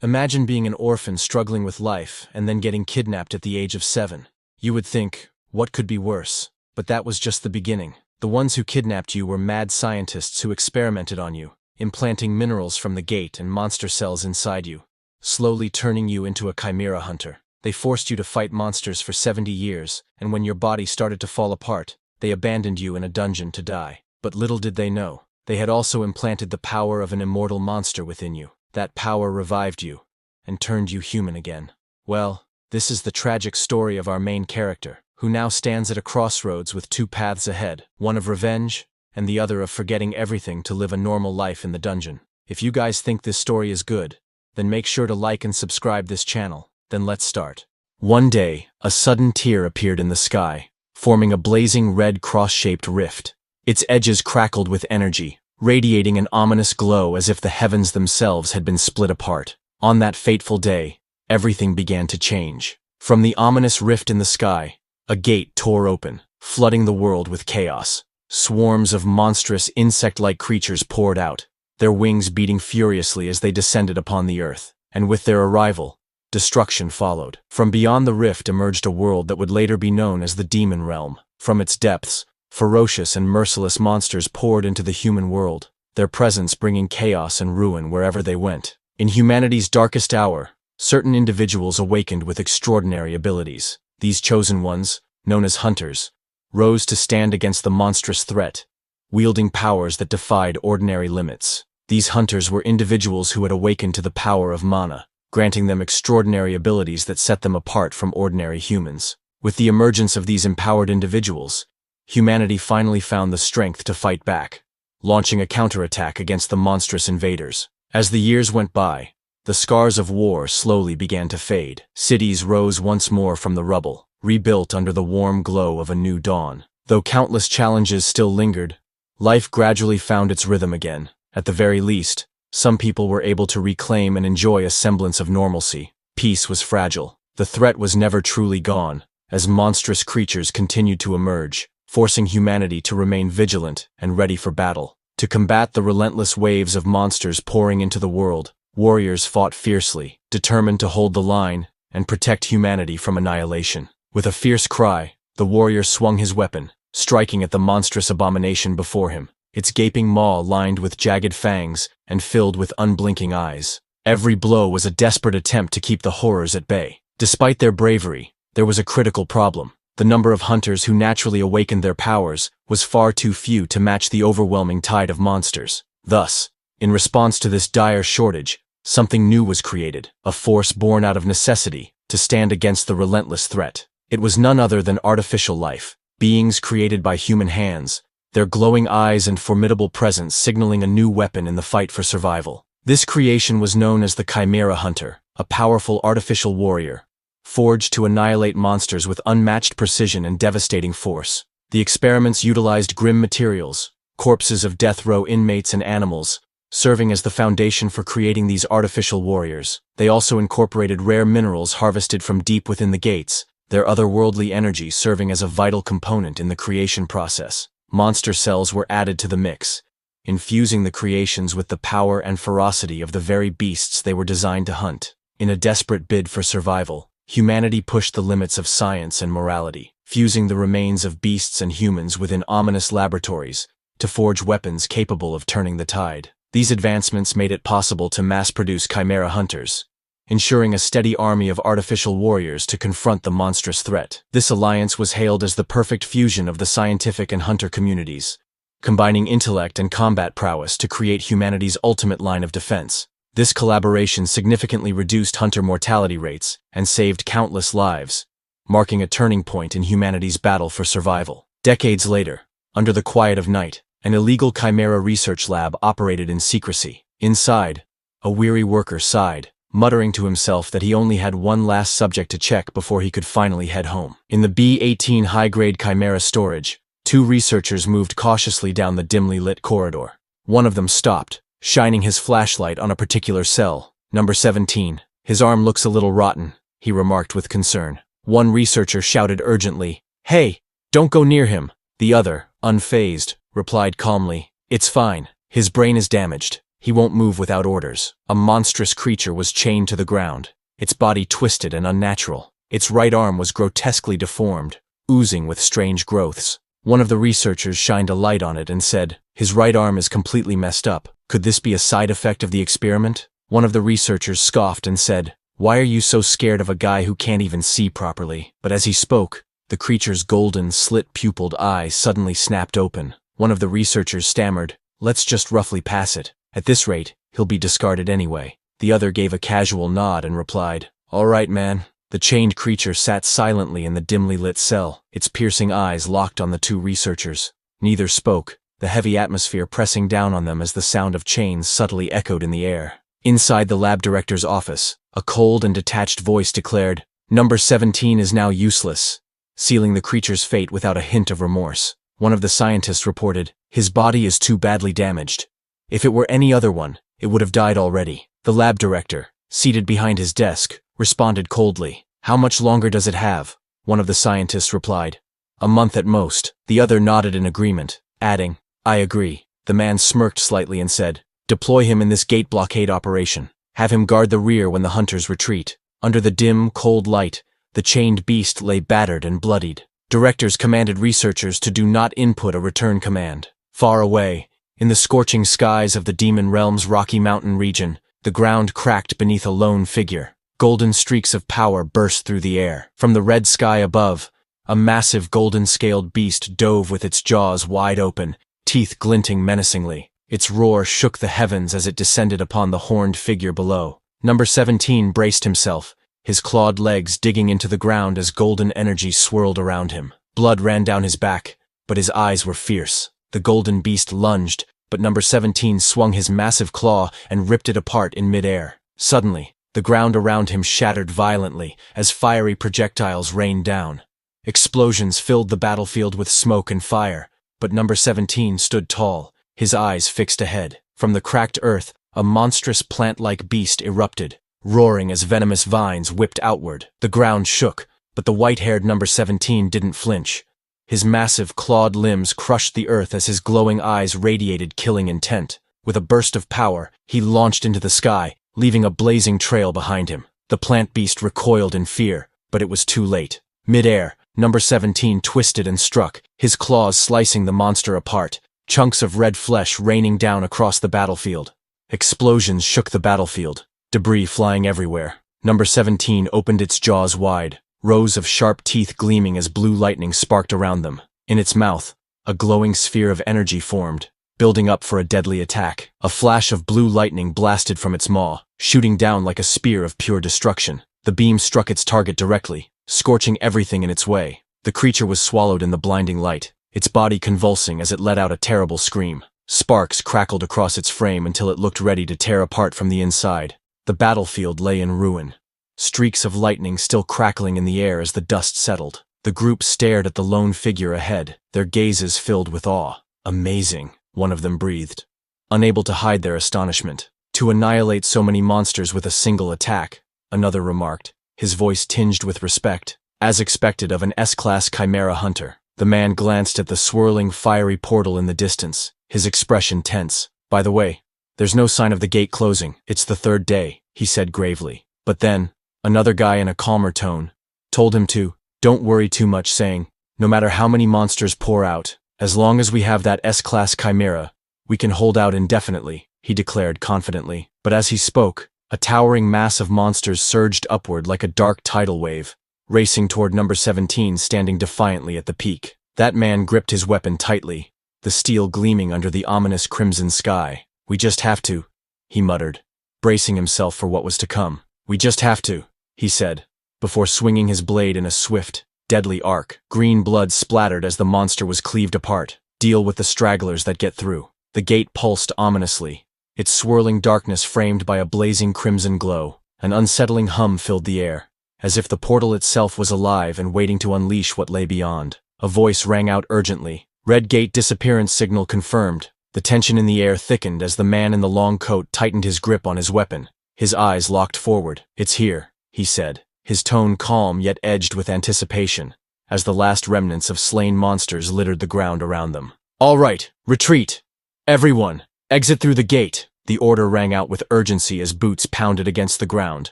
Imagine being an orphan struggling with life and then getting kidnapped at the age of 7. You would think, what could be worse? But that was just the beginning. The ones who kidnapped you were mad scientists who experimented on you, implanting minerals from the gate and monster cells inside you, slowly turning you into a chimera hunter. They forced you to fight monsters for 70 years, and when your body started to fall apart, they abandoned you in a dungeon to die. But little did they know, they had also implanted the power of an immortal monster within you. That power revived you and turned you human again. Well, this is the tragic story of our main character, who now stands at a crossroads with two paths ahead, one of revenge and the other of forgetting everything to live a normal life in the dungeon. If you guys think this story is good, then make sure to like and subscribe this channel. Then let's start. One day, a sudden tear appeared in the sky, forming a blazing red cross-shaped rift. Its edges crackled with energy, radiating an ominous glow as if the heavens themselves had been split apart. On that fateful day, everything began to change. From the ominous rift in the sky, a gate tore open, flooding the world with chaos. Swarms of monstrous insect-like creatures poured out, their wings beating furiously as they descended upon the earth. And with their arrival, destruction followed. From beyond the rift emerged a world that would later be known as the Demon Realm. From its depths, ferocious and merciless monsters poured into the human world, their presence bringing chaos and ruin wherever they went. In humanity's darkest hour, certain individuals awakened with extraordinary abilities. These chosen ones, known as hunters, rose to stand against the monstrous threat, wielding powers that defied ordinary limits. These hunters were individuals who had awakened to the power of mana, granting them extraordinary abilities that set them apart from ordinary humans. With the emergence of these empowered individuals, humanity finally found the strength to fight back, launching a counterattack against the monstrous invaders. As the years went by, the scars of war slowly began to fade. Cities rose once more from the rubble, rebuilt under the warm glow of a new dawn. Though countless challenges still lingered, life gradually found its rhythm again. At the very least, some people were able to reclaim and enjoy a semblance of normalcy. Peace was fragile. The threat was never truly gone, as monstrous creatures continued to emerge, forcing humanity to remain vigilant and ready for battle. To combat the relentless waves of monsters pouring into the world, warriors fought fiercely, determined to hold the line and protect humanity from annihilation. With a fierce cry, the warrior swung his weapon, striking at the monstrous abomination before him, its gaping maw lined with jagged fangs and filled with unblinking eyes. Every blow was a desperate attempt to keep the horrors at bay. Despite their bravery, there was a critical problem. The number of hunters who naturally awakened their powers was far too few to match the overwhelming tide of monsters. Thus, in response to this dire shortage, something new was created, a force born out of necessity to stand against the relentless threat. It was none other than artificial life, beings created by human hands, their glowing eyes and formidable presence signaling a new weapon in the fight for survival. This creation was known as the Chimera Hunter, a powerful artificial warrior, forged to annihilate monsters with unmatched precision and devastating force. The experiments utilized grim materials, corpses of death row inmates and animals, serving as the foundation for creating these artificial warriors. They also incorporated rare minerals harvested from deep within the gates, their otherworldly energy serving as a vital component in the creation process. Monster cells were added to the mix, infusing the creations with the power and ferocity of the very beasts they were designed to hunt. In a desperate bid for survival, humanity pushed the limits of science and morality, fusing the remains of beasts and humans within ominous laboratories to forge weapons capable of turning the tide. These advancements made it possible to mass-produce chimera hunters, ensuring a steady army of artificial warriors to confront the monstrous threat. This alliance was hailed as the perfect fusion of the scientific and hunter communities, combining intellect and combat prowess to create humanity's ultimate line of defense. This collaboration significantly reduced hunter mortality rates and saved countless lives, marking a turning point in humanity's battle for survival. Decades later, under the quiet of night, an illegal chimera research lab operated in secrecy. Inside, a weary worker sighed, muttering to himself that he only had one last subject to check before he could finally head home. In the B-18 high-grade chimera storage, two researchers moved cautiously down the dimly lit corridor. One of them stopped, shining his flashlight on a particular cell, number 17. "His arm looks a little rotten," he remarked with concern. One researcher shouted urgently, "Hey, don't go near him." The other, unfazed, replied calmly, "It's fine. His brain is damaged. He won't move without orders. A monstrous creature was chained to the ground, its body twisted and unnatural. Its right arm was grotesquely deformed, oozing with strange growths. One of the researchers shined a light on it and said, "His right arm is completely messed up. Could this be a side effect of the experiment?" One of the researchers scoffed and said, "Why are you so scared of a guy who can't even see properly?" But as he spoke, the creature's golden, slit-pupiled eyes suddenly snapped open. One of the researchers stammered, "Let's just roughly pass it. At this rate, he'll be discarded anyway." The other gave a casual nod and replied, "All right, man." The chained creature sat silently in the dimly lit cell, its piercing eyes locked on the two researchers. Neither spoke, the heavy atmosphere pressing down on them as the sound of chains subtly echoed in the air. Inside the lab director's office, a cold and detached voice declared, "Number 17 is now useless," sealing the creature's fate without a hint of remorse. One of the scientists reported, "His body is too badly damaged. If it were any other one, it would have died already." The lab director, seated behind his desk, responded coldly, "How much longer does it have?" One of the scientists replied, "A month at most." The other nodded in agreement, adding, "I agree." The man smirked slightly and said, "Deploy him in this gate blockade operation. Have him guard the rear when the hunters retreat." Under the dim, cold light, the chained beast lay battered and bloodied. Directors commanded researchers to do not input a return command. Far away, in the scorching skies of the Demon Realm's Rocky Mountain region, the ground cracked beneath a lone figure. Golden streaks of power burst through the air. From the red sky above, a massive golden-scaled beast dove with its jaws wide open, teeth glinting menacingly. Its roar shook the heavens as it descended upon the horned figure below. Number 17 braced himself, his clawed legs digging into the ground as golden energy swirled around him. Blood ran down his back, but his eyes were fierce. The golden beast lunged, but Number 17 swung his massive claw and ripped it apart in midair. Suddenly, the ground around him shattered violently as fiery projectiles rained down. Explosions filled the battlefield with smoke and fire, but Number 17 stood tall, his eyes fixed ahead. From the cracked earth, a monstrous plant-like beast erupted, roaring as venomous vines whipped outward. The ground shook, but the white-haired Number 17 didn't flinch. His massive, clawed limbs crushed the earth as his glowing eyes radiated killing intent. With a burst of power, he launched into the sky, leaving a blazing trail behind him. The plant beast recoiled in fear, but it was too late. Mid-air, Number 17 twisted and struck, his claws slicing the monster apart, chunks of red flesh raining down across the battlefield. Explosions shook the battlefield, debris flying everywhere. Number 17 opened its jaws wide, rows of sharp teeth gleaming as blue lightning sparked around them. In its mouth, a glowing sphere of energy formed, building up for a deadly attack. A flash of blue lightning blasted from its maw, shooting down like a spear of pure destruction. The beam struck its target directly, scorching everything in its way. The creature was swallowed in the blinding light, its body convulsing as it let out a terrible scream. Sparks crackled across its frame until it looked ready to tear apart from the inside. The battlefield lay in ruin, streaks of lightning still crackling in the air as the dust settled. The group stared at the lone figure ahead, their gazes filled with awe. "Amazing," one of them breathed, unable to hide their astonishment. "To annihilate so many monsters with a single attack," another remarked, his voice tinged with respect, as expected of an S-class chimera hunter. The man glanced at the swirling, fiery portal in the distance, his expression tense. "By the way, there's no sign of the gate closing. It's the third day," he said gravely. But then, another guy in a calmer tone told him to don't worry too much, saying, "No matter how many monsters pour out, as long as we have that S-class chimera, we can hold out indefinitely," he declared confidently. But as he spoke, a towering mass of monsters surged upward like a dark tidal wave, racing toward Number 17 standing defiantly at the peak. That man gripped his weapon tightly, the steel gleaming under the ominous crimson sky. "We just have to," he muttered, bracing himself for what was to come. "We just have to," he said, before swinging his blade in a swift, deadly arc. Green blood splattered as the monster was cleaved apart. "Deal with the stragglers that get through." The gate pulsed ominously, its swirling darkness framed by a blazing crimson glow. An unsettling hum filled the air, as if the portal itself was alive and waiting to unleash what lay beyond. A voice rang out urgently. "Red gate disappearance signal confirmed." The tension in the air thickened as the man in the long coat tightened his grip on his weapon. His eyes locked forward. "It's here," he said, his tone calm yet edged with anticipation, as the last remnants of slain monsters littered the ground around them. "All right, retreat! Everyone, exit through the gate." The order rang out with urgency as boots pounded against the ground,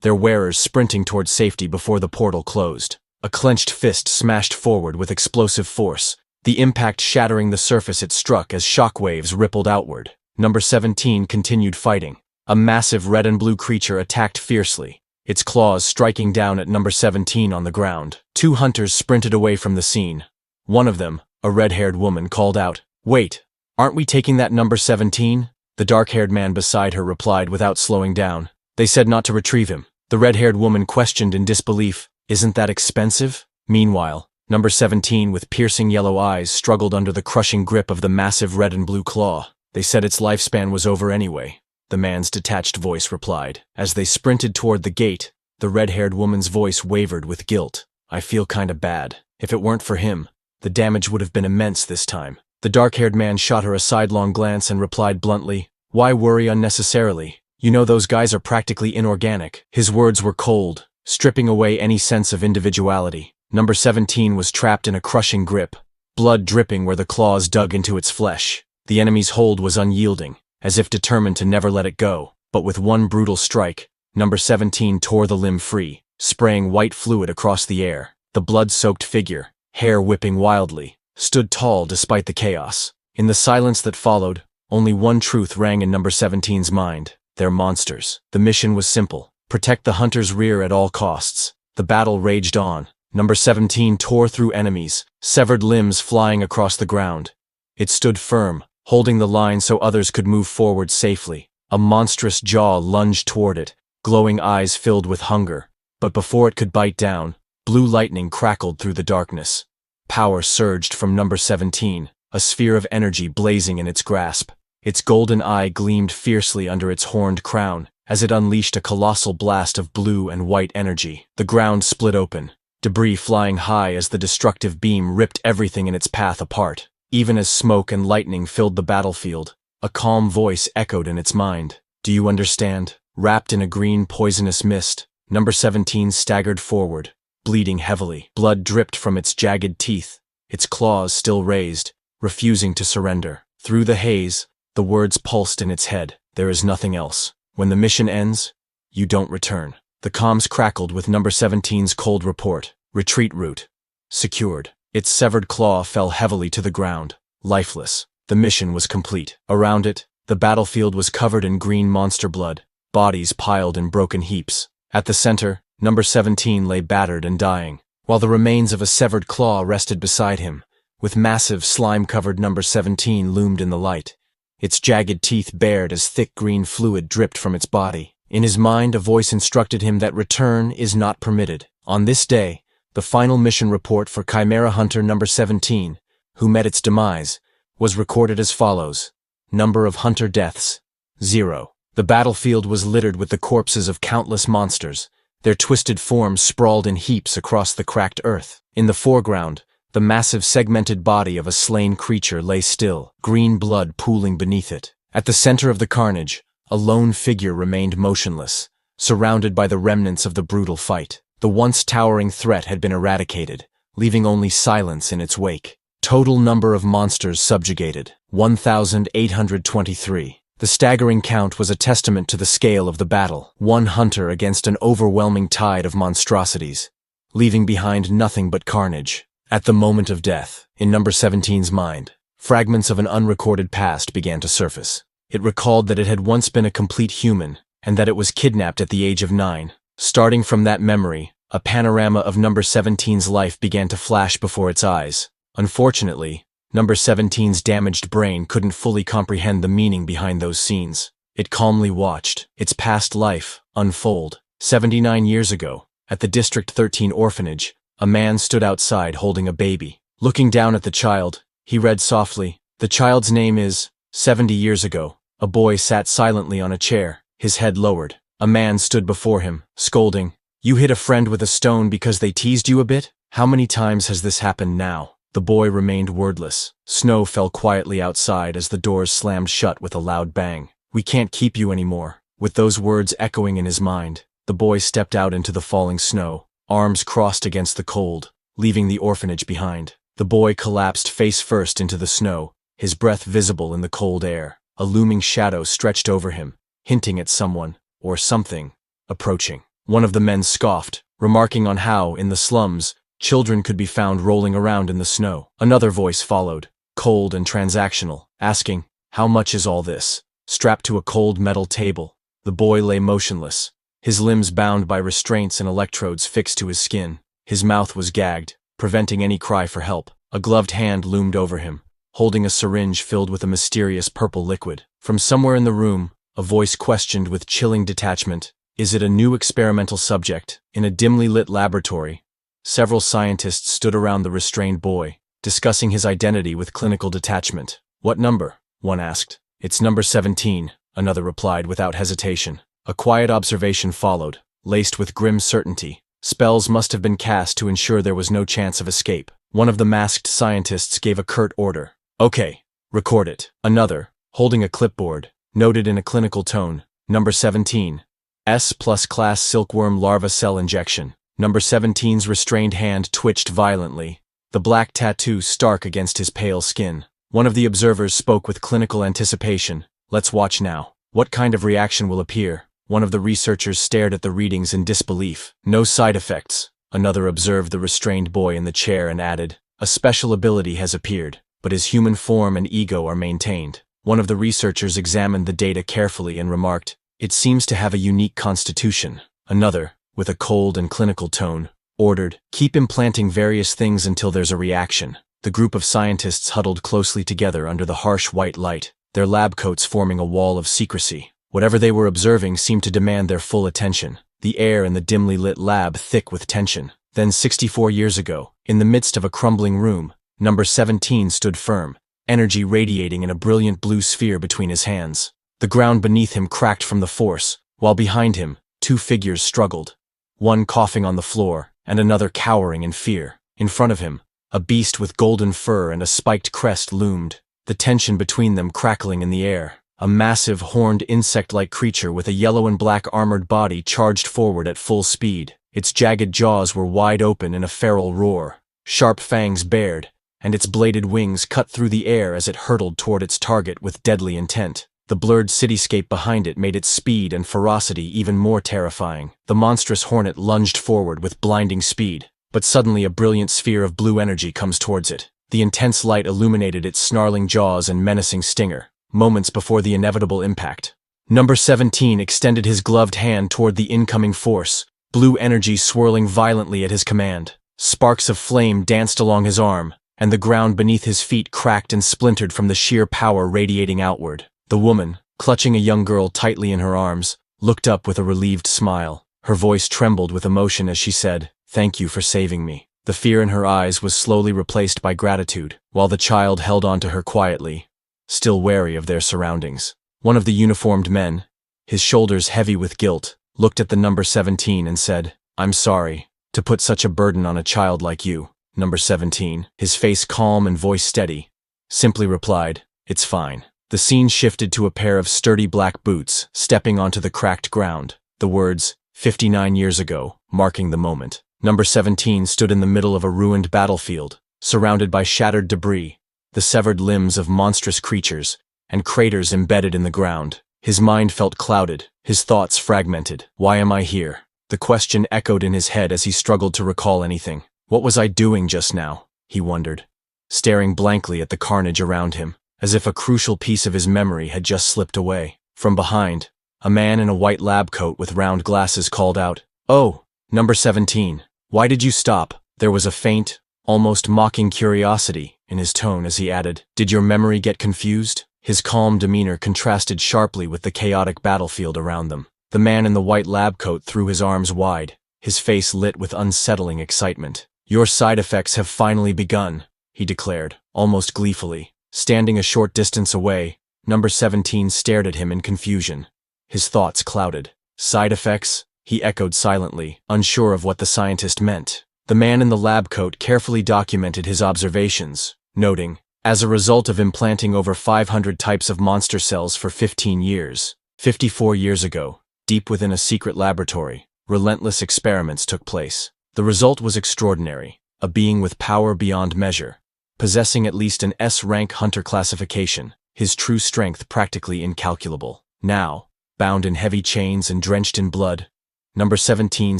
their wearers sprinting toward safety before the portal closed. A clenched fist smashed forward with explosive force, the impact shattering the surface it struck as shockwaves rippled outward. Number 17 continued fighting. A massive red and blue creature attacked fiercely, its claws striking down at number 17 on the ground. Two hunters sprinted away from the scene. One of them, a red-haired woman, called out, "Wait, aren't we taking that number 17? The dark-haired man beside her replied without slowing down, "They said not to retrieve him." The red-haired woman questioned in disbelief, "Isn't that expensive?" Meanwhile, number 17 with piercing yellow eyes struggled under the crushing grip of the massive red and blue claw. "They said its lifespan was over anyway," the man's detached voice replied. As they sprinted toward the gate, the red-haired woman's voice wavered with guilt. "I feel kinda bad. If it weren't for him, the damage would have been immense this time." The dark-haired man shot her a sidelong glance and replied bluntly, "Why worry unnecessarily? You know those guys are practically inorganic." His words were cold, stripping away any sense of individuality. Number 17 was trapped in a crushing grip, blood dripping where the claws dug into its flesh. The enemy's hold was unyielding, as if determined to never let it go. But with one brutal strike, number 17 tore the limb free, spraying white fluid across the air. The blood-soaked figure, hair whipping wildly, stood tall despite the chaos. In the silence that followed, only one truth rang in number 17's mind: they're monsters. The mission was simple: protect the hunter's rear at all costs. The battle raged on. Number 17 tore through enemies, severed limbs flying across the ground. It stood firm, holding the line so others could move forward safely. A monstrous jaw lunged toward it, glowing eyes filled with hunger. But before it could bite down, blue lightning crackled through the darkness. Power surged from number 17, a sphere of energy blazing in its grasp. Its golden eye gleamed fiercely under its horned crown, as it unleashed a colossal blast of blue and white energy. The ground split open, debris flying high as the destructive beam ripped everything in its path apart. Even as smoke and lightning filled the battlefield, a calm voice echoed in its mind. "Do you understand?" Wrapped in a green poisonous mist, number 17 staggered forward, bleeding heavily. Blood dripped from its jagged teeth, its claws still raised, refusing to surrender. Through the haze, the words pulsed in its head: "There is nothing else. When the mission ends, you don't return." The comms crackled with number 17's cold report: "Retreat route secured." Its severed claw fell heavily to the ground, lifeless. The mission was complete. Around it, the battlefield was covered in green monster blood, bodies piled in broken heaps. At the center, number 17 lay battered and dying, while the remains of a severed claw rested beside him. With massive, slime-covered number 17 loomed in the light, its jagged teeth bared as thick green fluid dripped from its body. In his mind, a voice instructed him that return is not permitted. On this day, the final mission report for Chimera Hunter number 17, who met its demise, was recorded as follows: number of hunter deaths, 0. The battlefield was littered with the corpses of countless monsters, their twisted forms sprawled in heaps across the cracked earth. In the foreground, the massive segmented body of a slain creature lay still, green blood pooling beneath it. At the center of the carnage, a lone figure remained motionless, surrounded by the remnants of the brutal fight. The once towering threat had been eradicated, leaving only silence in its wake. Total number of monsters subjugated, 1,823. The staggering count was a testament to the scale of the battle. One hunter against an overwhelming tide of monstrosities, leaving behind nothing but carnage. At the moment of death, in number 17's mind, fragments of an unrecorded past began to surface. It recalled that it had once been a complete human, and that it was kidnapped at the age of 9. Starting from that memory, a panorama of number 17's life began to flash before its eyes. Unfortunately, number 17's damaged brain couldn't fully comprehend the meaning behind those scenes. It calmly watched its past life unfold. 79 years ago, at the District 13 orphanage, a man stood outside holding a baby. Looking down at the child, he read softly, "The child's name is..." 70 years ago, a boy sat silently on a chair, his head lowered. A man stood before him, scolding, "You hit a friend with a stone because they teased you a bit? How many times has this happened now?" The boy remained wordless. Snow fell quietly outside as the doors slammed shut with a loud bang. "We can't keep you anymore." With those words echoing in his mind, the boy stepped out into the falling snow, arms crossed against the cold, leaving the orphanage behind. The boy collapsed face first into the snow, his breath visible in the cold air. a looming shadow stretched over him, hinting at someone, or something, approaching. One of the men scoffed, remarking on how, in the slums, children could be found rolling around in the snow. Another voice followed, cold and transactional, asking, "How much is all this?" Strapped to a cold metal table, the boy lay motionless, his limbs bound by restraints and electrodes fixed to his skin. His mouth was gagged, preventing any cry for help. A gloved hand loomed over him, holding a syringe filled with a mysterious purple liquid. From somewhere in the room, a voice questioned with chilling detachment, "Is it a new experimental subject?" In a dimly lit laboratory, several scientists stood around the restrained boy, discussing his identity with clinical detachment. "What number?" one asked. "It's number 17, another replied without hesitation. A quiet observation followed, laced with grim certainty. Spells must have been cast to ensure there was no chance of escape. One of the masked scientists gave a curt order. "Okay, record it." Another, holding a clipboard, noted in a clinical tone, "Number 17. S plus class silkworm larva cell injection." Number 17's restrained hand twitched violently, the black tattoo stark against his pale skin. One of the observers spoke with clinical anticipation. "Let's watch now. What kind of reaction will appear?" One of the researchers stared at the readings in disbelief. "No side effects." Another observed the restrained boy in the chair and added, "A special ability has appeared, but his human form and ego are maintained." One of the researchers examined the data carefully and remarked, "It seems to have a unique constitution." Another, with a cold and clinical tone, ordered, "Keep implanting various things until there's a reaction." The group of scientists huddled closely together under the harsh white light, their lab coats forming a wall of secrecy. Whatever they were observing seemed to demand their full attention, the air in the dimly lit lab thick with tension. Then 64 years ago, in the midst of a crumbling room, number 17 stood firm, energy radiating in a brilliant blue sphere between his hands. The ground beneath him cracked from the force, while behind him, two figures struggled, one coughing on the floor, and another cowering in fear. In front of him, a beast with golden fur and a spiked crest loomed, the tension between them crackling in the air. A massive, horned insect-like creature with a yellow and black armored body charged forward at full speed. Its jagged jaws were wide open in a feral roar, sharp fangs bared, and its bladed wings cut through the air as it hurtled toward its target with deadly intent. The blurred cityscape behind it made its speed and ferocity even more terrifying. The monstrous hornet lunged forward with blinding speed, but suddenly a brilliant sphere of blue energy comes towards it. The intense light illuminated its snarling jaws and menacing stinger, moments before the inevitable impact. Number 17 extended his gloved hand toward the incoming force, blue energy swirling violently at his command. Sparks of flame danced along his arm, and the ground beneath his feet cracked and splintered from the sheer power radiating outward. The woman, clutching a young girl tightly in her arms, looked up with a relieved smile. Her voice trembled with emotion as she said, "Thank you for saving me." The fear in her eyes was slowly replaced by gratitude, while the child held on to her quietly, still wary of their surroundings. One of the uniformed men, his shoulders heavy with guilt, looked at the number 17 and said, "I'm sorry to put such a burden on a child like you." Number 17, his face calm and voice steady, simply replied, "It's fine." The scene shifted to a pair of sturdy black boots stepping onto the cracked ground, the words, 59 years ago, marking the moment. Number 17 stood in the middle of a ruined battlefield, surrounded by shattered debris, the severed limbs of monstrous creatures, and craters embedded in the ground. His mind felt clouded, his thoughts fragmented. Why am I here? The question echoed in his head as he struggled to recall anything. What was I doing just now? He wondered, staring blankly at the carnage around him, as if a crucial piece of his memory had just slipped away. From behind, a man in a white lab coat with round glasses called out, "Oh, number 17, why did you stop?" There was a faint, almost mocking curiosity in his tone as he added, "Did your memory get confused?" His calm demeanor contrasted sharply with the chaotic battlefield around them. The man in the white lab coat threw his arms wide, his face lit with unsettling excitement. "Your side effects have finally begun," he declared, almost gleefully. Standing a short distance away, number 17 stared at him in confusion. His thoughts clouded. "Side effects?" he echoed silently, unsure of what the scientist meant. The man in the lab coat carefully documented his observations, noting, "As a result of implanting over 500 types of monster cells for 15 years, 54 years ago, deep within a secret laboratory, relentless experiments took place. The result was extraordinary, a being with power beyond measure, possessing at least an S-rank hunter classification, his true strength practically incalculable. Now, bound in heavy chains and drenched in blood, Number 17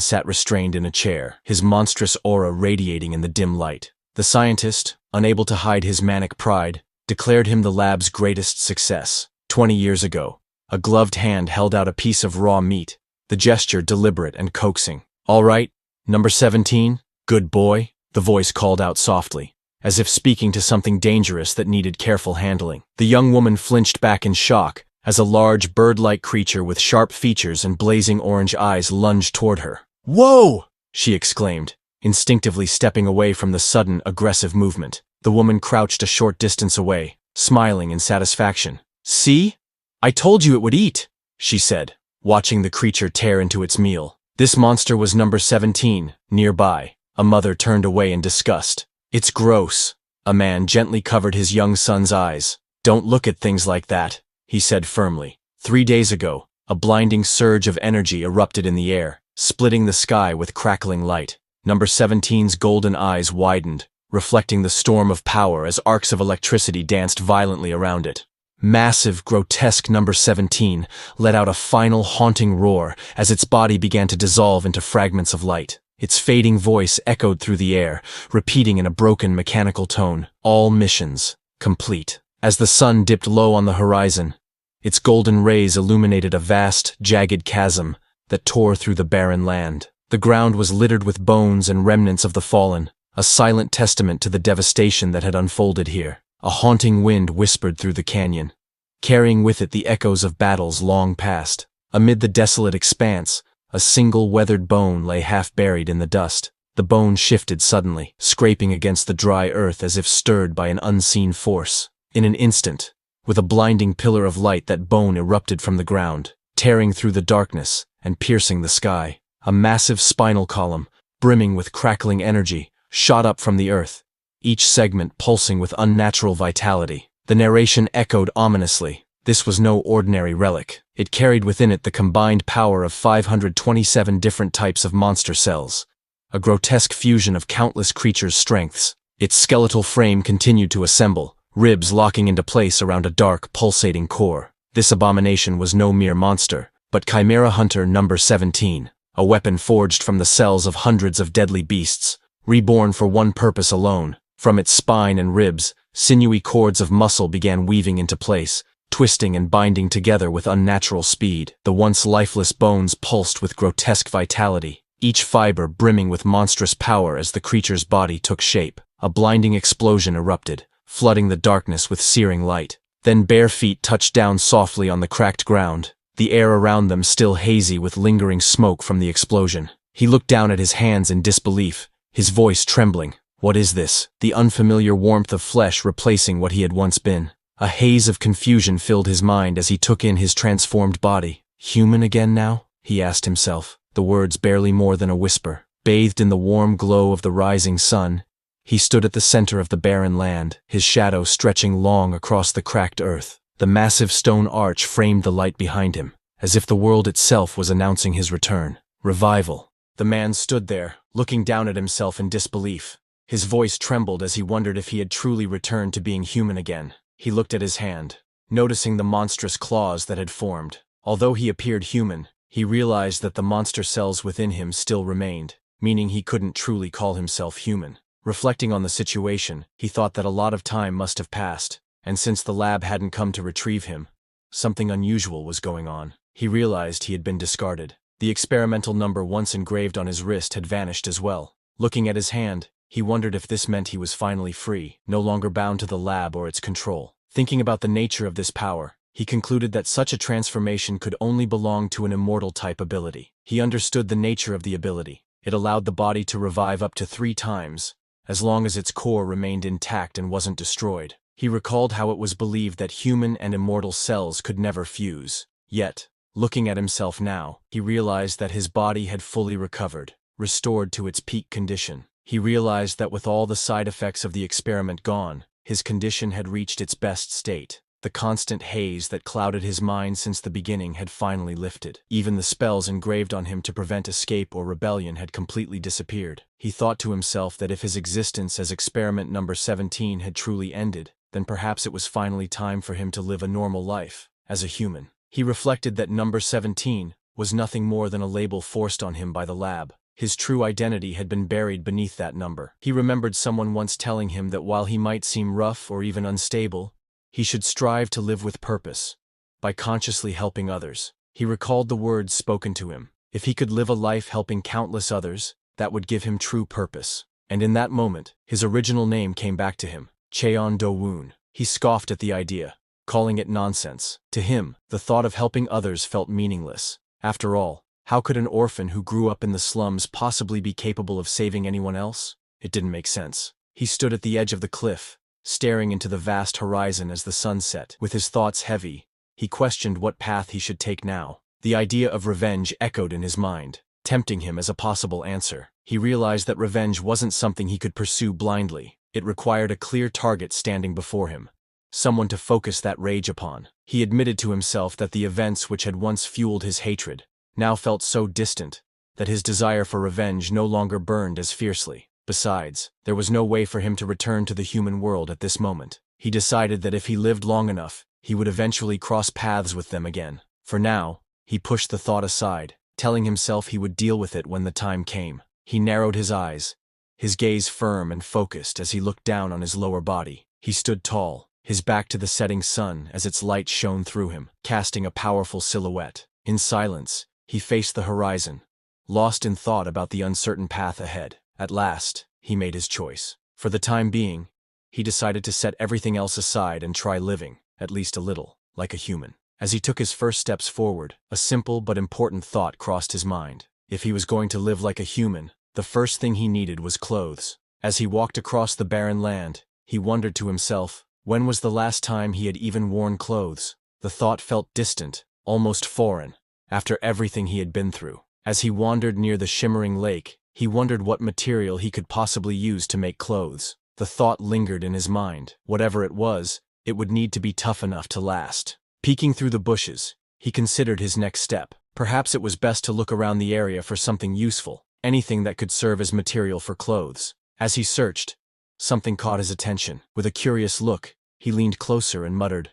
sat restrained in a chair, his monstrous aura radiating in the dim light. The scientist, unable to hide his manic pride, declared him the lab's greatest success. 20 years ago, a gloved hand held out a piece of raw meat, the gesture deliberate and coaxing. "All right, Number 17, good boy," the voice called out softly, as if speaking to something dangerous that needed careful handling. The young woman flinched back in shock as a large bird-like creature with sharp features and blazing orange eyes lunged toward her. "Whoa!" she exclaimed, instinctively stepping away from the sudden, aggressive movement. The woman crouched a short distance away, smiling in satisfaction. "See? I told you it would eat," she said, watching the creature tear into its meal. This monster was Number 17, nearby. A mother turned away in disgust. "It's gross." A man gently covered his young son's eyes. "Don't look at things like that," he said firmly. 3 days ago, a blinding surge of energy erupted in the air, splitting the sky with crackling light. Number 17's golden eyes widened, reflecting the storm of power as arcs of electricity danced violently around it. Massive, grotesque Number 17 let out a final haunting roar as its body began to dissolve into fragments of light. Its fading voice echoed through the air, repeating in a broken mechanical tone, "All missions complete." As the sun dipped low on the horizon, its golden rays illuminated a vast, jagged chasm that tore through the barren land. The ground was littered with bones and remnants of the fallen, a silent testament to the devastation that had unfolded here. A haunting wind whispered through the canyon, carrying with it the echoes of battles long past. Amid the desolate expanse, a single weathered bone lay half buried in the dust. The bone shifted suddenly, scraping against the dry earth as if stirred by an unseen force. In an instant, with a blinding pillar of light, that bone erupted from the ground, tearing through the darkness and piercing the sky. A massive spinal column, brimming with crackling energy, shot up from the earth, each segment pulsing with unnatural vitality. The narration echoed ominously. This was no ordinary relic. It carried within it the combined power of 527 different types of monster cells, a grotesque fusion of countless creatures' strengths. Its skeletal frame continued to assemble, ribs locking into place around a dark, pulsating core. This abomination was no mere monster, but Chimera Hunter Number 17, a weapon forged from the cells of hundreds of deadly beasts, reborn for one purpose alone. From its spine and ribs, sinewy cords of muscle began weaving into place, twisting and binding together with unnatural speed. The once lifeless bones pulsed with grotesque vitality, each fiber brimming with monstrous power as the creature's body took shape. A blinding explosion erupted, flooding the darkness with searing light. Then bare feet touched down softly on the cracked ground, the air around them still hazy with lingering smoke from the explosion. He looked down at his hands in disbelief, his voice trembling. "What is this?" The unfamiliar warmth of flesh replacing what he had once been. A haze of confusion filled his mind as he took in his transformed body. "Human again now?" he asked himself, the words barely more than a whisper. Bathed in the warm glow of the rising sun, he stood at the center of the barren land, his shadow stretching long across the cracked earth. The massive stone arch framed the light behind him, as if the world itself was announcing his return. Revival. The man stood there, looking down at himself in disbelief. His voice trembled as he wondered if he had truly returned to being human again. He looked at his hand, noticing the monstrous claws that had formed. Although he appeared human, he realized that the monster cells within him still remained, meaning he couldn't truly call himself human. Reflecting on the situation, he thought that a lot of time must have passed, and since the lab hadn't come to retrieve him, something unusual was going on. He realized he had been discarded. The experimental number once engraved on his wrist had vanished as well. Looking at his hand, he wondered if this meant he was finally free, no longer bound to the lab or its control. Thinking about the nature of this power, he concluded that such a transformation could only belong to an immortal-type ability. He understood the nature of the ability. It allowed the body to revive up to 3 times, as long as its core remained intact and wasn't destroyed. He recalled how it was believed that human and immortal cells could never fuse. Yet, looking at himself now, he realized that his body had fully recovered, restored to its peak condition. He realized that with all the side effects of the experiment gone, his condition had reached its best state. The constant haze that clouded his mind since the beginning had finally lifted. Even the spells engraved on him to prevent escape or rebellion had completely disappeared. He thought to himself that if his existence as experiment number 17 had truly ended, then perhaps it was finally time for him to live a normal life, as a human. He reflected that number 17 was nothing more than a label forced on him by the lab. His true identity had been buried beneath that number. He remembered someone once telling him that while he might seem rough or even unstable, he should strive to live with purpose, by consciously helping others. He recalled the words spoken to him. If he could live a life helping countless others, that would give him true purpose. And in that moment, his original name came back to him, Cheon Do-woon. He scoffed at the idea, calling it nonsense. To him, the thought of helping others felt meaningless. After all, how could an orphan who grew up in the slums possibly be capable of saving anyone else? It didn't make sense. He stood at the edge of the cliff, staring into the vast horizon as the sun set. With his thoughts heavy, he questioned what path he should take now. The idea of revenge echoed in his mind, tempting him as a possible answer. He realized that revenge wasn't something he could pursue blindly. It required a clear target standing before him, someone to focus that rage upon. He admitted to himself that the events which had once fueled his hatred now felt so distant that his desire for revenge no longer burned as fiercely. Besides, there was no way for him to return to the human world at this moment. He decided that if he lived long enough, he would eventually cross paths with them again. For now, he pushed the thought aside, telling himself he would deal with it when the time came. He narrowed his eyes, his gaze firm and focused as he looked down on his lower body. He stood tall, his back to the setting sun as its light shone through him, casting a powerful silhouette. In silence, he faced the horizon, lost in thought about the uncertain path ahead. At last, he made his choice. For the time being, he decided to set everything else aside and try living, at least a little, like a human. As he took his first steps forward, a simple but important thought crossed his mind. If he was going to live like a human, the first thing he needed was clothes. As he walked across the barren land, he wondered to himself, when was the last time he had even worn clothes? The thought felt distant, almost foreign, after everything he had been through. As he wandered near the shimmering lake, he wondered what material he could possibly use to make clothes. The thought lingered in his mind. Whatever it was, it would need to be tough enough to last. Peeking through the bushes, he considered his next step. Perhaps it was best to look around the area for something useful, anything that could serve as material for clothes. As he searched, something caught his attention. With a curious look, he leaned closer and muttered,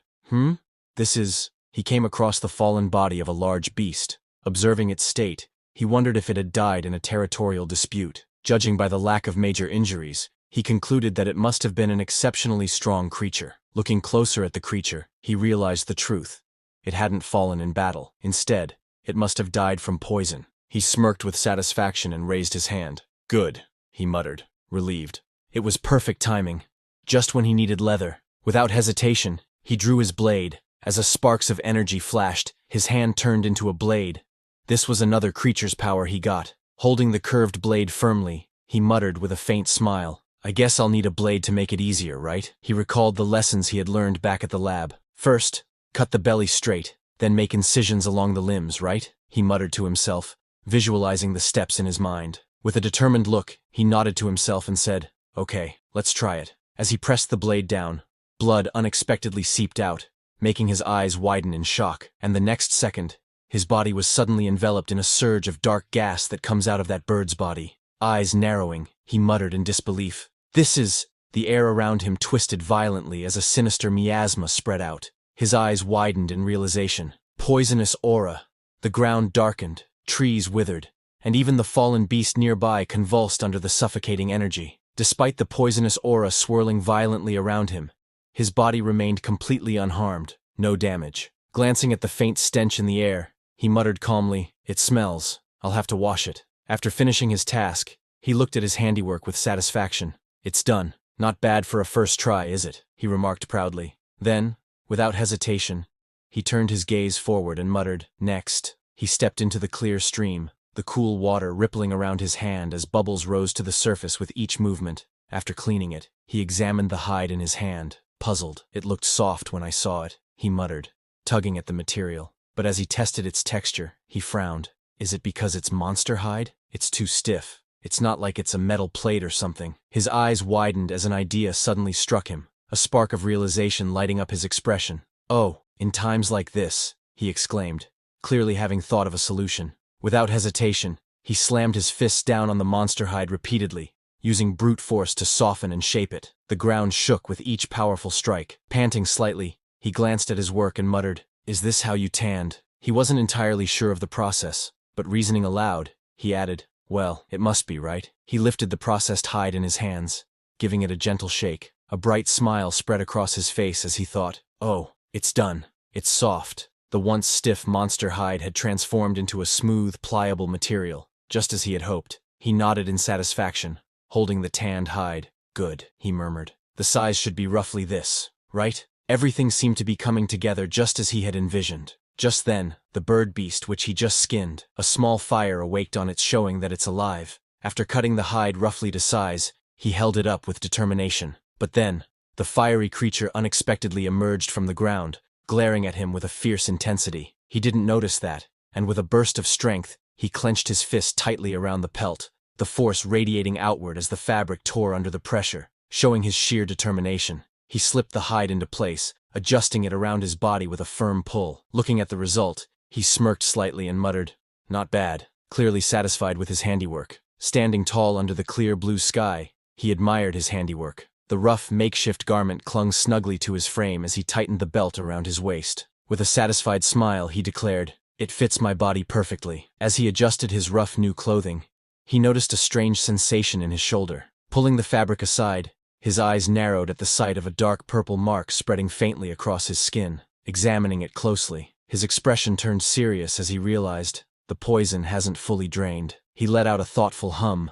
This is... He came across the fallen body of a large beast. Observing its state, he wondered if it had died in a territorial dispute. Judging by the lack of major injuries, he concluded that it must have been an exceptionally strong creature. Looking closer at the creature, he realized the truth. It hadn't fallen in battle. Instead, it must have died from poison. He smirked with satisfaction and raised his hand. Good, he muttered, relieved. It was perfect timing, just when he needed leather. Without hesitation, he drew his blade. As a sparks of energy flashed, his hand turned into a blade. This was another creature's power he got. Holding the curved blade firmly, he muttered with a faint smile, I guess I'll need a blade to make it easier, right? He recalled the lessons he had learned back at the lab. First, cut the belly straight, then make incisions along the limbs, right? He muttered to himself, visualizing the steps in his mind. With a determined look, he nodded to himself and said, Okay, let's try it. As he pressed the blade down, blood unexpectedly seeped out, making his eyes widen in shock, and the next second, his body was suddenly enveloped in a surge of dark gas that comes out of that bird's body. Eyes narrowing, he muttered in disbelief. This is... The air around him twisted violently as a sinister miasma spread out. His eyes widened in realization. Poisonous aura. The ground darkened, trees withered, and even the fallen beast nearby convulsed under the suffocating energy. Despite the poisonous aura swirling violently around him, his body remained completely unharmed, no damage. Glancing at the faint stench in the air, he muttered calmly, It smells. I'll have to wash it. After finishing his task, he looked at his handiwork with satisfaction. It's done. Not bad for a first try, is it? He remarked proudly. Then, without hesitation, he turned his gaze forward and muttered, Next. He stepped into the clear stream, the cool water rippling around his hand as bubbles rose to the surface with each movement. After cleaning it, he examined the hide in his hand. Puzzled, it looked soft when I saw it, he muttered, tugging at the material. But as he tested its texture, he frowned. Is it because it's monster hide? It's too stiff. It's not like it's a metal plate or something. His eyes widened as an idea suddenly struck him, a spark of realization lighting up his expression. Oh, in times like this, he exclaimed, clearly having thought of a solution. Without hesitation, he slammed his fists down on the monster hide repeatedly, using brute force to soften and shape it. The ground shook with each powerful strike. Panting slightly, he glanced at his work and muttered, "Is this how you tanned?" He wasn't entirely sure of the process, but reasoning aloud, he added, "Well, it must be, right?" He lifted the processed hide in his hands, giving it a gentle shake. A bright smile spread across his face as he thought, "Oh, it's done. It's soft." The once stiff monster hide had transformed into a smooth, pliable material, just as he had hoped. He nodded in satisfaction, holding the tanned hide. "Good," he murmured. "The size should be roughly this, right?" Everything seemed to be coming together just as he had envisioned. Just then, the bird beast which he just skinned, a small fire awaked on it, showing that it's alive. After cutting the hide roughly to size, he held it up with determination. But then, the fiery creature unexpectedly emerged from the ground, glaring at him with a fierce intensity. He didn't notice that, and with a burst of strength, he clenched his fist tightly around the pelt, the force radiating outward as the fabric tore under the pressure. Showing his sheer determination, he slipped the hide into place, adjusting it around his body with a firm pull. Looking at the result, he smirked slightly and muttered, "Not bad," clearly satisfied with his handiwork. Standing tall under the clear blue sky, he admired his handiwork. The rough, makeshift garment clung snugly to his frame as he tightened the belt around his waist. With a satisfied smile, he declared, "It fits my body perfectly." As he adjusted his rough new clothing, he noticed a strange sensation in his shoulder. Pulling the fabric aside, his eyes narrowed at the sight of a dark purple mark spreading faintly across his skin. Examining it closely, his expression turned serious as he realized, the poison hasn't fully drained. He let out a thoughtful hum,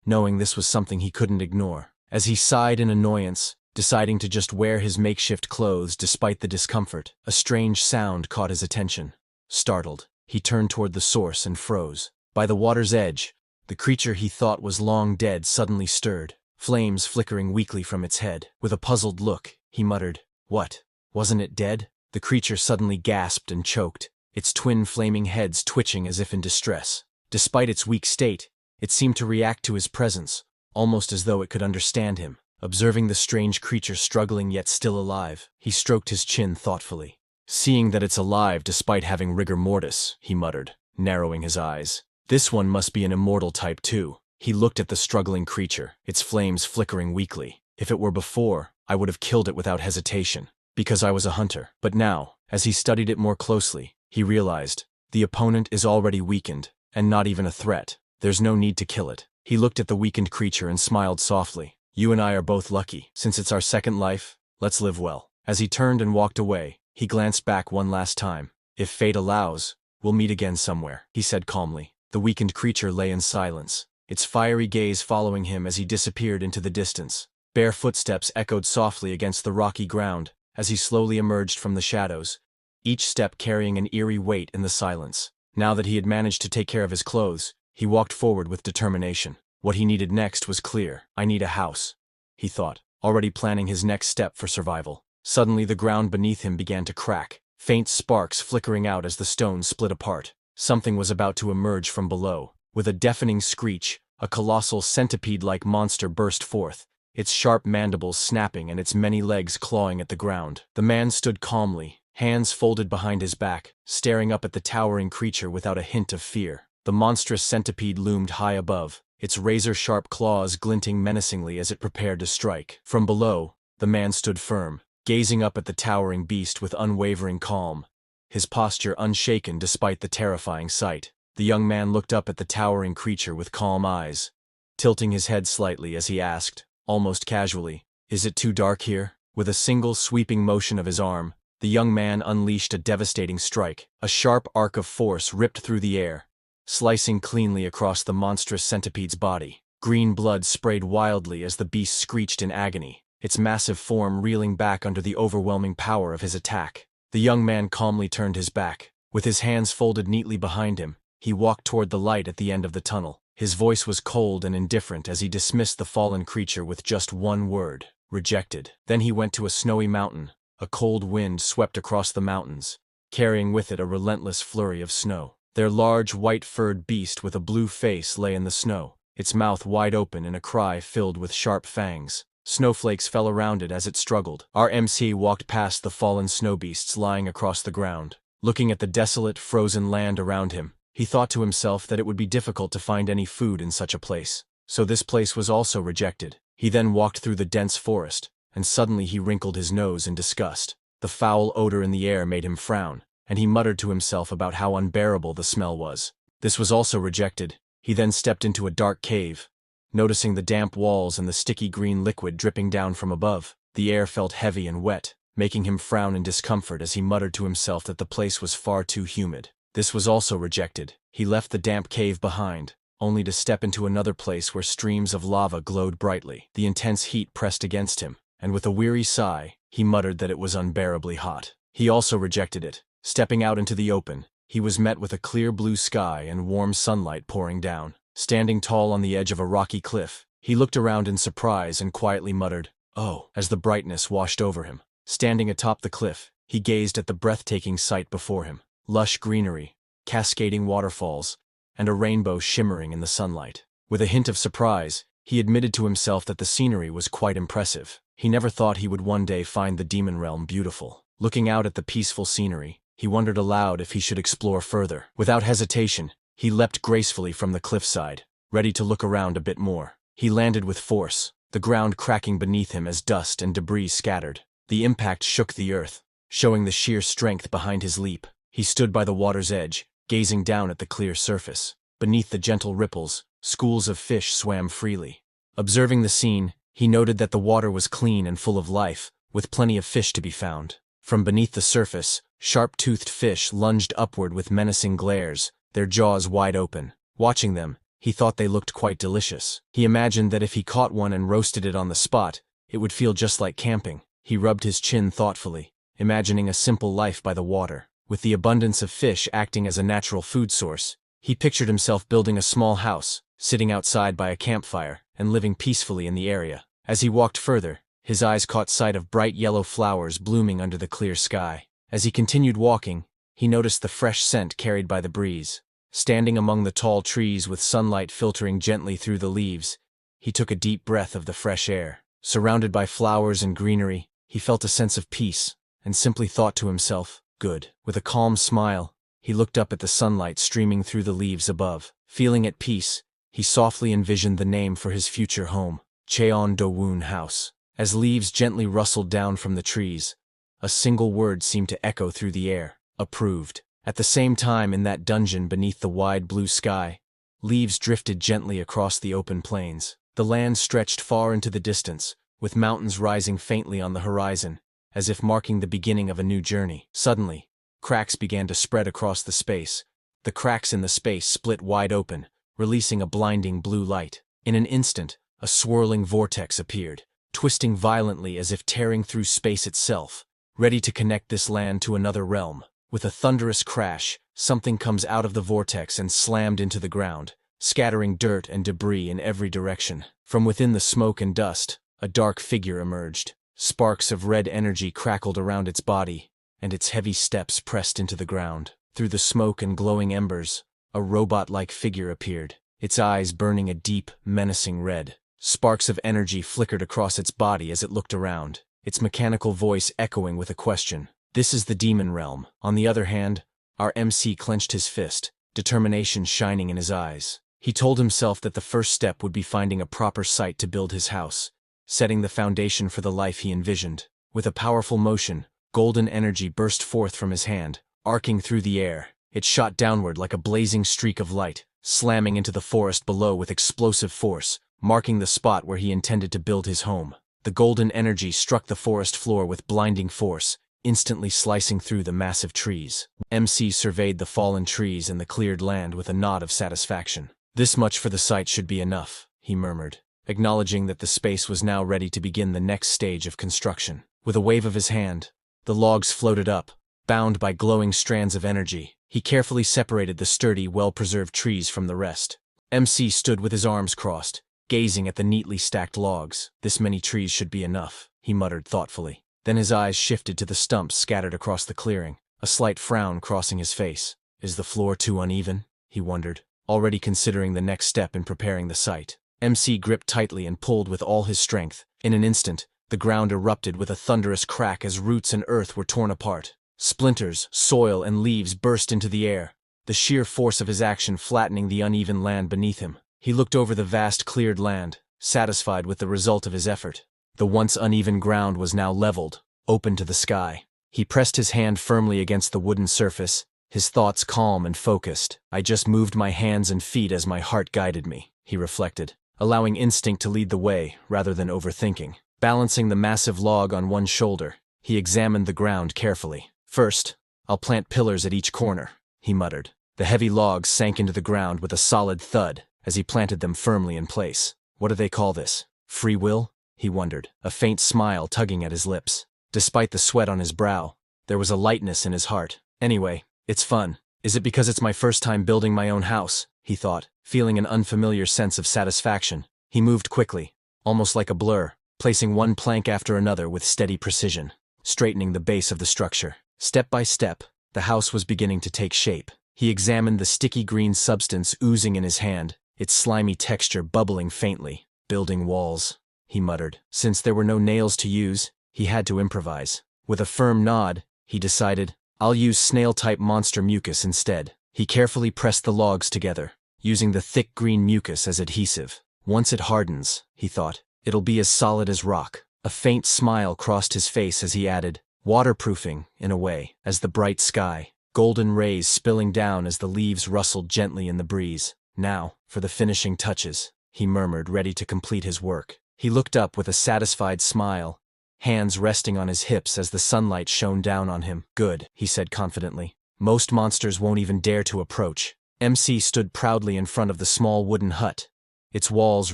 knowing this was something he couldn't ignore. As he sighed in annoyance, deciding to just wear his makeshift clothes despite the discomfort, a strange sound caught his attention. Startled, he turned toward the source and froze. By the water's edge, the creature he thought was long dead suddenly stirred, flames flickering weakly from its head. With a puzzled look, he muttered, "What? Wasn't it dead?" The creature suddenly gasped and choked, its twin flaming heads twitching as if in distress. Despite its weak state, it seemed to react to his presence, almost as though it could understand him. Observing the strange creature struggling yet still alive, he stroked his chin thoughtfully. "Seeing that it's alive despite having rigor mortis," he muttered, narrowing his eyes. "This one must be an immortal type too." He looked at the struggling creature, its flames flickering weakly. "If it were before, I would have killed it without hesitation, because I was a hunter. But now, as he studied it more closely, he realized, the opponent is already weakened, and not even a threat. There's no need to kill it." He looked at the weakened creature and smiled softly. "You and I are both lucky. Since it's our second life, let's live well." As he turned and walked away, he glanced back one last time. "If fate allows, we'll meet again somewhere," he said calmly. The weakened creature lay in silence, its fiery gaze following him as he disappeared into the distance. Bare footsteps echoed softly against the rocky ground as he slowly emerged from the shadows, each step carrying an eerie weight in the silence. Now that he had managed to take care of his clothes, he walked forward with determination. What he needed next was clear. "I need a house," he thought, already planning his next step for survival. Suddenly the ground beneath him began to crack, faint sparks flickering out as the stones split apart. Something was about to emerge from below. With a deafening screech, a colossal centipede-like monster burst forth, its sharp mandibles snapping and its many legs clawing at the ground. The man stood calmly, hands folded behind his back, staring up at the towering creature without a hint of fear. The monstrous centipede loomed high above, its razor-sharp claws glinting menacingly as it prepared to strike. From below, the man stood firm, gazing up at the towering beast with unwavering calm, his posture unshaken despite the terrifying sight. The young man looked up at the towering creature with calm eyes, tilting his head slightly as he asked, almost casually, "Is it too dark here?" With a single sweeping motion of his arm, the young man unleashed a devastating strike. A sharp arc of force ripped through the air, slicing cleanly across the monstrous centipede's body. Green blood sprayed wildly as the beast screeched in agony, its massive form reeling back under the overwhelming power of his attack. The young man calmly turned his back. With his hands folded neatly behind him, he walked toward the light at the end of the tunnel. His voice was cold and indifferent as he dismissed the fallen creature with just one word: rejected. Then he went to a snowy mountain. A cold wind swept across the mountains, carrying with it a relentless flurry of snow. Their large, white-furred beast with a blue face lay in the snow, its mouth wide open in a cry filled with sharp fangs. Snowflakes fell around it as it struggled. Our MC walked past the fallen snow beasts lying across the ground. Looking at the desolate, frozen land around him, he thought to himself that it would be difficult to find any food in such a place. So this place was also rejected. He then walked through the dense forest, and suddenly he wrinkled his nose in disgust. The foul odor in the air made him frown, and he muttered to himself about how unbearable the smell was. This was also rejected. He then stepped into a dark cave. Noticing the damp walls and the sticky green liquid dripping down from above, the air felt heavy and wet, making him frown in discomfort as he muttered to himself that the place was far too humid. This was also rejected. He left the damp cave behind, only to step into another place where streams of lava glowed brightly. The intense heat pressed against him, and with a weary sigh, he muttered that it was unbearably hot. He also rejected it. Stepping out into the open, he was met with a clear blue sky and warm sunlight pouring down. Standing tall on the edge of a rocky cliff, he looked around in surprise and quietly muttered, "Oh," as the brightness washed over him. Standing atop the cliff, he gazed at the breathtaking sight before him. Lush greenery, cascading waterfalls, and a rainbow shimmering in the sunlight. With a hint of surprise, he admitted to himself that the scenery was quite impressive. He never thought he would one day find the demon realm beautiful. Looking out at the peaceful scenery, he wondered aloud if he should explore further. Without hesitation, he leapt gracefully from the cliffside, ready to look around a bit more. He landed with force, the ground cracking beneath him as dust and debris scattered. The impact shook the earth, showing the sheer strength behind his leap. He stood by the water's edge, gazing down at the clear surface. Beneath the gentle ripples, schools of fish swam freely. Observing the scene, he noted that the water was clean and full of life, with plenty of fish to be found. From beneath the surface, sharp-toothed fish lunged upward with menacing glares, their jaws wide open. Watching them, he thought they looked quite delicious. He imagined that if he caught one and roasted it on the spot, it would feel just like camping. He rubbed his chin thoughtfully, imagining a simple life by the water. With the abundance of fish acting as a natural food source, he pictured himself building a small house, sitting outside by a campfire, and living peacefully in the area. As he walked further, his eyes caught sight of bright yellow flowers blooming under the clear sky. As he continued walking, he noticed the fresh scent carried by the breeze. Standing among the tall trees with sunlight filtering gently through the leaves, he took a deep breath of the fresh air. Surrounded by flowers and greenery, he felt a sense of peace, and simply thought to himself, "Good." With a calm smile, he looked up at the sunlight streaming through the leaves above. Feeling at peace, he softly envisioned the name for his future home, Cheon Do-woon House. As leaves gently rustled down from the trees, a single word seemed to echo through the air: approved. At the same time, in that dungeon beneath the wide blue sky, leaves drifted gently across the open plains. The land stretched far into the distance, with mountains rising faintly on the horizon, as if marking the beginning of a new journey. Suddenly, cracks began to spread across the space. The cracks in the space split wide open, releasing a blinding blue light. In an instant, a swirling vortex appeared, twisting violently as if tearing through space itself, ready to connect this land to another realm. With a thunderous crash, something comes out of the vortex and slammed into the ground, scattering dirt and debris in every direction. From within the smoke and dust, a dark figure emerged. Sparks of red energy crackled around its body, and its heavy steps pressed into the ground. Through the smoke and glowing embers, a robot-like figure appeared, its eyes burning a deep, menacing red. Sparks of energy flickered across its body as it looked around, its mechanical voice echoing with a question. "This is the demon realm." On the other hand, our MC clenched his fist, determination shining in his eyes. He told himself that the first step would be finding a proper site to build his house, setting the foundation for the life he envisioned. With a powerful motion, golden energy burst forth from his hand, arcing through the air. It shot downward like a blazing streak of light, slamming into the forest below with explosive force, marking the spot where he intended to build his home. The golden energy struck the forest floor with blinding force, instantly slicing through the massive trees. MC surveyed the fallen trees and the cleared land with a nod of satisfaction. "This much for the site should be enough," he murmured, acknowledging that the space was now ready to begin the next stage of construction. With a wave of his hand, the logs floated up, bound by glowing strands of energy. He carefully separated the sturdy, well-preserved trees from the rest. MC stood with his arms crossed, gazing at the neatly stacked logs. "This many trees should be enough," he muttered thoughtfully. Then his eyes shifted to the stumps scattered across the clearing, a slight frown crossing his face. "Is the floor too uneven?" he wondered, already considering the next step in preparing the site. MC gripped tightly and pulled with all his strength. In an instant, the ground erupted with a thunderous crack as roots and earth were torn apart. Splinters, soil, and leaves burst into the air, the sheer force of his action flattening the uneven land beneath him. He looked over the vast cleared land, satisfied with the result of his effort. The once uneven ground was now leveled, open to the sky. He pressed his hand firmly against the wooden surface, his thoughts calm and focused. I just moved my hands and feet as my heart guided me, he reflected, allowing instinct to lead the way rather than overthinking. Balancing the massive log on one shoulder, he examined the ground carefully. First, I'll plant pillars at each corner, he muttered. The heavy logs sank into the ground with a solid thud as he planted them firmly in place. What do they call this? Free will? He wondered, a faint smile tugging at his lips. Despite the sweat on his brow, there was a lightness in his heart. Anyway, it's fun. Is it because it's my first time building my own house? He thought, feeling an unfamiliar sense of satisfaction. He moved quickly, almost like a blur, placing one plank after another with steady precision, straightening the base of the structure. Step by step, the house was beginning to take shape. He examined the sticky green substance oozing in his hand, its slimy texture bubbling faintly. Building walls, he muttered. Since there were no nails to use, he had to improvise. With a firm nod, he decided, I'll use snail-type monster mucus instead. He carefully pressed the logs together, using the thick green mucus as adhesive. Once it hardens, he thought, it'll be as solid as rock. A faint smile crossed his face as he added, waterproofing, in a way, as the bright sky, golden rays spilling down as the leaves rustled gently in the breeze. Now, for the finishing touches, he murmured, ready to complete his work. He looked up with a satisfied smile, hands resting on his hips as the sunlight shone down on him. Good, he said confidently. Most monsters won't even dare to approach. MC stood proudly in front of the small wooden hut, its walls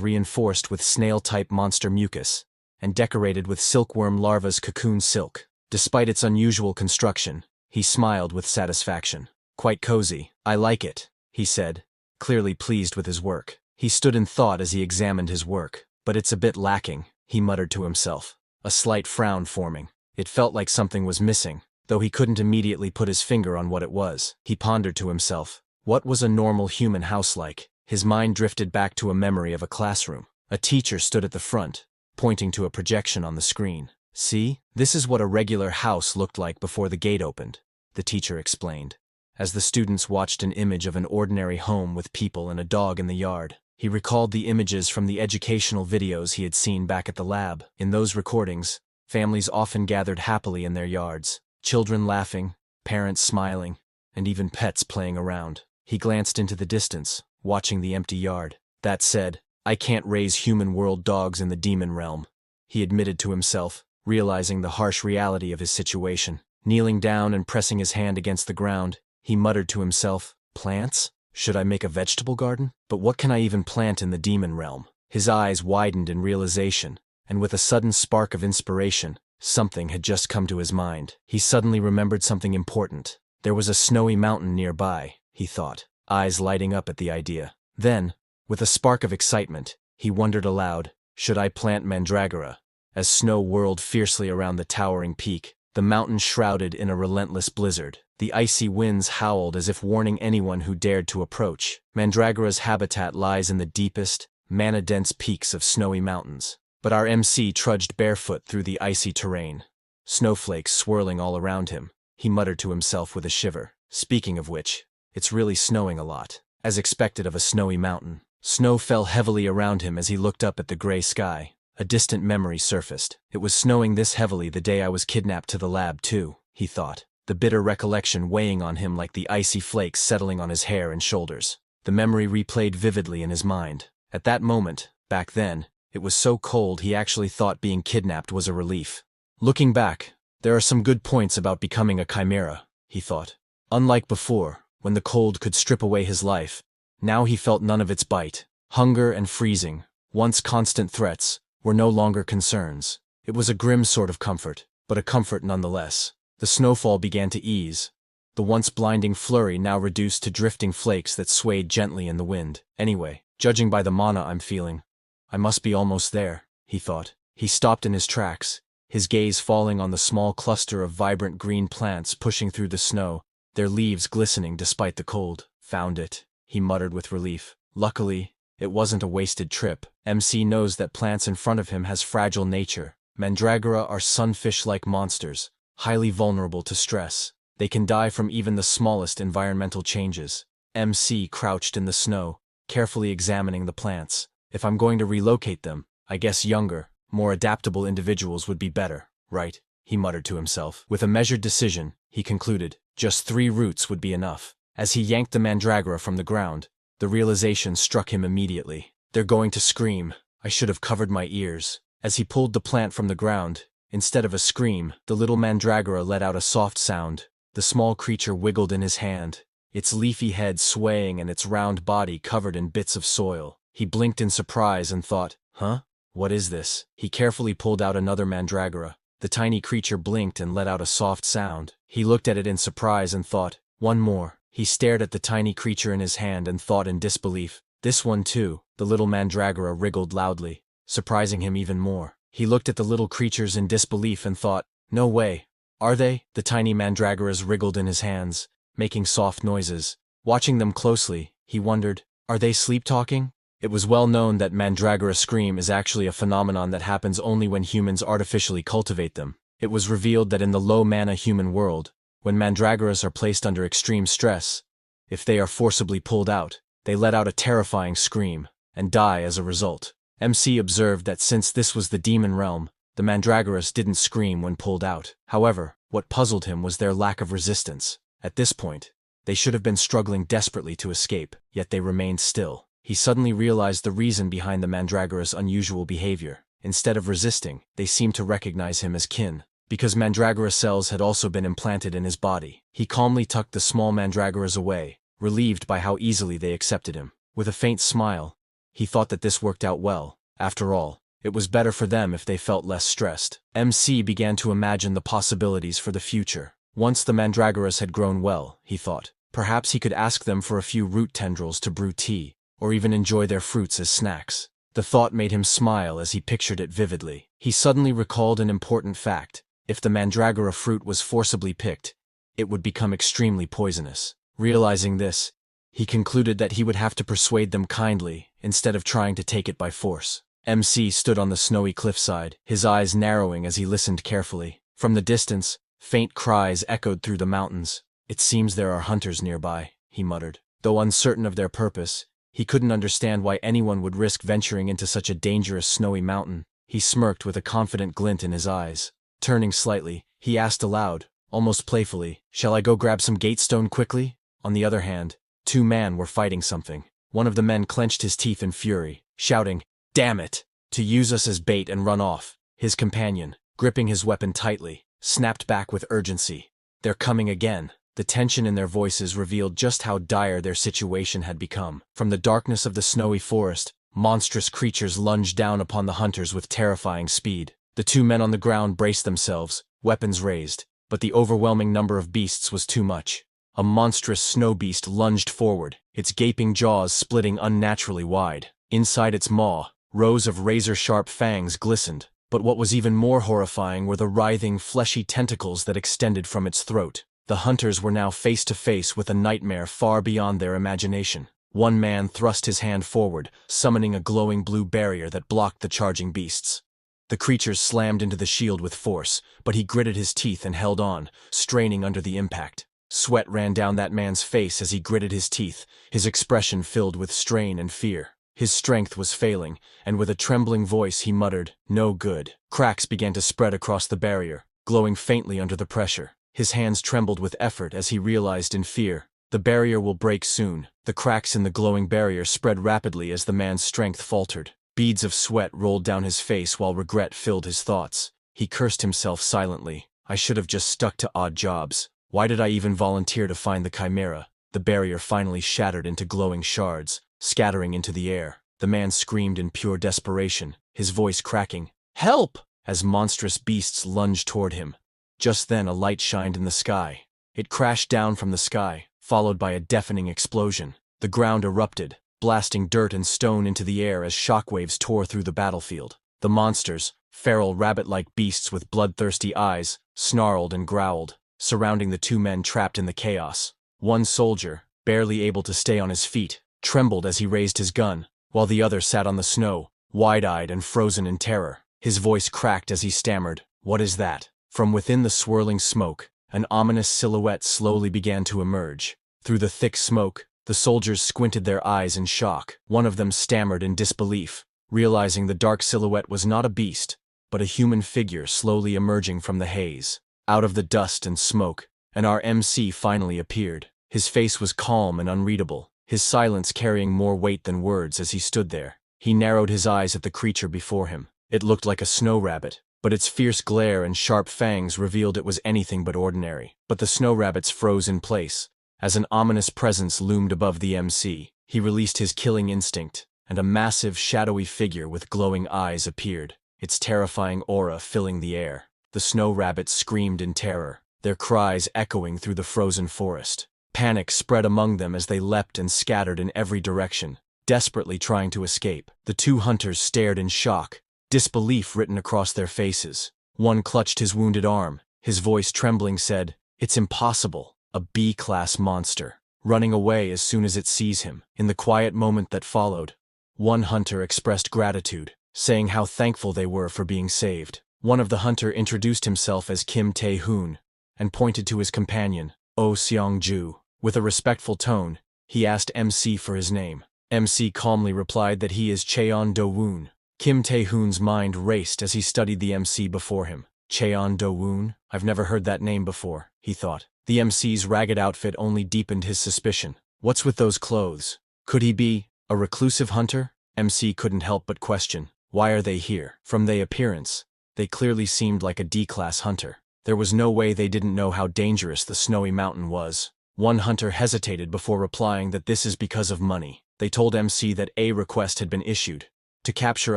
reinforced with snail-type monster mucus, and decorated with silkworm larva's cocoon silk. Despite its unusual construction, he smiled with satisfaction. Quite cozy. I like it, he said, clearly pleased with his work. He stood in thought as he examined his work. But it's a bit lacking, he muttered to himself, a slight frown forming. It felt like something was missing, though he couldn't immediately put his finger on what it was. He pondered to himself, what was a normal human house like? His mind drifted back to a memory of a classroom. A teacher stood at the front, pointing to a projection on the screen. See, this is what a regular house looked like before the gate opened, the teacher explained, as the students watched an image of an ordinary home with people and a dog in the yard. He recalled the images from the educational videos he had seen back at the lab. In those recordings, families often gathered happily in their yards, children laughing, parents smiling, and even pets playing around. He glanced into the distance, watching the empty yard. That said, I can't raise human world dogs in the demon realm, he admitted to himself, realizing the harsh reality of his situation. Kneeling down and pressing his hand against the ground, he muttered to himself, plants? Should I make a vegetable garden? But what can I even plant in the demon realm? His eyes widened in realization, and with a sudden spark of inspiration, something had just come to his mind. He suddenly remembered something important. There was a snowy mountain nearby, he thought, eyes lighting up at the idea. Then, with a spark of excitement, he wondered aloud, should I plant mandragora? As snow whirled fiercely around the towering peak, the mountain shrouded in a relentless blizzard. The icy winds howled as if warning anyone who dared to approach. Mandragora's habitat lies in the deepest, mana-dense peaks of snowy mountains. But our MC trudged barefoot through the icy terrain, snowflakes swirling all around him. He muttered to himself with a shiver. Speaking of which, it's really snowing a lot. As expected of a snowy mountain, snow fell heavily around him as he looked up at the gray sky. A distant memory surfaced. It was snowing this heavily the day I was kidnapped to the lab too, he thought, the bitter recollection weighing on him like the icy flakes settling on his hair and shoulders. The memory replayed vividly in his mind. At that moment, back then, it was so cold he actually thought being kidnapped was a relief. Looking back, there are some good points about becoming a chimera, he thought. Unlike before, when the cold could strip away his life, now he felt none of its bite. Hunger and freezing, once constant threats, were no longer concerns. It was a grim sort of comfort, but a comfort nonetheless. The snowfall began to ease, the once blinding flurry now reduced to drifting flakes that swayed gently in the wind. Anyway, judging by the mana I'm feeling, I must be almost there, he thought. He stopped in his tracks, his gaze falling on the small cluster of vibrant green plants pushing through the snow, their leaves glistening despite the cold. Found it, he muttered with relief. Luckily, it wasn't a wasted trip. MC knows that plants in front of him has fragile nature. Mandragora are sunfish-like monsters, highly vulnerable to stress. They can die from even the smallest environmental changes. MC crouched in the snow, carefully examining the plants. If I'm going to relocate them, I guess younger, more adaptable individuals would be better, right? He muttered to himself. With a measured decision, he concluded, just 3 roots would be enough. As he yanked the mandragora from the ground, the realization struck him immediately. They're going to scream. I should have covered my ears. As he pulled the plant from the ground, instead of a scream, the little mandragora let out a soft sound. The small creature wiggled in his hand, its leafy head swaying and its round body covered in bits of soil. He blinked in surprise and thought, huh? What is this? He carefully pulled out another mandragora. The tiny creature blinked and let out a soft sound. He looked at it in surprise and thought, one more. He stared at the tiny creature in his hand and thought in disbelief, this one too. The little mandragora wriggled loudly, surprising him even more. He looked at the little creatures in disbelief and thought, no way. Are they? The tiny mandragoras wriggled in his hands, making soft noises. Watching them closely, he wondered, are they sleep-talking? It was well known that mandragora scream is actually a phenomenon that happens only when humans artificially cultivate them. It was revealed that in the low-mana human world, when mandragoras are placed under extreme stress, if they are forcibly pulled out, they let out a terrifying scream, and die as a result. MC observed that since this was the demon realm, the mandragoras didn't scream when pulled out. However, what puzzled him was their lack of resistance. At this point, they should have been struggling desperately to escape, yet they remained still. He suddenly realized the reason behind the mandragora's unusual behavior. Instead of resisting, they seemed to recognize him as kin. Because mandragora cells had also been implanted in his body, he calmly tucked the small mandragoras away, relieved by how easily they accepted him. With a faint smile, he thought that this worked out well. After all, it was better for them if they felt less stressed. MC began to imagine the possibilities for the future. Once the mandragoras had grown well, he thought, perhaps he could ask them for a few root tendrils to brew tea, or even enjoy their fruits as snacks. The thought made him smile as he pictured it vividly. He suddenly recalled an important fact. If the mandragora fruit was forcibly picked, it would become extremely poisonous. Realizing this, he concluded that he would have to persuade them kindly instead of trying to take it by force. MC stood on the snowy cliffside, his eyes narrowing as he listened carefully. From the distance, faint cries echoed through the mountains. It seems there are hunters nearby, he muttered. Though uncertain of their purpose, he couldn't understand why anyone would risk venturing into such a dangerous snowy mountain. He smirked with a confident glint in his eyes. Turning slightly, he asked aloud, almost playfully, shall I go grab some gatestone quickly? On the other hand, 2 men were fighting something. One of the men clenched his teeth in fury, shouting, damn it, to use us as bait and run off. His companion, gripping his weapon tightly, snapped back with urgency. They're coming again. The tension in their voices revealed just how dire their situation had become. From the darkness of the snowy forest, monstrous creatures lunged down upon the hunters with terrifying speed. The 2 men on the ground braced themselves, weapons raised, but the overwhelming number of beasts was too much. A monstrous snow beast lunged forward, its gaping jaws splitting unnaturally wide. Inside its maw, rows of razor-sharp fangs glistened, but what was even more horrifying were the writhing, fleshy tentacles that extended from its throat. The hunters were now face to face with a nightmare far beyond their imagination. One man thrust his hand forward, summoning a glowing blue barrier that blocked the charging beasts. The creatures slammed into the shield with force, but he gritted his teeth and held on, straining under the impact. Sweat ran down that man's face as he gritted his teeth, his expression filled with strain and fear. His strength was failing, and with a trembling voice he muttered, no good. Cracks began to spread across the barrier, glowing faintly under the pressure. His hands trembled with effort as he realized in fear, the barrier will break soon. The cracks in the glowing barrier spread rapidly as the man's strength faltered. Beads of sweat rolled down his face while regret filled his thoughts. He cursed himself silently. I should have just stuck to odd jobs. Why did I even volunteer to find the chimera? The barrier finally shattered into glowing shards, scattering into the air. The man screamed in pure desperation, his voice cracking, help! As monstrous beasts lunged toward him. Just then a light shined in the sky. It crashed down from the sky, followed by a deafening explosion. The ground erupted, blasting dirt and stone into the air as shockwaves tore through the battlefield. The monsters, feral rabbit-like beasts with bloodthirsty eyes, snarled and growled, surrounding the 2 men trapped in the chaos. One soldier, barely able to stay on his feet, trembled as he raised his gun, while the other sat on the snow, wide-eyed and frozen in terror. His voice cracked as he stammered, what is that? From within the swirling smoke, an ominous silhouette slowly began to emerge. Through the thick smoke, The soldiers squinted their eyes in shock. One of them stammered in disbelief, realizing the dark silhouette was not a beast, but a human figure slowly emerging from the haze. Out of the dust and smoke, and our MC finally appeared. His face was calm and unreadable, his silence carrying more weight than words as he stood there. He narrowed his eyes at the creature before him. It looked like a snow rabbit, but its fierce glare and sharp fangs revealed it was anything but ordinary. But the snow rabbits froze in place, as an ominous presence loomed above the MC. He released his killing instinct, and a massive, shadowy figure with glowing eyes appeared, its terrifying aura filling the air. The snow rabbits screamed in terror, their cries echoing through the frozen forest. Panic spread among them as they leapt and scattered in every direction, desperately trying to escape. The two hunters stared in shock, disbelief written across their faces. One clutched his wounded arm, his voice trembling said, "It's impossible. A B-class monster, running away as soon as it sees him." In the quiet moment that followed, one hunter expressed gratitude, saying how thankful they were for being saved. One of the hunter introduced himself as Kim Tae-hoon, and pointed to his companion, Oh Seong-ju. With a respectful tone, he asked MC for his name. MC calmly replied that he is Cheon Do-woon. Kim Tae-hoon's mind raced as he studied the MC before him. Cheon Do-woon? I've never heard that name before, he thought. The MC's ragged outfit only deepened his suspicion. What's with those clothes? Could he be a reclusive hunter? MC couldn't help but question. Why are they here? From their appearance, they clearly seemed like a D-class hunter. There was no way they didn't know how dangerous the snowy mountain was. One hunter hesitated before replying that this is because of money. They told MC that a request had been issued to capture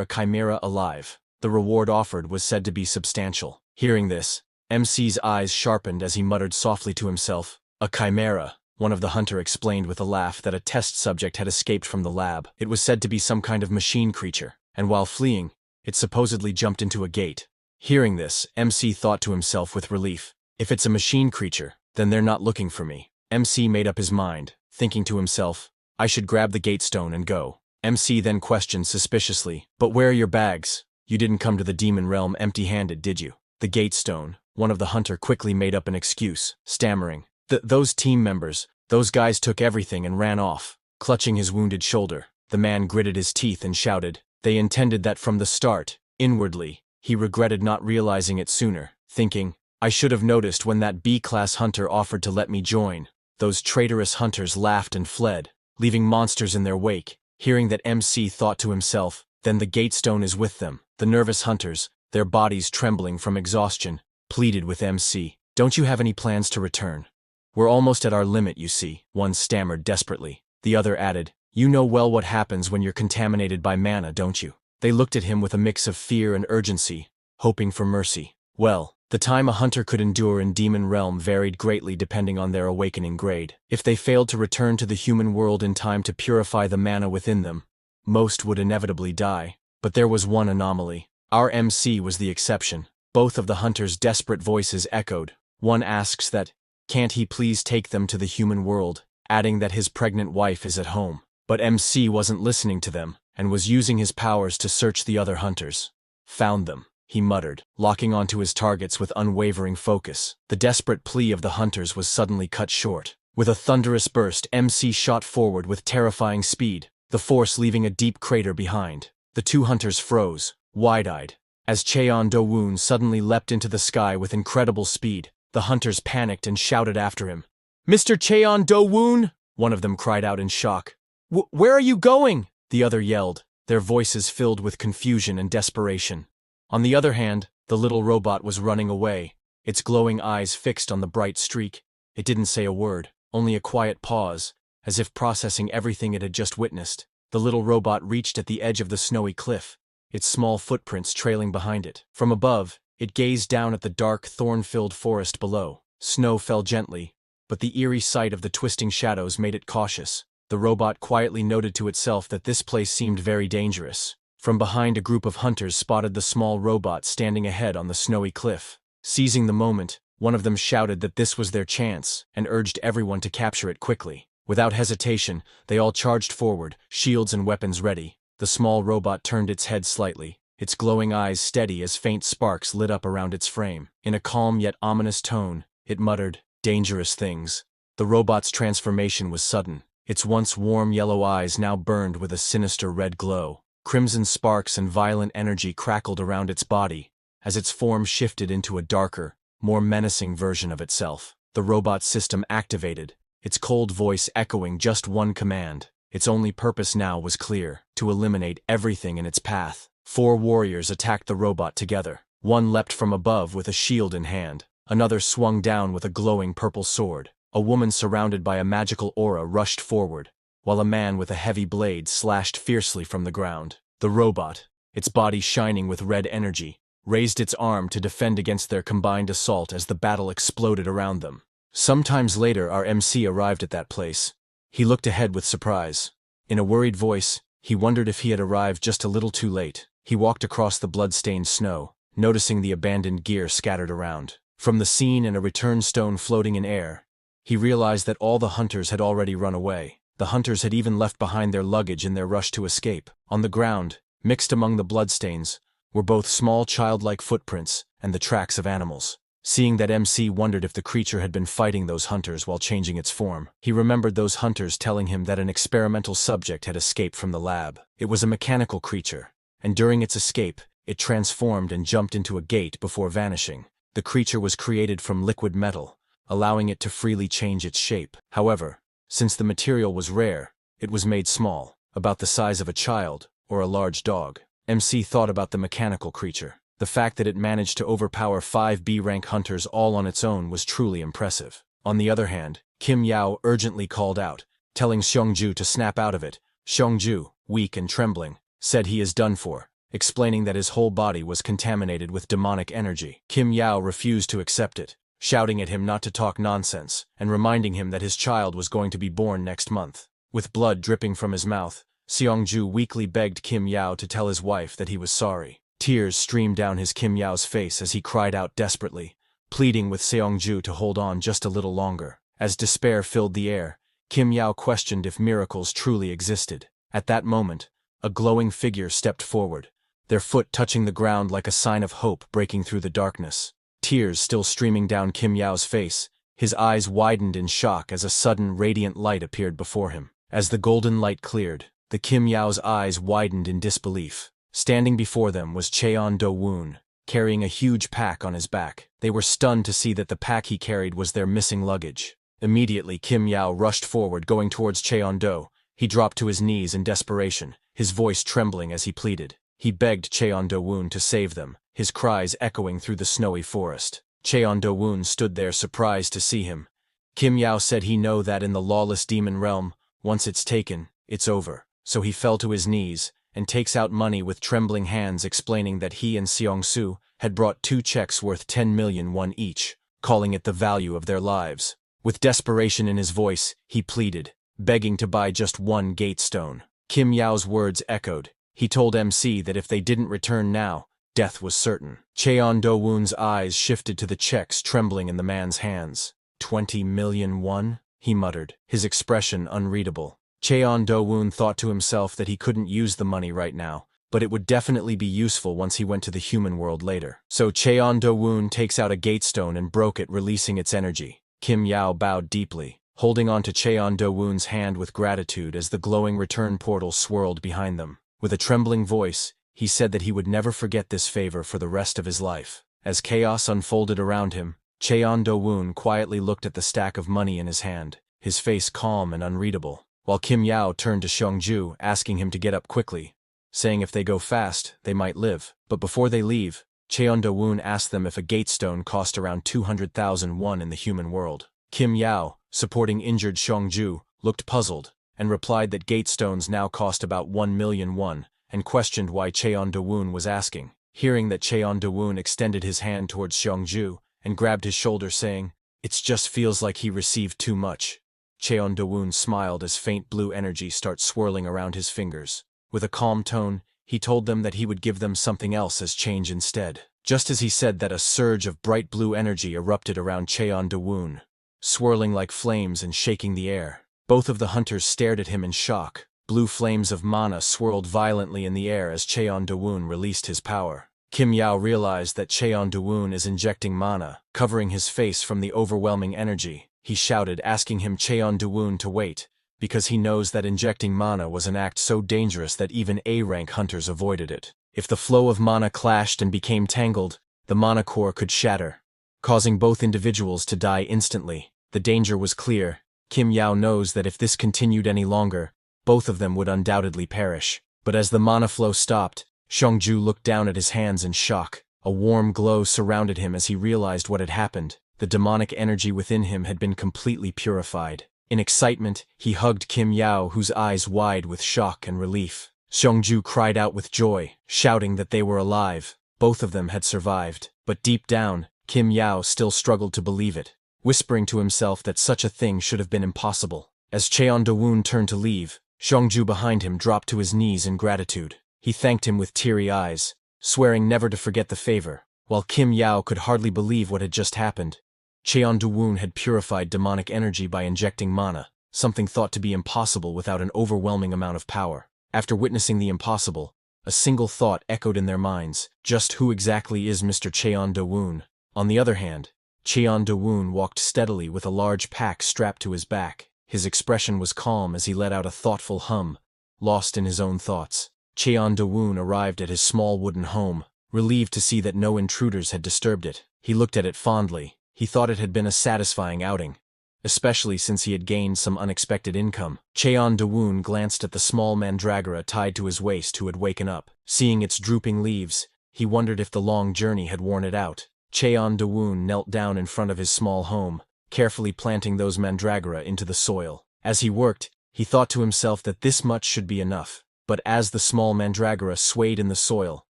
a chimera alive. The reward offered was said to be substantial. Hearing this, MC's eyes sharpened as he muttered softly to himself, "A chimera." One of the hunter explained with a laugh that a test subject had escaped from the lab. It was said to be some kind of machine creature, and while fleeing, it supposedly jumped into a gate. Hearing this, MC thought to himself with relief, if it's a machine creature, then they're not looking for me. MC made up his mind, thinking to himself, I should grab the gate stone and go. MC then questioned suspiciously, but where are your bags? You didn't come to the demon realm empty-handed, did you? The gate stone. One of the hunter quickly made up an excuse, stammering. Those team members, those guys took everything and ran off. Clutching his wounded shoulder, the man gritted his teeth and shouted, they intended that from the start. Inwardly, he regretted not realizing it sooner, thinking, I should have noticed when that B-class hunter offered to let me join. Those traitorous hunters laughed and fled, leaving monsters in their wake. Hearing that MC thought to himself, then the gate stone is with them. The nervous hunters, their bodies trembling from exhaustion, pleaded with MC, don't you have any plans to return? We're almost at our limit, you see, one stammered desperately. The other added, you know well what happens when you're contaminated by mana, don't you? They looked at him with a mix of fear and urgency, hoping for mercy. Well, the time a hunter could endure in Demon Realm varied greatly depending on their awakening grade. If they failed to return to the human world in time to purify the mana within them, most would inevitably die. But there was one anomaly. Our MC was the exception. Both of the hunters' desperate voices echoed. One asks that, can't he please take them to the human world, adding that his pregnant wife is at home. But MC wasn't listening to them, and was using his powers to search the other hunters. Found them, he muttered, locking onto his targets with unwavering focus. The desperate plea of the hunters was suddenly cut short. With a thunderous burst, MC shot forward with terrifying speed, the force leaving a deep crater behind. The two hunters froze, wide-eyed, as Cheon Do-woon suddenly leapt into the sky with incredible speed. The hunters panicked and shouted after him. Mr. Cheon Do-woon! One of them cried out in shock. Where are you going? The other yelled, their voices filled with confusion and desperation. On the other hand, the little robot was running away, its glowing eyes fixed on the bright streak. It didn't say a word, only a quiet pause, as if processing everything it had just witnessed. The little robot reached at the edge of the snowy cliff, its small footprints trailing behind it. From above, it gazed down at the dark, thorn-filled forest below. Snow fell gently, but the eerie sight of the twisting shadows made it cautious. The robot quietly noted to itself that this place seemed very dangerous. From behind, a group of hunters spotted the small robot standing ahead on the snowy cliff. Seizing the moment, one of them shouted that this was their chance, and urged everyone to capture it quickly. Without hesitation, they all charged forward, shields and weapons ready. The small robot turned its head slightly, its glowing eyes steady as faint sparks lit up around its frame. In a calm yet ominous tone, it muttered, dangerous things. The robot's transformation was sudden. Its once warm yellow eyes now burned with a sinister red glow. Crimson sparks and violent energy crackled around its body as its form shifted into a darker, more menacing version of itself. The robot system activated, its cold voice echoing just one command. Its only purpose now was clear: to eliminate everything in its path. 4 warriors attacked the robot together. One leapt from above with a shield in hand. Another swung down with a glowing purple sword. A woman surrounded by a magical aura rushed forward, while a man with a heavy blade slashed fiercely from the ground. The robot, its body shining with red energy, raised its arm to defend against their combined assault as the battle exploded around them. Sometimes later, our MC arrived at that place. He looked ahead with surprise. In a worried voice, he wondered if he had arrived just a little too late. He walked across the blood-stained snow, noticing the abandoned gear scattered around. From the scene and a return stone floating in air, he realized that all the hunters had already run away. The hunters had even left behind their luggage in their rush to escape. On the ground, mixed among the bloodstains, were both small childlike footprints and the tracks of animals. Seeing that, MC wondered if the creature had been fighting those hunters while changing its form. He remembered those hunters telling him that an experimental subject had escaped from the lab. It was a mechanical creature, and during its escape, it transformed and jumped into a gate before vanishing. The creature was created from liquid metal, allowing it to freely change its shape. However, since the material was rare, it was made small, about the size of a child or a large dog. MC thought about the mechanical creature. The fact that it managed to overpower 5 B-rank hunters all on its own was truly impressive. On the other hand, Kim Yao urgently called out, telling Xiongju to snap out of it. Xiongju, weak and trembling, said he is done for, explaining that his whole body was contaminated with demonic energy. Kim Yao refused to accept it, shouting at him not to talk nonsense, and reminding him that his child was going to be born next month. With blood dripping from his mouth, Xiongju weakly begged Kim Yao to tell his wife that he was sorry. Tears streamed down Kim Yao's face as he cried out desperately, pleading with Xiongju to hold on just a little longer. As despair filled the air, Kim Yao questioned if miracles truly existed. At that moment, a glowing figure stepped forward, their foot touching the ground like a sign of hope breaking through the darkness. Tears still streaming down Kim Yao's face, his eyes widened in shock as a sudden radiant light appeared before him. As the golden light cleared, the Kim Yao's eyes widened in disbelief. Standing before them was Cheon Do-woon, carrying a huge pack on his back. They were stunned to see that the pack he carried was their missing luggage. Immediately, Kim Yao rushed forward, going towards Cheon Do. He dropped to his knees in desperation, his voice trembling as he pleaded. He begged Cheon Do-woon to save them, his cries echoing through the snowy forest. Cheon Do-woon stood there surprised to see him. Kim Yao said he know that in the lawless demon realm, once it's taken, it's over. So he fell to his knees, and takes out money with trembling hands, explaining that he and Seong-su had brought 2 checks worth 10 million won each, calling it the value of their lives. With desperation in his voice, he pleaded, begging to buy just 1 gate stone. Kim Yao's words echoed. He told MC that if they didn't return now, death was certain. Cheon Do-woon's eyes shifted to the checks trembling in the man's hands. 20 million won? He muttered, his expression unreadable. Cheon Do-woon thought to himself that he couldn't use the money right now, but it would definitely be useful once he went to the human world later. So Cheon Do-woon takes out a gate stone and broke it, releasing its energy. Kim Yao bowed deeply, holding on to Cheon Do-woon's hand with gratitude as the glowing return portal swirled behind them. With a trembling voice, he said that he would never forget this favor for the rest of his life. As chaos unfolded around him, Cheon Do-woon quietly looked at the stack of money in his hand, his face calm and unreadable, while Kim Yao turned to Xiongju, asking him to get up quickly, saying if they go fast, they might live. But before they leave, Cheon Do-woon asked them if a gate stone cost around 200,000 won in the human world. Kim Yao, supporting injured Xiongju, looked puzzled, and replied that gate stones now cost about 1 million won, and questioned why Cheon Do-woon was asking. Hearing that, Cheon Do-woon extended his hand towards Xiongju and grabbed his shoulder, saying, "It just feels like he received too much." Cheon Do-woon smiled as faint blue energy started swirling around his fingers. With a calm tone, he told them that he would give them something else as change instead. Just as he said that, a surge of bright blue energy erupted around Cheon Do-woon, swirling like flames and shaking the air. Both of the hunters stared at him in shock. Blue flames of mana swirled violently in the air as Cheon Do-woon released his power. Kim Yao realized that Cheon Do-woon is injecting mana, covering his face from the overwhelming energy. He shouted, asking him Cheon Do-woon to wait, because he knows that injecting mana was an act so dangerous that even A-rank hunters avoided it. If the flow of mana clashed and became tangled, the mana core could shatter, causing both individuals to die instantly. The danger was clear. Kim Yao knows that if this continued any longer, both of them would undoubtedly perish. But as the mana flow stopped, Xiongju looked down at his hands in shock. A warm glow surrounded him as he realized what had happened. The demonic energy within him had been completely purified. In excitement, he hugged Kim Yao, whose eyes wide with shock and relief. Xiongju cried out with joy, shouting that they were alive. Both of them had survived. But deep down, Kim Yao still struggled to believe it, whispering to himself that such a thing should have been impossible. As Cheon Do-woon turned to leave, Xiongju behind him dropped to his knees in gratitude. He thanked him with teary eyes, swearing never to forget the favor. While Kim Yao could hardly believe what had just happened, Cheon Do-woon had purified demonic energy by injecting mana, something thought to be impossible without an overwhelming amount of power. After witnessing the impossible, a single thought echoed in their minds: just who exactly is Mr. Cheon Do-woon? On the other hand, Cheon Do-woon walked steadily with a large pack strapped to his back. His expression was calm as he let out a thoughtful hum, lost in his own thoughts. Cheon Do-woon arrived at his small wooden home, relieved to see that no intruders had disturbed it. He looked at it fondly. He thought it had been a satisfying outing, especially since he had gained some unexpected income. Cheon Do-woon glanced at the small mandragora tied to his waist who had waken up. Seeing its drooping leaves, he wondered if the long journey had worn it out. Cheon Do-woon knelt down in front of his small home, carefully planting those mandragora into the soil. As he worked, he thought to himself that this much should be enough. But as the small mandragora swayed in the soil,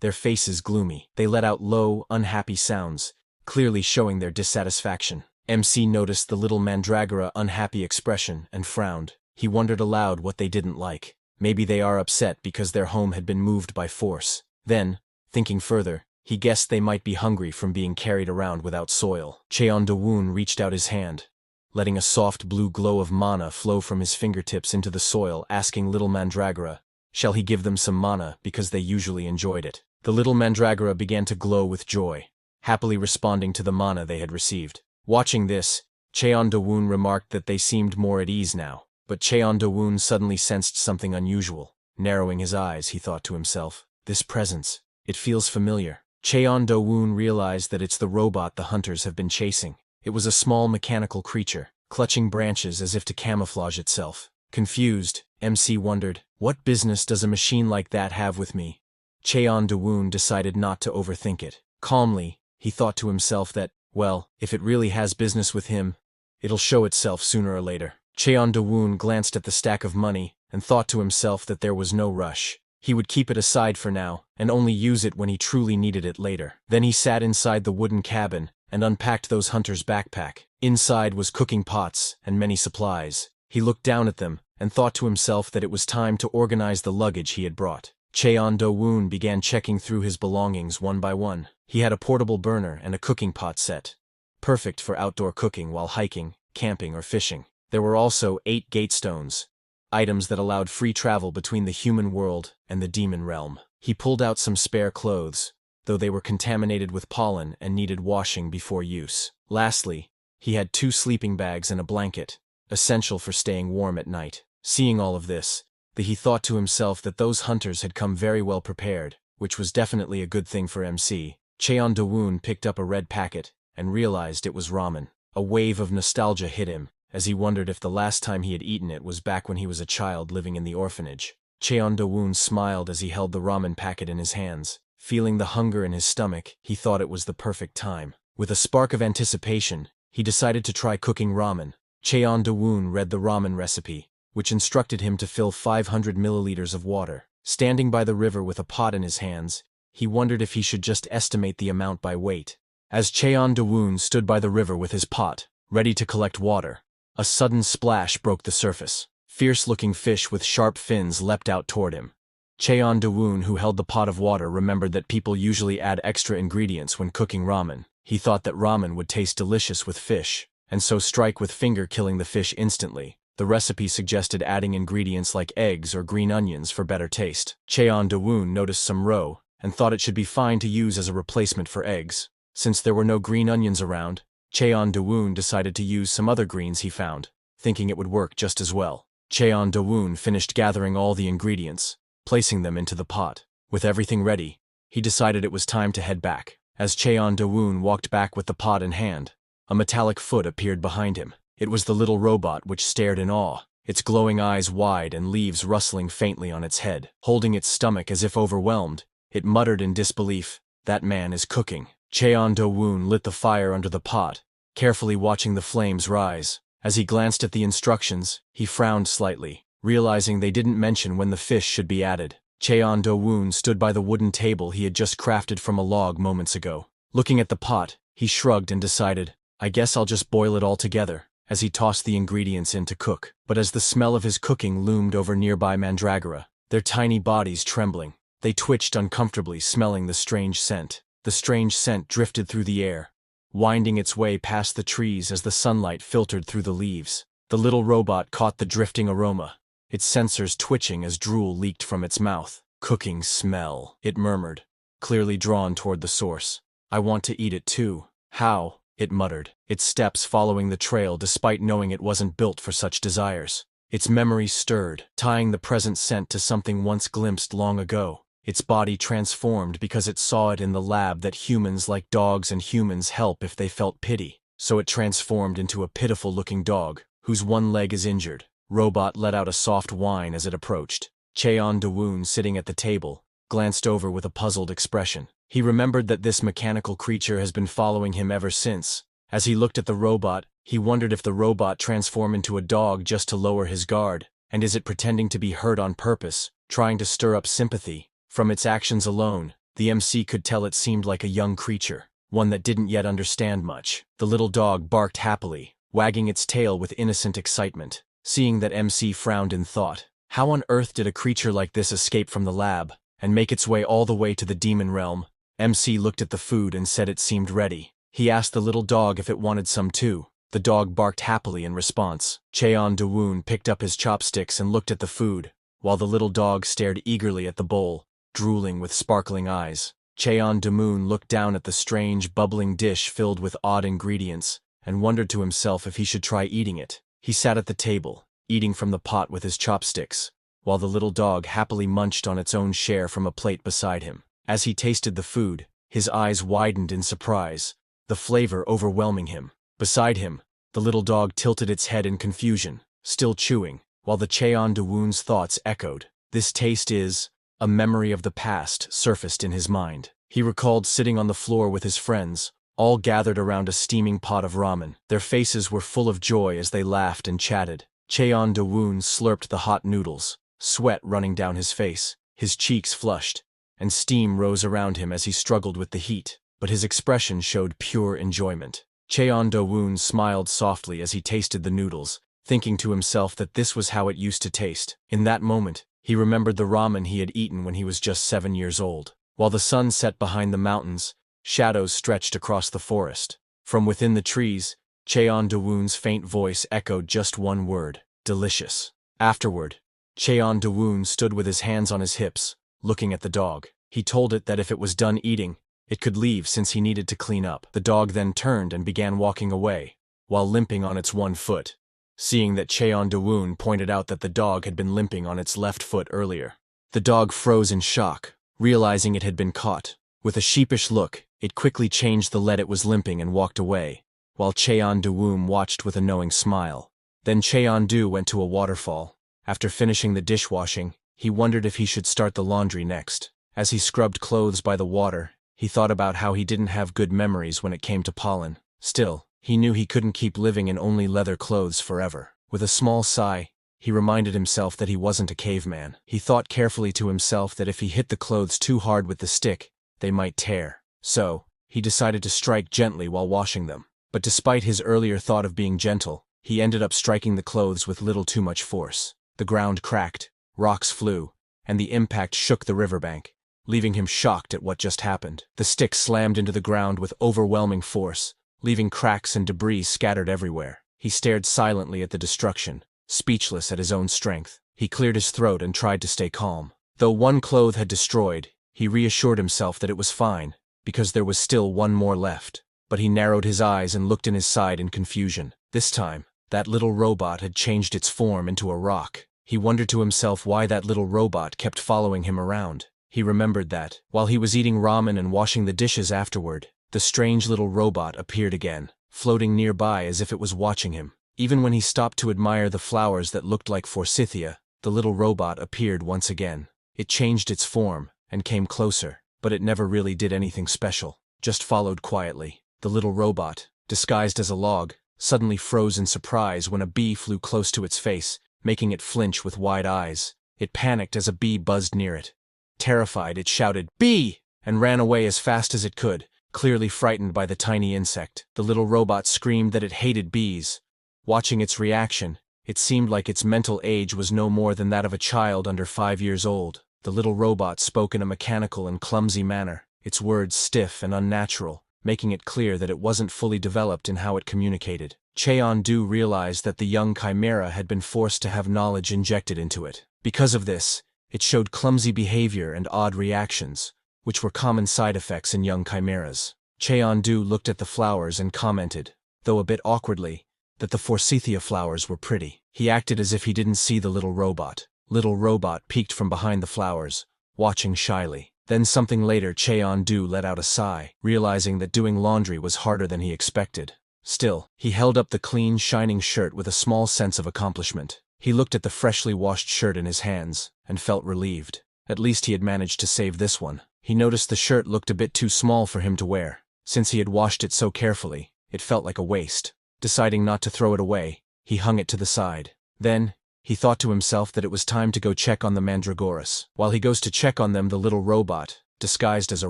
their faces gloomy. They let out low, unhappy sounds, clearly showing their dissatisfaction. MC noticed the little mandragora unhappy expression and frowned. He wondered aloud what they didn't like. Maybe they are upset because their home had been moved by force. Then, thinking further, he guessed they might be hungry from being carried around without soil. Cheon Do-woon reached out his hand, letting a soft blue glow of mana flow from his fingertips into the soil, asking little mandragora, shall he give them some mana because they usually enjoyed it. The little mandragora began to glow with joy, happily responding to the mana they had received. Watching this, Cheon Do-woon remarked that they seemed more at ease now. But Cheon Do-woon suddenly sensed something unusual. Narrowing his eyes, he thought to himself, this presence, it feels familiar. Cheon Do-woon realized that it's the robot the hunters have been chasing. It was a small mechanical creature, clutching branches as if to camouflage itself. Confused, MC wondered, what business does a machine like that have with me? Cheon Do-woon decided not to overthink it. Calmly, he thought to himself that, well, if it really has business with him, it'll show itself sooner or later. Cheon Do-woon glanced at the stack of money and thought to himself that there was no rush. He would keep it aside for now and only use it when he truly needed it later. Then he sat inside the wooden cabin and unpacked those hunters' backpack. Inside was cooking pots and many supplies. He looked down at them and thought to himself that it was time to organize the luggage he had brought. Cheon Do-woon began checking through his belongings one by one. He had a portable burner and a cooking pot set, perfect for outdoor cooking while hiking, camping, or fishing. There were also 8 gate stones, items that allowed free travel between the human world and the demon realm. He pulled out some spare clothes, though they were contaminated with pollen and needed washing before use. Lastly, he had 2 sleeping bags and a blanket, essential for staying warm at night. Seeing all of this, he thought to himself that those hunters had come very well prepared, which was definitely a good thing for MC. Cheon Do-woon picked up a red packet and realized it was ramen. A wave of nostalgia hit him, as he wondered if the last time he had eaten it was back when he was a child living in the orphanage. Cheon Do-woon smiled as he held the ramen packet in his hands. Feeling the hunger in his stomach, he thought it was the perfect time. With a spark of anticipation, he decided to try cooking ramen. Cheon Do-woon read the ramen recipe, which instructed him to fill 500 milliliters of water. Standing by the river with a pot in his hands, he wondered if he should just estimate the amount by weight. As Cheon Do-woon stood by the river with his pot, ready to collect water, a sudden splash broke the surface. Fierce-looking fish with sharp fins leapt out toward him. Cheon Do-woon, who held the pot of water, remembered that people usually add extra ingredients when cooking ramen. He thought that ramen would taste delicious with fish, and so strike with finger, killing the fish instantly. The recipe suggested adding ingredients like eggs or green onions for better taste. Cheon Do-woon noticed some roe and thought it should be fine to use as a replacement for eggs. Since there were no green onions around, Cheon Do-woon decided to use some other greens he found, thinking it would work just as well. Cheon Do-woon finished gathering all the ingredients, placing them into the pot. With everything ready, he decided it was time to head back. As Cheon Do-woon walked back with the pot in hand, a metallic foot appeared behind him. It was the little robot, which stared in awe, its glowing eyes wide and leaves rustling faintly on its head. Holding its stomach as if overwhelmed, it muttered in disbelief, "That man is cooking." Cheon Do-woon lit the fire under the pot, carefully watching the flames rise. As he glanced at the instructions, he frowned slightly, realizing they didn't mention when the fish should be added. Cheon Do-woon stood by the wooden table he had just crafted from a log moments ago. Looking at the pot, he shrugged and decided, "I guess I'll just boil it all together," as he tossed the ingredients in to cook. But as the smell of his cooking loomed over nearby mandragora, their tiny bodies trembling, they twitched uncomfortably, smelling the strange scent. The strange scent drifted through the air, winding its way past the trees as the sunlight filtered through the leaves. The little robot caught the drifting aroma, its sensors twitching as drool leaked from its mouth. "Cooking smell," it murmured, clearly drawn toward the source. "I want to eat it too." "How?" it muttered, its steps following the trail despite knowing it wasn't built for such desires. Its memory stirred, tying the present scent to something once glimpsed long ago. Its body transformed because it saw it in the lab that humans like dogs and humans help if they felt pity. So it transformed into a pitiful-looking dog, whose one leg is injured. Robot let out a soft whine as it approached. Cheon Do-woon, sitting at the table, glanced over with a puzzled expression. He remembered that this mechanical creature has been following him ever since. As he looked at the robot, he wondered if the robot transformed into a dog just to lower his guard, and is it pretending to be hurt on purpose, trying to stir up sympathy? From its actions alone, the MC could tell it seemed like a young creature, one that didn't yet understand much. The little dog barked happily, wagging its tail with innocent excitement. Seeing that MC frowned in thought. How on earth did a creature like this escape from the lab and make its way all the way to the demon realm? MC looked at the food and said it seemed ready. He asked the little dog if it wanted some too. The dog barked happily in response. Cheon Do-woon picked up his chopsticks and looked at the food, while the little dog stared eagerly at the bowl, drooling with sparkling eyes. Cheon Do-woon looked down at the strange, bubbling dish filled with odd ingredients and wondered to himself if he should try eating it. He sat at the table, eating from the pot with his chopsticks, while the little dog happily munched on its own share from a plate beside him. As he tasted the food, his eyes widened in surprise, the flavor overwhelming him. Beside him, the little dog tilted its head in confusion, still chewing, while the Cheon Do-woon's thoughts echoed. This taste is... A memory of the past surfaced in his mind. He recalled sitting on the floor with his friends, all gathered around a steaming pot of ramen. Their faces were full of joy as they laughed and chatted. Cheon Do-woon slurped the hot noodles, sweat running down his face, his cheeks flushed, and steam rose around him as he struggled with the heat, but his expression showed pure enjoyment. Cheon Do-woon smiled softly as he tasted the noodles, thinking to himself that this was how it used to taste. In that moment, he remembered the ramen he had eaten when he was just 7 years old. While the sun set behind the mountains, shadows stretched across the forest. From within the trees, Cheon Do-woon's faint voice echoed just one word: delicious. Afterward, Cheon Do-woon stood with his hands on his hips, looking at the dog. He told it that if it was done eating, it could leave since he needed to clean up. The dog then turned and began walking away, while limping on its one foot. Seeing that, Cheon Do-woon pointed out that the dog had been limping on its left foot earlier. The dog froze in shock, realizing it had been caught. With a sheepish look, it quickly changed the lead it was limping and walked away, while Cheon Do-woon watched with a knowing smile. Then Cheon Do went to a waterfall. After finishing the dishwashing, he wondered if he should start the laundry next. As he scrubbed clothes by the water, he thought about how he didn't have good memories when it came to pollen. Still, he knew he couldn't keep living in only leather clothes forever. With a small sigh, he reminded himself that he wasn't a caveman. He thought carefully to himself that if he hit the clothes too hard with the stick, they might tear. So, he decided to strike gently while washing them. But despite his earlier thought of being gentle, he ended up striking the clothes with little too much force. The ground cracked, rocks flew, and the impact shook the riverbank, leaving him shocked at what just happened. The stick slammed into the ground with overwhelming force, leaving cracks and debris scattered everywhere. He stared silently at the destruction, speechless at his own strength. He cleared his throat and tried to stay calm. Though one cloth had destroyed, he reassured himself that it was fine, because there was still one more left. But he narrowed his eyes and looked in his side in confusion. This time, That little robot had changed its form into a rock. He wondered to himself why that little robot kept following him around. He remembered that, while he was eating ramen and washing the dishes afterward, the strange little robot appeared again, floating nearby as if it was watching him. Even when he stopped to admire the flowers that looked like forsythia, the little robot appeared once again. It changed its form and came closer, but it never really did anything special, just followed quietly. The little robot, disguised as a log, suddenly froze in surprise when a bee flew close to its face, making it flinch with wide eyes. It panicked as a bee buzzed near it. Terrified, it shouted, "Bee!" and ran away as fast as it could, clearly frightened by the tiny insect. The little robot screamed that it hated bees. Watching its reaction, it seemed like its mental age was no more than that of a child under 5 years old. The little robot spoke in a mechanical and clumsy manner, its words stiff and unnatural, making it clear that it wasn't fully developed in how it communicated. Cheon-du realized that the young chimera had been forced to have knowledge injected into it. Because of this, it showed clumsy behavior and odd reactions, which were common side effects in young chimeras. Cheon-du looked at the flowers and commented, though a bit awkwardly, that the forsythia flowers were pretty. He acted as if he didn't see the little robot. Little robot peeked from behind the flowers, watching shyly. Then something later, Cheon-du let out a sigh, realizing that doing laundry was harder than he expected. Still, he held up the clean, shining shirt with a small sense of accomplishment. He looked at the freshly washed shirt in his hands, and felt relieved. At least he had managed to save this one. He noticed the shirt looked a bit too small for him to wear. Since he had washed it so carefully, it felt like a waste. Deciding not to throw it away, he hung it to the side. Then, he thought to himself that it was time to go check on the mandragoras. While he goes to check on them, the little robot, disguised as a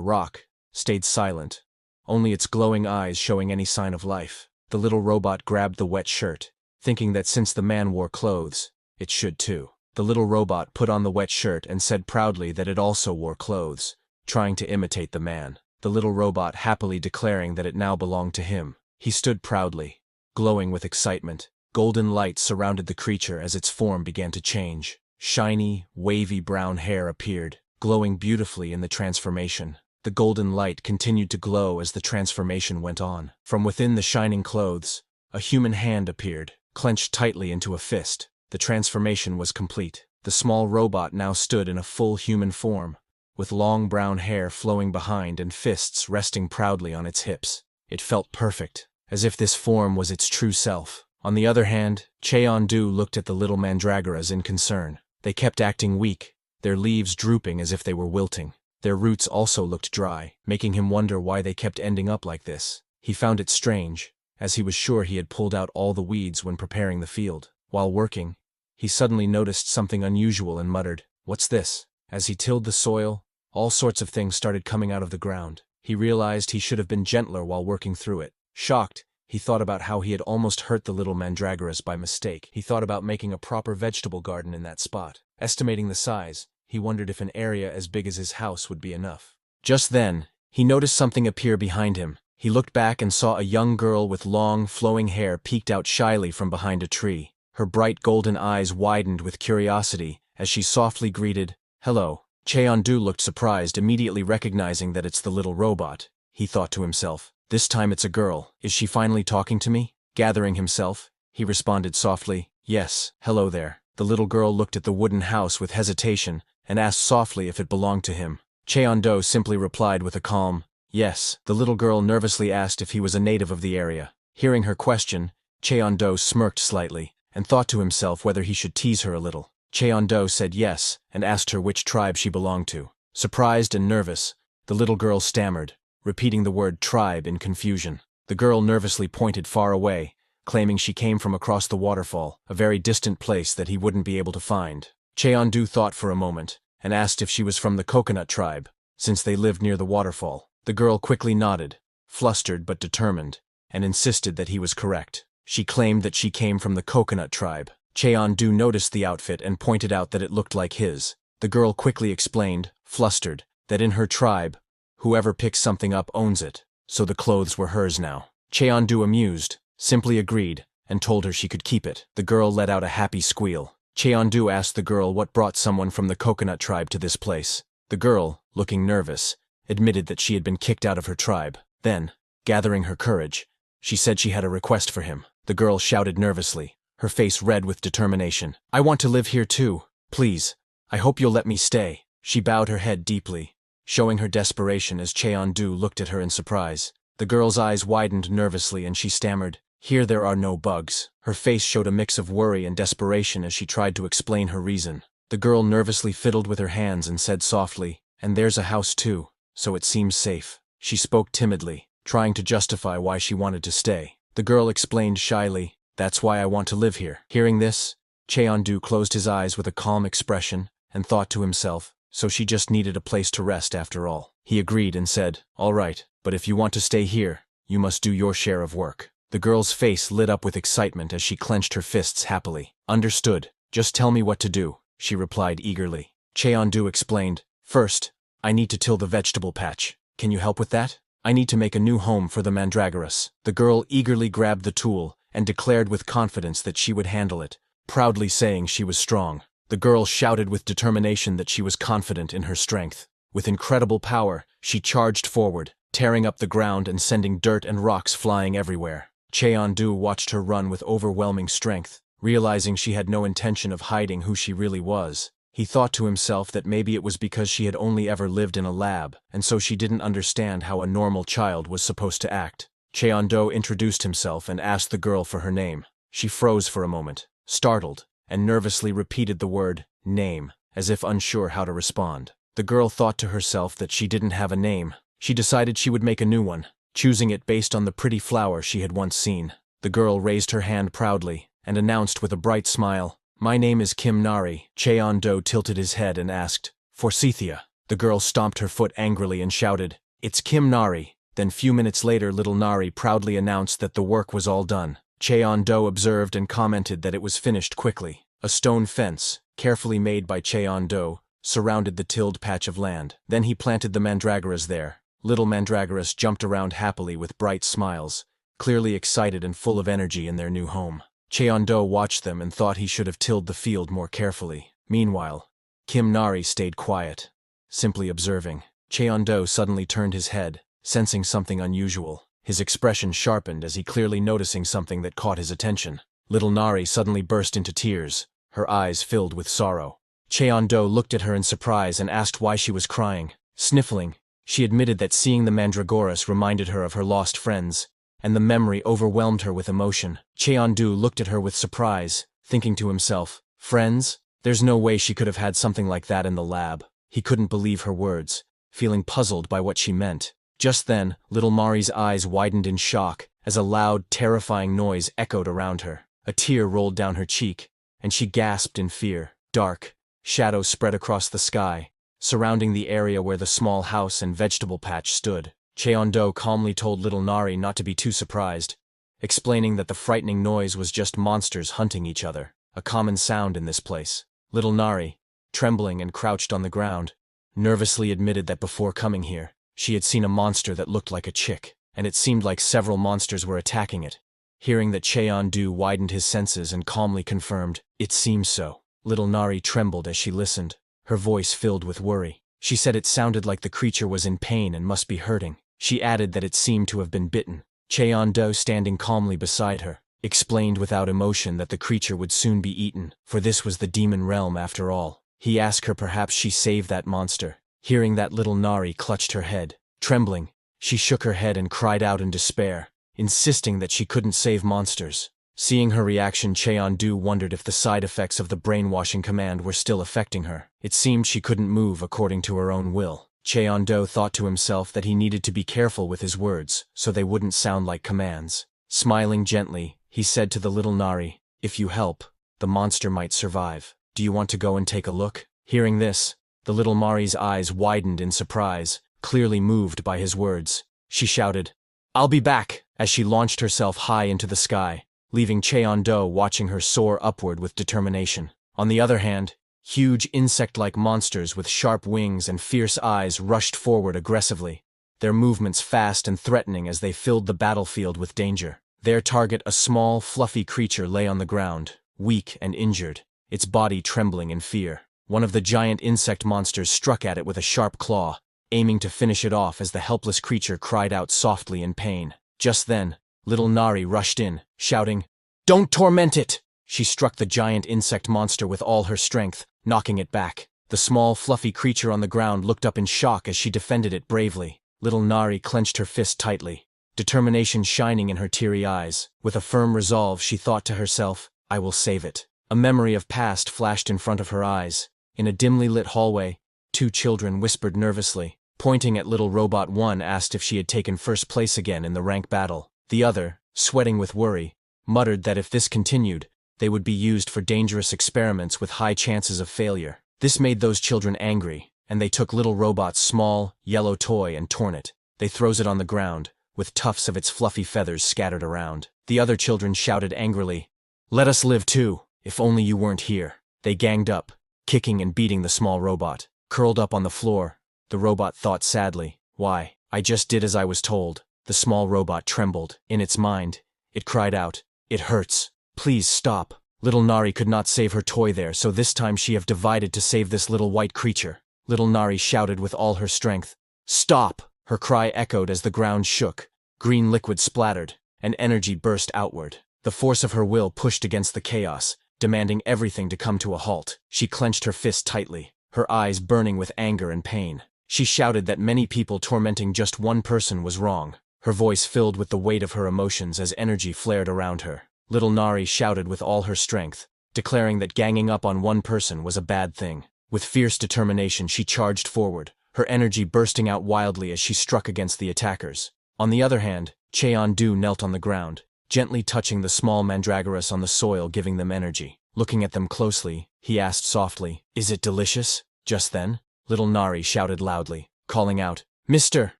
rock, stayed silent, only its glowing eyes showing any sign of life. The little robot grabbed the wet shirt, thinking that since the man wore clothes, it should too. The little robot put on the wet shirt and said proudly that it also wore clothes, trying to imitate the man. The little robot happily declaring that it now belonged to him. He stood proudly, glowing with excitement. Golden light surrounded the creature as its form began to change. Shiny, wavy brown hair appeared, glowing beautifully in the transformation. The golden light continued to glow as the transformation went on. From within the shining clothes, a human hand appeared, clenched tightly into a fist. The transformation was complete. The small robot now stood in a full human form, with long brown hair flowing behind and fists resting proudly on its hips. It felt perfect, as if this form was its true self. On the other hand, Cheon-du looked at the little mandragoras in concern. They kept acting weak, their leaves drooping as if they were wilting. Their roots also looked dry, making him wonder why they kept ending up like this. He found it strange, as he was sure he had pulled out all the weeds when preparing the field. While working, he suddenly noticed something unusual and muttered, "What's this?" As he tilled the soil, all sorts of things started coming out of the ground. He realized he should have been gentler while working through it. Shocked, he thought about how he had almost hurt the little mandragoras by mistake. He thought about making a proper vegetable garden in that spot. Estimating the size, he wondered if an area as big as his house would be enough. Just then, he noticed something appear behind him. He looked back and saw a young girl with long, flowing hair peeked out shyly from behind a tree. Her bright golden eyes widened with curiosity as she softly greeted, "Hello." Cheon-du looked surprised, immediately recognizing that it's the little robot. He thought to himself, "This time it's a girl. Is she finally talking to me?" Gathering himself, he responded softly, "Yes, hello there." The little girl looked at the wooden house with hesitation and asked softly if it belonged to him. Cheon-du simply replied with a calm, "Yes." The little girl nervously asked if he was a native of the area. Hearing her question, Cheon-du smirked slightly and thought to himself whether he should tease her a little. Cheon-du said yes and asked her which tribe she belonged to. Surprised and nervous, the little girl stammered, repeating the word tribe in confusion. The girl nervously pointed far away, claiming she came from across the waterfall, a very distant place that he wouldn't be able to find. Cheon-du thought for a moment and asked if she was from the coconut tribe, since they lived near the waterfall. The girl quickly nodded, flustered but determined, and insisted that he was correct. She claimed that she came from the coconut tribe. Cheon-du noticed the outfit and pointed out that it looked like his. The girl quickly explained, flustered, that in her tribe, whoever picks something up owns it, so the clothes were hers now. Cheon-du, amused, simply agreed and told her she could keep it. The girl let out a happy squeal. Cheon-du asked the girl what brought someone from the coconut tribe to this place. The girl, looking nervous, admitted that she had been kicked out of her tribe. Then, gathering her courage, she said she had a request for him. the girl shouted nervously, her face red with determination. I want to live here too. Please. I hope you'll let me stay. She bowed her head deeply, showing her desperation as Cheon-du looked at her in surprise. The girl's eyes widened nervously and she stammered, "Here there are no bugs." Her face showed a mix of worry and desperation as she tried to explain her reason. The girl nervously fiddled with her hands and said softly, "And there's a house too, so it seems safe." She spoke timidly, trying to justify why she wanted to stay. The girl explained shyly, "That's why I want to live here." Hearing this, Cheon-du closed his eyes with a calm expression and thought to himself, so she just needed a place to rest after all. He agreed and said, "All right, but if you want to stay here, you must do your share of work." The girl's face lit up with excitement as she clenched her fists happily. "Understood. Just tell me what to do," she replied eagerly. Cheon-du explained, "First, I need to till the vegetable patch. Can you help with that? I need to make a new home for the mandragoras." The girl eagerly grabbed the tool and declared with confidence that she would handle it, proudly saying she was strong. The girl shouted with determination that she was confident in her strength. With incredible power, she charged forward, tearing up the ground and sending dirt and rocks flying everywhere. Cheon-du watched her run with overwhelming strength, realizing she had no intention of hiding who she really was. He thought to himself that maybe it was because she had only ever lived in a lab, and so she didn't understand how a normal child was supposed to act. Cheon-du introduced himself and asked the girl for her name. She froze for a moment, startled, and nervously repeated the word, "name," as if unsure how to respond. The girl thought to herself that she didn't have a name. She decided she would make a new one, choosing it based on the pretty flower she had once seen. The girl raised her hand proudly and announced with a bright smile, "My name is Kim Nari." Cheon-du tilted his head and asked, "Forsythia?" The girl stomped her foot angrily and shouted, "It's Kim Nari." Then few minutes later little Nari proudly announced that the work was all done. Cheon-du observed and commented that it was finished quickly. A stone fence, carefully made by Cheon-du, surrounded the tilled patch of land. Then he planted the mandragoras there. Little mandragoras jumped around happily with bright smiles, clearly excited and full of energy in their new home. Cheon-du watched them and thought he should have tilled the field more carefully. Meanwhile, Kim Nari stayed quiet, simply observing. Cheon-du suddenly turned his head, sensing something unusual. His expression sharpened as he clearly noticing something that caught his attention. Little Nari suddenly burst into tears, her eyes filled with sorrow. Cheon-du looked at her in surprise and asked why she was crying. Sniffling, she admitted that seeing the mandragoras reminded her of her lost friends, and the memory overwhelmed her with emotion. Cheon-du looked at her with surprise, thinking to himself, "Friends? There's no way she could have had something like that in the lab." He couldn't believe her words, feeling puzzled by what she meant. Just then, little Mari's eyes widened in shock as a loud, terrifying noise echoed around her. A tear rolled down her cheek, and she gasped in fear. Dark shadows spread across the sky, surrounding the area where the small house and vegetable patch stood. Cheon-du calmly told little Nari not to be too surprised, explaining that the frightening noise was just monsters hunting each other, a common sound in this place. Little Nari, trembling and crouched on the ground, nervously admitted that before coming here, she had seen a monster that looked like a chick, and it seemed like several monsters were attacking it. Hearing that, Cheon-du widened his senses and calmly confirmed, "It seems so." Little Nari trembled as she listened, her voice filled with worry. She said it sounded like the creature was in pain and must be hurting. She added that it seemed to have been bitten. Cheon-du, standing calmly beside her, explained without emotion that the creature would soon be eaten, for this was the demon realm after all. He asked her perhaps she saved that monster. Hearing that, little Nari clutched her head. Trembling, she shook her head and cried out in despair, insisting that she couldn't save monsters. Seeing her reaction, Cheon-du wondered if the side effects of the brainwashing command were still affecting her. It seemed she couldn't move according to her own will. Cheon-du thought to himself that he needed to be careful with his words so they wouldn't sound like commands. Smiling gently, he said to the little Nari, "If you help, the monster might survive. Do you want to go and take a look?" Hearing this, the little Mari's eyes widened in surprise, clearly moved by his words. She shouted, "I'll be back," as she launched herself high into the sky, leaving Cheon-du watching her soar upward with determination. On the other hand, huge insect-like monsters with sharp wings and fierce eyes rushed forward aggressively, their movements fast and threatening as they filled the battlefield with danger. Their target, a small, fluffy creature, lay on the ground, weak and injured, its body trembling in fear. One of the giant insect monsters struck at it with a sharp claw, aiming to finish it off as the helpless creature cried out softly in pain. Just then, little Nari rushed in, shouting, Don't torment it! She struck the giant insect monster with all her strength, knocking it back. The small, fluffy creature on the ground looked up in shock as she defended it bravely. Little Nari clenched her fist tightly, determination shining in her teary eyes. With a firm resolve, she thought to herself, I will save it. A memory of past flashed in front of her eyes. In a dimly lit hallway, two children whispered nervously. Pointing at little Robot 1 asked if she had taken first place again in the rank battle. The other, sweating with worry, muttered that if this continued, they would be used for dangerous experiments with high chances of failure. This made those children angry, and they took little Robot's small, yellow toy and torn it. They throws it on the ground, with tufts of its fluffy feathers scattered around. The other children shouted angrily, Let us live too, if only you weren't here. They ganged up, kicking and beating the small robot. Curled up on the floor, the robot thought sadly, Why, I just did as I was told. The small robot trembled. In its mind, it cried out, It hurts. Please stop. Little Nari could not save her toy there, so this time she have divided to save this little white creature. Little Nari shouted with all her strength. Stop! Her cry echoed as the ground shook. Green liquid splattered, and energy burst outward. The force of her will pushed against the chaos, demanding everything to come to a halt. She clenched her fist tightly, her eyes burning with anger and pain. She shouted that many people tormenting just one person was wrong. Her voice filled with the weight of her emotions as energy flared around her. Little Nari shouted with all her strength, declaring that ganging up on one person was a bad thing. With fierce determination she charged forward, her energy bursting out wildly as she struck against the attackers. On the other hand, Cheon-du knelt on the ground, gently touching the small mandragoras on the soil, giving them energy. Looking at them closely, he asked softly, Is it delicious? Just then, little Nari shouted loudly, calling out, Mister!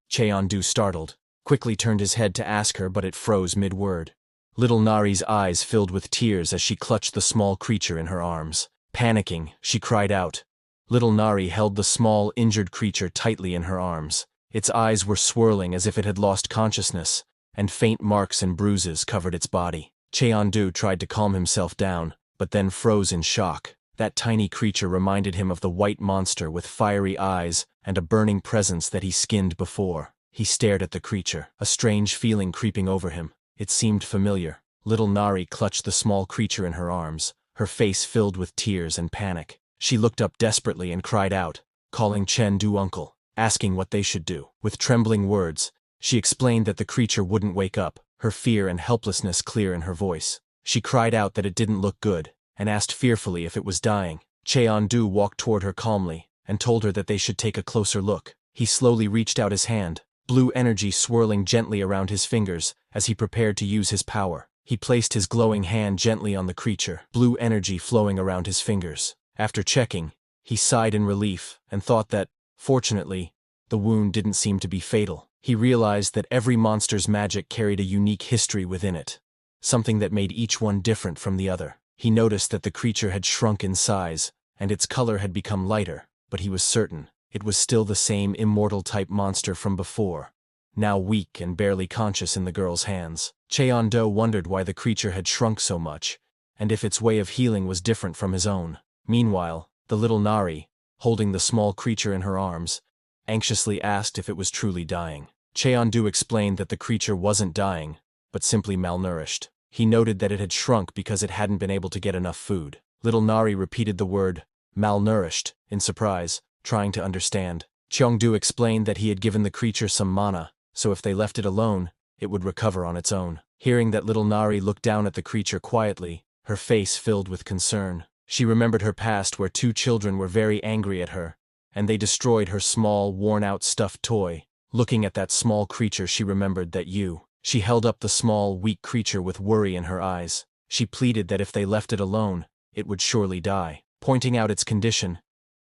Cheon-du, startled, quickly turned his head to ask her, but it froze mid-word. Little Nari's eyes filled with tears as she clutched the small creature in her arms. Panicking, she cried out. Little Nari held the small, injured creature tightly in her arms. Its eyes were swirling as if it had lost consciousness, and faint marks and bruises covered its body. Cheon-du tried to calm himself down, but then froze in shock. That tiny creature reminded him of the white monster with fiery eyes and a burning presence that he skinned before. He stared at the creature, a strange feeling creeping over him. It seemed familiar. Little Nari clutched the small creature in her arms, her face filled with tears and panic. She looked up desperately and cried out, calling Chen-du uncle, asking what they should do. With trembling words, she explained that the creature wouldn't wake up, her fear and helplessness clear in her voice. She cried out that it didn't look good, and asked fearfully if it was dying. Cheon-du walked toward her calmly, and told her that they should take a closer look. He slowly reached out his hand, blue energy swirling gently around his fingers as he prepared to use his power. He placed his glowing hand gently on the creature, blue energy flowing around his fingers. After checking, he sighed in relief and thought that, fortunately, the wound didn't seem to be fatal. He realized that every monster's magic carried a unique history within it, something that made each one different from the other. He noticed that the creature had shrunk in size, and its color had become lighter, but he was certain it was still the same immortal-type monster from before, now weak and barely conscious in the girl's hands. Cheon-du wondered why the creature had shrunk so much, and if its way of healing was different from his own. Meanwhile, the little Nari, holding the small creature in her arms, anxiously asked if it was truly dying. Cheon-du explained that the creature wasn't dying, but simply malnourished. He noted that it had shrunk because it hadn't been able to get enough food. Little Nari repeated the word, malnourished, in surprise, trying to understand. Cheon-du explained that he had given the creature some mana, so if they left it alone, it would recover on its own. Hearing that little Nari looked down at the creature quietly, her face filled with concern. She remembered her past where two children were very angry at her, and they destroyed her small, worn-out stuffed toy. Looking at that small creature, she remembered that She held up the small, weak creature with worry in her eyes. She pleaded that if they left it alone, it would surely die. Pointing out its condition,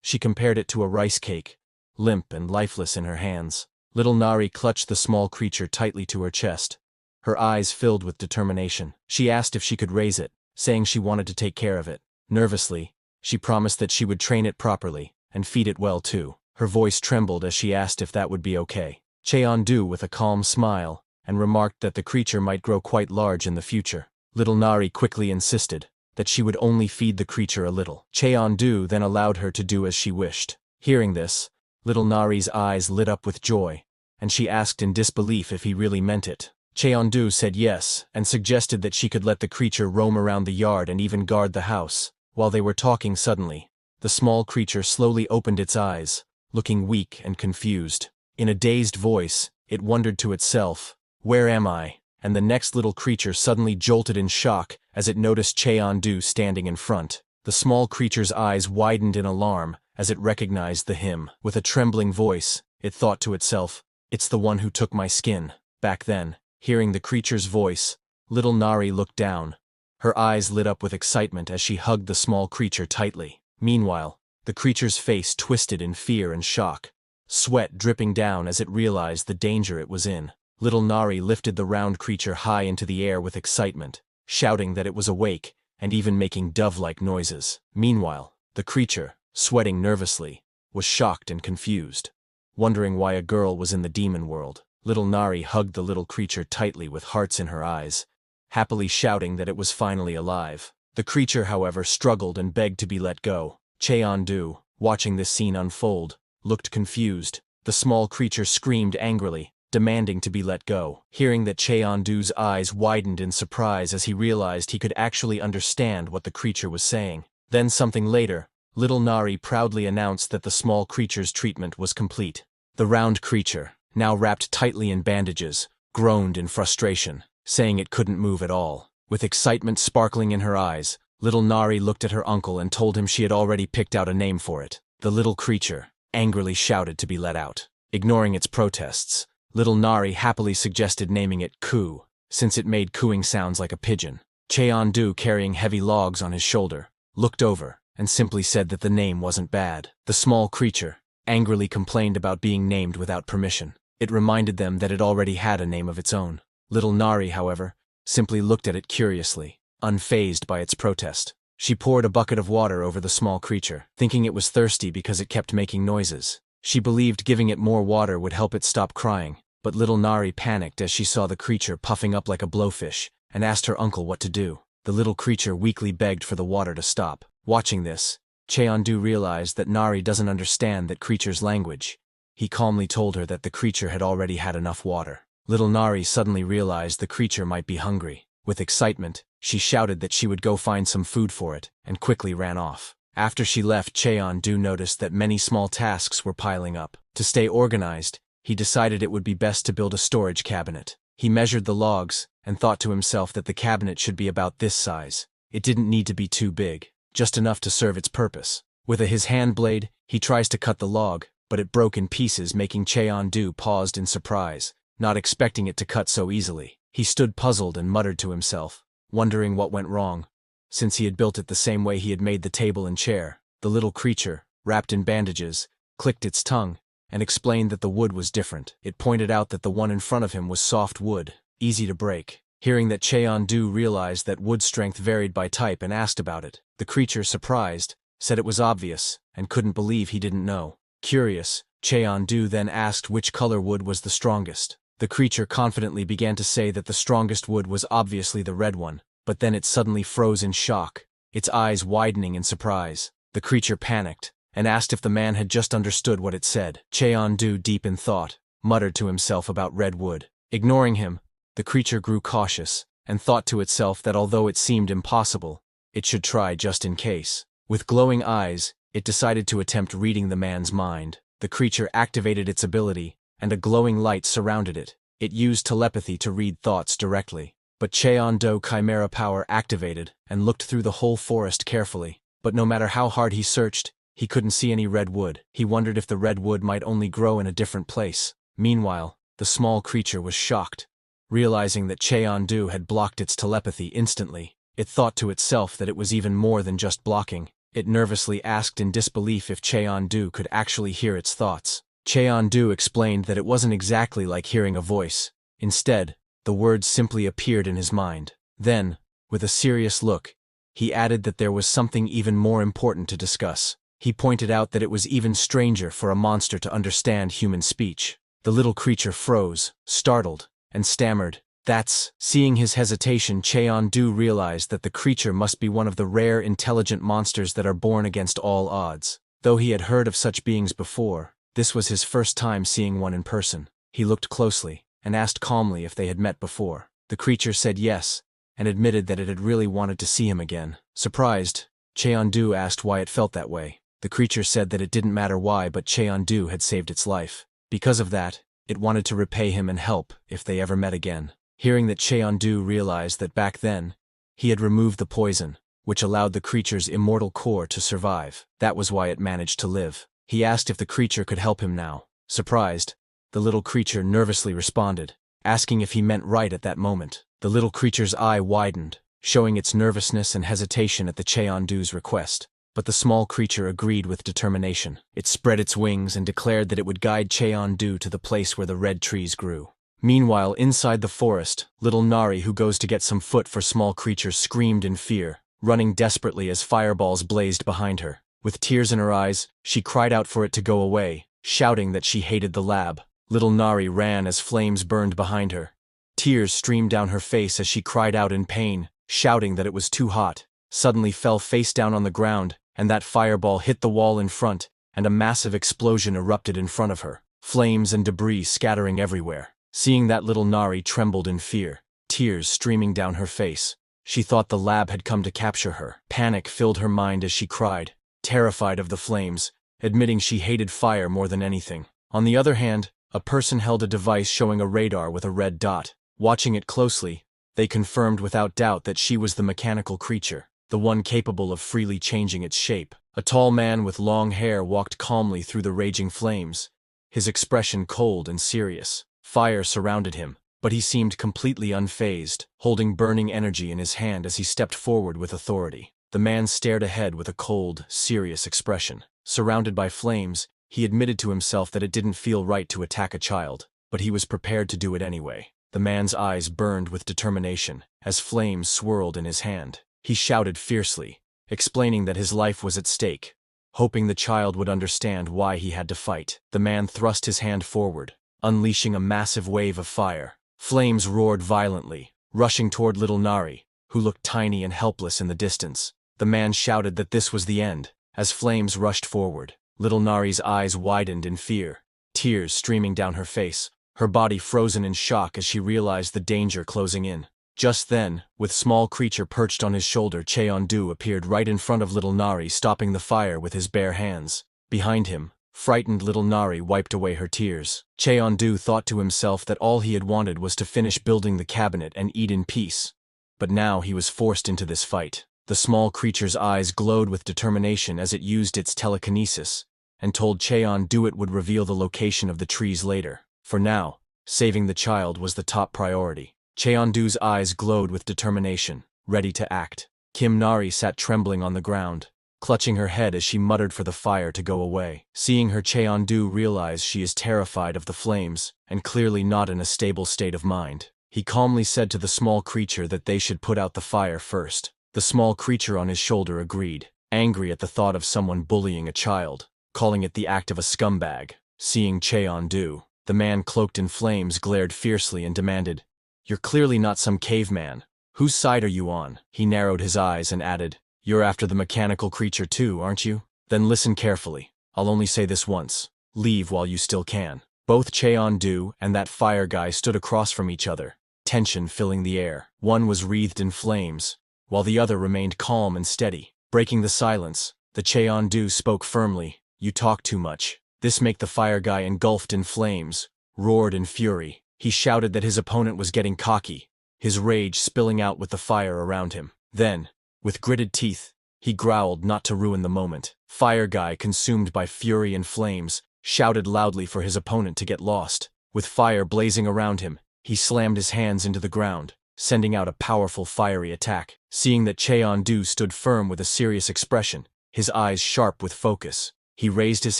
she compared it to a rice cake, limp and lifeless in her hands. Little Nari clutched the small creature tightly to her chest, her eyes filled with determination. She asked if she could raise it, saying she wanted to take care of it. Nervously, she promised that she would train it properly, and feed it well too. Her voice trembled as she asked if that would be okay. Cheon-du with a calm smile, and remarked that the creature might grow quite large in the future. Little Nari quickly insisted that she would only feed the creature a little. Cheon-du then allowed her to do as she wished. Hearing this, little Nari's eyes lit up with joy, and she asked in disbelief if he really meant it. Cheondu said yes, and suggested that she could let the creature roam around the yard and even guard the house. While they were talking suddenly, the small creature slowly opened its eyes, looking weak and confused. In a dazed voice, it wondered to itself, "Where am I?" And the next little creature suddenly jolted in shock as it noticed Cheondu standing in front. The small creature's eyes widened in alarm as it recognized the him. With a trembling voice, it thought to itself, "It's the one who took my skin." Back then, hearing the creature's voice, little Nari looked down. Her eyes lit up with excitement as she hugged the small creature tightly. Meanwhile, the creature's face twisted in fear and shock, sweat dripping down as it realized the danger it was in. Little Nari lifted the round creature high into the air with excitement, shouting that it was awake and even making dove-like noises. Meanwhile, the creature, sweating nervously, was shocked and confused, wondering why a girl was in the demon world. Little Nari hugged the little creature tightly with hearts in her eyes, happily shouting that it was finally alive. The creature, however, struggled and begged to be let go. Cheondu, watching this scene unfold, looked confused. The small creature screamed angrily, demanding to be let go. Hearing that, Cheondu's eyes widened in surprise as he realized he could actually understand what the creature was saying. Then something later, little Nari proudly announced that the small creature's treatment was complete. The round creature, now wrapped tightly in bandages, groaned in frustration, saying it couldn't move at all. With excitement sparkling in her eyes, little Nari looked at her uncle and told him she had already picked out a name for it. The little creature angrily shouted to be let out. Ignoring its protests, little Nari happily suggested naming it Coo, since it made cooing sounds like a pigeon. Cheondu, carrying heavy logs on his shoulder, looked over and simply said that the name wasn't bad. The small creature angrily complained about being named without permission. It reminded them that it already had a name of its own. Little Nari, however, simply looked at it curiously, unfazed by its protest. She poured a bucket of water over the small creature, thinking it was thirsty because it kept making noises. She believed giving it more water would help it stop crying, but little Nari panicked as she saw the creature puffing up like a blowfish and asked her uncle what to do. The little creature weakly begged for the water to stop. Watching this, Cheondu realized that Nari doesn't understand that creature's language. He calmly told her that the creature had already had enough water. Little Nari suddenly realized the creature might be hungry. With excitement, she shouted that she would go find some food for it, and quickly ran off. After she left, Cheondu noticed that many small tasks were piling up. To stay organized, he decided it would be best to build a storage cabinet. He measured the logs, and thought to himself that the cabinet should be about this size. It didn't need to be too big, just enough to serve its purpose. With his hand blade, he tries to cut the log, but it broke in pieces, making Cheondu paused in surprise, not expecting it to cut so easily. He stood puzzled and muttered to himself, wondering what went wrong, since he had built it the same way he had made the table and chair. The little creature, wrapped in bandages, clicked its tongue, and explained that the wood was different. It pointed out that the one in front of him was soft wood, easy to break. Hearing that, Cheondu realized that wood strength varied by type and asked about it. The creature, surprised, said it was obvious, and couldn't believe he didn't know. Curious, Cheondu then asked which color wood was the strongest. The creature confidently began to say that the strongest wood was obviously the red one, but then it suddenly froze in shock, its eyes widening in surprise. The creature panicked, and asked if the man had just understood what it said. Cheondu, deep in thought, muttered to himself about red wood. Ignoring him, the creature grew cautious, and thought to itself that although it seemed impossible, it should try just in case. With glowing eyes, it decided to attempt reading the man's mind. The creature activated its ability, and a glowing light surrounded it. It used telepathy to read thoughts directly. But Cheondu Chimera power activated and looked through the whole forest carefully. But no matter how hard he searched, he couldn't see any red wood. He wondered if the red wood might only grow in a different place. Meanwhile, the small creature was shocked, realizing that Cheondu had blocked its telepathy instantly. It thought to itself that it was even more than just blocking. It nervously asked in disbelief if Cheondu could actually hear its thoughts. Cheondu explained that it wasn't exactly like hearing a voice. Instead, the words simply appeared in his mind. Then, with a serious look, he added that there was something even more important to discuss. He pointed out that it was even stranger for a monster to understand human speech. The little creature froze, startled, and stammered, "That's..." Seeing his hesitation, Cheondu realized that the creature must be one of the rare intelligent monsters that are born against all odds. Though he had heard of such beings before, this was his first time seeing one in person. He looked closely, and asked calmly if they had met before. The creature said yes, and admitted that it had really wanted to see him again. Surprised, Cheon-du asked why it felt that way. The creature said that it didn't matter why, but Cheon-du had saved its life. Because of that, it wanted to repay him and help if they ever met again. Hearing that, Cheon-du realized that back then, he had removed the poison, which allowed the creature's immortal core to survive. That was why it managed to live. He asked if the creature could help him now. Surprised, the little creature nervously responded, asking if he meant right at that moment. The little creature's eye widened, showing its nervousness and hesitation at the Cheon-du's request. But the small creature agreed with determination. It spread its wings and declared that it would guide Cheon-du to the place where the red trees grew. Meanwhile, inside the forest, little Nari, who goes to get some food for small creature, screamed in fear, running desperately as fireballs blazed behind her. With tears in her eyes, she cried out for it to go away, shouting that she hated the lab. Little Nari ran as flames burned behind her. Tears streamed down her face as she cried out in pain, shouting that it was too hot. Suddenly fell face down on the ground, and that fireball hit the wall in front, and a massive explosion erupted in front of her, flames and debris scattering everywhere. Seeing that, little Nari trembled in fear, tears streaming down her face. She thought the lab had come to capture her. Panic filled her mind as she cried, terrified of the flames, admitting she hated fire more than anything. On the other hand, a person held a device showing a radar with a red dot. Watching it closely, they confirmed without doubt that she was the mechanical creature, the one capable of freely changing its shape. A tall man with long hair walked calmly through the raging flames, his expression cold and serious. Fire surrounded him, but he seemed completely unfazed, holding burning energy in his hand as he stepped forward with authority. The man stared ahead with a cold, serious expression. Surrounded by flames, he admitted to himself that it didn't feel right to attack a child, but he was prepared to do it anyway. The man's eyes burned with determination as flames swirled in his hand. He shouted fiercely, explaining that his life was at stake, hoping the child would understand why he had to fight. The man thrust his hand forward, unleashing a massive wave of fire. Flames roared violently, rushing toward little Nari, who looked tiny and helpless in the distance. The man shouted that this was the end. As flames rushed forward, little Nari's eyes widened in fear, tears streaming down her face, her body frozen in shock as she realized the danger closing in. Just then, with small creature perched on his shoulder, Cheon-du appeared right in front of little Nari, stopping the fire with his bare hands. Behind him, frightened little Nari wiped away her tears. Cheon-du thought to himself that all he had wanted was to finish building the cabinet and eat in peace. But now he was forced into this fight. The small creature's eyes glowed with determination as it used its telekinesis, and told Cheon-du it would reveal the location of the trees later. For now, saving the child was the top priority. Cheon-du's eyes glowed with determination, ready to act. Kim Nari sat trembling on the ground, clutching her head as she muttered for the fire to go away. Seeing her, Cheon-du realized she is terrified of the flames, and clearly not in a stable state of mind. He calmly said to the small creature that they should put out the fire first. The small creature on his shoulder agreed, angry at the thought of someone bullying a child, calling it the act of a scumbag. Seeing Cheon-du, the man cloaked in flames glared fiercely and demanded, "You're clearly not some caveman. Whose side are you on?" He narrowed his eyes and added, "You're after the mechanical creature too, aren't you? Then listen carefully. I'll only say this once. Leave while you still can." Both Cheon-du and that fire guy stood across from each other, tension filling the air. One was wreathed in flames, while the other remained calm and steady. Breaking the silence, the Cheon-du spoke firmly, "You talk too much." This made the fire guy, engulfed in flames, roared in fury. He shouted that his opponent was getting cocky, his rage spilling out with the fire around him. Then, with gritted teeth, he growled not to ruin the moment. Fire guy, consumed by fury and flames, shouted loudly for his opponent to get lost. With fire blazing around him, he slammed his hands into the ground, sending out a powerful fiery attack. Seeing that Cheon-du stood firm with a serious expression, his eyes sharp with focus, he raised his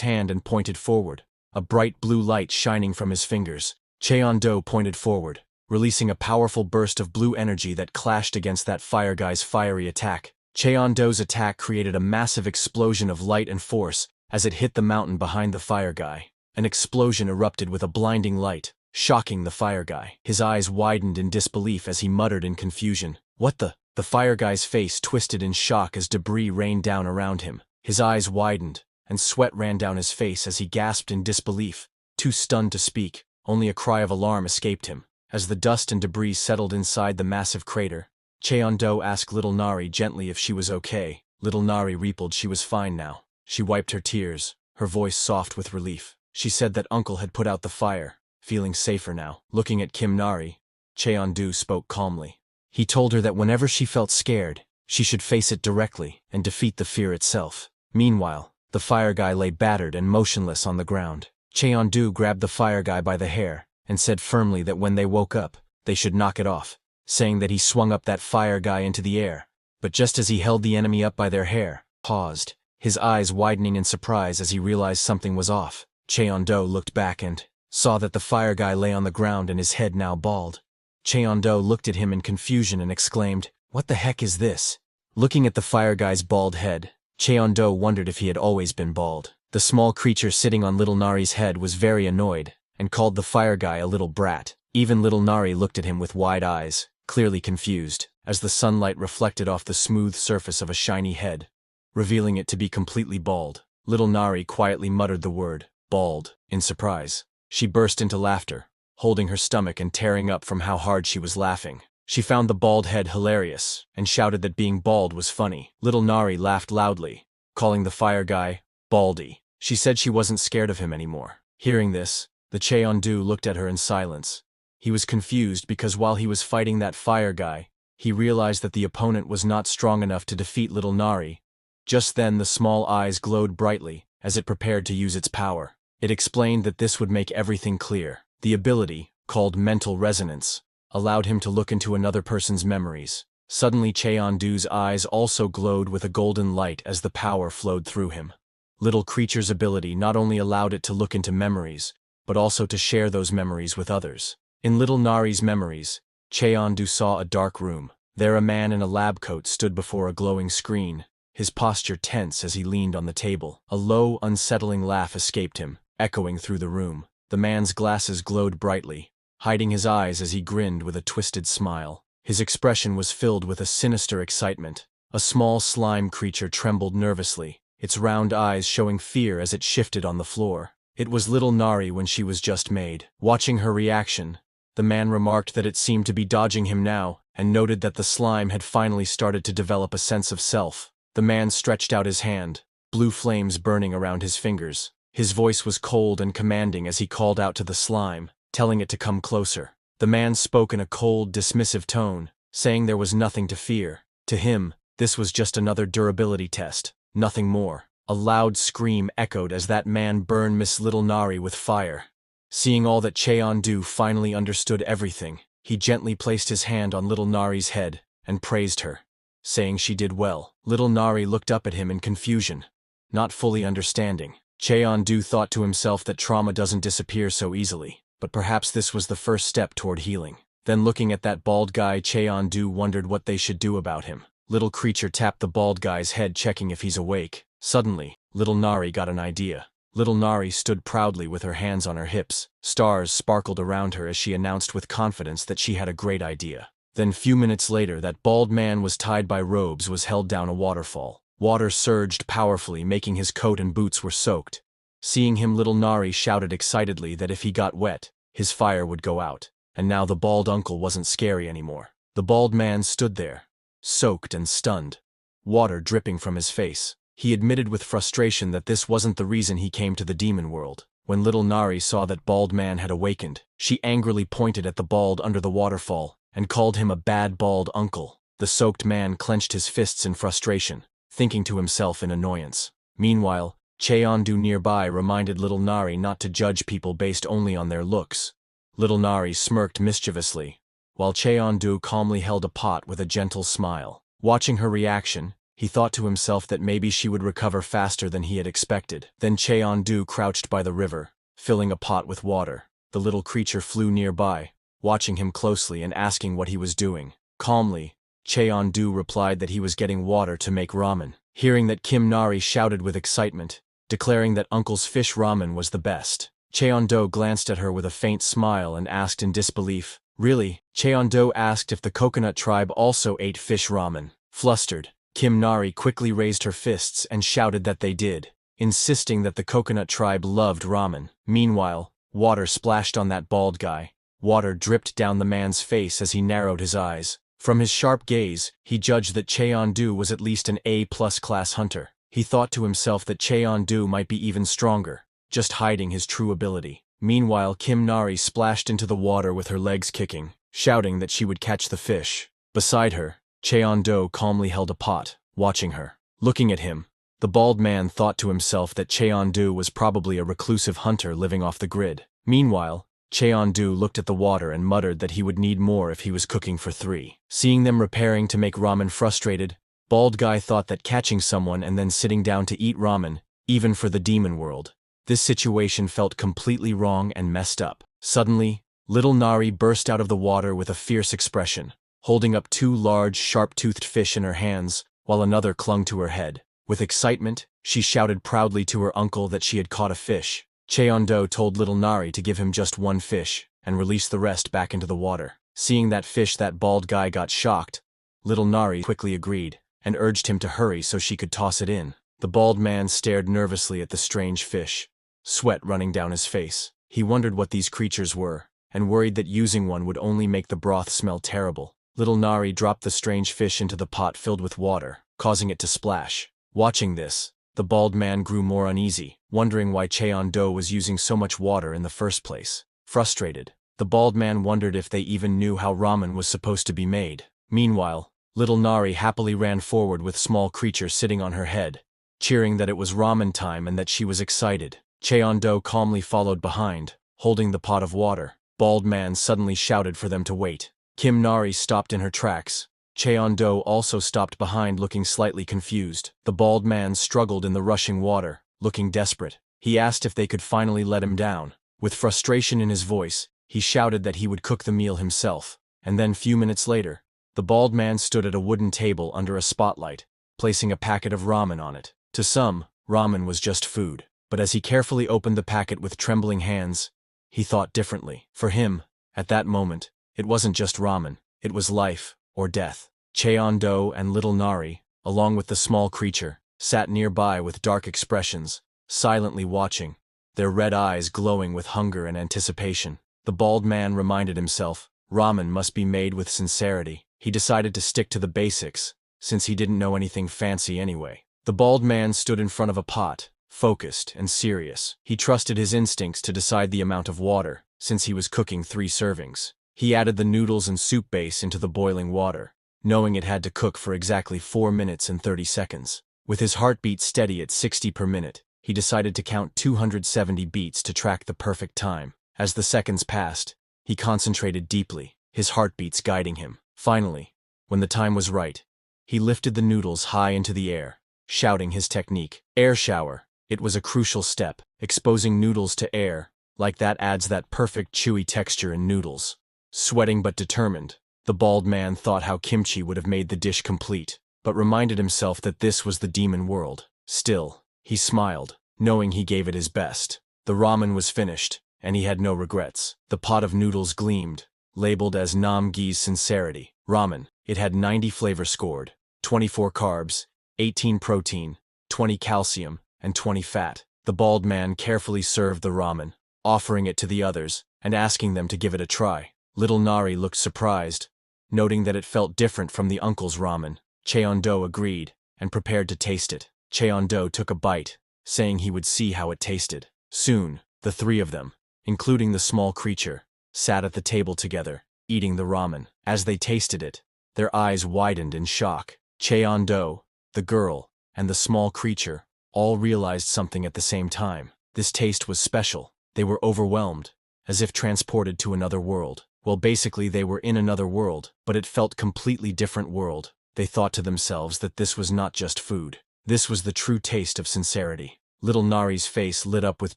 hand and pointed forward, a bright blue light shining from his fingers. Cheon-du pointed forward, releasing a powerful burst of blue energy that clashed against that fire guy's fiery attack. Cheon-du's attack created a massive explosion of light and force as it hit the mountain behind the fire guy. An explosion erupted with a blinding light, shocking the fire guy. His eyes widened in disbelief as he muttered in confusion, "What the?" The fire guy's face twisted in shock as debris rained down around him. His eyes widened, and sweat ran down his face as he gasped in disbelief, too stunned to speak. Only a cry of alarm escaped him. As the dust and debris settled inside the massive crater, Cheon-do asked little Nari gently if she was okay. Little Nari replied she was fine now. She wiped her tears, her voice soft with relief. She said that uncle had put out the fire, feeling safer now. Looking at Kim Nari, Cheon-do spoke calmly. He told her that whenever she felt scared, she should face it directly and defeat the fear itself. Meanwhile, the fire guy lay battered and motionless on the ground. Cheon-do grabbed the fire guy by the hair and said firmly that when they woke up, they should knock it off, saying that he swung up that fire guy into the air. But just as he held the enemy up by their hair, paused, his eyes widening in surprise as he realized something was off. Cheon-do looked back and saw that the fire guy lay on the ground and his head now bald. Cheon-do looked at him in confusion and exclaimed, "What the heck is this?" Looking at the fire guy's bald head, Cheon-do wondered if he had always been bald. The small creature sitting on little Nari's head was very annoyed and called the fire guy a little brat. Even little Nari looked at him with wide eyes, clearly confused, as the sunlight reflected off the smooth surface of a shiny head, revealing it to be completely bald. Little Nari quietly muttered the word, "bald," in surprise. She burst into laughter, holding her stomach and tearing up from how hard she was laughing. She found the bald head hilarious and shouted that being bald was funny. Little Nari laughed loudly, calling the fire guy Baldy. She said she wasn't scared of him anymore. Hearing this, the Cheon-do looked at her in silence. He was confused because while he was fighting that fire guy, he realized that the opponent was not strong enough to defeat little Nari. Just then the small eyes glowed brightly as it prepared to use its power. It explained that this would make everything clear. The ability, called mental resonance, allowed him to look into another person's memories. Suddenly Cheon-do's eyes also glowed with a golden light as the power flowed through him. Little creature's ability not only allowed it to look into memories, but also to share those memories with others. In little Nari's memories, Cheon-do saw a dark room. There a man in a lab coat stood before a glowing screen, his posture tense as he leaned on the table. A low, unsettling laugh escaped him, echoing through the room. The man's glasses glowed brightly, hiding his eyes as he grinned with a twisted smile. His expression was filled with a sinister excitement. A small slime creature trembled nervously, its round eyes showing fear as it shifted on the floor. It was little Nari when she was just made. Watching her reaction, the man remarked that it seemed to be dodging him now, and noted that the slime had finally started to develop a sense of self. The man stretched out his hand, blue flames burning around his fingers. His voice was cold and commanding as he called out to the slime, telling it to come closer. The man spoke in a cold, dismissive tone, saying there was nothing to fear. To him, this was just another durability test, nothing more. A loud scream echoed as that man burned Miss Little Nari with fire. Seeing all that, Cheon-do finally understood everything. He gently placed his hand on little Nari's head and praised her, saying she did well. Little Nari looked up at him in confusion, not fully understanding. Cheon-do thought to himself that trauma doesn't disappear so easily, but perhaps this was the first step toward healing. Then looking at that bald guy, Cheon-do wondered what they should do about him. Little creature tapped the bald guy's head, checking if he's awake. Suddenly, little Nari got an idea. Little Nari stood proudly with her hands on her hips. Stars sparkled around her as she announced with confidence that she had a great idea. Then few minutes later, that bald man was tied by ropes was held down a waterfall. Water surged powerfully, making his coat and boots were soaked. Seeing him, little Nari shouted excitedly that if he got wet, his fire would go out. And now the bald uncle wasn't scary anymore. The bald man stood there, soaked and stunned, water dripping from his face. He admitted with frustration that this wasn't the reason he came to the demon world. When little Nari saw that bald man had awakened, she angrily pointed at the bald under the waterfall and called him a bad bald uncle. The soaked man clenched his fists in frustration, thinking to himself in annoyance. Meanwhile, Cheon-do nearby reminded little Nari not to judge people based only on their looks. Little Nari smirked mischievously, while Cheon-do calmly held a pot with a gentle smile. Watching her reaction, he thought to himself that maybe she would recover faster than he had expected. Then Cheon-do crouched by the river, filling a pot with water. The little creature flew nearby, watching him closely and asking what he was doing. Calmly, Cheon-do replied that he was getting water to make ramen. Hearing that, Kim Nari shouted with excitement, declaring that uncle's fish ramen was the best. Cheon-do glanced at her with a faint smile and asked in disbelief, "Really?" Cheon-do asked if the coconut tribe also ate fish ramen. Flustered, Kim Nari quickly raised her fists and shouted that they did, insisting that the coconut tribe loved ramen. Meanwhile, Water splashed on that bald guy. Water dripped down the man's face as he narrowed his eyes. From his sharp gaze, he judged that Cheon-do was at least an A-plus class hunter. He thought to himself that Cheon-do might be even stronger, just hiding his true ability. Meanwhile, Kim Nari splashed into the water with her legs kicking, shouting that she would catch the fish. Beside her, Cheon-do calmly held a pot, watching her. Looking at him, the bald man thought to himself that Cheon-do was probably a reclusive hunter living off the grid. Meanwhile, Cheon-do looked at the water and muttered that he would need more if he was cooking for 3. Seeing them preparing to make ramen frustrated, bald guy thought that catching someone and then sitting down to eat ramen, even for the demon world, this situation felt completely wrong and messed up. Suddenly, little Nari burst out of the water with a fierce expression, holding up 2 large, sharp-toothed fish in her hands, while another clung to her head. With excitement, she shouted proudly to her uncle that she had caught a fish. Cheon-do told little Nari to give him just 1 fish, and release the rest back into the water. Seeing that fish, that bald guy got shocked. Little Nari quickly agreed, and urged him to hurry so she could toss it in. The bald man stared nervously at the strange fish, sweat running down his face. He wondered what these creatures were, and worried that using one would only make the broth smell terrible. Little Nari dropped the strange fish into the pot filled with water, causing it to splash. Watching this, the bald man grew more uneasy, wondering why Cheon-do was using so much water in the first place. Frustrated, the bald man wondered if they even knew how ramen was supposed to be made. Meanwhile, little Nari happily ran forward with small creature sitting on her head, cheering that it was ramen time and that she was excited. Cheon-do calmly followed behind, holding the pot of water. Bald man suddenly shouted for them to wait. Kim Nari stopped in her tracks. Cheon-do also stopped behind, looking slightly confused. The bald man struggled in the rushing water, looking desperate. He asked if they could finally let him down. With frustration in his voice, he shouted that he would cook the meal himself. And then few minutes later, the bald man stood at a wooden table under a spotlight, placing a packet of ramen on it. To some, ramen was just food. But as he carefully opened the packet with trembling hands, he thought differently. For him, at that moment, it wasn't just ramen, it was life or death. Cheon-do and little Nari, along with the small creature, sat nearby with dark expressions, silently watching, their red eyes glowing with hunger and anticipation. The bald man reminded himself, ramen must be made with sincerity. He decided to stick to the basics, since he didn't know anything fancy anyway. The bald man stood in front of a pot, focused and serious. He trusted his instincts to decide the amount of water, since he was cooking 3 servings. He added the noodles and soup base into the boiling water, knowing it had to cook for exactly 4 minutes and 30 seconds. With his heartbeat steady at 60 per minute, he decided to count 270 beats to track the perfect time. As the seconds passed, he concentrated deeply, his heartbeats guiding him. Finally, when the time was right, he lifted the noodles high into the air, shouting his technique. Air shower. It was a crucial step. Exposing noodles to air, like that, adds that perfect chewy texture in noodles. Sweating but determined, the bald man thought how kimchi would have made the dish complete, but reminded himself that this was the demon world. Still, he smiled, knowing he gave it his best. The ramen was finished, and he had no regrets. The pot of noodles gleamed, labeled as Nam-gi's sincerity. Ramen. It had 90 flavor scored, 24 carbs, 18 protein, 20 calcium, and 20 fat. The bald man carefully served the ramen, offering it to the others, and asking them to give it a try. Little Nari looked surprised, noting that it felt different from the uncle's ramen. Cheon-do agreed, and prepared to taste it. Cheon-do took a bite, saying he would see how it tasted. Soon, the 3 of them, including the small creature, sat at the table together, eating the ramen. As they tasted it, their eyes widened in shock. Cheon-do, the girl, and the small creature all realized something at the same time. This taste was special. They were overwhelmed, as if transported to another world. Well, basically they were in another world, but it felt completely different world. They thought to themselves that this was not just food. This was the true taste of sincerity. Little Nari's face lit up with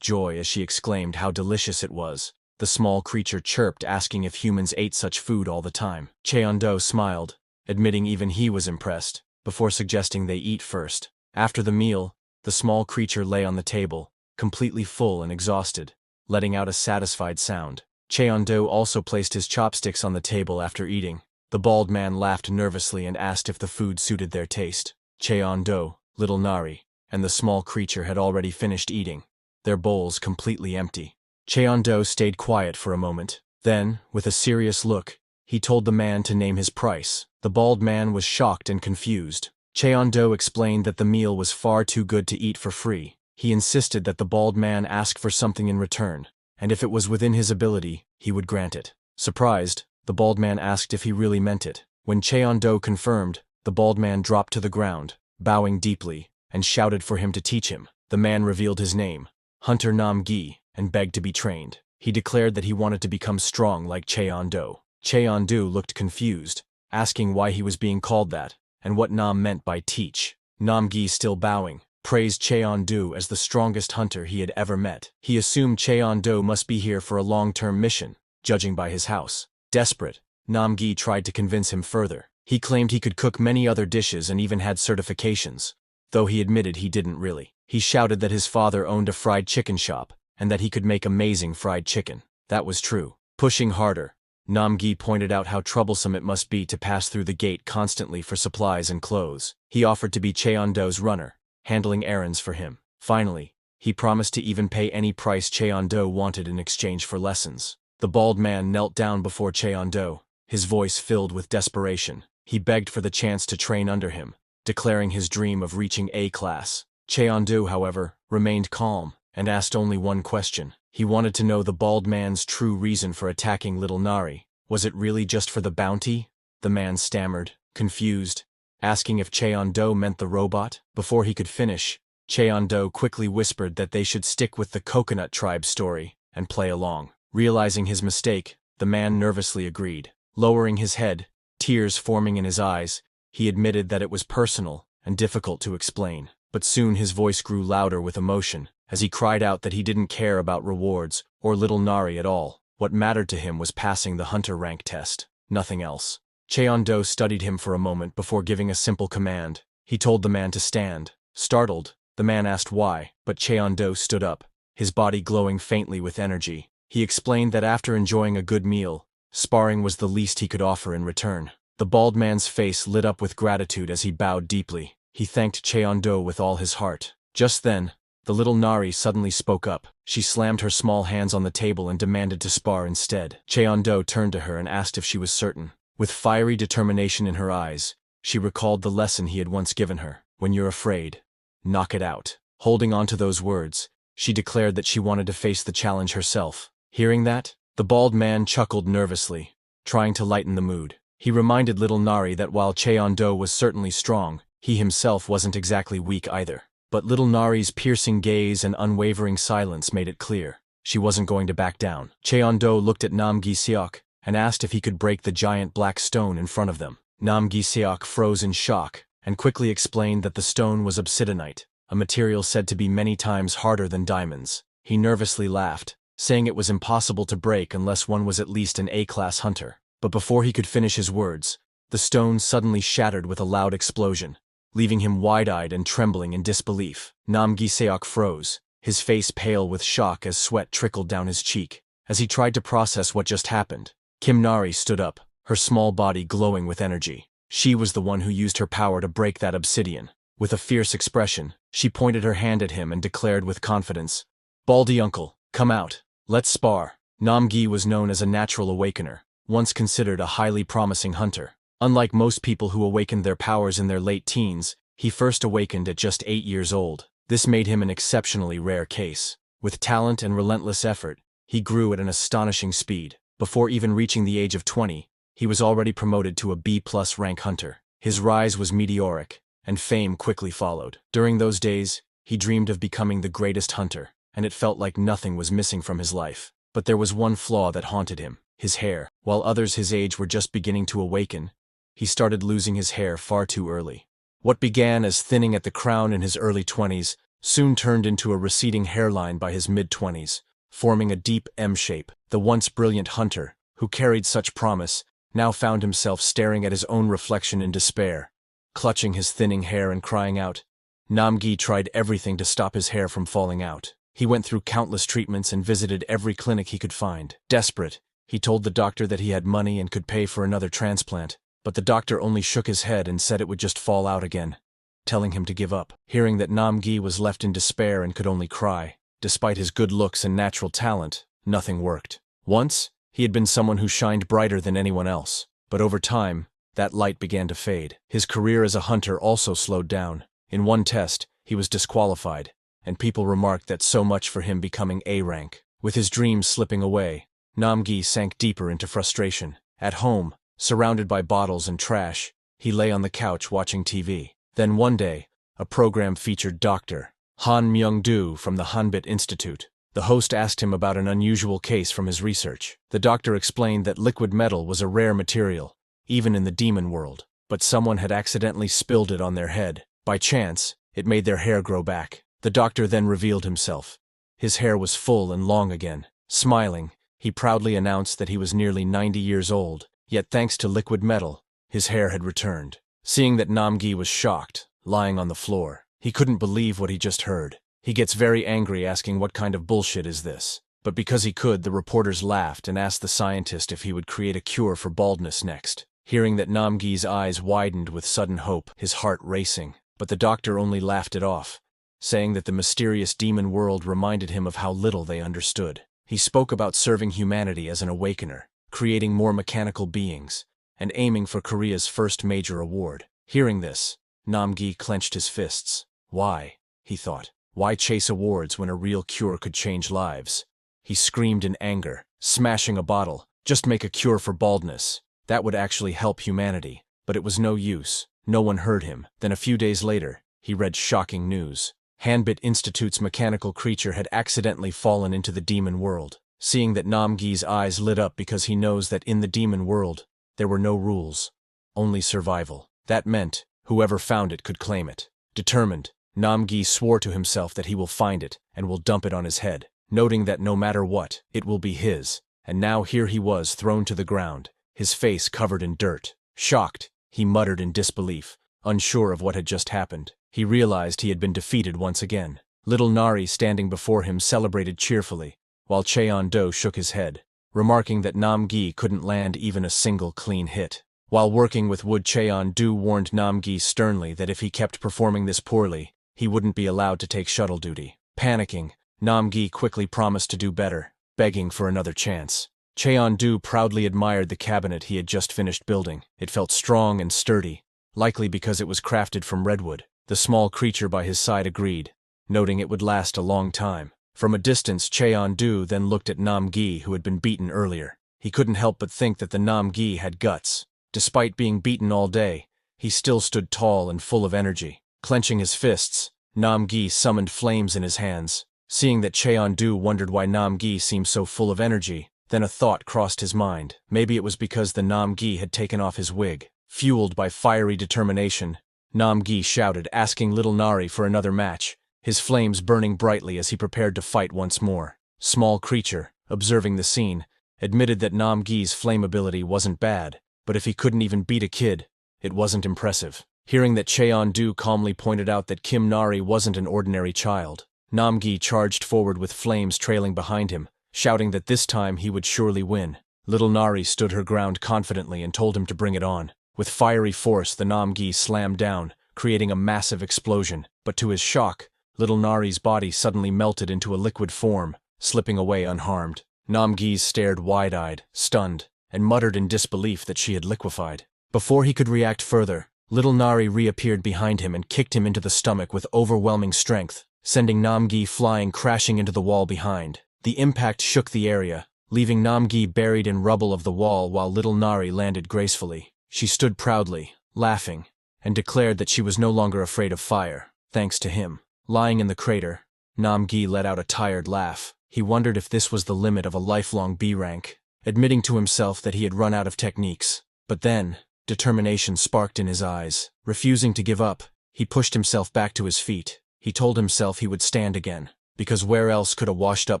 joy as she exclaimed how delicious it was. The small creature chirped, asking if humans ate such food all the time. Cheon-do smiled, admitting even he was impressed, before suggesting they eat first. After the meal, the small creature lay on the table, completely full and exhausted, letting out a satisfied sound. Cheon-do also placed his chopsticks on the table after eating. The bald man laughed nervously and asked if the food suited their taste. Cheon-do, little Nari, and the small creature had already finished eating, their bowls completely empty. Cheon-do stayed quiet for a moment. Then, with a serious look, he told the man to name his price. The bald man was shocked and confused. Cheon-do explained that the meal was far too good to eat for free. He insisted that the bald man ask for something in return, and if it was within his ability, he would grant it. Surprised, the bald man asked if he really meant it. When Cheon-do confirmed, the bald man dropped to the ground, bowing deeply, and shouted for him to teach him. The man revealed his name, Hunter Nam-gi, and begged to be trained. He declared that he wanted to become strong like Cheon-do. Cheon-do looked confused, asking why he was being called that, and what Nam meant by teach. Nam-gi, still bowing, praised Cheon-do as the strongest hunter he had ever met. He assumed Cheon-do must be here for a long-term mission, judging by his house. Desperate, Nam-gi tried to convince him further. He claimed he could cook many other dishes and even had certifications, though he admitted he didn't really. He shouted that his father owned a fried chicken shop, and that he could make amazing fried chicken. That was true. Pushing harder, Nam-gi pointed out how troublesome it must be to pass through the gate constantly for supplies and clothes. He offered to be Cheon-do's runner, handling errands for him. Finally, he promised to even pay any price Cheon-do wanted in exchange for lessons. The bald man knelt down before Cheon-do, his voice filled with desperation. He begged for the chance to train under him, declaring his dream of reaching A-class. Cheon-do, however, remained calm, and asked only one question. He wanted to know the bald man's true reason for attacking little Nari. Was it really just for the bounty? The man stammered, confused, asking if Cheon-do meant the robot. Before he could finish, Cheon-do quickly whispered that they should stick with the Coconut Tribe story and play along. Realizing his mistake, the man nervously agreed. Lowering his head, tears forming in his eyes, he admitted that it was personal and difficult to explain. But soon his voice grew louder with emotion, as he cried out that he didn't care about rewards or little Nari at all. What mattered to him was passing the hunter rank test, nothing else. Cheon-do studied him for a moment before giving a simple command. He told the man to stand. Startled, the man asked why, but Cheon-do stood up, his body glowing faintly with energy. He explained that after enjoying a good meal, sparring was the least he could offer in return. The bald man's face lit up with gratitude as he bowed deeply. He thanked Cheon-do with all his heart. Just then, the little Nari suddenly spoke up. She slammed her small hands on the table and demanded to spar instead. Cheon-do turned to her and asked if she was certain. With fiery determination in her eyes, she recalled the lesson he had once given her. When you're afraid, knock it out. Holding on to those words, she declared that she wanted to face the challenge herself. Hearing that, the bald man chuckled nervously, trying to lighten the mood. He reminded little Nari that while Cheon-do was certainly strong, he himself wasn't exactly weak either. But little Nari's piercing gaze and unwavering silence made it clear she wasn't going to back down. Cheon-do looked at Nam-gi-seok and asked if he could break the giant black stone in front of them. Nam-gi-seok froze in shock and quickly explained that the stone was obsidianite, a material said to be many times harder than diamonds. He nervously laughed, saying it was impossible to break unless one was at least an A-class hunter. But before he could finish his words, the stone suddenly shattered with a loud explosion, leaving him wide-eyed and trembling in disbelief. Nam-gi-seok froze, his face pale with shock as sweat trickled down his cheek. As he tried to process what just happened, Kim Nari stood up, her small body glowing with energy. She was the one who used her power to break that obsidian. With a fierce expression, she pointed her hand at him and declared with confidence, "Baldy uncle, come out. Let's spar." Nam-gi was known as a natural awakener, once considered a highly promising hunter. Unlike most people who awakened their powers in their late teens, he first awakened at just 8 years old. This made him an exceptionally rare case. With talent and relentless effort, he grew at an astonishing speed. Before even reaching the age of 20, he was already promoted to a B+ rank hunter. His rise was meteoric, and fame quickly followed. During those days, he dreamed of becoming the greatest hunter, and it felt like nothing was missing from his life. But there was one flaw that haunted him: his hair. While others his age were just beginning to awaken, he started losing his hair far too early. What began as thinning at the crown in his early 20s soon turned into a receding hairline by his mid-20s, forming a deep M shape. The once brilliant hunter, who carried such promise, now found himself staring at his own reflection in despair, clutching his thinning hair and crying out. Nam-gi tried everything to stop his hair from falling out. He went through countless treatments and visited every clinic he could find. Desperate, he told the doctor that he had money and could pay for another transplant, but the doctor only shook his head and said it would just fall out again, telling him to give up. Hearing that Nam-gi was left in despair and could only cry, despite his good looks and natural talent, nothing worked. Once, he had been someone who shined brighter than anyone else, but over time, that light began to fade. His career as a hunter also slowed down. In one test, he was disqualified, and people remarked that so much for him becoming A rank. With his dreams slipping away, Namgi sank deeper into frustration. At home, surrounded by bottles and trash, he lay on the couch watching TV. Then one day, a program featured Dr. Han Myung-do from the Hanbit Institute. The host asked him about an unusual case from his research. The doctor explained that liquid metal was a rare material, even in the demon world, but someone had accidentally spilled it on their head. By chance, it made their hair grow back. The doctor then revealed himself. His hair was full and long again. Smiling, he proudly announced that he was nearly 90 years old, yet thanks to liquid metal, his hair had returned. Seeing that Namgi was shocked, lying on the floor, he couldn't believe what he just heard. He gets very angry, asking what kind of bullshit is this. But because he could, the reporters laughed and asked the scientist if he would create a cure for baldness next. Hearing that, Namgi's eyes widened with sudden hope, his heart racing. But the doctor only laughed it off, saying that the mysterious demon world reminded him of how little they understood. He spoke about serving humanity as an awakener, creating more mechanical beings, and aiming for Korea's first major award. Hearing this, Namgi clenched his fists. Why? He thought. Why chase awards when a real cure could change lives? He screamed in anger, smashing a bottle. Just make a cure for baldness. That would actually help humanity. But it was no use. No one heard him. Then a few days later, he read shocking news. Hanbit Institute's mechanical creature had accidentally fallen into the demon world. Seeing that, Namgi's eyes lit up because he knows that in the demon world, there were no rules, only survival. That meant whoever found it could claim it. Determined, Namgi swore to himself that he will find it and will dump it on his head, noting that no matter what, it will be his. And now here he was thrown to the ground, his face covered in dirt. Shocked, he muttered in disbelief, unsure of what had just happened. He realized he had been defeated once again. Little Nari standing before him celebrated cheerfully, while Cheon-do shook his head, remarking that Namgi couldn't land even a single clean hit. While working with wood, Cheon-do warned Namgi sternly that if he kept performing this poorly, he wouldn't be allowed to take shuttle duty. Panicking, Namgi quickly promised to do better, begging for another chance. Cheon-do proudly admired the cabinet he had just finished building. It felt strong and sturdy, likely because it was crafted from redwood. The small creature by his side agreed, noting it would last a long time. From a distance, Cheon-do then looked at Namgi, who had been beaten earlier. He couldn't help but think that the Namgi had guts. Despite being beaten all day, he still stood tall and full of energy. Clenching his fists, Namgi summoned flames in his hands. Seeing that, Cheon-do wondered why Namgi seemed so full of energy. Then a thought crossed his mind. Maybe it was because the Namgi had taken off his wig. Fueled by fiery determination, Namgi shouted, asking Little Nari for another match, his flames burning brightly as he prepared to fight once more. Small creature, observing the scene, admitted that Namgi's flame ability wasn't bad, but if he couldn't even beat a kid, it wasn't impressive. Hearing that, Cheon-do calmly pointed out that Kim Nari wasn't an ordinary child, Namgi charged forward with flames trailing behind him, shouting that this time he would surely win. Little Nari stood her ground confidently and told him to bring it on. With fiery force, the Namgi slammed down, creating a massive explosion, but to his shock, Little Nari's body suddenly melted into a liquid form, slipping away unharmed. Namgi stared wide-eyed, stunned, and muttered in disbelief that she had liquefied. Before he could react further, Little Nari reappeared behind him and kicked him into the stomach with overwhelming strength, sending Namgi flying crashing into the wall behind. The impact shook the area, leaving Namgi buried in rubble of the wall while Little Nari landed gracefully. She stood proudly, laughing, and declared that she was no longer afraid of fire, thanks to him. Lying in the crater, Namgi let out a tired laugh. He wondered if this was the limit of a lifelong B rank, admitting to himself that he had run out of techniques. But then, determination sparked in his eyes. Refusing to give up, he pushed himself back to his feet. He told himself he would stand again, because where else could a washed-up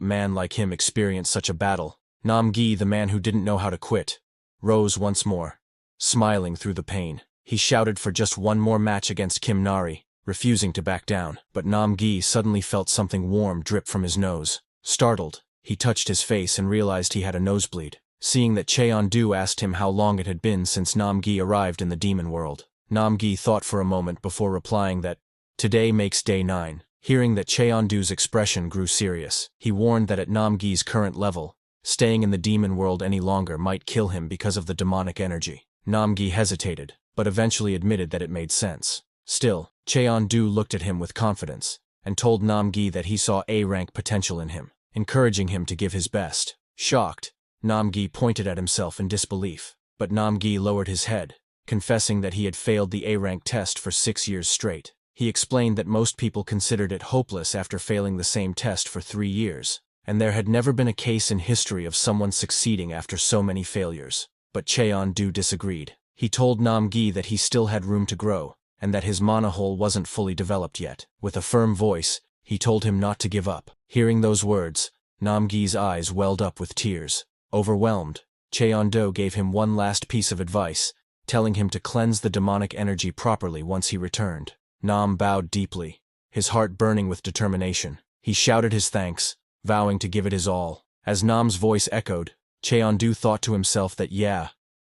man like him experience such a battle? Namgi, the man who didn't know how to quit, rose once more. Smiling through the pain, he shouted for just one more match against Kim Nari, refusing to back down. But Namgi suddenly felt something warm drip from his nose. Startled, he touched his face and realized he had a nosebleed. Seeing that, Cheon-do asked him how long it had been since Namgi arrived in the demon world. Namgi thought for a moment before replying that, "Today makes day 9. Hearing that Cheondu's expression grew serious, he warned that at Namgi's current level, staying in the demon world any longer might kill him because of the demonic energy. Namgi hesitated, but eventually admitted that it made sense. Still, Cheondu looked at him with confidence, and told Namgi that he saw A-rank potential in him, encouraging him to give his best. Shocked, Namgi pointed at himself in disbelief, but Namgi lowered his head, confessing that he had failed the A-rank test for 6 years straight. He explained that most people considered it hopeless after failing the same test for 3 years, and there had never been a case in history of someone succeeding after so many failures. But Cheondu disagreed. He told Namgi that he still had room to grow, and that his mana hole wasn't fully developed yet. With a firm voice, he told him not to give up. Hearing those words, Namgi's eyes welled up with tears. Overwhelmed, Cheondu gave him one last piece of advice, telling him to cleanse the demonic energy properly once he returned. Nam bowed deeply, his heart burning with determination. He shouted his thanks, vowing to give it his all. As Nam's voice echoed, Cheondu thought to himself that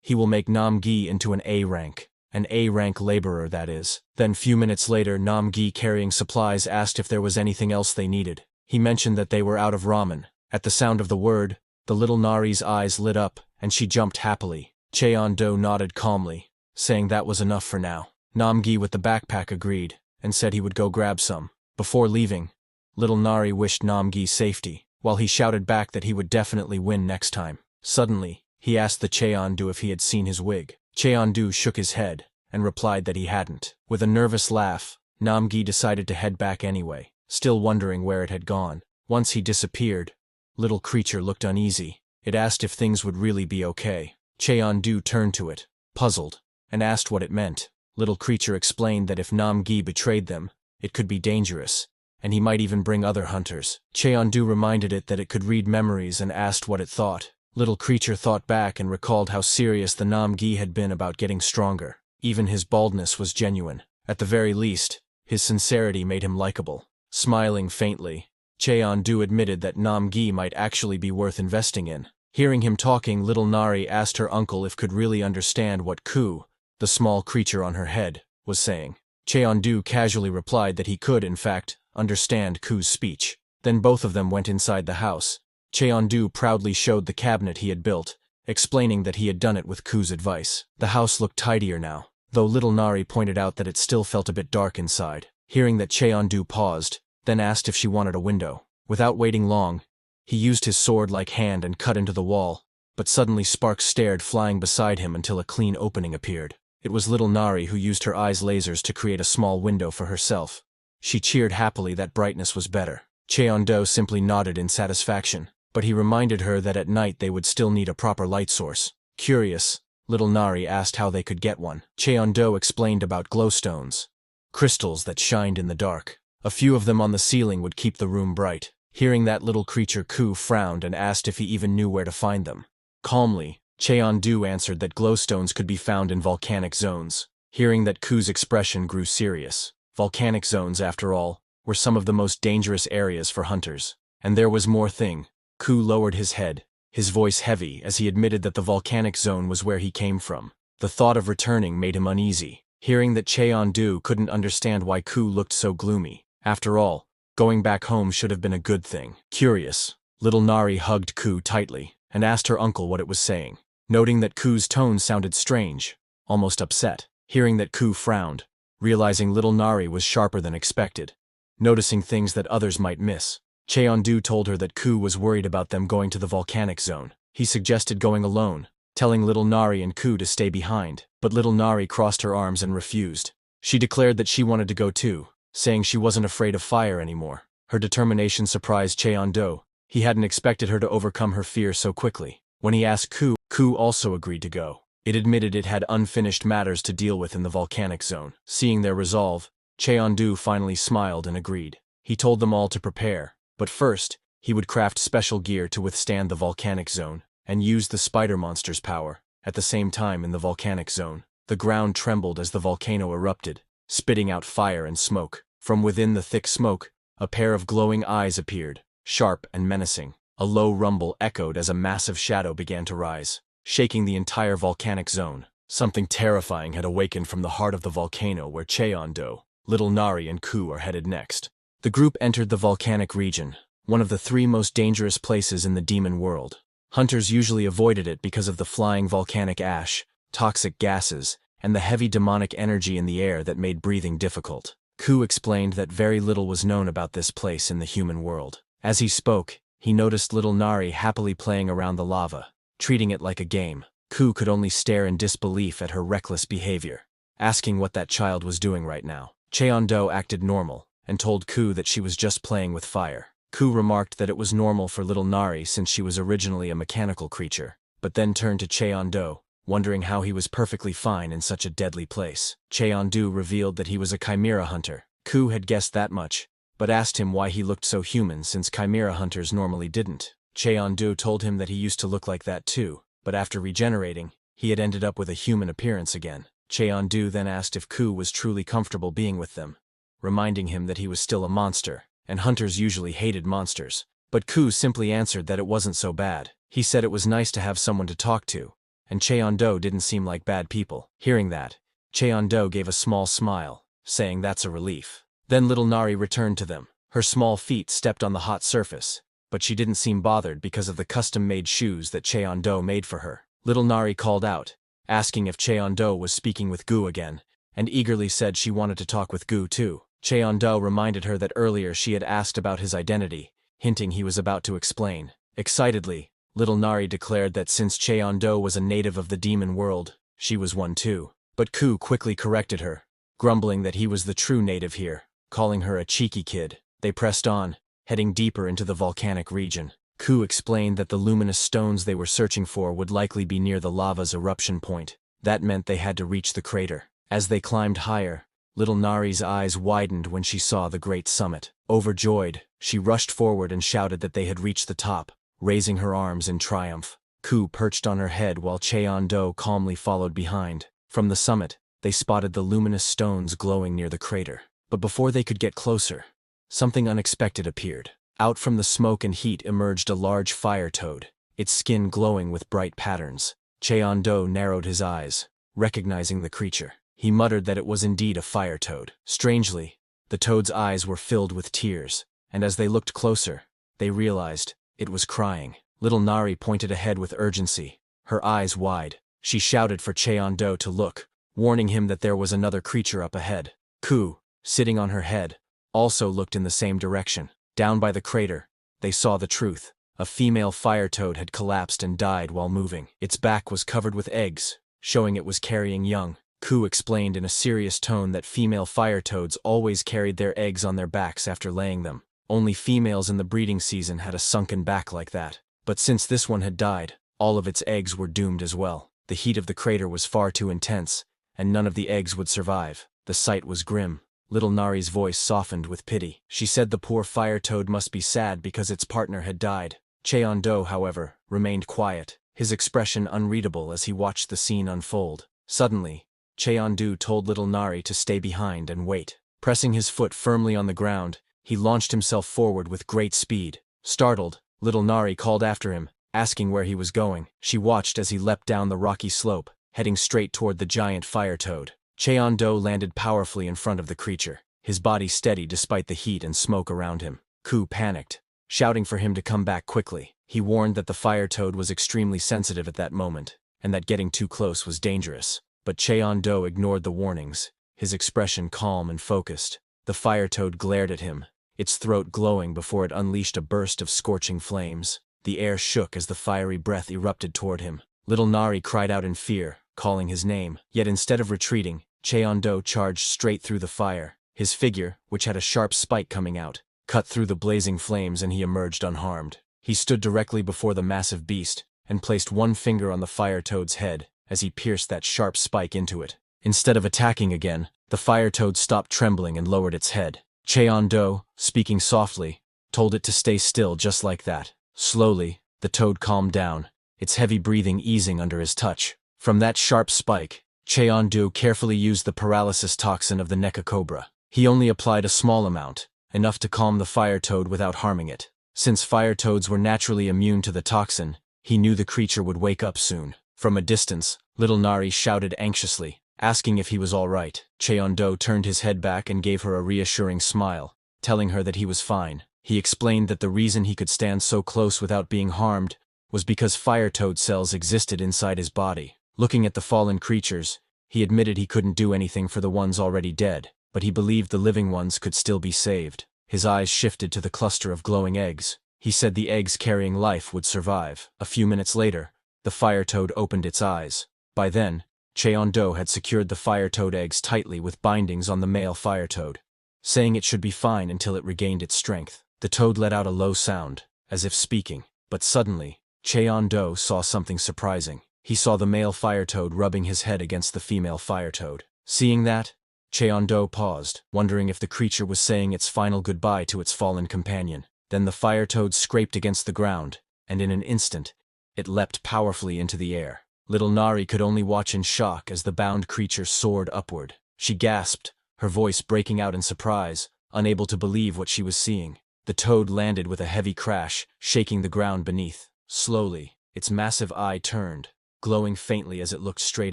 he will make Namgi into an A-rank laborer, that is. Then few minutes later, Namgi, carrying supplies, asked if there was anything else they needed. He mentioned that they were out of ramen. At the sound of the word, the little Nari's eyes lit up, and she jumped happily. Cheondu nodded calmly, saying that was enough for now. Namgi with the backpack agreed, and said he would go grab some. Before leaving, little Nari wished Namgi safety, while he shouted back that he would definitely win next time. Suddenly, he asked the Cheondu if he had seen his wig. Cheondu shook his head, and replied that he hadn't. With a nervous laugh, Namgi decided to head back anyway, still wondering where it had gone. Once he disappeared, little creature looked uneasy. It asked if things would really be okay. Cheondu turned to it, puzzled, and asked what it meant. Little creature explained that if Namgi betrayed them, it could be dangerous, and he might even bring other hunters. Cheondu reminded it that it could read memories and asked what it thought. Little creature thought back and recalled how serious the Namgi had been about getting stronger. Even his baldness was genuine. At the very least, his sincerity made him likable. Smiling faintly, Cheondu admitted that Namgi might actually be worth investing in. Hearing him talking, little Nari asked her uncle if could really understand what Ku, the small creature on her head, was saying. Cheondu casually replied that he could, in fact, understand Ku's speech. Then both of them went inside the house. Cheondu proudly showed the cabinet he had built, explaining that he had done it with Ku's advice. The house looked tidier now, though little Nari pointed out that it still felt a bit dark inside. Hearing that, Cheondu paused, then asked if she wanted a window. Without waiting long, he used his sword-like hand and cut into the wall, but suddenly sparks stared flying beside him until a clean opening appeared. It was little Nari who used her eyes' lasers to create a small window for herself. She cheered happily that brightness was better. Cheondu simply nodded in satisfaction, but he reminded her that at night they would still need a proper light source. Curious, little Nari asked how they could get one. Cheondu explained about glowstones, crystals that shined in the dark. A few of them on the ceiling would keep the room bright. Hearing that, little creature Ku frowned and asked if he even knew where to find them. Calmly, Cheondu answered that glowstones could be found in volcanic zones. Hearing that, Ku's expression grew serious. Volcanic zones, after all, were some of the most dangerous areas for hunters. And there was more thing. Ku lowered his head, his voice heavy as he admitted that the volcanic zone was where he came from. The thought of returning made him uneasy. Hearing that, Cheondu couldn't understand why Ku looked so gloomy. After all, going back home should have been a good thing. Curious, little Nari hugged Ku tightly and asked her uncle what it was saying. Noting that Ku's tone sounded strange, almost upset. Hearing that, Ku frowned, realizing little Nari was sharper than expected, noticing things that others might miss. Cheondu told her that Ku was worried about them going to the volcanic zone. He suggested going alone, telling little Nari and Ku to stay behind, but little Nari crossed her arms and refused. She declared that she wanted to go too, saying she wasn't afraid of fire anymore. Her determination surprised Cheondu. He hadn't expected her to overcome her fear so quickly. When he asked Ku, Ku also agreed to go. It admitted it had unfinished matters to deal with in the volcanic zone. Seeing their resolve, Cheondu finally smiled and agreed. He told them all to prepare, but first, he would craft special gear to withstand the volcanic zone, and use the spider monster's power. At the same time, in the volcanic zone, the ground trembled as the volcano erupted, spitting out fire and smoke. From within the thick smoke, a pair of glowing eyes appeared, sharp and menacing. A low rumble echoed as a massive shadow began to rise, shaking the entire volcanic zone. Something terrifying had awakened from the heart of the volcano where Cheondu, little Nari and Ku are headed next. The group entered the volcanic region, one of the 3 most dangerous places in the demon world. Hunters usually avoided it because of the flying volcanic ash, toxic gases, and the heavy demonic energy in the air that made breathing difficult. Ku explained that very little was known about this place in the human world. As he spoke, he noticed little Nari happily playing around the lava, treating it like a game. Ku could only stare in disbelief at her reckless behavior, asking what that child was doing right now. Cheon-do acted normal, and told Ku that she was just playing with fire. Ku remarked that it was normal for little Nari since she was originally a mechanical creature, but then turned to Cheon-do, wondering how he was perfectly fine in such a deadly place. Cheon-do revealed that he was a chimera hunter. Ku had guessed that much, but asked him why he looked so human since chimera hunters normally didn't. Cheon-do told him that he used to look like that too, but after regenerating, he had ended up with a human appearance again. Cheon-do then asked if Ku was truly comfortable being with them, reminding him that he was still a monster, and hunters usually hated monsters. But Ku simply answered that it wasn't so bad. He said it was nice to have someone to talk to, and Cheon-do didn't seem like bad people. Hearing that, Cheon-do gave a small smile, saying that's a relief. Then little Nari returned to them. Her small feet stepped on the hot surface, but she didn't seem bothered because of the custom-made shoes that Cheon-do made for her. Little Nari called out, asking if Cheon-do was speaking with Gu again, and eagerly said she wanted to talk with Gu too. Cheon-do reminded her that earlier she had asked about his identity, hinting he was about to explain. Excitedly, little Nari declared that since Cheon-do was a native of the demon world, she was one too. But Ku quickly corrected her, grumbling that he was the true native here, calling her a cheeky kid. They pressed on, heading deeper into the volcanic region. Ku explained that the luminous stones they were searching for would likely be near the lava's eruption point. That meant they had to reach the crater. As they climbed higher, little Nari's eyes widened when she saw the great summit. Overjoyed, she rushed forward and shouted that they had reached the top, raising her arms in triumph. Ku perched on her head while Cheon-do calmly followed behind. From the summit, they spotted the luminous stones glowing near the crater. But before they could get closer, something unexpected appeared. Out from the smoke and heat emerged a large fire toad, its skin glowing with bright patterns. Cheon-do narrowed his eyes, recognizing the creature. He muttered that it was indeed a fire toad. Strangely, the toad's eyes were filled with tears, and as they looked closer, they realized it was crying. Little Nari pointed ahead with urgency, her eyes wide. She shouted for Cheon-do to look, warning him that there was another creature up ahead. Ku, sitting on her head, also looked in the same direction. Down by the crater, they saw the truth. A female fire toad had collapsed and died while moving. Its back was covered with eggs, showing it was carrying young. Ku explained in a serious tone that female fire toads always carried their eggs on their backs after laying them. Only females in the breeding season had a sunken back like that. But since this one had died, all of its eggs were doomed as well. The heat of the crater was far too intense, and none of the eggs would survive. The sight was grim. Little Nari's voice softened with pity. She said the poor fire toad must be sad because its partner had died. Cheon-do, however, remained quiet, his expression unreadable as he watched the scene unfold. Suddenly, Cheon-do told little Nari to stay behind and wait. Pressing his foot firmly on the ground, he launched himself forward with great speed. Startled, little Nari called after him, asking where he was going. She watched as he leapt down the rocky slope, heading straight toward the giant fire toad. Cheon-do landed powerfully in front of the creature, his body steady despite the heat and smoke around him. Ku panicked, shouting for him to come back quickly. He warned that the fire toad was extremely sensitive at that moment, and that getting too close was dangerous. But Cheon-do ignored the warnings, his expression calm and focused. The fire toad glared at him, its throat glowing before it unleashed a burst of scorching flames. The air shook as the fiery breath erupted toward him. Little Nari cried out in fear, calling his name. Yet instead of retreating, Cheon-do charged straight through the fire. His figure, which had a sharp spike coming out, cut through the blazing flames and he emerged unharmed. He stood directly before the massive beast, and placed one finger on the fire toad's head as he pierced that sharp spike into it. Instead of attacking again, the fire toad stopped trembling and lowered its head. Cheon-do, speaking softly, told it to stay still just like that. Slowly, the toad calmed down, its heavy breathing easing under his touch. From that sharp spike, Cheon-do carefully used the paralysis toxin of the Neko Cobra. He only applied a small amount, enough to calm the fire toad without harming it. Since fire toads were naturally immune to the toxin, he knew the creature would wake up soon. From a distance, little Nari shouted anxiously, asking if he was all right. Cheon-do turned his head back and gave her a reassuring smile, telling her that he was fine. He explained that the reason he could stand so close without being harmed was because fire toad cells existed inside his body. Looking at the fallen creatures, he admitted he couldn't do anything for the ones already dead, but he believed the living ones could still be saved. His eyes shifted to the cluster of glowing eggs. He said the eggs carrying life would survive. A few minutes later, the fire toad opened its eyes. By then, Cheon-do had secured the fire toad eggs tightly with bindings on the male fire toad, saying it should be fine until it regained its strength. The toad let out a low sound, as if speaking, but suddenly, Cheon-do saw something surprising. He saw the male fire toad rubbing his head against the female fire toad. Seeing that, Cheon-do paused, wondering if the creature was saying its final goodbye to its fallen companion. Then the fire toad scraped against the ground, and in an instant, it leapt powerfully into the air. Little Nari could only watch in shock as the bound creature soared upward. She gasped, her voice breaking out in surprise, unable to believe what she was seeing. The toad landed with a heavy crash, shaking the ground beneath. Slowly, its massive eye turned, glowing faintly as it looked straight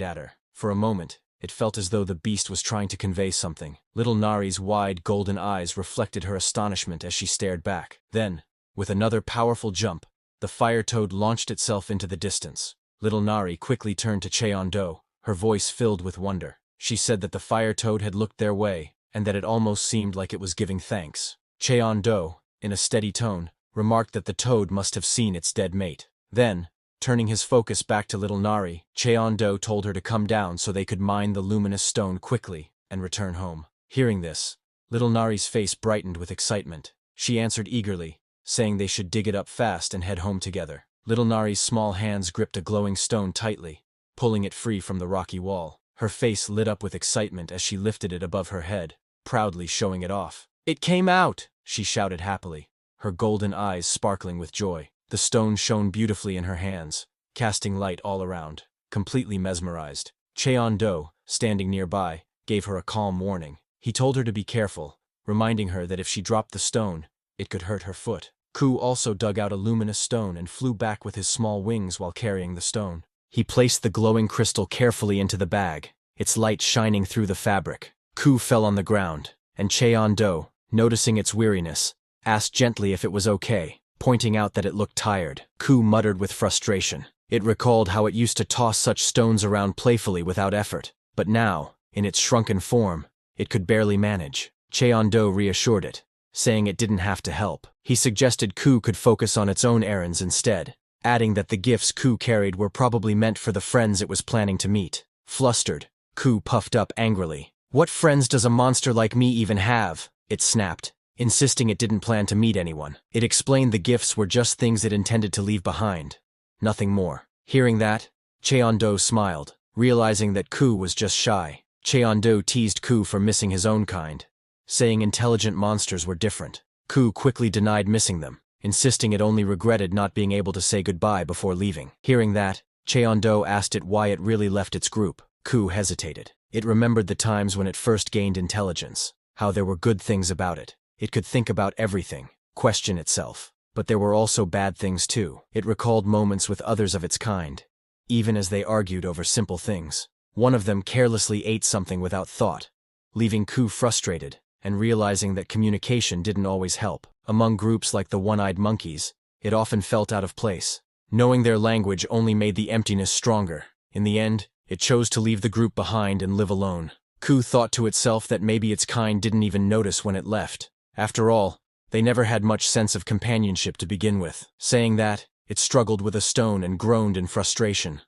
at her. For a moment, it felt as though the beast was trying to convey something. Little Nari's wide golden eyes reflected her astonishment as she stared back. Then, with another powerful jump, the fire toad launched itself into the distance. Little Nari quickly turned to Cheon-do, her voice filled with wonder. She said that the fire toad had looked their way, and that it almost seemed like it was giving thanks. Cheon-do, in a steady tone, remarked that the toad must have seen its dead mate. Then, turning his focus back to Little Nari, Cheon-do told her to come down so they could mine the luminous stone quickly and return home. Hearing this, Little Nari's face brightened with excitement. She answered eagerly, saying they should dig it up fast and head home together. Little Nari's small hands gripped a glowing stone tightly, pulling it free from the rocky wall. Her face lit up with excitement as she lifted it above her head, proudly showing it off. "It came out!" she shouted happily, her golden eyes sparkling with joy. The stone shone beautifully in her hands, casting light all around. Completely mesmerized, Cheon-do, standing nearby, gave her a calm warning. He told her to be careful, reminding her that if she dropped the stone, it could hurt her foot. Ku also dug out a luminous stone and flew back with his small wings while carrying the stone. He placed the glowing crystal carefully into the bag, its light shining through the fabric. Ku fell on the ground, and Cheon-do, noticing its weariness, asked gently if it was okay, pointing out that it looked tired. Ku muttered with frustration. It recalled how it used to toss such stones around playfully without effort, but now, in its shrunken form, it could barely manage. Cheon-do reassured it, saying it didn't have to help. He suggested Ku could focus on its own errands instead, adding that the gifts Ku carried were probably meant for the friends it was planning to meet. Flustered, Ku puffed up angrily. "What friends does a monster like me even have?" it snapped, insisting it didn't plan to meet anyone. It explained the gifts were just things it intended to leave behind, nothing more. Hearing that, Cheon-do smiled, realizing that Ku was just shy. Cheon-do teased Ku for missing his own kind, saying intelligent monsters were different. Ku quickly denied missing them, insisting it only regretted not being able to say goodbye before leaving. Hearing that, Cheon-do asked it why it really left its group. Ku hesitated. It remembered the times when it first gained intelligence, how there were good things about it. It could think about everything, question itself. But there were also bad things too. It recalled moments with others of its kind, even as they argued over simple things. One of them carelessly ate something without thought, leaving Ku frustrated and realizing that communication didn't always help. Among groups like the one-eyed monkeys, it often felt out of place. Knowing their language only made the emptiness stronger. In the end, it chose to leave the group behind and live alone. Ku thought to itself that maybe its kind didn't even notice when it left. After all, they never had much sense of companionship to begin with. Saying that, it struggled with a stone and groaned in frustration,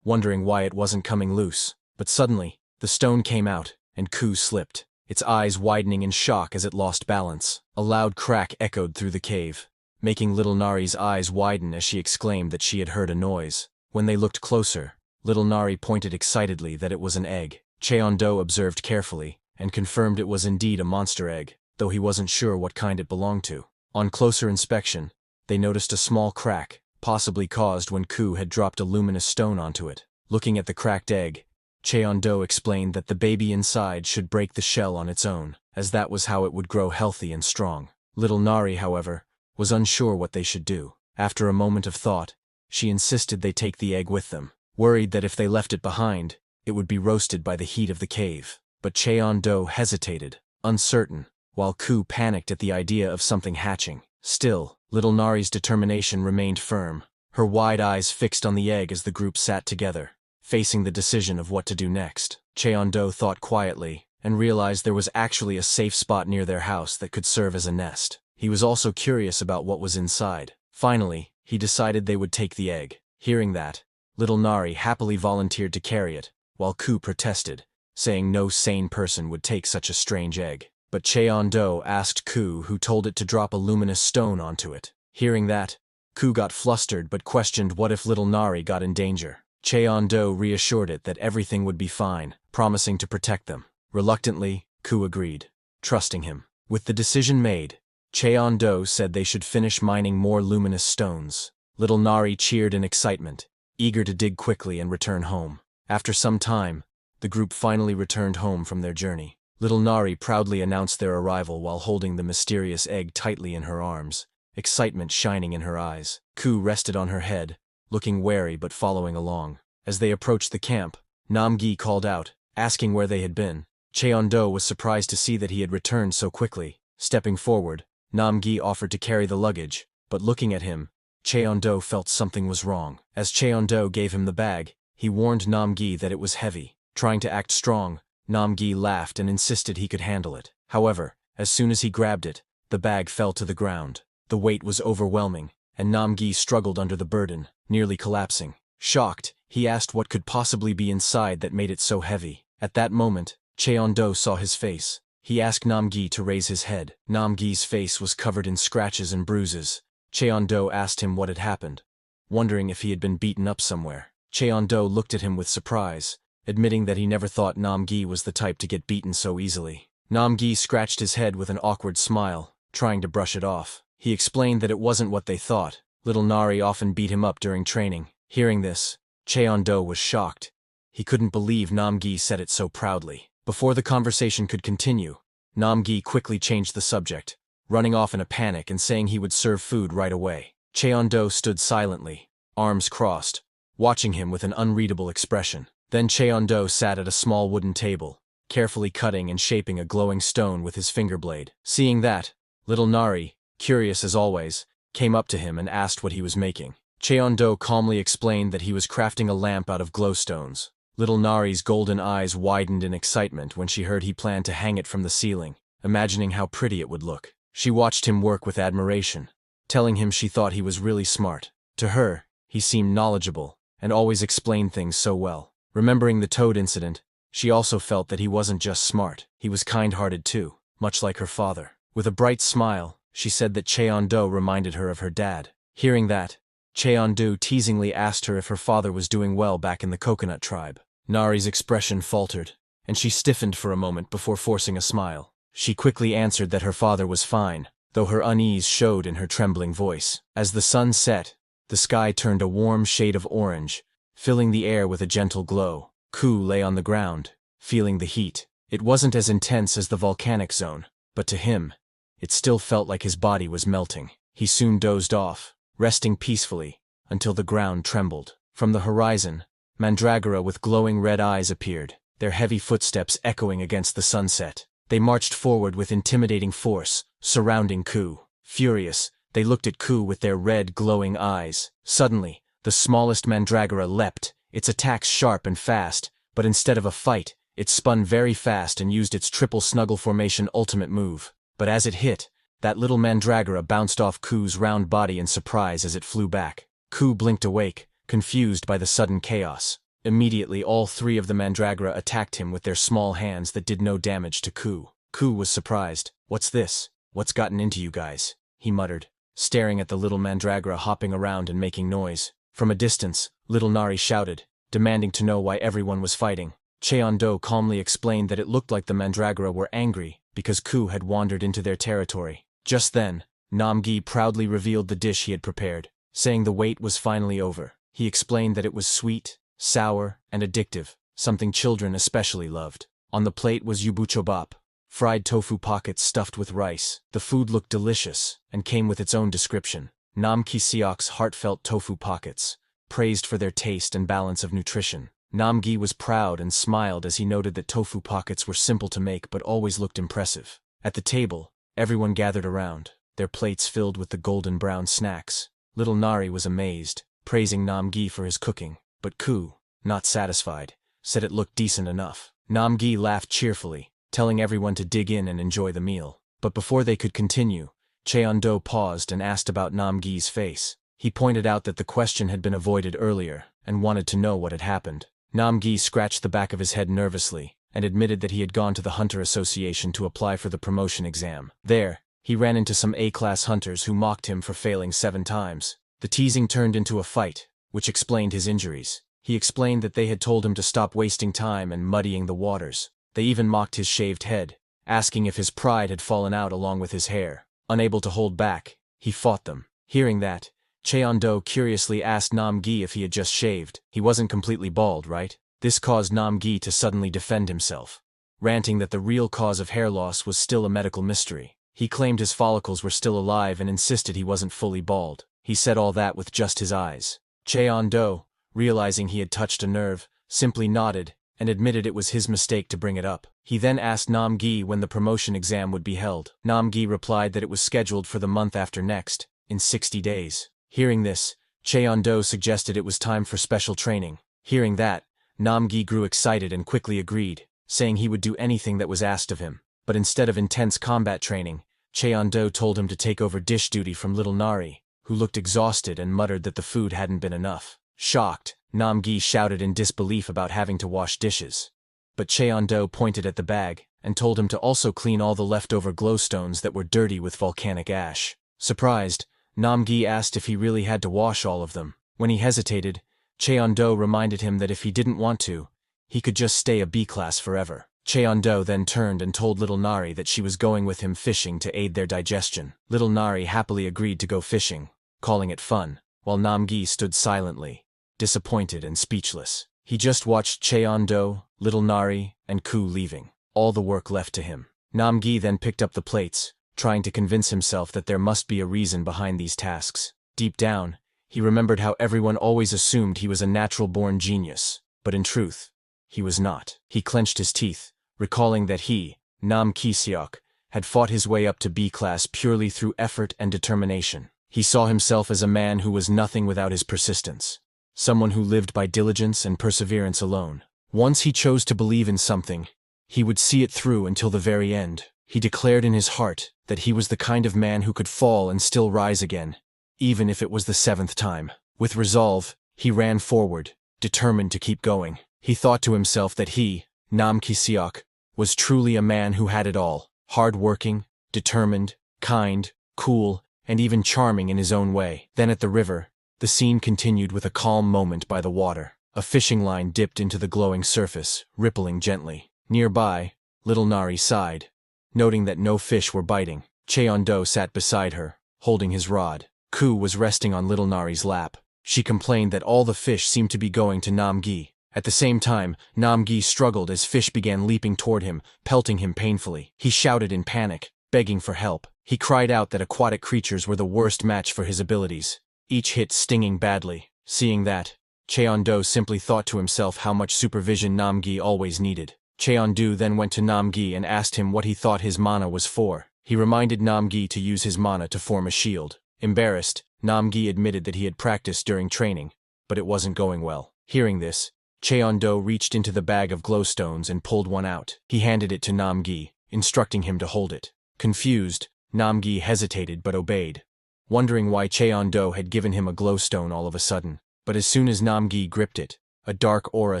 wondering why it wasn't coming loose. But suddenly, the stone came out, and Ku slipped, its eyes widening in shock as it lost balance. A loud crack echoed through the cave, making Little Nari's eyes widen as she exclaimed that she had heard a noise. When they looked closer, Little Nari pointed excitedly that it was an egg. Cheon-do observed carefully, and confirmed it was indeed a monster egg, though he wasn't sure what kind it belonged to. On closer inspection, they noticed a small crack, possibly caused when Ku had dropped a luminous stone onto it. Looking at the cracked egg, Cheon-do explained that the baby inside should break the shell on its own, as that was how it would grow healthy and strong. Little Nari, however, was unsure what they should do. After a moment of thought, she insisted they take the egg with them, worried that if they left it behind, it would be roasted by the heat of the cave. But Cheon-do hesitated, uncertain, while Ku panicked at the idea of something hatching. Still, little Nari's determination remained firm, her wide eyes fixed on the egg as the group sat together, facing the decision of what to do next. Cheon-do thought quietly, and realized there was actually a safe spot near their house that could serve as a nest. He was also curious about what was inside. Finally, he decided they would take the egg. Hearing that, little Nari happily volunteered to carry it, while Ku protested, saying no sane person would take such a strange egg. But Cheon-do asked Ku, who told it to drop a luminous stone onto it. Hearing that, Ku got flustered but questioned what if little Nari got in danger. Cheon-do reassured it that everything would be fine, promising to protect them. Reluctantly, Ku agreed, trusting him. With the decision made, Cheon-do said they should finish mining more luminous stones. Little Nari cheered in excitement, eager to dig quickly and return home. After some time, the group finally returned home from their journey. Little Nari proudly announced their arrival while holding the mysterious egg tightly in her arms, excitement shining in her eyes. Ku rested on her head, looking wary but following along. As they approached the camp, Nam-gi called out, asking where they had been. Cheon-do was surprised to see that he had returned so quickly. Stepping forward, Nam-gi offered to carry the luggage, but looking at him, Cheon-do felt something was wrong. As Cheon-do gave him the bag, he warned Nam-gi that it was heavy. Trying to act strong, Nam-gi laughed and insisted he could handle it. However, as soon as he grabbed it, the bag fell to the ground. The weight was overwhelming, and Nam-gi struggled under the burden, nearly collapsing. Shocked, he asked what could possibly be inside that made it so heavy. At that moment, Cheon-do saw his face. He asked Nam-gi to raise his head. Nam-gi's face was covered in scratches and bruises. Cheon-do asked him what had happened, wondering if he had been beaten up somewhere. Cheon-do looked at him with surprise, admitting that he never thought Nam-gi was the type to get beaten so easily. Nam-gi scratched his head with an awkward smile, trying to brush it off. He explained that it wasn't what they thought. Little Nari often beat him up during training. Hearing this, Cheon-do was shocked. He couldn't believe Nam-gi said it so proudly. Before the conversation could continue, Nam-gi quickly changed the subject, running off in a panic and saying he would serve food right away. Cheon-do stood silently, arms crossed, watching him with an unreadable expression. Then Cheon-do sat at a small wooden table, carefully cutting and shaping a glowing stone with his finger blade. Seeing that, little Nari, curious as always, came up to him and asked what he was making. Cheon-do calmly explained that he was crafting a lamp out of glowstones. Little Nari's golden eyes widened in excitement when she heard he planned to hang it from the ceiling, imagining how pretty it would look. She watched him work with admiration, telling him she thought he was really smart. To her, he seemed knowledgeable, and always explained things so well. Remembering the toad incident, she also felt that he wasn't just smart, he was kind-hearted too, much like her father. With a bright smile, she said that Cheon-do reminded her of her dad. Hearing that, Cheon-do teasingly asked her if her father was doing well back in the coconut tribe. Nari's expression faltered, and she stiffened for a moment before forcing a smile. She quickly answered that her father was fine, though her unease showed in her trembling voice. As the sun set, the sky turned a warm shade of orange, filling the air with a gentle glow. Ku lay on the ground, feeling the heat. It wasn't as intense as the volcanic zone, but to him, it still felt like his body was melting. He soon dozed off, resting peacefully, until the ground trembled. From the horizon, Mandragora with glowing red eyes appeared, their heavy footsteps echoing against the sunset. They marched forward with intimidating force, surrounding Ku. Furious, they looked at Ku with their red, glowing eyes. Suddenly, the smallest Mandragora leapt, its attacks sharp and fast, but instead of a fight, it spun very fast and used its triple snuggle formation ultimate move. But as it hit, that little Mandragora bounced off Ku's round body in surprise as it flew back. Ku blinked awake, confused by the sudden chaos. Immediately all three of the Mandragora attacked him with their small hands that did no damage to Ku. Ku was surprised. "What's this? What's gotten into you guys?" he muttered, staring at the little Mandragora hopping around and making noise. From a distance, little Nari shouted, demanding to know why everyone was fighting. Cheon-do calmly explained that it looked like the Mandragora were angry because Ku had wandered into their territory. Just then, Nam-gi proudly revealed the dish he had prepared, saying the wait was finally over. He explained that it was sweet, sour, and addictive, something children especially loved. On the plate was yubuchobap, fried tofu pockets stuffed with rice. The food looked delicious, and came with its own description. Nam-ki-seok's heartfelt tofu pockets, praised for their taste and balance of nutrition. Nam-gi was proud and smiled as he noted that tofu pockets were simple to make but always looked impressive. At the table, everyone gathered around, their plates filled with the golden brown snacks. Little Nari was amazed, praising Nam-gi for his cooking, but Ku, not satisfied, said it looked decent enough. Nam-gi laughed cheerfully, telling everyone to dig in and enjoy the meal. But before they could continue, Cheon-do paused and asked about Nam-gi's face. He pointed out that the question had been avoided earlier, and wanted to know what had happened. Nam-gi scratched the back of his head nervously, and admitted that he had gone to the Hunter Association to apply for the promotion exam. There, he ran into some A-class hunters who mocked him for failing 7 times. The teasing turned into a fight, which explained his injuries. He explained that they had told him to stop wasting time and muddying the waters. They even mocked his shaved head, asking if his pride had fallen out along with his hair. Unable to hold back, he fought them. Hearing that, Cheon-do curiously asked Nam-gi if he had just shaved. He wasn't completely bald, right? This caused Nam-gi to suddenly defend himself, ranting that the real cause of hair loss was still a medical mystery. He claimed his follicles were still alive and insisted he wasn't fully bald. He said all that with just his eyes. Cheon-do, realizing he had touched a nerve, simply nodded and admitted it was his mistake to bring it up. He then asked Nam-gi when the promotion exam would be held. Nam-gi replied that it was scheduled for the month after next, in 60 days. Hearing this, Cheon-do suggested it was time for special training. Hearing that, Nam-gi grew excited and quickly agreed, saying he would do anything that was asked of him. But instead of intense combat training, Cheon-do told him to take over dish duty from little Nari, who looked exhausted and muttered that the food hadn't been enough. Shocked, Nam-gi shouted in disbelief about having to wash dishes. But Cheon-do pointed at the bag and told him to also clean all the leftover glowstones that were dirty with volcanic ash. Surprised, Nam-gi asked if he really had to wash all of them. When he hesitated, Cheon-do reminded him that if he didn't want to, he could just stay a B-class forever. Cheon-do then turned and told little Nari that she was going with him fishing to aid their digestion. Little Nari happily agreed to go fishing, calling it fun, while Nam-gi stood silently, disappointed and speechless. He just watched Cheon-do, little Nari, and Ku leaving, all the work left to him. Nam-gi then picked up the plates, trying to convince himself that there must be a reason behind these tasks. Deep down, he remembered how everyone always assumed he was a natural-born genius, but in truth, he was not. He clenched his teeth, recalling that he, Nam Ki-seok, had fought his way up to B-class purely through effort and determination. He saw himself as a man who was nothing without his persistence, someone who lived by diligence and perseverance alone. Once he chose to believe in something, he would see it through until the very end. He declared in his heart that he was the kind of man who could fall and still rise again, even if it was the 7th time. With resolve, he ran forward, determined to keep going. He thought to himself that he, Nam Ki-seok, was truly a man who had it all: hard-working, determined, kind, cool, and even charming in his own way. Then at the river, the scene continued with a calm moment by the water. A fishing line dipped into the glowing surface, rippling gently. Nearby, little Nari sighed, noting that no fish were biting. Cheon-do sat beside her, holding his rod. Ku was resting on little Nari's lap. She complained that all the fish seemed to be going to Nam-gi. At the same time, Nam-gi struggled as fish began leaping toward him, pelting him painfully. He shouted in panic, begging for help. He cried out that aquatic creatures were the worst match for his abilities, each hit stinging badly. Seeing that, Cheon-do simply thought to himself how much supervision Nam-gi always needed. Cheon-do then went to Nam-gi and asked him what he thought his mana was for. He reminded Nam-gi to use his mana to form a shield. Embarrassed, Nam-gi admitted that he had practiced during training, but it wasn't going well. Hearing this, Cheon-do reached into the bag of glowstones and pulled one out. He handed it to Nam-gi, instructing him to hold it. Confused, Nam-gi hesitated but obeyed, wondering why Cheon-do had given him a glowstone all of a sudden. But as soon as Nam-gi gripped it, a dark aura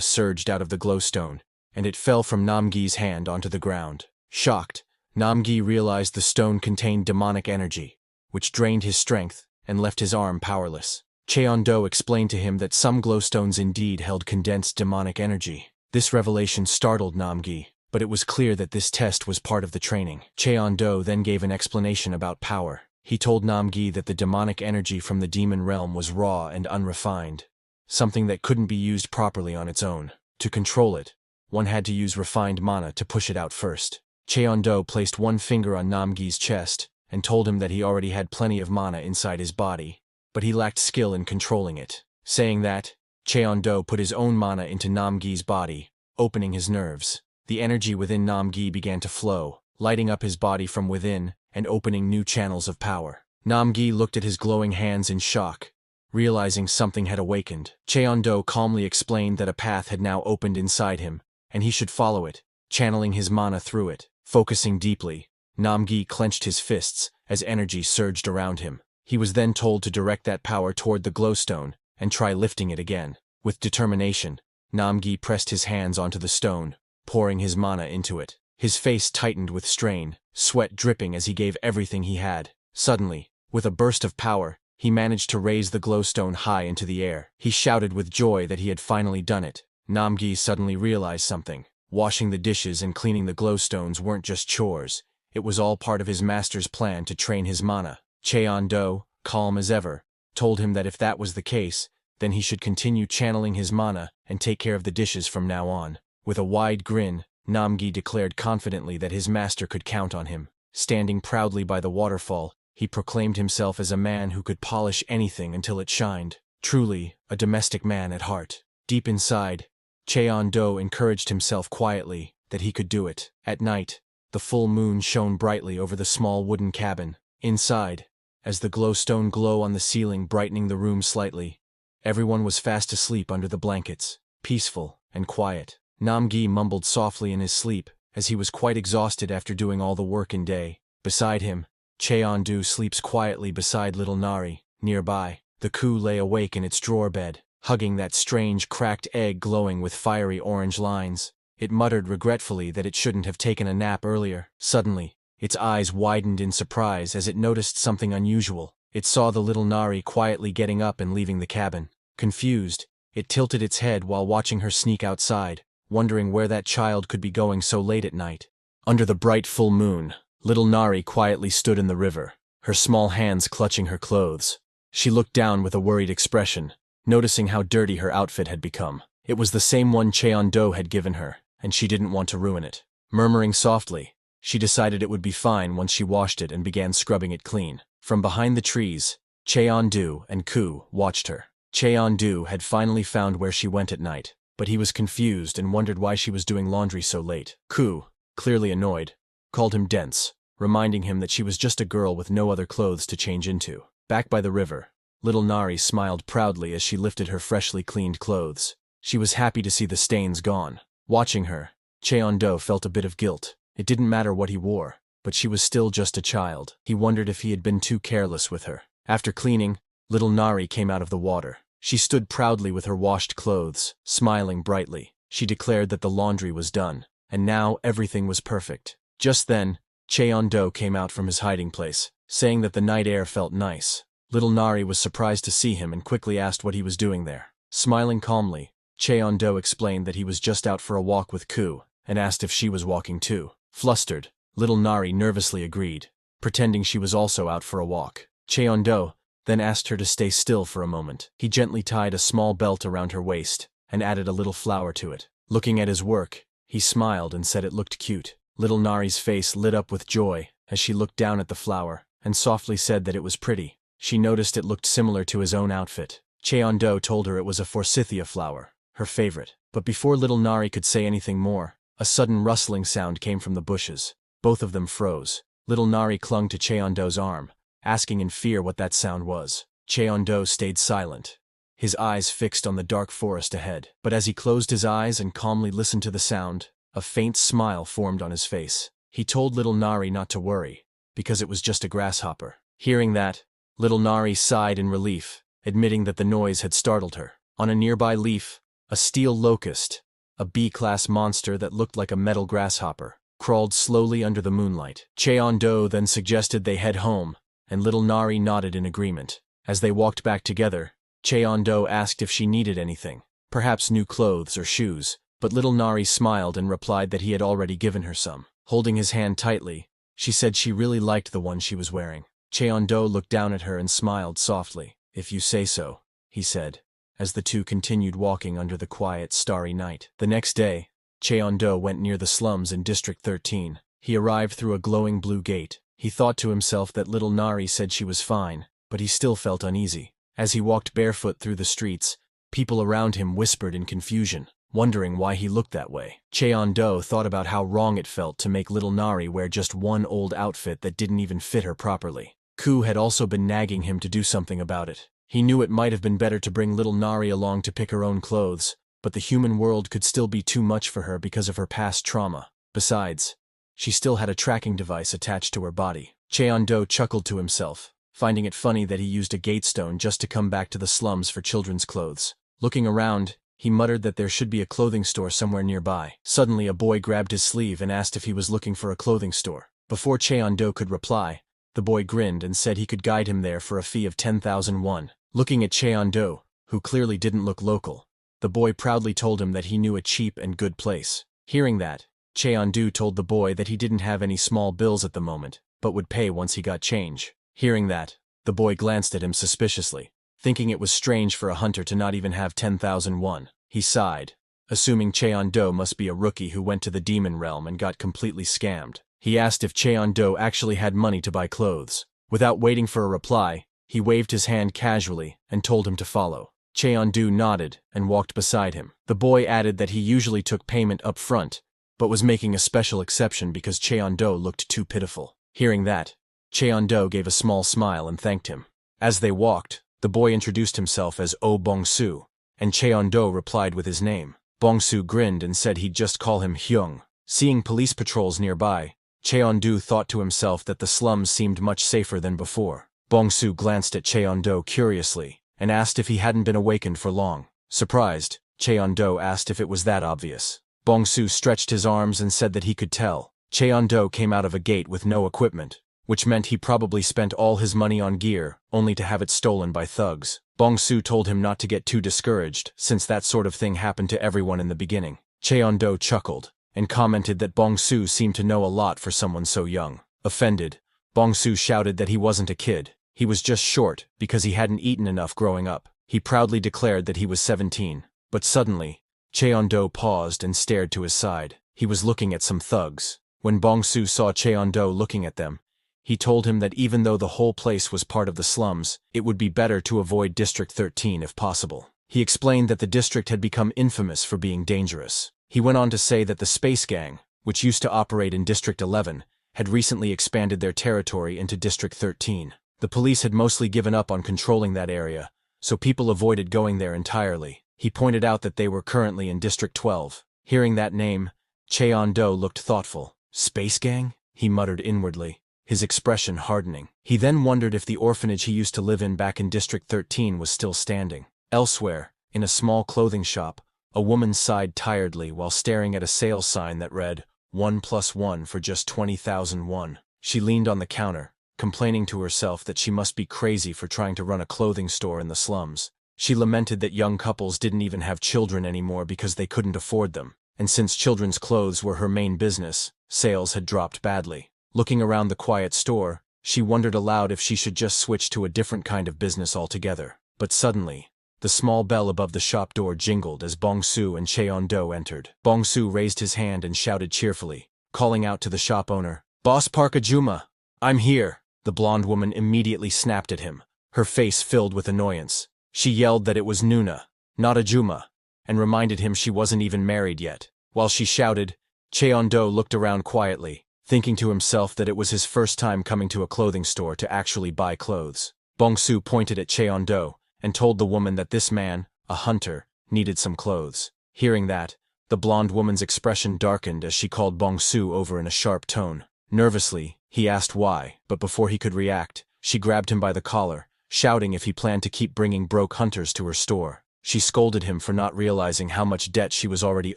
surged out of the glowstone, and it fell from Nam-gi's hand onto the ground. Shocked, Nam-gi realized the stone contained demonic energy, which drained his strength and left his arm powerless. Cheon-do explained to him that some glowstones indeed held condensed demonic energy. This revelation startled Nam-gi, but it was clear that this test was part of the training. Cheon-do then gave an explanation about power. He told Nam-gi that the demonic energy from the demon realm was raw and unrefined, something that couldn't be used properly on its own. To control it, one had to use refined mana to push it out first. Cheon-do placed one finger on Nam-gi's chest and told him that he already had plenty of mana inside his body, but he lacked skill in controlling it. Saying that, Cheon-do put his own mana into Nam-gi's body, opening his nerves. The energy within Nam-gi began to flow, lighting up his body from within and opening new channels of power. Namgi looked at his glowing hands in shock, realizing something had awakened. Cheon-do calmly explained that a path had now opened inside him, and he should follow it, channeling his mana through it. Focusing deeply, Namgi clenched his fists as energy surged around him. He was then told to direct that power toward the glowstone and try lifting it again. With determination, Namgi pressed his hands onto the stone, pouring his mana into it. His face tightened with strain, sweat dripping as he gave everything he had. Suddenly, with a burst of power, he managed to raise the glowstone high into the air. He shouted with joy that he had finally done it. Namgi suddenly realized something. Washing the dishes and cleaning the glowstones weren't just chores. It was all part of his master's plan to train his mana. Cheon-do, calm as ever, told him that if that was the case, then he should continue channeling his mana and take care of the dishes from now on. With a wide grin, Namgi declared confidently that his master could count on him. Standing proudly by the waterfall, he proclaimed himself as a man who could polish anything until it shined. Truly, a domestic man at heart. Deep inside, Cheon-do encouraged himself quietly that he could do it. At night, the full moon shone brightly over the small wooden cabin. Inside, as the glowstone glow on the ceiling brightening the room slightly, everyone was fast asleep under the blankets, peaceful and quiet. Namgi mumbled softly in his sleep, as he was quite exhausted after doing all the work in day. Beside him, Cheon-do sleeps quietly beside little Nari. Nearby, the Ku lay awake in its drawer bed, hugging that strange cracked egg glowing with fiery orange lines. It muttered regretfully that it shouldn't have taken a nap earlier. Suddenly, its eyes widened in surprise as it noticed something unusual. It saw the little Nari quietly getting up and leaving the cabin. Confused, it tilted its head while watching her sneak outside, wondering where that child could be going so late at night. Under the bright full moon, little Nari quietly stood in the river, her small hands clutching her clothes. She looked down with a worried expression, noticing how dirty her outfit had become. It was the same one Cheon-do had given her, and she didn't want to ruin it. Murmuring softly, she decided it would be fine once she washed it and began scrubbing it clean. From behind the trees, Cheon-do and Ku watched her. Cheon-do had finally found where she went at night, but he was confused and wondered why she was doing laundry so late. Ku, clearly annoyed, called him dense, reminding him that she was just a girl with no other clothes to change into. Back by the river, little Nari smiled proudly as she lifted her freshly cleaned clothes. She was happy to see the stains gone. Watching her, Cheon-do felt a bit of guilt. It didn't matter what he wore, but she was still just a child. He wondered if he had been too careless with her. After cleaning, little Nari came out of the water. She stood proudly with her washed clothes, smiling brightly. She declared that the laundry was done, and now everything was perfect. Just then, Cheon-do came out from his hiding place, saying that the night air felt nice. Little Nari was surprised to see him and quickly asked what he was doing there. Smiling calmly, Cheon-do explained that he was just out for a walk with Ku, and asked if she was walking too. Flustered, little Nari nervously agreed, pretending she was also out for a walk. Cheon-do then asked her to stay still for a moment. He gently tied a small belt around her waist and added a little flower to it. Looking at his work, he smiled and said it looked cute. Little Nari's face lit up with joy as she looked down at the flower and softly said that it was pretty. She noticed it looked similar to his own outfit. Cheon-do told her it was a forsythia flower, her favorite. But before little Nari could say anything more, a sudden rustling sound came from the bushes. Both of them froze. Little Nari clung to Cheon-do's arm, asking in fear what that sound was. Cheon-do stayed silent, his eyes fixed on the dark forest ahead. But as he closed his eyes and calmly listened to the sound, a faint smile formed on his face. He told little Nari not to worry, because it was just a grasshopper. Hearing that, little Nari sighed in relief, admitting that the noise had startled her. On a nearby leaf, a steel locust, a B-class monster that looked like a metal grasshopper, crawled slowly under the moonlight. Cheon-do then suggested they head home, and little Nari nodded in agreement. As they walked back together, Cheon-do asked if she needed anything, perhaps new clothes or shoes, but little Nari smiled and replied that he had already given her some. Holding his hand tightly, she said she really liked the one she was wearing. Cheon-do looked down at her and smiled softly. "If you say so," he said, as the two continued walking under the quiet, starry night. The next day, Cheon-do went near the slums in District 13. He arrived through a glowing blue gate. He thought to himself that little Nari said she was fine, but he still felt uneasy. As he walked barefoot through the streets, people around him whispered in confusion. wondering why he looked that way. Cheon-do thought about how wrong it felt to make little Nari wear just one old outfit that didn't even fit her properly. Ku had also been nagging him to do something about it. He knew it might have been better to bring little Nari along to pick her own clothes, but the human world could still be too much for her because of her past trauma. Besides, she still had a tracking device attached to her body. Cheon-do chuckled to himself, finding it funny that he used a gatestone just to come back to the slums for children's clothes. Looking around, he muttered that there should be a clothing store somewhere nearby. Suddenly a boy grabbed his sleeve and asked if he was looking for a clothing store. Before Cheon-do could reply, the boy grinned and said he could guide him there for a fee of 10,000 won. Looking at Cheon-do, who clearly didn't look local, the boy proudly told him that he knew a cheap and good place. Hearing that, Cheon-do told the boy that he didn't have any small bills at the moment, but would pay once he got change. Hearing that, the boy glanced at him suspiciously, thinking it was strange for a hunter to not even have 10,000 won. He sighed, assuming Cheon-do must be a rookie who went to the demon realm and got completely scammed. He asked if Cheon-do actually had money to buy clothes. Without waiting for a reply, he waved his hand casually and told him to follow. Cheon-do nodded and walked beside him. The boy added that he usually took payment up front, but was making a special exception because Cheon-do looked too pitiful. Hearing that, Cheon-do gave a small smile and thanked him. As they walked, the boy introduced himself as Oh Bong-soo, and Cheon-do replied with his name. Bong-soo grinned and said he'd just call him Hyung. Seeing police patrols nearby, Cheon-do thought to himself that the slums seemed much safer than before. Bong-soo glanced at Cheon-do curiously and asked if he hadn't been awakened for long. Surprised, Cheon-do asked if it was that obvious. Bong-soo stretched his arms and said that he could tell. Cheon-do came out of a gate with no equipment, which meant he probably spent all his money on gear only to have it stolen by thugs. Bong-soo told him not to get too discouraged since that sort of thing happened to everyone in the beginning. Cheon-do chuckled and commented that Bong-soo seemed to know a lot for someone so young. Offended, Bong-soo shouted that he wasn't a kid. He was just short because he hadn't eaten enough growing up. He proudly declared that he was 17. But suddenly, Cheon-do paused and stared to his side. He was looking at some thugs. When Bong-soo saw Cheon-do looking at them, he told him that even though the whole place was part of the slums, it would be better to avoid District 13 if possible. He explained that the district had become infamous for being dangerous. He went on to say that the Space Gang, which used to operate in District 11, had recently expanded their territory into District 13. The police had mostly given up on controlling that area, so people avoided going there entirely. He pointed out that they were currently in District 12. Hearing that name, Cheon-do looked thoughtful. Space Gang? He muttered inwardly, his expression hardening. He then wondered if the orphanage he used to live in back in District 13 was still standing. Elsewhere, in a small clothing shop, a woman sighed tiredly while staring at a sales sign that read, 1+1 for just 20,000 won. She leaned on the counter, complaining to herself that she must be crazy for trying to run a clothing store in the slums. She lamented that young couples didn't even have children anymore because they couldn't afford them, and since children's clothes were her main business, sales had dropped badly. Looking around the quiet store, she wondered aloud if she should just switch to a different kind of business altogether. But suddenly, the small bell above the shop door jingled as Bong-soo and Cheon-do entered. Bong-soo raised his hand and shouted cheerfully, calling out to the shop owner, "Boss Park Ajuma, I'm here." The blonde woman immediately snapped at him, her face filled with annoyance. She yelled that it was Nuna, not Ajuma, and reminded him she wasn't even married yet. While she shouted, Cheon-do looked around quietly, thinking to himself that it was his first time coming to a clothing store to actually buy clothes. Bong-soo pointed at Cheon-do and told the woman that this man, a hunter, needed some clothes. Hearing that, the blonde woman's expression darkened as she called Bong-soo over in a sharp tone. Nervously, he asked why, but before he could react, she grabbed him by the collar, shouting if he planned to keep bringing broke hunters to her store. She scolded him for not realizing how much debt she was already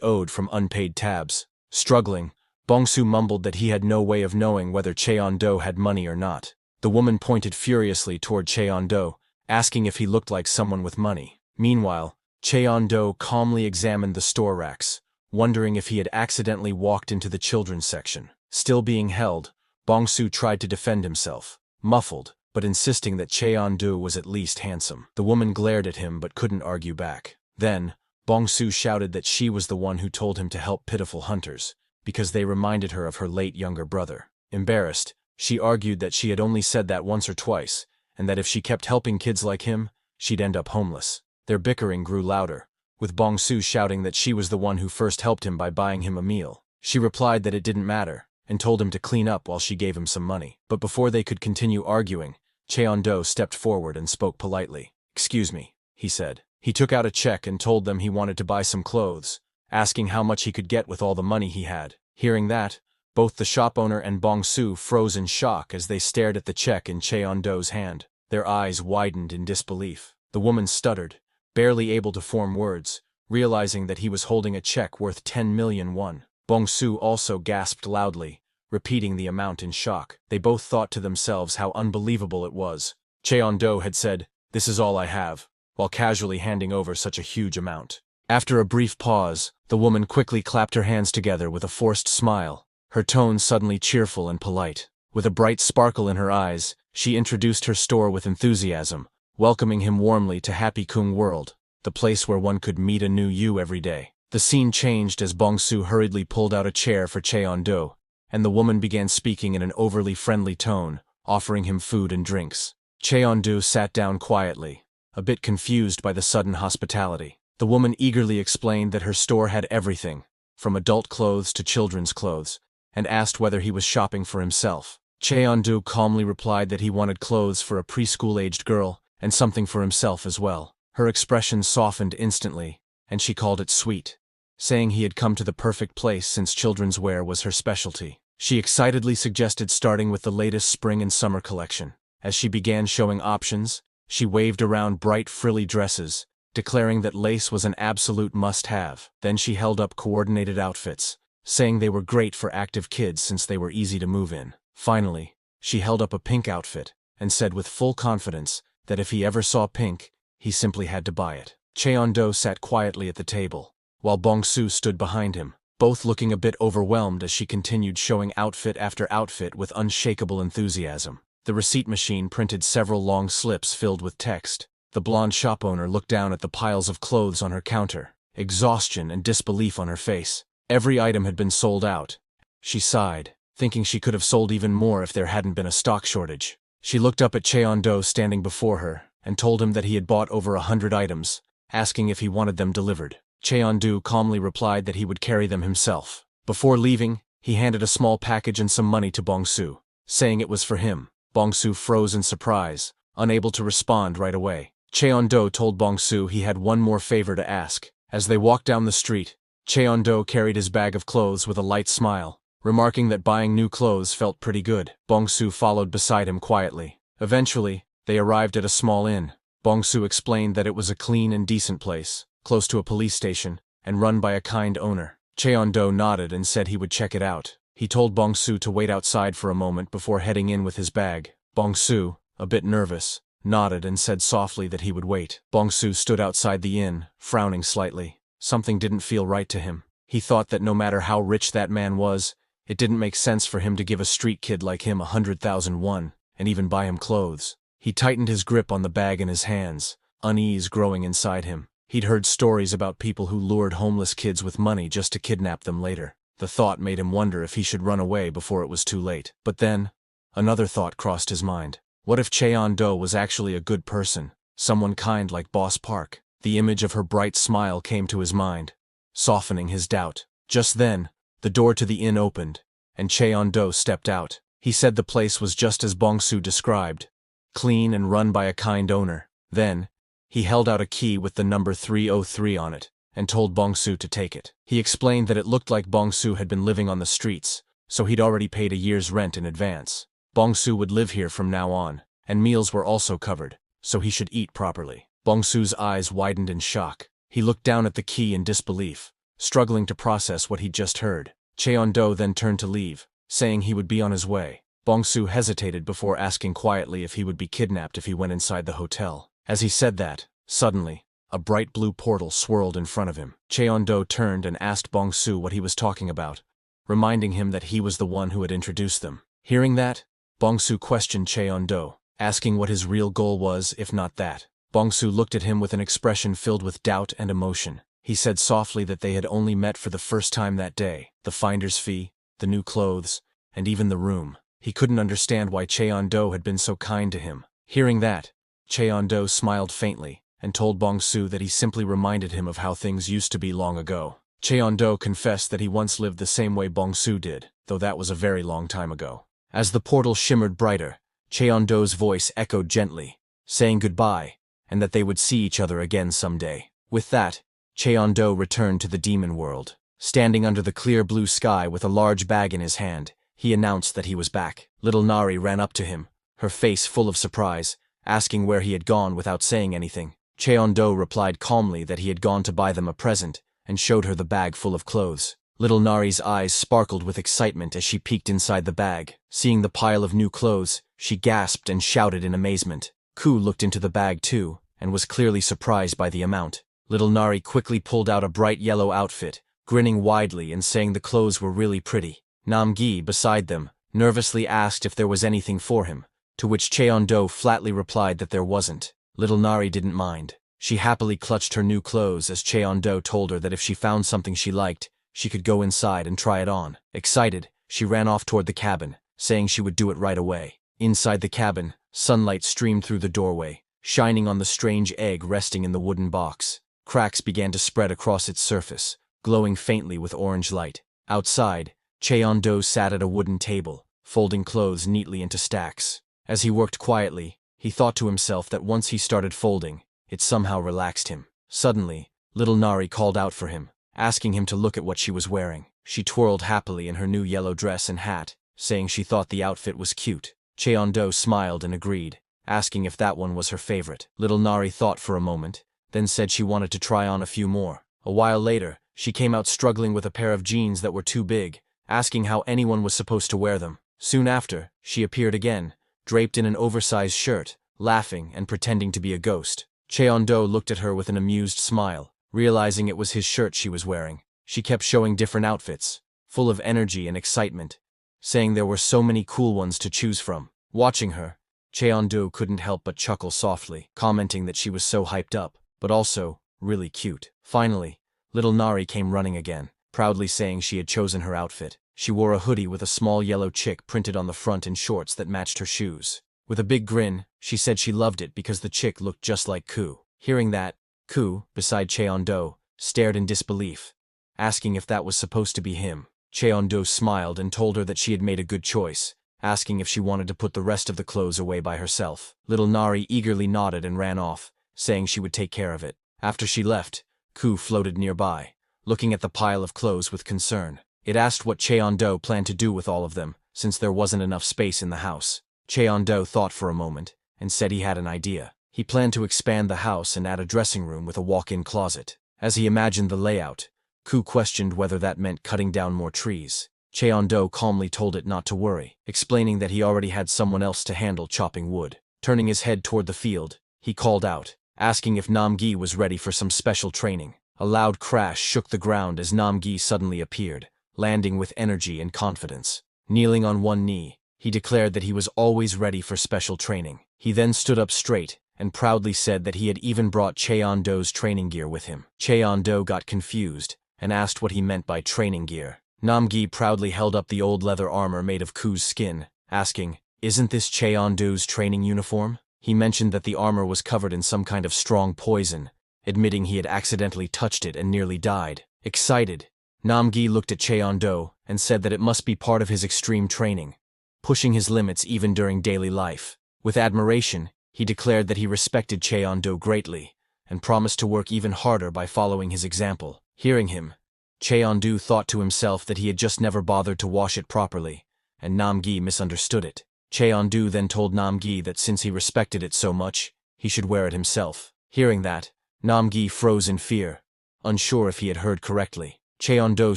owed from unpaid tabs. Struggling, Bong-soo mumbled that he had no way of knowing whether Cheon-do had money or not. The woman pointed furiously toward Cheon-do, asking if he looked like someone with money. Meanwhile, Cheon-do calmly examined the store racks, wondering if he had accidentally walked into the children's section. Still being held, Bong-soo tried to defend himself, muffled, but insisting that Cheon-do was at least handsome. The woman glared at him but couldn't argue back. Then, Bong-soo shouted that she was the one who told him to help pitiful hunters, because they reminded her of her late younger brother. Embarrassed, she argued that she had only said that once or twice, and that if she kept helping kids like him, she'd end up homeless. Their bickering grew louder, with Bong-su shouting that she was the one who first helped him by buying him a meal. She replied that it didn't matter, and told him to clean up while she gave him some money. But before they could continue arguing, Cheon-do stepped forward and spoke politely. "Excuse me," he said. He took out a check and told them he wanted to buy some clothes, asking how much he could get with all the money he had. Hearing that, both the shop owner and Bong-su froze in shock as they stared at the check in Cheon-do's hand. Their eyes widened in disbelief. The woman stuttered, barely able to form words, realizing that he was holding a check worth 10 million won. Bong-su also gasped loudly, repeating the amount in shock. They both thought to themselves how unbelievable it was. Cheon-do had said, "This is all I have," while casually handing over such a huge amount. After a brief pause, the woman quickly clapped her hands together with a forced smile, her tone suddenly cheerful and polite. With a bright sparkle in her eyes, she introduced her store with enthusiasm, welcoming him warmly to Happy Kung World, the place where one could meet a new you every day. The scene changed as Bong-su hurriedly pulled out a chair for Cheon-do, and the woman began speaking in an overly friendly tone, offering him food and drinks. Cheon-do sat down quietly, a bit confused by the sudden hospitality. The woman eagerly explained that her store had everything, from adult clothes to children's clothes, and asked whether he was shopping for himself. Cheon-do calmly replied that he wanted clothes for a preschool-aged girl, and something for himself as well. Her expression softened instantly, and she called it sweet, saying he had come to the perfect place since children's wear was her specialty. She excitedly suggested starting with the latest spring and summer collection. As she began showing options, she waved around bright frilly dresses, declaring that lace was an absolute must-have. Then she held up coordinated outfits, saying they were great for active kids since they were easy to move in. Finally, she held up a pink outfit, and said with full confidence that if he ever saw pink, he simply had to buy it. Cheon-do sat quietly at the table, while Bong-su stood behind him, both looking a bit overwhelmed as she continued showing outfit after outfit with unshakable enthusiasm. The receipt machine printed several long slips filled with text. The blonde shop owner looked down at the piles of clothes on her counter, exhaustion and disbelief on her face. Every item had been sold out. She sighed, thinking she could have sold even more if there hadn't been a stock shortage. She looked up at Cheon-do standing before her, and told him that he had bought over 100 items, asking if he wanted them delivered. Cheon-do calmly replied that he would carry them himself. Before leaving, he handed a small package and some money to Bong-su, saying it was for him. Bong-su froze in surprise, unable to respond right away. Cheon-do told Bong-su he had one more favor to ask. As they walked down the street, Cheon-do carried his bag of clothes with a light smile, remarking that buying new clothes felt pretty good. Bong-su followed beside him quietly. Eventually, they arrived at a small inn. Bong-su explained that it was a clean and decent place, close to a police station, and run by a kind owner. Cheon-do nodded and said he would check it out. He told Bong-su to wait outside for a moment before heading in with his bag. Bong-su, a bit nervous, nodded and said softly that he would wait. Bong-su stood outside the inn, frowning slightly. Something didn't feel right to him. He thought that no matter how rich that man was, it didn't make sense for him to give a street kid like him 100,000 won, and even buy him clothes. He tightened his grip on the bag in his hands, unease growing inside him. He'd heard stories about people who lured homeless kids with money just to kidnap them later. The thought made him wonder if he should run away before it was too late. But then, another thought crossed his mind. What if Cheon-do was actually a good person, someone kind like Boss Park? The image of her bright smile came to his mind, softening his doubt. Just then, the door to the inn opened, and Cheon-do stepped out. He said the place was just as Bong-su described, clean and run by a kind owner. Then, he held out a key with the number 303 on it, and told Bong-su to take it. He explained that it looked like Bong-su had been living on the streets, so he'd already paid a year's rent in advance. Bong-su would live here from now on, and meals were also covered, so he should eat properly. Bong-su's eyes widened in shock. He looked down at the key in disbelief, struggling to process what he'd just heard. Cheon-do then turned to leave, saying he would be on his way. Bong-su hesitated before asking quietly if he would be kidnapped if he went inside the hotel. As he said that, suddenly, a bright blue portal swirled in front of him. Cheon-do turned and asked Bong-su what he was talking about, reminding him that he was the one who had introduced them. Hearing that, Bong-su questioned Cheon-do, asking what his real goal was, if not that. Bong-su looked at him with an expression filled with doubt and emotion. He said softly that they had only met for the first time that day. The finder's fee, the new clothes, and even the room. He couldn't understand why Cheon-do had been so kind to him. Hearing that, Cheon-do smiled faintly, and told Bong-su that he simply reminded him of how things used to be long ago. Cheon-do confessed that he once lived the same way Bong-su did, though that was a very long time ago. As the portal shimmered brighter, Cheon-do's voice echoed gently, saying goodbye, and that they would see each other again someday. With that, Cheon-do returned to the demon world. Standing under the clear blue sky with a large bag in his hand, he announced that he was back. Little Nari ran up to him, her face full of surprise, asking where he had gone without saying anything. Cheon-do replied calmly that he had gone to buy them a present, and showed her the bag full of clothes. Little Nari's eyes sparkled with excitement as she peeked inside the bag. Seeing the pile of new clothes, she gasped and shouted in amazement. Ku looked into the bag too, and was clearly surprised by the amount. Little Nari quickly pulled out a bright yellow outfit, grinning widely and saying the clothes were really pretty. Nam-gi, beside them, nervously asked if there was anything for him, to which Cheon-do flatly replied that there wasn't. Little Nari didn't mind. She happily clutched her new clothes as Cheon-do told her that if she found something she liked, she could go inside and try it on. Excited, she ran off toward the cabin, saying she would do it right away. Inside the cabin, sunlight streamed through the doorway, shining on the strange egg resting in the wooden box. Cracks began to spread across its surface, glowing faintly with orange light. Outside, Cheon-do sat at a wooden table, folding clothes neatly into stacks. As he worked quietly, he thought to himself that once he started folding, it somehow relaxed him. Suddenly, little Nari called out for him, asking him to look at what she was wearing. She twirled happily in her new yellow dress and hat, saying she thought the outfit was cute. Cheon-do smiled and agreed, asking if that one was her favorite. Little Nari thought for a moment, then said she wanted to try on a few more. A while later, she came out struggling with a pair of jeans that were too big, asking how anyone was supposed to wear them. Soon after, she appeared again, draped in an oversized shirt, laughing and pretending to be a ghost. Cheon-do looked at her with an amused smile, realizing it was his shirt she was wearing. She kept showing different outfits, full of energy and excitement, saying there were so many cool ones to choose from. Watching her, Cheon-do couldn't help but chuckle softly, commenting that she was so hyped up, but also really cute. Finally, little Nari came running again, proudly saying she had chosen her outfit. She wore a hoodie with a small yellow chick printed on the front and shorts that matched her shoes. With a big grin, she said she loved it because the chick looked just like Ku. Hearing that, Ku, beside Cheon-do, stared in disbelief, asking if that was supposed to be him. Cheon-do smiled and told her that she had made a good choice, asking if she wanted to put the rest of the clothes away by herself. Little Nari eagerly nodded and ran off, saying she would take care of it. After she left, Ku floated nearby, looking at the pile of clothes with concern. It asked what Cheon-do planned to do with all of them, since there wasn't enough space in the house. Cheon-do thought for a moment, and said he had an idea. He planned to expand the house and add a dressing room with a walk-in closet. As he imagined the layout, Ku questioned whether that meant cutting down more trees. Cheon-do calmly told it not to worry, explaining that he already had someone else to handle chopping wood. Turning his head toward the field, he called out, asking if Nam-gi was ready for some special training. A loud crash shook the ground as Nam-gi suddenly appeared, landing with energy and confidence. Kneeling on one knee, he declared that he was always ready for special training. He then stood up straight and proudly said that he had even brought Cheon-do's training gear with him. Cheon-do got confused and asked what he meant by training gear. Nam-gi proudly held up the old leather armor made of Ku's skin, asking, "Isn't this Cheon-do's training uniform?" He mentioned that the armor was covered in some kind of strong poison, admitting he had accidentally touched it and nearly died. Excited, Nam-gi looked at Cheon-do and said that it must be part of his extreme training, pushing his limits even during daily life. With admiration, he declared that he respected Cheon-do greatly and promised to work even harder by following his example. Hearing him, Cheon-do thought to himself that he had just never bothered to wash it properly, and Nam-gi misunderstood it. Cheon-do then told Nam-gi that since he respected it so much, he should wear it himself. Hearing that, Nam-gi froze in fear, unsure if he had heard correctly. Cheon-do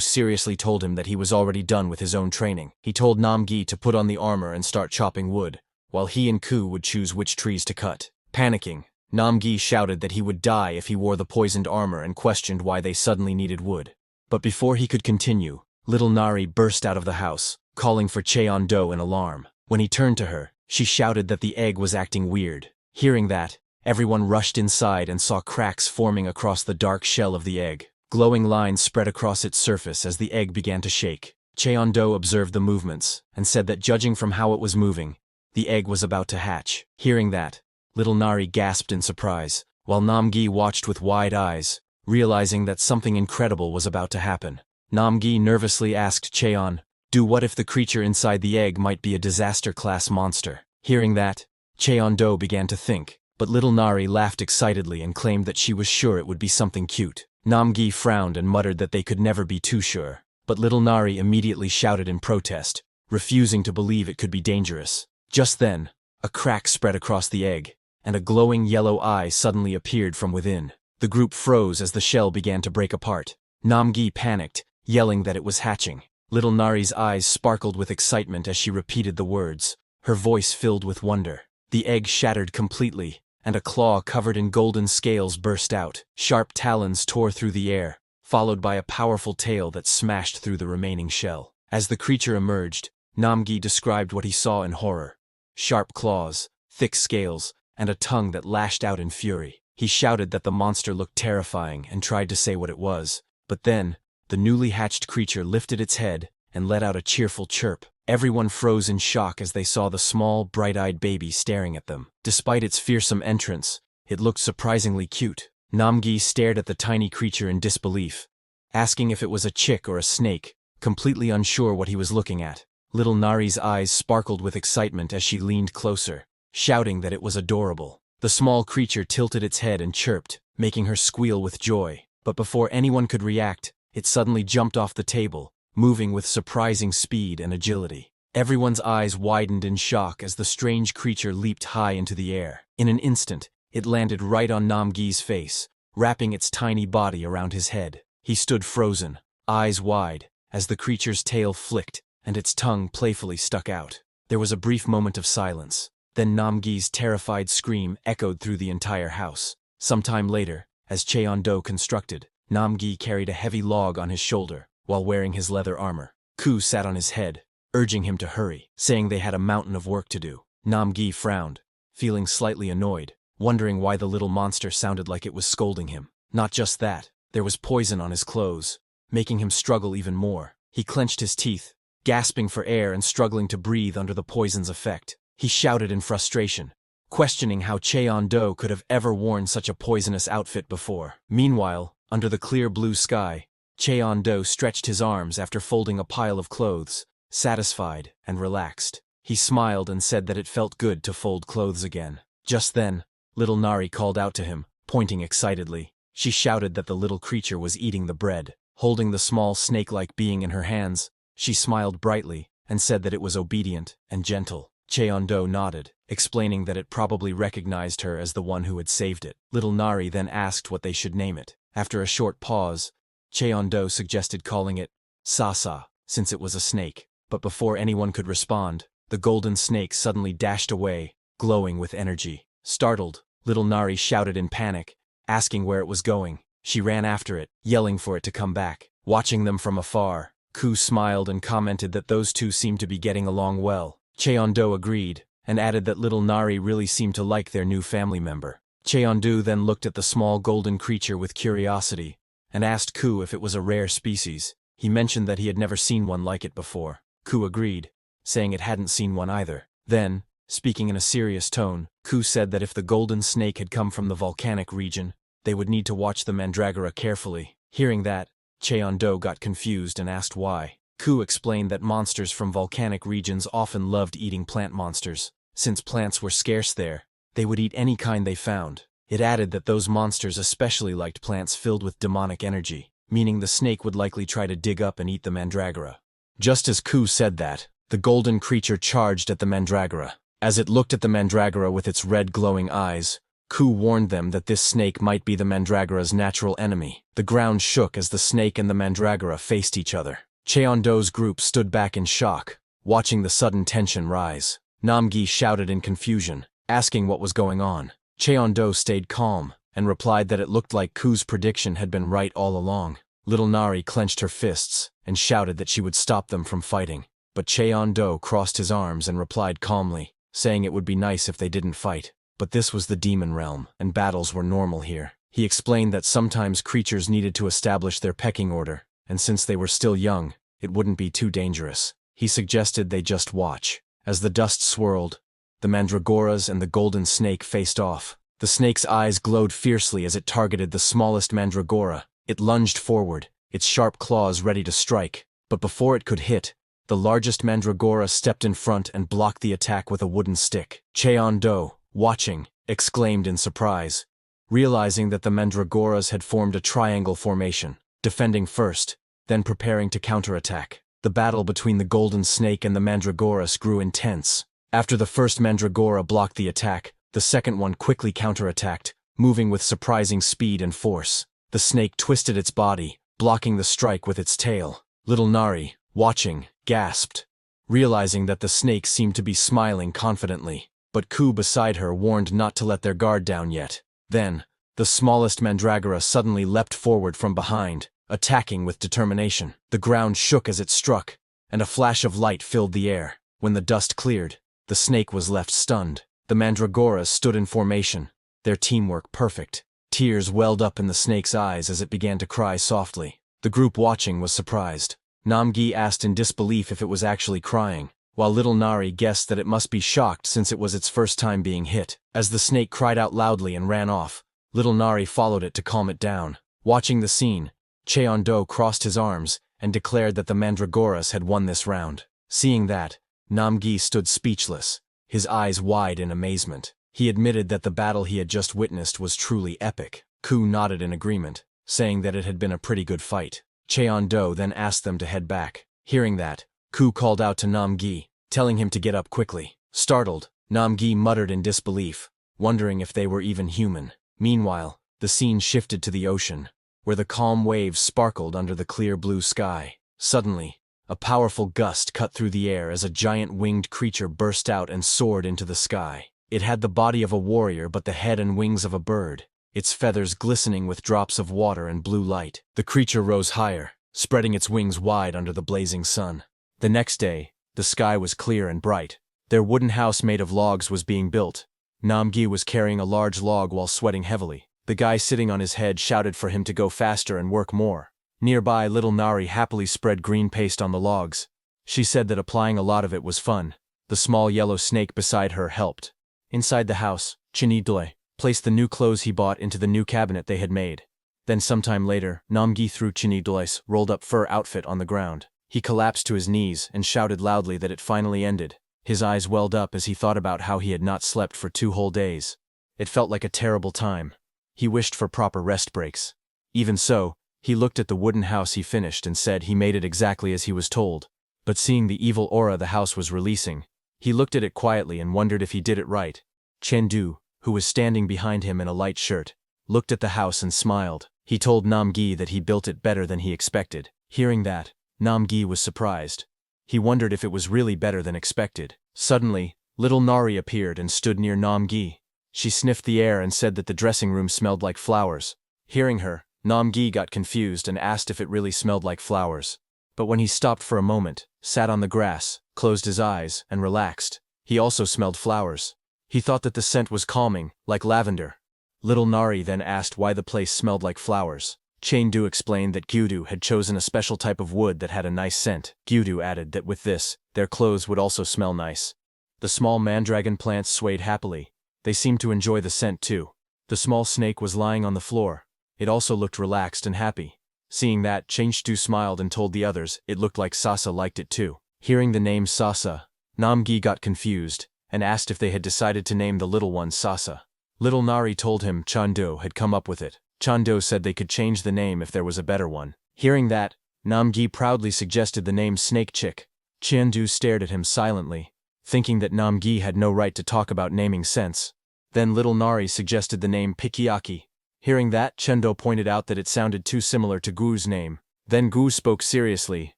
seriously told him that he was already done with his own training. He told Nam-gi to put on the armor and start chopping wood, while he and Ku would choose which trees to cut. Panicking, Nam-gi shouted that he would die if he wore the poisoned armor and questioned why they suddenly needed wood. But before he could continue, little Nari burst out of the house, calling for Cheon-do in alarm. When he turned to her, she shouted that the egg was acting weird. Hearing that, everyone rushed inside and saw cracks forming across the dark shell of the egg. Glowing lines spread across its surface as the egg began to shake. Cheon-do observed the movements and said that judging from how it was moving, the egg was about to hatch. Hearing that, little Nari gasped in surprise, while Namgi watched with wide eyes, realizing that something incredible was about to happen. Namgi nervously asked Cheon, what if the creature inside the egg might be a disaster-class monster? Hearing that, Cheon-do began to think, but little Nari laughed excitedly and claimed that she was sure it would be something cute. Namgi frowned and muttered that they could never be too sure, but little Nari immediately shouted in protest, refusing to believe it could be dangerous. Just then, a crack spread across the egg, and a glowing yellow eye suddenly appeared from within. The group froze as the shell began to break apart. Namgi panicked, yelling that it was hatching. Little Nari's eyes sparkled with excitement as she repeated the words, her voice filled with wonder. The egg shattered completely, and a claw covered in golden scales burst out. Sharp talons tore through the air, followed by a powerful tail that smashed through the remaining shell. As the creature emerged, Namgi described what he saw in horror. Sharp claws, thick scales, and a tongue that lashed out in fury. He shouted that the monster looked terrifying and tried to say what it was, but then, the newly hatched creature lifted its head and let out a cheerful chirp. Everyone froze in shock as they saw the small, bright-eyed baby staring at them. Despite its fearsome entrance, it looked surprisingly cute. Namgi stared at the tiny creature in disbelief, asking if it was a chick or a snake, completely unsure what he was looking at. Little Nari's eyes sparkled with excitement as she leaned closer, shouting that it was adorable. The small creature tilted its head and chirped, making her squeal with joy. But before anyone could react, it suddenly jumped off the table, moving with surprising speed and agility. Everyone's eyes widened in shock as the strange creature leaped high into the air. In an instant, it landed right on Namgi's face, wrapping its tiny body around his head. He stood frozen, eyes wide, as the creature's tail flicked and its tongue playfully stuck out. There was a brief moment of silence. Then Namgi's terrified scream echoed through the entire house. Sometime later, as Cheon-do constructed, Namgi carried a heavy log on his shoulder while wearing his leather armor. Ku sat on his head, urging him to hurry, saying they had a mountain of work to do. Namgi frowned, feeling slightly annoyed, wondering why the little monster sounded like it was scolding him. Not just that, there was poison on his clothes, making him struggle even more. He clenched his teeth, gasping for air and struggling to breathe under the poison's effect. He shouted in frustration, questioning how Cheon-do could have ever worn such a poisonous outfit before. Meanwhile, under the clear blue sky, Cheon-do stretched his arms after folding a pile of clothes, satisfied and relaxed. He smiled and said that it felt good to fold clothes again. Just then, little Nari called out to him, pointing excitedly. She shouted that the little creature was eating the bread. Holding the small snake-like being in her hands, she smiled brightly and said that it was obedient and gentle. Cheon-do nodded, explaining that it probably recognized her as the one who had saved it. Little Nari then asked what they should name it. After a short pause, Cheon-do suggested calling it Sasa, since it was a snake. But before anyone could respond, the golden snake suddenly dashed away, glowing with energy. Startled, little Nari shouted in panic, asking where it was going. She ran after it, yelling for it to come back. Watching them from afar, Ku smiled and commented that those two seemed to be getting along well. Cheon-do agreed, and added that little Nari really seemed to like their new family member. Cheon-do then looked at the small golden creature with curiosity, and asked Ku if it was a rare species. He mentioned that he had never seen one like it before. Ku agreed, saying it hadn't seen one either. Then, speaking in a serious tone, Ku said that if the golden snake had come from the volcanic region, they would need to watch the mandragora carefully. Hearing that, Cheon-do got confused and asked why. Ku explained that monsters from volcanic regions often loved eating plant monsters. Since plants were scarce there, they would eat any kind they found. It added that those monsters especially liked plants filled with demonic energy, meaning the snake would likely try to dig up and eat the mandragora. Just as Ku said that, the golden creature charged at the mandragora. As it looked at the mandragora with its red glowing eyes, Ku warned them that this snake might be the mandragora's natural enemy. The ground shook as the snake and the mandragora faced each other. Cheon-do's group stood back in shock, watching the sudden tension rise. Namgi shouted in confusion, asking what was going on. Cheon-do stayed calm, and replied that it looked like Ku's prediction had been right all along. Little Nari clenched her fists, and shouted that she would stop them from fighting. But Cheon-do crossed his arms and replied calmly, saying it would be nice if they didn't fight. But this was the demon realm, and battles were normal here. He explained that sometimes creatures needed to establish their pecking order, and since they were still young, it wouldn't be too dangerous. He suggested they just watch. As the dust swirled, the mandragoras and the golden snake faced off. The snake's eyes glowed fiercely as it targeted the smallest mandragora. It lunged forward, its sharp claws ready to strike, but before it could hit, the largest mandragora stepped in front and blocked the attack with a wooden stick. Cheon-do, watching, exclaimed in surprise, realizing that the mandragoras had formed a triangle formation, defending first, then preparing to counterattack. The battle between the golden snake and the mandragoras grew intense. After the first mandragora blocked the attack, the second one quickly counterattacked, moving with surprising speed and force. The snake twisted its body, blocking the strike with its tail. Little Nari, watching, gasped, realizing that the snake seemed to be smiling confidently. But Ku beside her warned not to let their guard down yet. Then, the smallest mandragora suddenly leapt forward from behind, attacking with determination. The ground shook as it struck, and a flash of light filled the air. When the dust cleared, the snake was left stunned. The mandragoras stood in formation, their teamwork perfect. Tears welled up in the snake's eyes as it began to cry softly. The group watching was surprised. Namgi asked in disbelief if it was actually crying, while little Nari guessed that it must be shocked since it was its first time being hit. As the snake cried out loudly and ran off, little Nari followed it to calm it down. Watching the scene, Cheon-do crossed his arms and declared that the mandragoras had won this round. Seeing that, Namgi stood speechless, his eyes wide in amazement. He admitted that the battle he had just witnessed was truly epic. Ku nodded in agreement, saying that it had been a pretty good fight. Cheon-do then asked them to head back. Hearing that, Ku called out to Namgi, telling him to get up quickly. Startled, Namgi muttered in disbelief, wondering if they were even human. Meanwhile, the scene shifted to the ocean, where the calm waves sparkled under the clear blue sky. Suddenly, a powerful gust cut through the air as a giant winged creature burst out and soared into the sky. It had the body of a warrior but the head and wings of a bird, its feathers glistening with drops of water and blue light. The creature rose higher, spreading its wings wide under the blazing sun. The next day, the sky was clear and bright. Their wooden house made of logs was being built. Namgi was carrying a large log while sweating heavily. The guy sitting on his head shouted for him to go faster and work more. Nearby, little Nari happily spread green paste on the logs. She said that applying a lot of it was fun. The small yellow snake beside her helped. Inside the house, Chinidole placed the new clothes he bought into the new cabinet they had made. Then sometime later, Namgi threw Chinidole's rolled-up fur outfit on the ground. He collapsed to his knees and shouted loudly that it finally ended. His eyes welled up as he thought about how he had not slept for 2 whole days. It felt like a terrible time. He wished for proper rest breaks. Even so, he looked at the wooden house he finished and said he made it exactly as he was told. But seeing the evil aura the house was releasing, he looked at it quietly and wondered if he did it right. Chen-du, who was standing behind him in a light shirt, looked at the house and smiled. He told Namgi that he built it better than he expected. Hearing that, Namgi was surprised. He wondered if it was really better than expected. Suddenly, little Nari appeared and stood near Namgi. She sniffed the air and said that the dressing room smelled like flowers. Hearing her, Namgi got confused and asked if it really smelled like flowers. But when he stopped for a moment, sat on the grass, closed his eyes, and relaxed, he also smelled flowers. He thought that the scent was calming, like lavender. Little Nari then asked why the place smelled like flowers. Cheng-du explained that Gyudu had chosen a special type of wood that had a nice scent. Gyudu added that with this, their clothes would also smell nice. The small mandragon plants swayed happily. They seemed to enjoy the scent too. The small snake was lying on the floor. It also looked relaxed and happy. Seeing that, Cheng-du smiled and told the others it looked like Sasa liked it too. Hearing the name Sasa, Namgi got confused and asked if they had decided to name the little one Sasa. Little Nari told him Chando had come up with it. Chando said they could change the name if there was a better one. Hearing that, Namgi proudly suggested the name Snake Chick. Chando stared at him silently, thinking that Namgi had no right to talk about naming sense. Then little Nari suggested the name Pikiaki. Hearing that, Chendo pointed out that it sounded too similar to Gu's name. Then Gu spoke seriously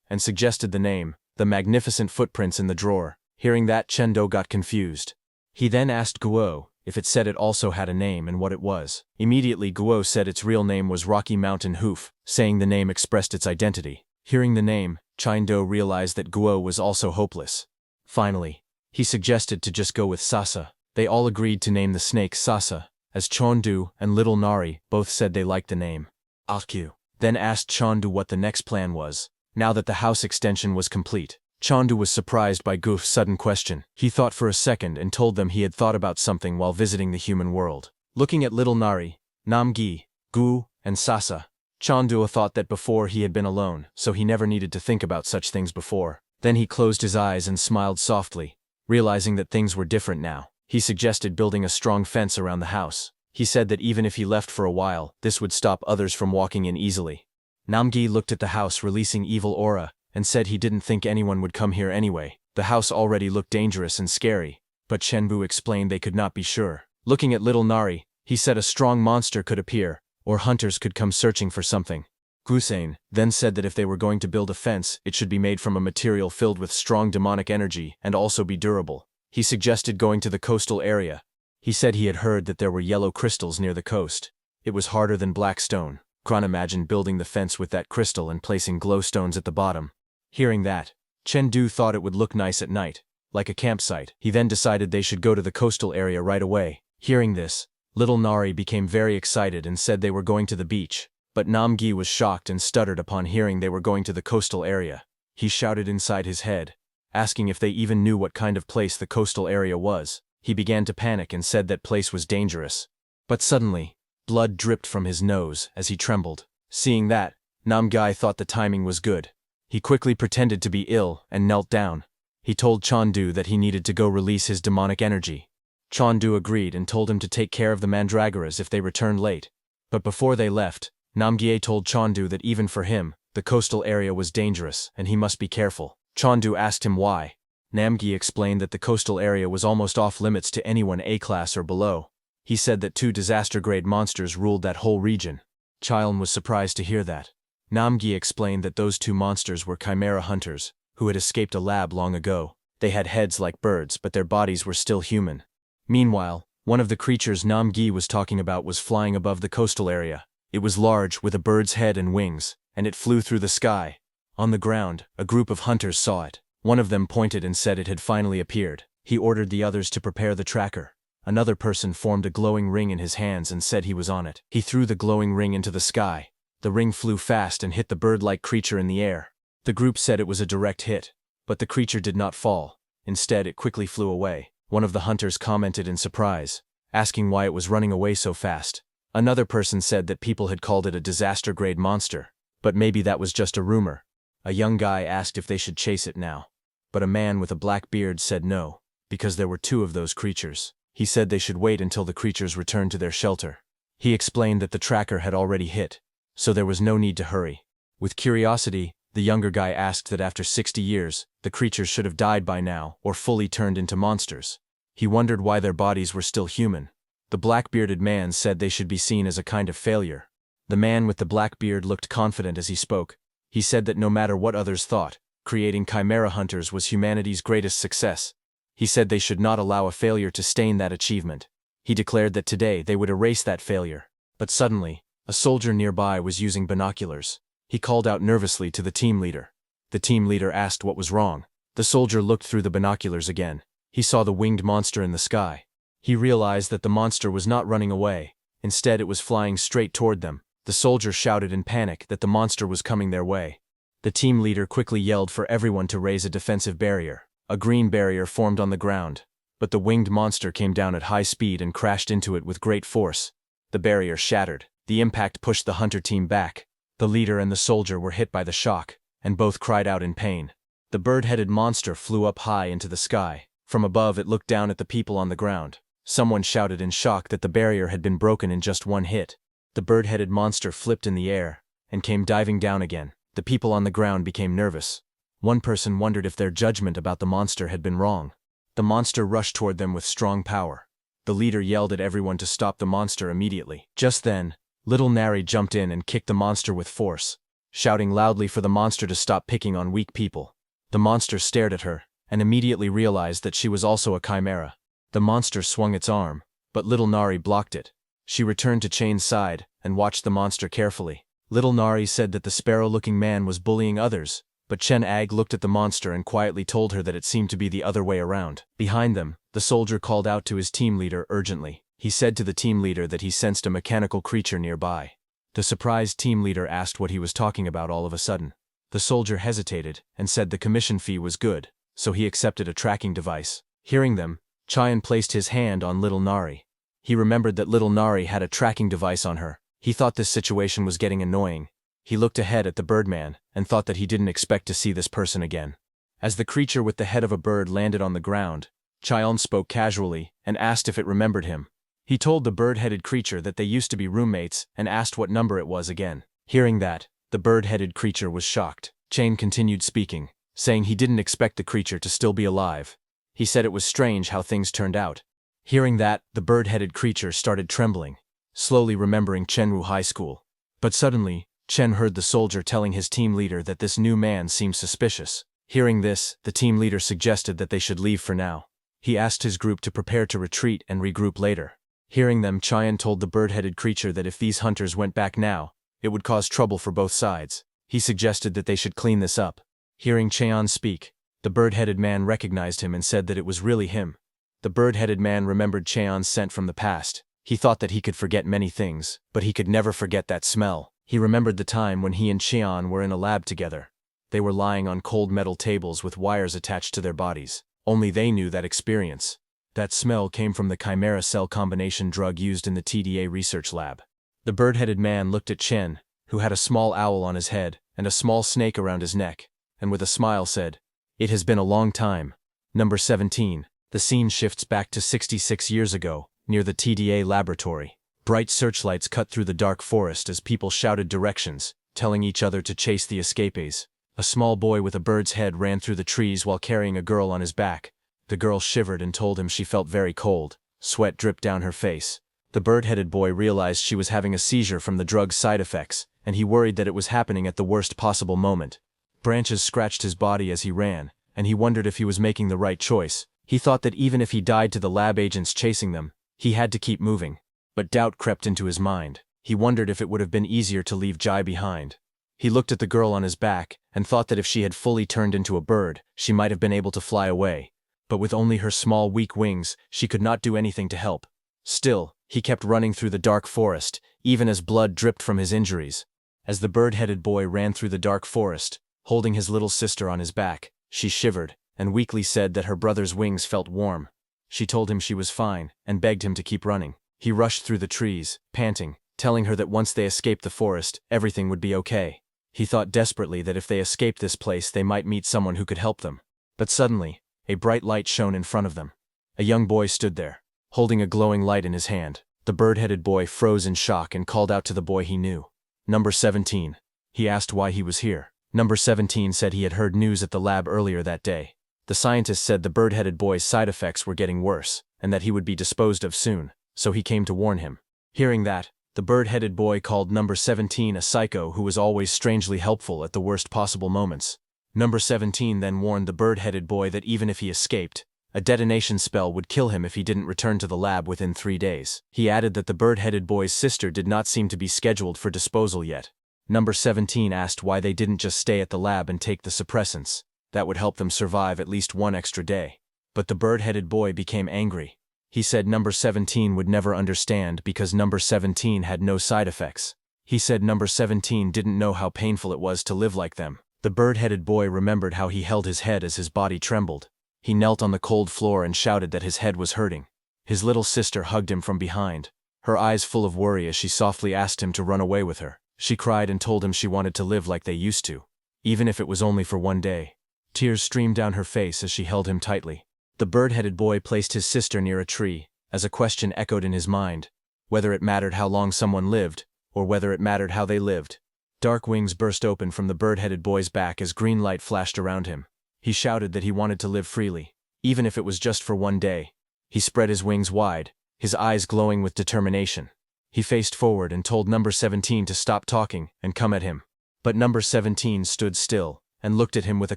and suggested the name, the magnificent footprints in the drawer. Hearing that, Chendo got confused. He then asked Guo if it said it also had a name and what it was. Immediately Guo said its real name was Rocky Mountain Hoof, saying the name expressed its identity. Hearing the name, Chendo realized that Guo was also hopeless. Finally, he suggested to just go with Sasa. They all agreed to name the snake Sasa, as Chondu and little Nari both said they liked the name. Akyu then asked Chondu what the next plan was. Now that the house extension was complete, Chondu was surprised by Gu's sudden question. He thought for a second and told them he had thought about something while visiting the human world. Looking at little Nari, Namgi, Gu, and Sasa, Chandu thought that before he had been alone, so he never needed to think about such things before. Then he closed his eyes and smiled softly, realizing that things were different now. He suggested building a strong fence around the house. He said that even if he left for a while, this would stop others from walking in easily. Namgi looked at the house releasing evil aura, and said he didn't think anyone would come here anyway. The house already looked dangerous and scary, but Shenbu explained they could not be sure. Looking at little Nari, he said a strong monster could appear, or hunters could come searching for something. Gusain then said that if they were going to build a fence, it should be made from a material filled with strong demonic energy and also be durable. He suggested going to the coastal area. He said he had heard that there were yellow crystals near the coast. It was harder than black stone. Kron imagined building the fence with that crystal and placing glowstones at the bottom. Hearing that, Chengdu thought it would look nice at night, like a campsite. He then decided they should go to the coastal area right away. Hearing this, little Nari became very excited and said they were going to the beach. But Namgi was shocked and stuttered upon hearing they were going to the coastal area. He shouted inside his head, asking if they even knew what kind of place the coastal area was. He began to panic and said that place was dangerous. But suddenly, blood dripped from his nose as he trembled. Seeing that, Namgai thought the timing was good. He quickly pretended to be ill and knelt down. He told Chandu that he needed to go release his demonic energy. Chandu agreed and told him to take care of the mandragoras if they returned late. But before they left, Namgie told Chandu that even for him, the coastal area was dangerous and he must be careful. Chandu asked him why. Namgi explained that the coastal area was almost off limits to anyone A-class or below. He said that 2 disaster-grade monsters ruled that whole region. Chilon was surprised to hear that. Namgi explained that those 2 monsters were chimera hunters, who had escaped a lab long ago. They had heads like birds, but their bodies were still human. Meanwhile, one of the creatures Namgi was talking about was flying above the coastal area. It was large, with a bird's head and wings, and it flew through the sky. On the ground, a group of hunters saw it. One of them pointed and said it had finally appeared. He ordered the others to prepare the tracker. Another person formed a glowing ring in his hands and said he was on it. He threw the glowing ring into the sky. The ring flew fast and hit the bird-like creature in the air. The group said it was a direct hit, but the creature did not fall. Instead, it quickly flew away. One of the hunters commented in surprise, asking why it was running away so fast. Another person said that people had called it a disaster-grade monster, but maybe that was just a rumor. A young guy asked if they should chase it now. But a man with a black beard said no, because there were 2 of those creatures. He said they should wait until the creatures returned to their shelter. He explained that the tracker had already hit, so there was no need to hurry. With curiosity, the younger guy asked that after 60 years, the creatures should have died by now or fully turned into monsters. He wondered why their bodies were still human. The black-bearded man said they should be seen as a kind of failure. The man with the black beard looked confident as he spoke. He said that no matter what others thought, creating chimera hunters was humanity's greatest success. He said they should not allow a failure to stain that achievement. He declared that today they would erase that failure. But suddenly, a soldier nearby was using binoculars. He called out nervously to the team leader. The team leader asked what was wrong. The soldier looked through the binoculars again. He saw the winged monster in the sky. He realized that the monster was not running away. Instead, it was flying straight toward them. The soldier shouted in panic that the monster was coming their way. The team leader quickly yelled for everyone to raise a defensive barrier. A green barrier formed on the ground, but the winged monster came down at high speed and crashed into it with great force. The barrier shattered. The impact pushed the hunter team back. The leader and the soldier were hit by the shock, and both cried out in pain. The bird-headed monster flew up high into the sky. From above, it looked down at the people on the ground. Someone shouted in shock that the barrier had been broken in just one hit. The bird-headed monster flipped in the air and came diving down again. The people on the ground became nervous. One person wondered if their judgment about the monster had been wrong. The monster rushed toward them with strong power. The leader yelled at everyone to stop the monster immediately. Just then, little Nari jumped in and kicked the monster with force, shouting loudly for the monster to stop picking on weak people. The monster stared at her and immediately realized that she was also a chimera. The monster swung its arm, but little Nari blocked it. She returned to Chain's side and watched the monster carefully. Little Nari said that the sparrow-looking man was bullying others, but Chen Ag looked at the monster and quietly told her that it seemed to be the other way around. Behind them, the soldier called out to his team leader urgently. He said to the team leader that he sensed a mechanical creature nearby. The surprised team leader asked what he was talking about all of a sudden. The soldier hesitated and said the commission fee was good, so he accepted a tracking device. Hearing them, Chayan placed his hand on little Nari. He remembered that little Nari had a tracking device on her. He thought this situation was getting annoying. He looked ahead at the birdman and thought that he didn't expect to see this person again. As the creature with the head of a bird landed on the ground, Cheon spoke casually and asked if it remembered him. He told the bird-headed creature that they used to be roommates and asked what number it was again. Hearing that, the bird-headed creature was shocked. Chain continued speaking, saying he didn't expect the creature to still be alive. He said it was strange how things turned out. Hearing that, the bird-headed creature started trembling, slowly remembering Chenru High School. But suddenly, Chen heard the soldier telling his team leader that this new man seemed suspicious. Hearing this, the team leader suggested that they should leave for now. He asked his group to prepare to retreat and regroup later. Hearing them, Cheon told the bird-headed creature that if these hunters went back now, it would cause trouble for both sides. He suggested that they should clean this up. Hearing Cheon speak, the bird-headed man recognized him and said that it was really him. The bird-headed man remembered Cheon's scent from the past. He thought that he could forget many things, but he could never forget that smell. He remembered the time when he and Cheon were in a lab together. They were lying on cold metal tables with wires attached to their bodies. Only they knew that experience. That smell came from the chimera cell combination drug used in the TDA research lab. The bird-headed man looked at Chen, who had a small owl on his head and a small snake around his neck, and with a smile said, "It has been a long time." Number 17. The scene shifts back to 66 years ago, near the TDA laboratory. Bright searchlights cut through the dark forest as people shouted directions, telling each other to chase the escapees. A small boy with a bird's head ran through the trees while carrying a girl on his back. The girl shivered and told him she felt very cold. Sweat dripped down her face. The bird-headed boy realized she was having a seizure from the drug's side effects, and he worried that it was happening at the worst possible moment. Branches scratched his body as he ran, and he wondered if he was making the right choice. He thought that even if he died to the lab agents chasing them, he had to keep moving. But doubt crept into his mind. He wondered if it would have been easier to leave Jai behind. He looked at the girl on his back and thought that if she had fully turned into a bird, she might have been able to fly away. But with only her small weak wings, she could not do anything to help. Still, he kept running through the dark forest, even as blood dripped from his injuries. As the bird-headed boy ran through the dark forest, holding his little sister on his back, she shivered and weakly said that her brother's wings felt warm. She told him she was fine and begged him to keep running. He rushed through the trees, panting, telling her that once they escaped the forest, everything would be okay. He thought desperately that if they escaped this place they might meet someone who could help them. But suddenly, a bright light shone in front of them. A young boy stood there, holding a glowing light in his hand. The bird-headed boy froze in shock and called out to the boy he knew. Number 17. He asked why he was here. Number 17 said he had heard news at the lab earlier that day. The scientist said the bird-headed boy's side effects were getting worse, and that he would be disposed of soon, so he came to warn him. Hearing that, the bird-headed boy called number 17 a psycho who was always strangely helpful at the worst possible moments. Number 17 then warned the bird-headed boy that even if he escaped, a detonation spell would kill him if he didn't return to the lab within 3 days. He added that the bird-headed boy's sister did not seem to be scheduled for disposal yet. Number 17 asked why they didn't just stay at the lab and take the suppressants. That would help them survive at least 1 extra day. But the bird-headed boy became angry. He said number 17 would never understand because number 17 had no side effects. He said number 17 didn't know how painful it was to live like them. The bird-headed boy remembered how he held his head as his body trembled. He knelt on the cold floor and shouted that his head was hurting. His little sister hugged him from behind, her eyes full of worry as she softly asked him to run away with her. She cried and told him she wanted to live like they used to, even if it was only for 1 day. Tears streamed down her face as she held him tightly. The bird-headed boy placed his sister near a tree, as a question echoed in his mind, whether it mattered how long someone lived, or whether it mattered how they lived. Dark wings burst open from the bird-headed boy's back as green light flashed around him. He shouted that he wanted to live freely, even if it was just for 1 day. He spread his wings wide, his eyes glowing with determination. He faced forward and told number 17 to stop talking and come at him. But number 17 stood still and looked at him with a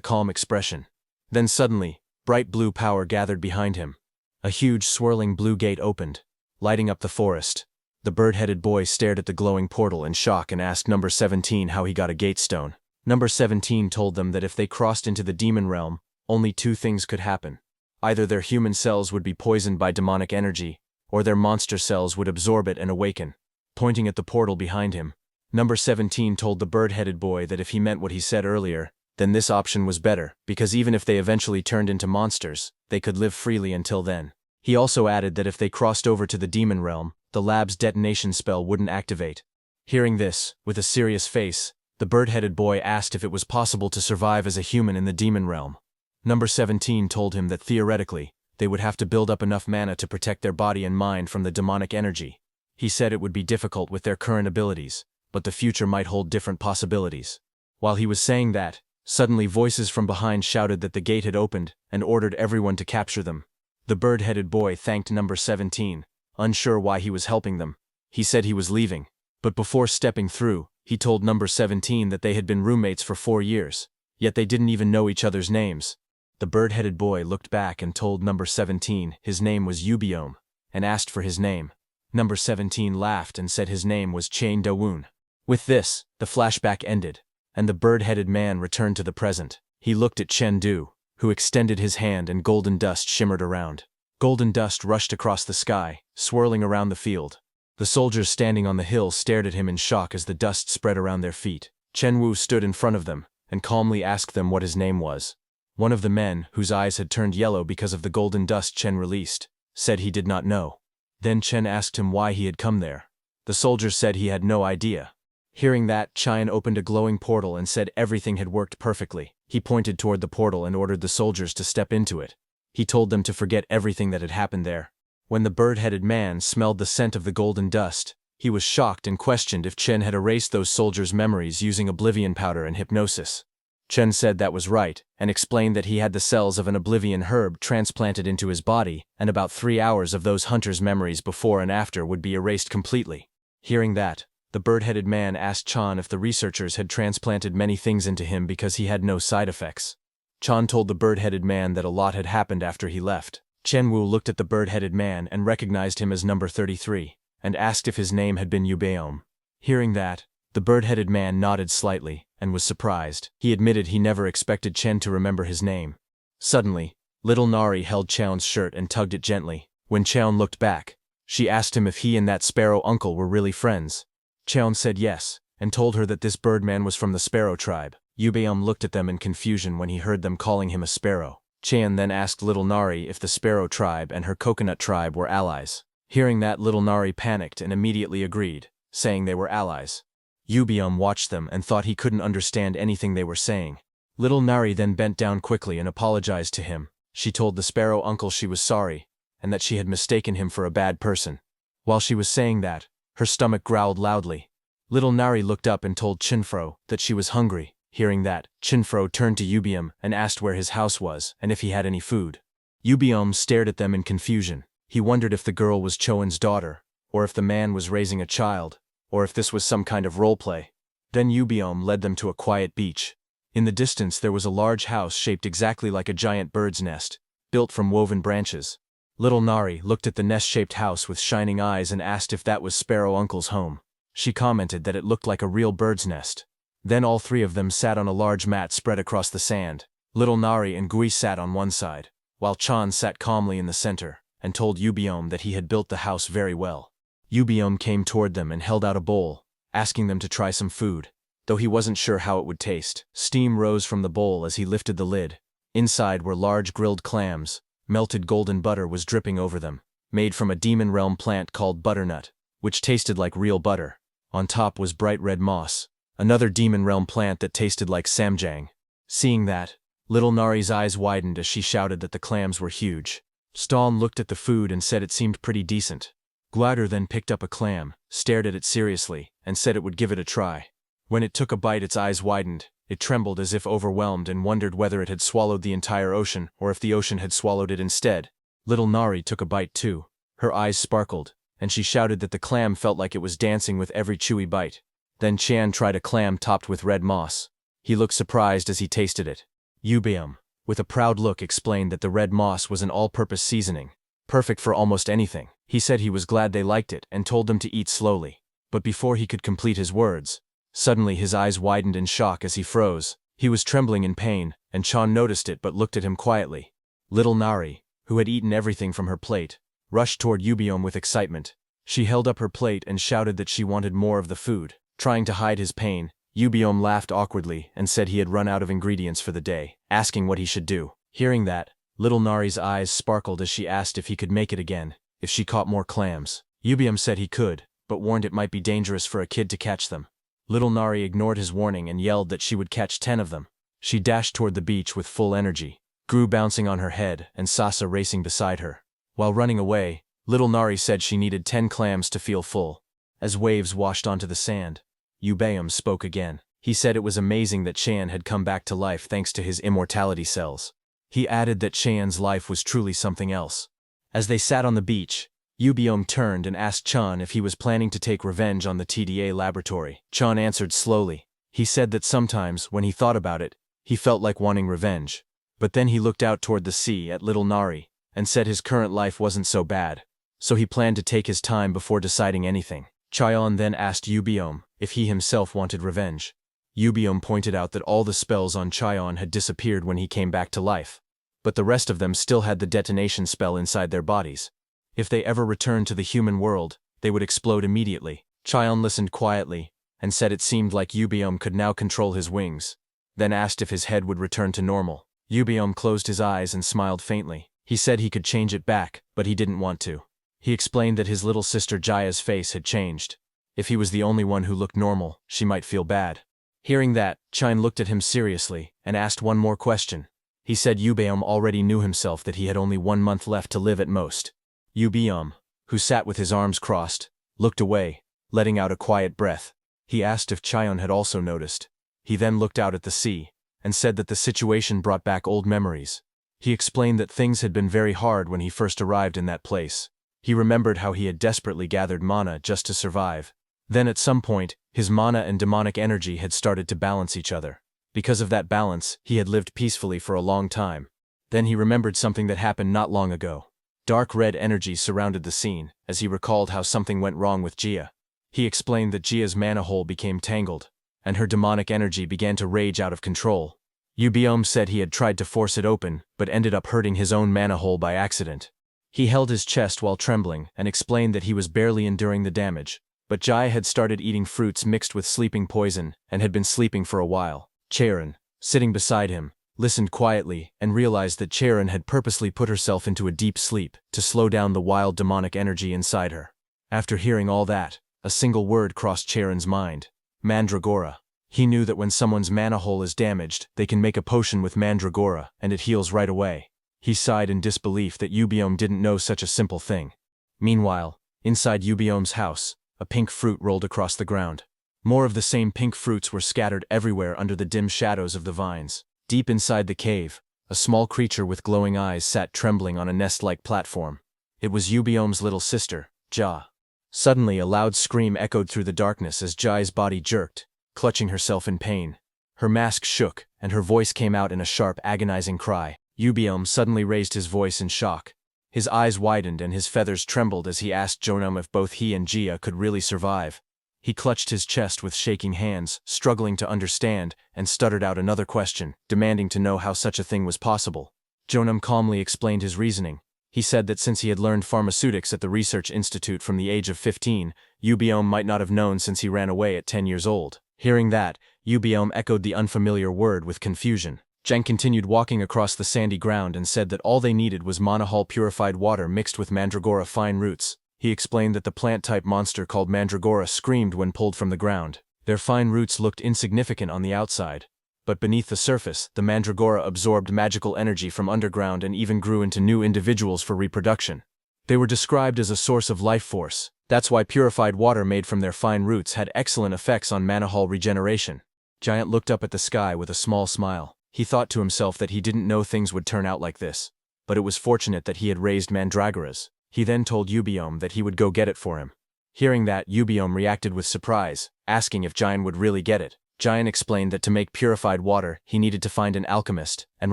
calm expression. Then suddenly, bright blue power gathered behind him. A huge swirling blue gate opened, lighting up the forest. The bird-headed boy stared at the glowing portal in shock and asked number 17 how he got a gate stone. Number 17 told them that if they crossed into the demon realm, only 2 things could happen. Either their human cells would be poisoned by demonic energy, or their monster cells would absorb it and awaken. Pointing at the portal behind him, number 17 told the bird-headed boy that if he meant what he said earlier, then this option was better, because even if they eventually turned into monsters, they could live freely until then. He also added that if they crossed over to the demon realm, the lab's detonation spell wouldn't activate. Hearing this, with a serious face, the bird-headed boy asked if it was possible to survive as a human in the demon realm. Number 17 told him that theoretically, they would have to build up enough mana to protect their body and mind from the demonic energy. He said it would be difficult with their current abilities, but the future might hold different possibilities. While he was saying that, suddenly voices from behind shouted that the gate had opened and ordered everyone to capture them. The bird-headed boy thanked number 17, unsure why he was helping them. He said he was leaving, but before stepping through, he told number 17 that they had been roommates for 4 years, yet they didn't even know each other's names. The bird-headed boy looked back and told number 17 his name was Ubiome, and asked for his name. Number 17 laughed and said his name was Chain Dawoon. With this, the flashback ended, and the bird-headed man returned to the present. He looked at Chen Du, who extended his hand and golden dust shimmered around. Golden dust rushed across the sky, swirling around the field. The soldiers standing on the hill stared at him in shock as the dust spread around their feet. Chen Wu stood in front of them and calmly asked them what his name was. One of the men, whose eyes had turned yellow because of the golden dust Chen released, said he did not know. Then Chen asked him why he had come there. The soldier said he had no idea. Hearing that, Chen opened a glowing portal and said everything had worked perfectly. He pointed toward the portal and ordered the soldiers to step into it. He told them to forget everything that had happened there. When the bird-headed man smelled the scent of the golden dust, he was shocked and questioned if Chen had erased those soldiers' memories using oblivion powder and hypnosis. Chen said that was right, and explained that he had the cells of an oblivion herb transplanted into his body, and about 3 hours of those hunters' memories before and after would be erased completely. Hearing that, the bird-headed man asked Chan if the researchers had transplanted many things into him because he had no side effects. Chan told the bird-headed man that a lot had happened after he left. Chen Wu looked at the bird-headed man and recognized him as number 33, and asked if his name had been Ubeom. Hearing that, the bird-headed man nodded slightly, and was surprised. He admitted he never expected Chen to remember his name. Suddenly, little Nari held Chaon's shirt and tugged it gently. When Chaon looked back, she asked him if he and that sparrow uncle were really friends. Chaon said yes, and told her that this birdman was from the sparrow tribe. Ubeom looked at them in confusion when he heard them calling him a sparrow. Chaon then asked little Nari if the sparrow tribe and her coconut tribe were allies. Hearing that, little Nari panicked and immediately agreed, saying they were allies. Ubeom watched them and thought he couldn't understand anything they were saying. Little Nari then bent down quickly and apologized to him. She told the sparrow uncle she was sorry, and that she had mistaken him for a bad person. While she was saying that, her stomach growled loudly. Little Nari looked up and told Chinfro that she was hungry. Hearing that, Chinfro turned to Ubeom and asked where his house was and if he had any food. Ubeom stared at them in confusion. He wondered if the girl was Choen's daughter, or if the man was raising a child, or if this was some kind of roleplay. Then Ubeom led them to a quiet beach. In the distance there was a large house shaped exactly like a giant bird's nest, built from woven branches. Little Nari looked at the nest-shaped house with shining eyes and asked if that was Sparrow Uncle's home. She commented that it looked like a real bird's nest. Then all three of them sat on a large mat spread across the sand. Little Nari and Gui sat on one side, while Chan sat calmly in the center, and told Ubeom that he had built the house very well. Ubeom came toward them and held out a bowl, asking them to try some food, though he wasn't sure how it would taste. Steam rose from the bowl as he lifted the lid. Inside were large grilled clams. Melted golden butter was dripping over them, made from a demon realm plant called butternut, which tasted like real butter. On top was bright red moss, another demon realm plant that tasted like samjang. Seeing that, little Nari's eyes widened as she shouted that the clams were huge. Staln looked at the food and said it seemed pretty decent. Gluader then picked up a clam, stared at it seriously, and said it would give it a try. When it took a bite, its eyes widened. It trembled as if overwhelmed and wondered whether it had swallowed the entire ocean or if the ocean had swallowed it instead. Little Nari took a bite too. Her eyes sparkled, and she shouted that the clam felt like it was dancing with every chewy bite. Then Chan tried a clam topped with red moss. He looked surprised as he tasted it. Ubeom, with a proud look, explained that the red moss was an all-purpose seasoning, perfect for almost anything. He said he was glad they liked it and told them to eat slowly. But before he could complete his words, suddenly his eyes widened in shock as he froze. He was trembling in pain, and Chan noticed it but looked at him quietly. Little Nari, who had eaten everything from her plate, rushed toward Ubeom with excitement. She held up her plate and shouted that she wanted more of the food. Trying to hide his pain, Ubeom laughed awkwardly and said he had run out of ingredients for the day, asking what he should do. Hearing that, Little Nari's eyes sparkled as she asked if he could make it again, if she caught more clams. Yubium said he could, but warned it might be dangerous for a kid to catch them. Little Nari ignored his warning and yelled that she would catch 10 of them. She dashed toward the beach with full energy, Gru bouncing on her head and Sasa racing beside her. While running away, Little Nari said she needed 10 clams to feel full. As waves washed onto the sand, Yubium spoke again. He said it was amazing that Cheyenne had come back to life thanks to his immortality cells. He added that Cheyenne's life was truly something else. As they sat on the beach, Yubium turned and asked Chan if he was planning to take revenge on the TDA laboratory. Chan answered slowly. He said that sometimes, when he thought about it, he felt like wanting revenge. But then he looked out toward the sea at Little Nari, and said his current life wasn't so bad, so he planned to take his time before deciding anything. Chaeyeon then asked Yubium if he himself wanted revenge. Yubium pointed out that all the spells on Chaeyeon had disappeared when he came back to life, but the rest of them still had the detonation spell inside their bodies. If they ever returned to the human world, they would explode immediately. Chaeyeon listened quietly, and said it seemed like Yubium could now control his wings, then asked if his head would return to normal. Yubium closed his eyes and smiled faintly. He said he could change it back, but he didn't want to. He explained that his little sister Jaya's face had changed. If he was the only one who looked normal, she might feel bad. Hearing that, Chine looked at him seriously and asked one more question. He said Yubium already knew himself that he had only 1 month left to live at most. Yubium, who sat with his arms crossed, looked away, letting out a quiet breath. He asked if Chaeyeon had also noticed. He then looked out at the sea, and said that the situation brought back old memories. He explained that things had been very hard when he first arrived in that place. He remembered how he had desperately gathered mana just to survive. Then at some point, his mana and demonic energy had started to balance each other. Because of that balance, he had lived peacefully for a long time. Then he remembered something that happened not long ago. Dark red energy surrounded the scene, as he recalled how something went wrong with Jia. He explained that Jia's mana hole became tangled, and her demonic energy began to rage out of control. Yubium said he had tried to force it open, but ended up hurting his own mana hole by accident. He held his chest while trembling and explained that he was barely enduring the damage, but Jia had started eating fruits mixed with sleeping poison and had been sleeping for a while. Chaerin, sitting beside him, listened quietly and realized that Chaerin had purposely put herself into a deep sleep to slow down the wild demonic energy inside her. After hearing all that, a single word crossed Chaerin's mind: Mandragora. He knew that when someone's mana hole is damaged, they can make a potion with Mandragora and it heals right away. He sighed in disbelief that Yubium didn't know such a simple thing. Meanwhile, inside Yubium's house, a pink fruit rolled across the ground. More of the same pink fruits were scattered everywhere under the dim shadows of the vines. Deep inside the cave, a small creature with glowing eyes sat trembling on a nest-like platform. It was Yubium's little sister, Ja. Suddenly a loud scream echoed through the darkness as Jai's body jerked, clutching herself in pain. Her mask shook, and her voice came out in a sharp, agonizing cry. Yubium suddenly raised his voice in shock. His eyes widened and his feathers trembled as he asked Jonam if both he and Jia could really survive. He clutched his chest with shaking hands, struggling to understand, and stuttered out another question, demanding to know how such a thing was possible. Jonam calmly explained his reasoning. He said that since he had learned pharmaceutics at the research institute from the age of 15, Yubium might not have known since he ran away at 10 years old. Hearing that, Yubium echoed the unfamiliar word with confusion. Jen continued walking across the sandy ground and said that all they needed was Manahal purified water mixed with Mandragora fine roots. He explained that the plant-type monster called Mandragora screamed when pulled from the ground. Their fine roots looked insignificant on the outside, but beneath the surface, the Mandragora absorbed magical energy from underground and even grew into new individuals for reproduction. They were described as a source of life force. That's why purified water made from their fine roots had excellent effects on Manahal regeneration. Giant looked up at the sky with a small smile. He thought to himself that he didn't know things would turn out like this, but it was fortunate that he had raised Mandragoras. He then told Yubium that he would go get it for him. Hearing that, Yubium reacted with surprise, asking if Giant would really get it. Giant explained that to make purified water, he needed to find an alchemist, and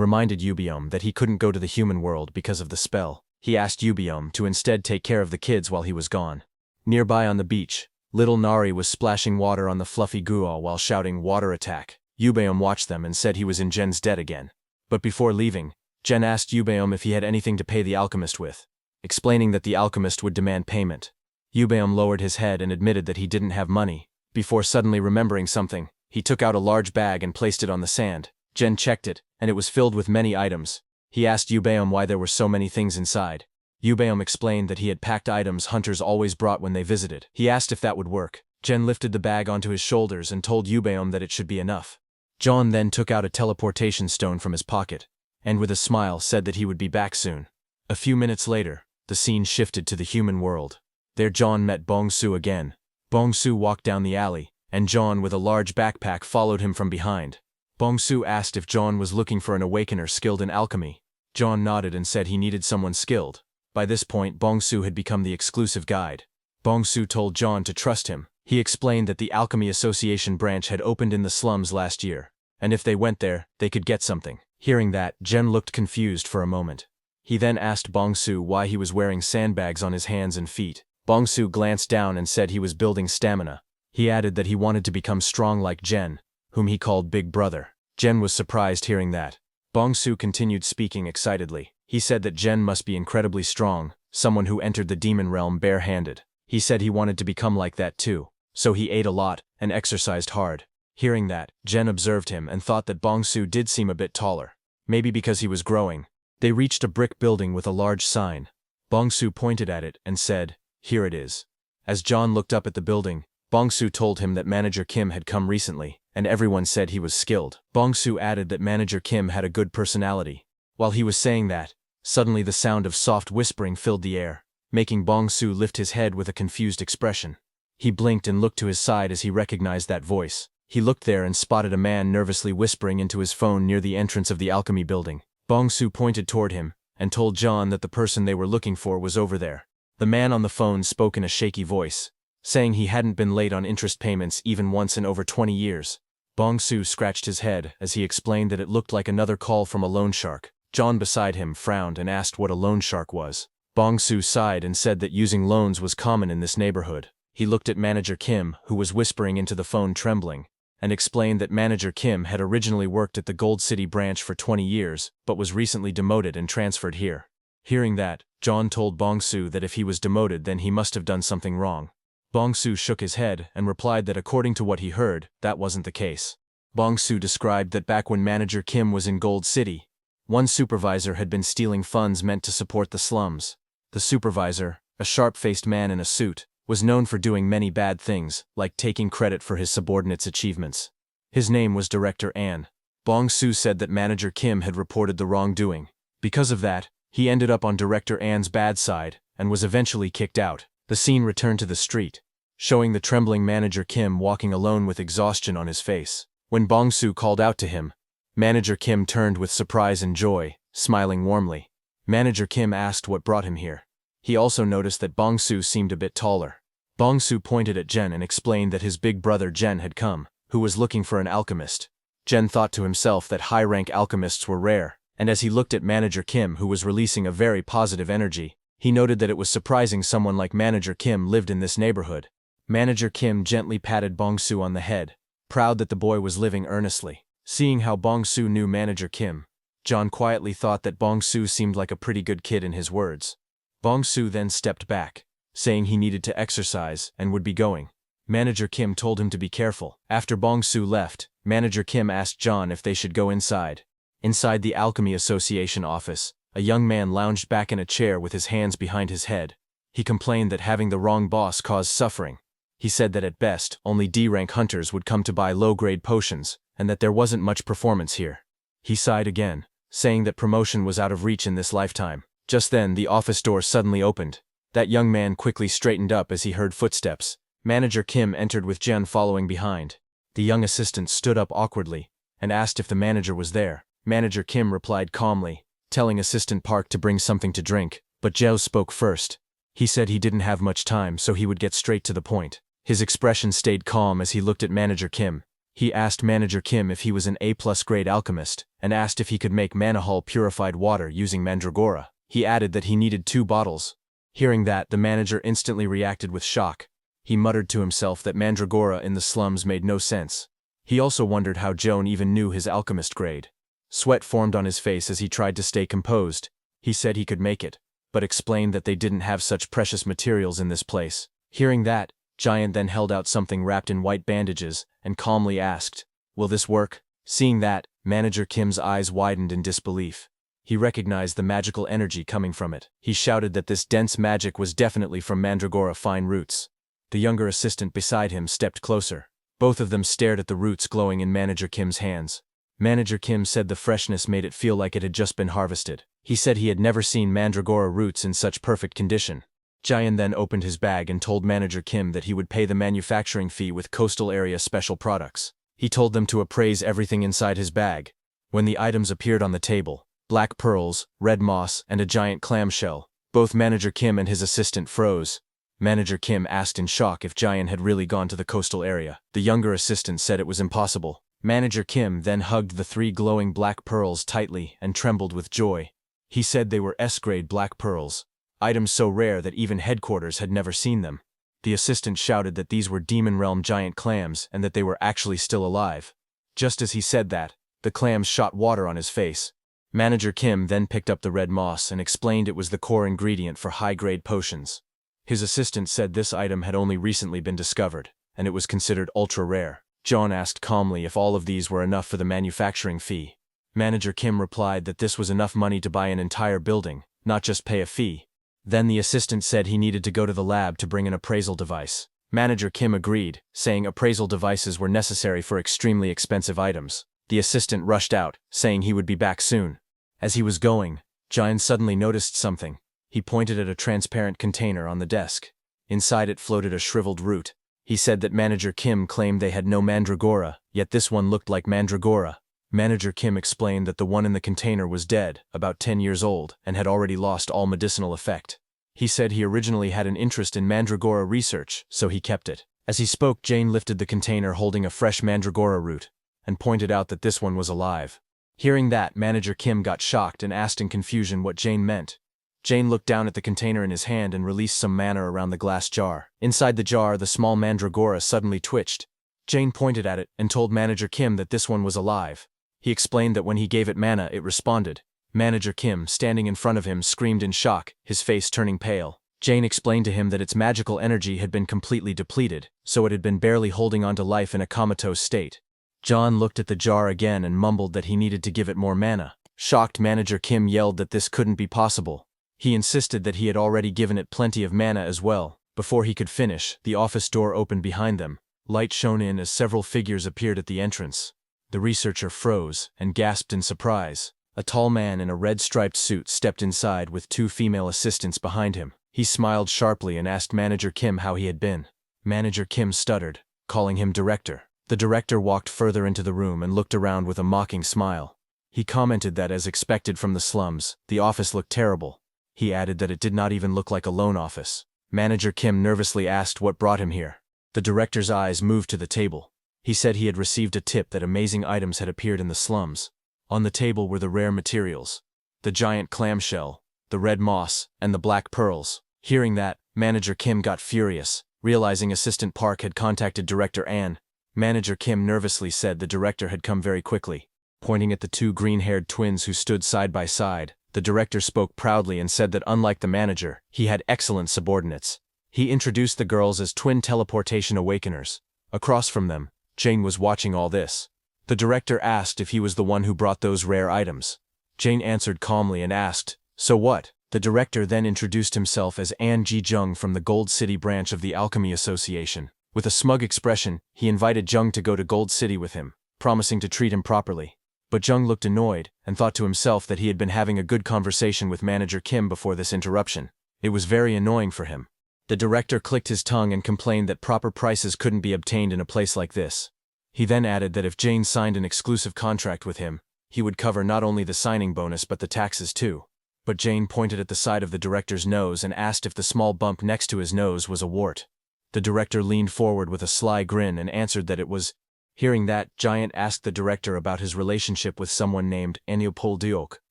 reminded Yubium that he couldn't go to the human world because of the spell. He asked Yubium to instead take care of the kids while he was gone. Nearby on the beach, little Nari was splashing water on the fluffy guo while shouting "water attack." Yubium watched them and said he was in Jen's debt again. But before leaving, Jen asked Yubium if he had anything to pay the alchemist with, explaining that the alchemist would demand payment. Yubium lowered his head and admitted that he didn't have money. Before suddenly remembering something, he took out a large bag and placed it on the sand. Jen checked it, and it was filled with many items. He asked Yubeom why there were so many things inside. Yubeom explained that he had packed items hunters always brought when they visited. He asked if that would work. Jen lifted the bag onto his shoulders and told Yubeom that it should be enough. John then took out a teleportation stone from his pocket, and with a smile said that he would be back soon. A few minutes later, the scene shifted to the human world. There John met Bong-su again. Bong-su walked down the alley, and John with a large backpack followed him from behind. Bong-su asked if John was looking for an awakener skilled in alchemy. John nodded and said he needed someone skilled. By this point, Bong-su had become the exclusive guide. Bong-su told John to trust him. He explained that the Alchemy Association branch had opened in the slums last year, and if they went there, they could get something. Hearing that, Jen looked confused for a moment. He then asked Bong-su why he was wearing sandbags on his hands and feet. Bong-su glanced down and said he was building stamina. He added that he wanted to become strong like Jen, whom he called Big Brother. Jen was surprised hearing that. Bong-su continued speaking excitedly. He said that Jen must be incredibly strong, someone who entered the demon realm bare-handed. He said he wanted to become like that too, so he ate a lot and exercised hard. Hearing that, Jen observed him and thought that Bong-su did seem a bit taller. Maybe because he was growing. They reached a brick building with a large sign. Bong-su pointed at it and said, "Here it is." As John looked up at the building, Bong-su told him that Manager Kim had come recently, and everyone said he was skilled. Bong-su added that Manager Kim had a good personality. While he was saying that, suddenly the sound of soft whispering filled the air, making Bong-su lift his head with a confused expression. He blinked and looked to his side as he recognized that voice. He looked there and spotted a man nervously whispering into his phone near the entrance of the alchemy building. Bong-su pointed toward him and told John that the person they were looking for was over there. The man on the phone spoke in a shaky voice, saying he hadn't been late on interest payments even once in over 20 years. Bong-su scratched his head as he explained that it looked like another call from a loan shark. John beside him frowned and asked what a loan shark was. Bong-su sighed and said that using loans was common in this neighborhood. He looked at Manager Kim, who was whispering into the phone trembling, and explained that Manager Kim had originally worked at the Gold City branch for 20 years, but was recently demoted and transferred here. Hearing that, John told Bong-su that if he was demoted then he must have done something wrong. Bong-su shook his head and replied that according to what he heard, that wasn't the case. Bong-su described that back when Manager Kim was in Gold City, one supervisor had been stealing funds meant to support the slums. The supervisor, a sharp-faced man in a suit, was known for doing many bad things, like taking credit for his subordinates' achievements. His name was Director An. Bong-su said that Manager Kim had reported the wrongdoing. Because of that, he ended up on Director An's bad side and was eventually kicked out. The scene returned to the street, showing the trembling Manager Kim walking alone with exhaustion on his face. When Bong-su called out to him, Manager Kim turned with surprise and joy, smiling warmly. Manager Kim asked what brought him here. He also noticed that Bong-su seemed a bit taller. Bong-su pointed at Jen and explained that his big brother Jen had come, who was looking for an alchemist. Jen thought to himself that high-rank alchemists were rare, and as he looked at Manager Kim, who was releasing a very positive energy, he noted that it was surprising someone like Manager Kim lived in this neighborhood. Manager Kim gently patted Bong-su on the head, proud that the boy was living earnestly. Seeing how Bong-su knew Manager Kim, John quietly thought that Bong-su seemed like a pretty good kid in his words. Bong-su then stepped back, saying he needed to exercise and would be going. Manager Kim told him to be careful. After Bong-su left, Manager Kim asked John if they should go inside. Inside the Alchemy Association office, a young man lounged back in a chair with his hands behind his head. He complained that having the wrong boss caused suffering. He said that at best, only D-rank hunters would come to buy low-grade potions, and that there wasn't much performance here. He sighed again, saying that promotion was out of reach in this lifetime. Just then, the office door suddenly opened. That young man quickly straightened up as he heard footsteps. Manager Kim entered with Jen following behind. The young assistant stood up awkwardly and asked if the manager was there. Manager Kim replied calmly, telling Assistant Park to bring something to drink, but Jeo spoke first. He said he didn't have much time, so he would get straight to the point. His expression stayed calm as he looked at Manager Kim. He asked Manager Kim if he was an A+ grade alchemist, and asked if he could make Manhwa purified water using mandragora. He added that he needed 2 bottles. Hearing that, the manager instantly reacted with shock. He muttered to himself that mandragora in the slums made no sense. He also wondered how Joan even knew his alchemist grade. Sweat formed on his face as he tried to stay composed. He said he could make it, but explained that they didn't have such precious materials in this place. Hearing that, Giant then held out something wrapped in white bandages and calmly asked, "Will this work?" Seeing that, Manager Kim's eyes widened in disbelief. He recognized the magical energy coming from it. He shouted that this dense magic was definitely from Mandragora fine roots. The younger assistant beside him stepped closer. Both of them stared at the roots glowing in Manager Kim's hands. Manager Kim said the freshness made it feel like it had just been harvested. He said he had never seen Mandragora roots in such perfect condition. Jayan then opened his bag and told Manager Kim that he would pay the manufacturing fee with coastal area special products. He told them to appraise everything inside his bag. When the items appeared on the table, black pearls, red moss, and a giant clamshell, both Manager Kim and his assistant froze. Manager Kim asked in shock if Jayan had really gone to the coastal area. The younger assistant said it was impossible. Manager Kim then hugged the 3 glowing black pearls tightly and trembled with joy. He said they were S-grade black pearls, items so rare that even headquarters had never seen them. The assistant shouted that these were Demon Realm giant clams and that they were actually still alive. Just as he said that, the clams shot water on his face. Manager Kim then picked up the red moss and explained it was the core ingredient for high-grade potions. His assistant said this item had only recently been discovered, and it was considered ultra-rare. John asked calmly if all of these were enough for the manufacturing fee. Manager Kim replied that this was enough money to buy an entire building, not just pay a fee. Then the assistant said he needed to go to the lab to bring an appraisal device. Manager Kim agreed, saying appraisal devices were necessary for extremely expensive items. The assistant rushed out, saying he would be back soon. As he was going, Jayan suddenly noticed something. He pointed at a transparent container on the desk. Inside it floated a shriveled root. He said that Manager Kim claimed they had no mandragora, yet this one looked like mandragora. Manager Kim explained that the one in the container was dead, about 10 years old, and had already lost all medicinal effect. He said he originally had an interest in mandragora research, so he kept it. As he spoke, Jane lifted the container holding a fresh mandragora root, and pointed out that this one was alive. Hearing that, Manager Kim got shocked and asked in confusion what Jane meant. Jane looked down at the container in his hand and released some mana around the glass jar. Inside the jar, the small mandragora suddenly twitched. Jane pointed at it and told Manager Kim that this one was alive. He explained that when he gave it mana, it responded. Manager Kim, standing in front of him, screamed in shock, his face turning pale. Jane explained to him that its magical energy had been completely depleted, so it had been barely holding on to life in a comatose state. John looked at the jar again and mumbled that he needed to give it more mana. Shocked, Manager Kim yelled that this couldn't be possible. He insisted that he had already given it plenty of mana as well. Before he could finish, the office door opened behind them. Light shone in as several figures appeared at the entrance. The researcher froze and gasped in surprise. A tall man in a red striped suit stepped inside with 2 female assistants behind him. He smiled sharply and asked Manager Kim how he had been. Manager Kim stuttered, calling him director. The director walked further into the room and looked around with a mocking smile. He commented that, as expected from the slums, the office looked terrible. He added that it did not even look like a loan office. Manager Kim nervously asked what brought him here. The director's eyes moved to the table. He said he had received a tip that amazing items had appeared in the slums. On the table were the rare materials, the giant clamshell, the red moss, and the black pearls. Hearing that, Manager Kim got furious, realizing Assistant Park had contacted Director Ann. Manager Kim nervously said the director had come very quickly. Pointing at the 2 green-haired twins who stood side by side, the director spoke proudly and said that unlike the manager, he had excellent subordinates. He introduced the girls as twin teleportation awakeners. Across from them, Jane was watching all this. The director asked if he was the one who brought those rare items. Jane answered calmly and asked, "So what?" The director then introduced himself as An Ji-jung from the Gold City branch of the Alchemy Association. With a smug expression, he invited Jung to go to Gold City with him, promising to treat him properly. But Jung looked annoyed and thought to himself that he had been having a good conversation with Manager Kim before this interruption. It was very annoying for him. The director clicked his tongue and complained that proper prices couldn't be obtained in a place like this. He then added that if Jane signed an exclusive contract with him, he would cover not only the signing bonus but the taxes too. But Jane pointed at the side of the director's nose and asked if the small bump next to his nose was a wart. The director leaned forward with a sly grin and answered that it was. Hearing that, Giant asked the director about his relationship with someone named Eniopol Diok.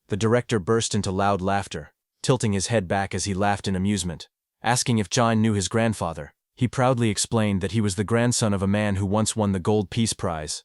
The director burst into loud laughter, tilting his head back as he laughed in amusement. Asking if John knew his grandfather, he proudly explained that he was the grandson of a man who once won the Gold Peace Prize.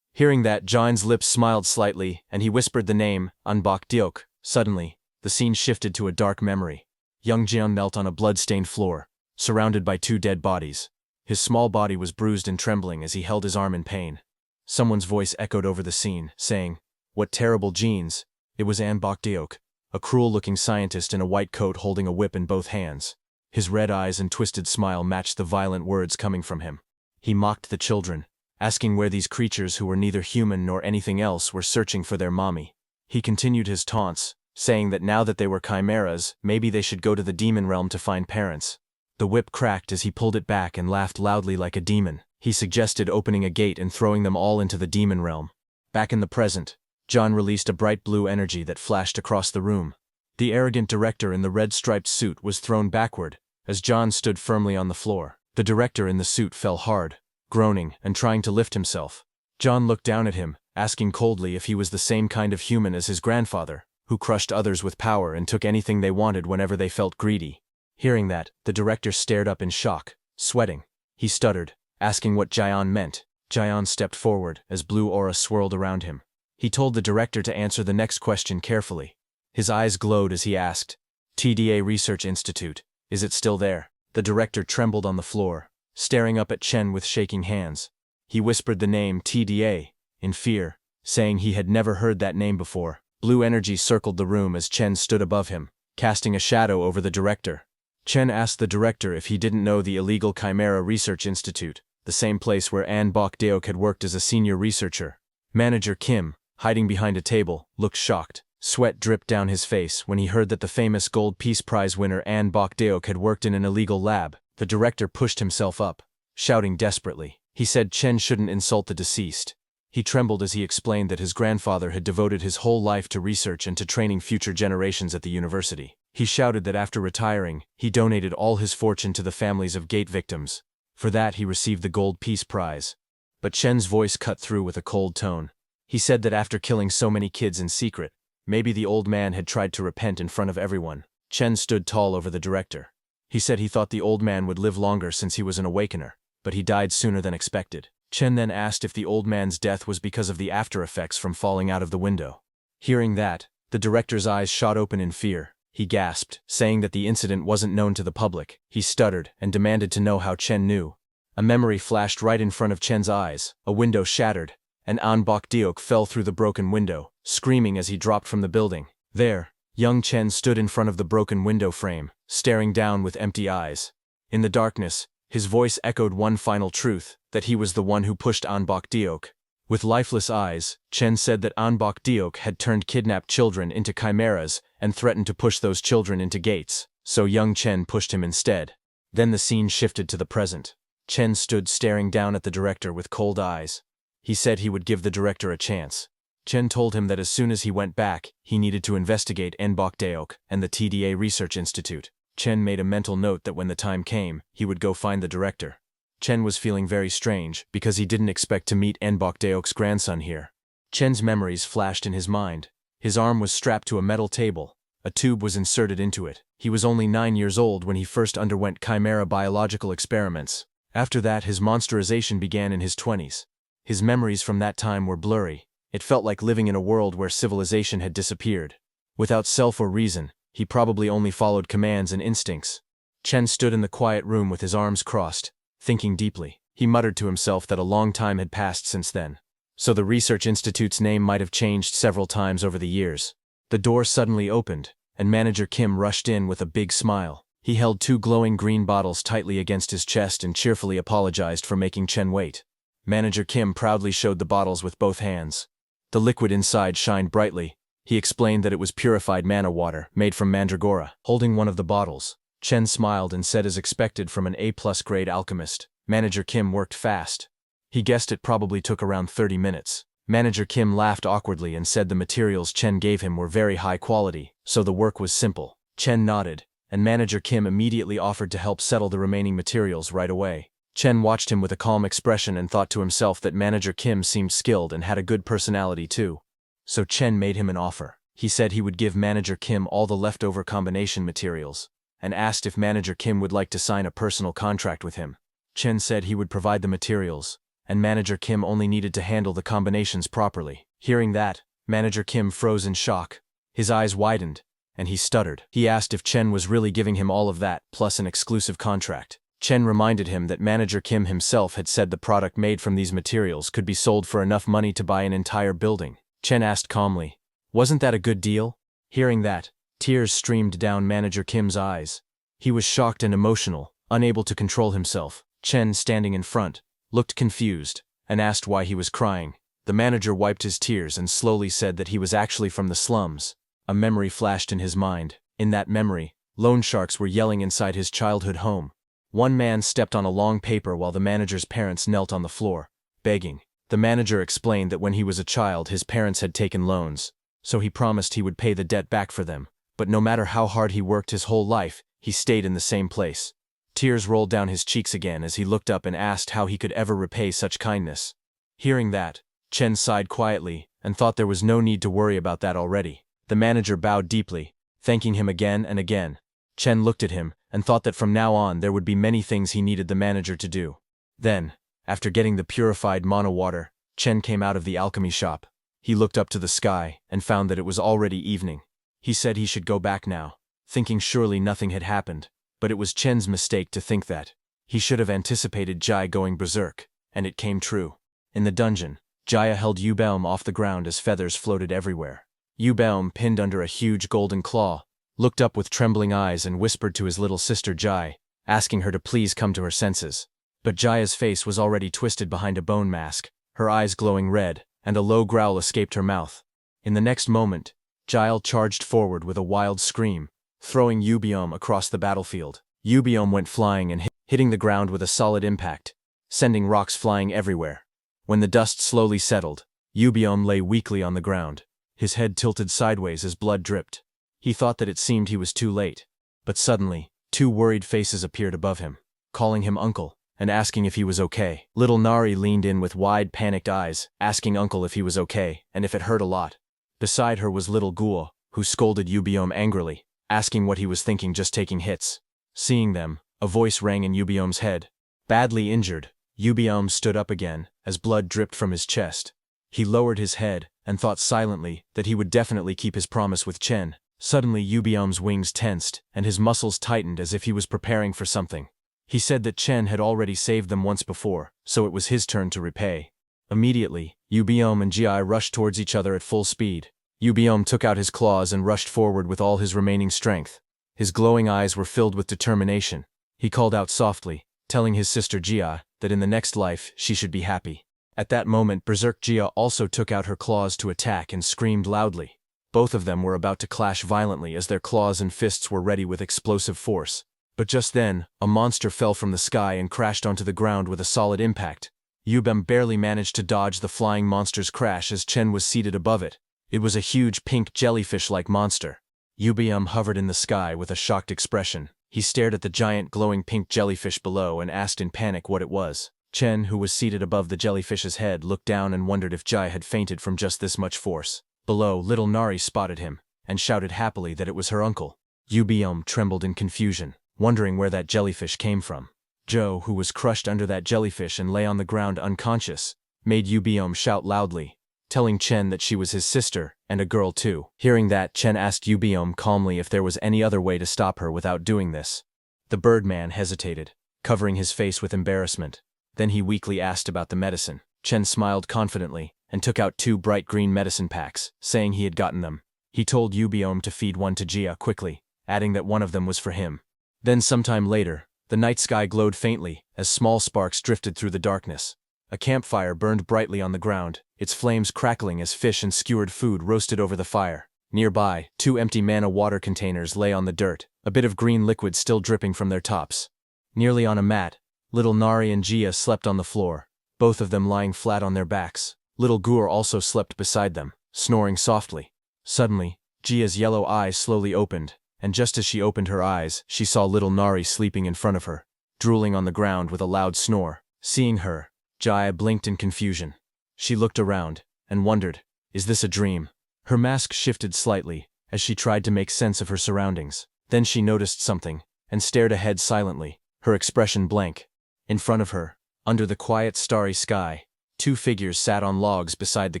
Hearing that, John's lips smiled slightly, and he whispered the name, Anbok Diok. Suddenly, the scene shifted to a dark memory. Young Jeon knelt on a blood-stained floor, surrounded by 2 dead bodies. His small body was bruised and trembling as he held his arm in pain. Someone's voice echoed over the scene, saying, "What terrible genes! It was An Bok-deok, a cruel-looking scientist in a white coat holding a whip in both hands. His red eyes and twisted smile matched the violent words coming from him. He mocked the children, asking where these creatures who were neither human nor anything else were searching for their mommy. He continued his taunts, saying that now that they were chimeras, maybe they should go to the demon realm to find parents. The whip cracked as he pulled it back and laughed loudly like a demon. He suggested opening a gate and throwing them all into the demon realm. Back in the present, John released a bright blue energy that flashed across the room. The arrogant director in the red-striped suit was thrown backward, as John stood firmly on the floor. The director in the suit fell hard, groaning and trying to lift himself. John looked down at him, asking coldly if he was the same kind of human as his grandfather, who crushed others with power and took anything they wanted whenever they felt greedy. Hearing that, the director stared up in shock, sweating. He stuttered, asking what Jaeon meant. Jaeon stepped forward as blue aura swirled around him. He told the director to answer the next question carefully. His eyes glowed as he asked, "TDA Research Institute, is it still there?" The director trembled on the floor, staring up at Chen with shaking hands. He whispered the name TDA, in fear, saying he had never heard that name before. Blue energy circled the room as Chen stood above him, casting a shadow over the director. Chen asked the director if he didn't know the illegal Chimera Research Institute, the same place where An Bok-deok had worked as a senior researcher. Manager Kim, hiding behind a table, looked shocked. Sweat dripped down his face when he heard that the famous Gold Peace Prize winner An Bok-deok had worked in an illegal lab. The director pushed himself up, shouting desperately. He said Chen shouldn't insult the deceased. He trembled as he explained that his grandfather had devoted his whole life to research and to training future generations at the university. He shouted that after retiring, he donated all his fortune to the families of gate victims. For that he received the Gold Peace Prize. But Chen's voice cut through with a cold tone. He said that after killing so many kids in secret, maybe the old man had tried to repent in front of everyone. Chen stood tall over the director. He said he thought the old man would live longer since he was an awakener, but he died sooner than expected. Chen then asked if the old man's death was because of the after effects from falling out of the window. Hearing that, the director's eyes shot open in fear. He gasped, saying that the incident wasn't known to the public. He stuttered and demanded to know how Chen knew. A memory flashed right in front of Chen's eyes. A window shattered, and An Bok-deok fell through the broken window, screaming as he dropped from the building. There, young Chen stood in front of the broken window frame, staring down with empty eyes. In the darkness, his voice echoed one final truth, that he was the one who pushed An Bok-deok. With lifeless eyes, Chen said that An Bok-deok had turned kidnapped children into chimeras and threatened to push those children into gates, so young Chen pushed him instead. Then the scene shifted to the present. Chen stood staring down at the director with cold eyes. He said he would give the director a chance. Chen told him that as soon as he went back, he needed to investigate An Bok-deok and the TDA Research Institute. Chen made a mental note that when the time came, he would go find the director. Chen was feeling very strange because he didn't expect to meet An Bok-deok's grandson here. Chen's memories flashed in his mind. His arm was strapped to a metal table. A tube was inserted into it. He was only 9 years old when he first underwent chimera biological experiments. After that, his monsterization began in his 20s. His memories from that time were blurry. It felt like living in a world where civilization had disappeared. Without self or reason, he probably only followed commands and instincts. Chen stood in the quiet room with his arms crossed, thinking deeply. He muttered to himself that a long time had passed since then. So the Research Institute's name might have changed several times over the years. The door suddenly opened, and Manager Kim rushed in with a big smile. He held 2 glowing green bottles tightly against his chest and cheerfully apologized for making Chen wait. Manager Kim proudly showed the bottles with both hands. The liquid inside shined brightly. He explained that it was purified mana water, made from mandragora. Holding one of the bottles, Chen smiled and said as expected from an A+ grade alchemist, Manager Kim worked fast. He guessed it probably took around 30 minutes. Manager Kim laughed awkwardly and said the materials Chen gave him were very high quality, so the work was simple. Chen nodded, and Manager Kim immediately offered to help settle the remaining materials right away. Chen watched him with a calm expression and thought to himself that Manager Kim seemed skilled and had a good personality too. So Chen made him an offer. He said he would give Manager Kim all the leftover combination materials, and asked if Manager Kim would like to sign a personal contract with him. Chen said he would provide the materials, and Manager Kim only needed to handle the combinations properly. Hearing that, Manager Kim froze in shock. His eyes widened, and he stuttered. He asked if Chen was really giving him all of that, plus an exclusive contract. Chen reminded him that Manager Kim himself had said the product made from these materials could be sold for enough money to buy an entire building. Chen asked calmly, Wasn't that a good deal? Hearing that, tears streamed down Manager Kim's eyes. He was shocked and emotional, unable to control himself. Chen, standing in front, looked confused, and asked why he was crying. The manager wiped his tears and slowly said that he was actually from the slums. A memory flashed in his mind. In that memory, loan sharks were yelling inside his childhood home. One man stepped on a long paper while the manager's parents knelt on the floor, begging. The manager explained that when he was a child his parents had taken loans, so he promised he would pay the debt back for them, but no matter how hard he worked his whole life, he stayed in the same place. Tears rolled down his cheeks again as he looked up and asked how he could ever repay such kindness. Hearing that, Chen sighed quietly and thought there was no need to worry about that already. The manager bowed deeply, thanking him again and again. Chen looked at him and thought that from now on there would be many things he needed the manager to do. Then, after getting the purified Manhwa water, Chen came out of the alchemy shop. He looked up to the sky and found that it was already evening. He said he should go back now, thinking surely nothing had happened, but it was Chen's mistake to think that. He should have anticipated Jai going berserk, and it came true. In the dungeon, Jaya held Yubeom off the ground as feathers floated everywhere. Yubeom, pinned under a huge golden claw, looked up with trembling eyes and whispered to his little sister Jai, asking her to please come to her senses. But Jaya's face was already twisted behind a bone mask, her eyes glowing red, and a low growl escaped her mouth. In the next moment, Jael charged forward with a wild scream, throwing Yubeom across the battlefield. Yubeom went flying and hitting the ground with a solid impact, sending rocks flying everywhere. When the dust slowly settled, Yubeom lay weakly on the ground, his head tilted sideways as blood dripped. He thought that it seemed he was too late, but suddenly, two worried faces appeared above him, calling him uncle, and asking if he was okay. Little Nari leaned in with wide, panicked eyes, asking uncle if he was okay, and if it hurt a lot. Beside her was little Guo, who scolded Yubeom angrily, asking what he was thinking just taking hits. Seeing them, a voice rang in Yubeom's head. Badly injured, Yubeom stood up again, as blood dripped from his chest. He lowered his head, and thought silently that he would definitely keep his promise with Chen. Suddenly Yubeom's wings tensed, and his muscles tightened as if he was preparing for something. He said that Chen had already saved them once before, so it was his turn to repay. Immediately, Yubeom and Ji rushed towards each other at full speed. Yubeom took out his claws and rushed forward with all his remaining strength. His glowing eyes were filled with determination. He called out softly, telling his sister Jia that in the next life she should be happy. At that moment Berserk Jia also took out her claws to attack and screamed loudly. Both of them were about to clash violently as their claws and fists were ready with explosive force. But just then, a monster fell from the sky and crashed onto the ground with a solid impact. Yubeom barely managed to dodge the flying monster's crash as Chen was seated above it. It was a huge pink jellyfish-like monster. Yubeom hovered in the sky with a shocked expression. He stared at the giant glowing pink jellyfish below and asked in panic what it was. Chen, who was seated above the jellyfish's head, looked down and wondered if Jai had fainted from just this much force. Below, little Nari spotted him, and shouted happily that it was her uncle. Yubeom trembled in confusion, wondering where that jellyfish came from. Joe, who was crushed under that jellyfish and lay on the ground unconscious, made Yubeom shout loudly, telling Chen that she was his sister, and a girl too. Hearing that, Chen asked Yubeom calmly if there was any other way to stop her without doing this. The Birdman hesitated, covering his face with embarrassment. Then he weakly asked about the medicine. Chen smiled confidently, and took out 2 bright green medicine packs, saying he had gotten them. He told Yubeom to feed one to Jia quickly, adding that one of them was for him. Then sometime later, the night sky glowed faintly, as small sparks drifted through the darkness. A campfire burned brightly on the ground, its flames crackling as fish and skewered food roasted over the fire. Nearby, 2 empty Manhwa water containers lay on the dirt, a bit of green liquid still dripping from their tops. Nearly on a mat, little Nari and Jia slept on the floor, both of them lying flat on their backs. Little Gur also slept beside them, snoring softly. Suddenly, Jia's yellow eyes slowly opened, and just as she opened her eyes, she saw little Nari sleeping in front of her, drooling on the ground with a loud snore. Seeing her, Jia blinked in confusion. She looked around, and wondered, is this a dream? Her mask shifted slightly, as she tried to make sense of her surroundings. Then she noticed something, and stared ahead silently, her expression blank. In front of her, under the quiet starry sky, 2 figures sat on logs beside the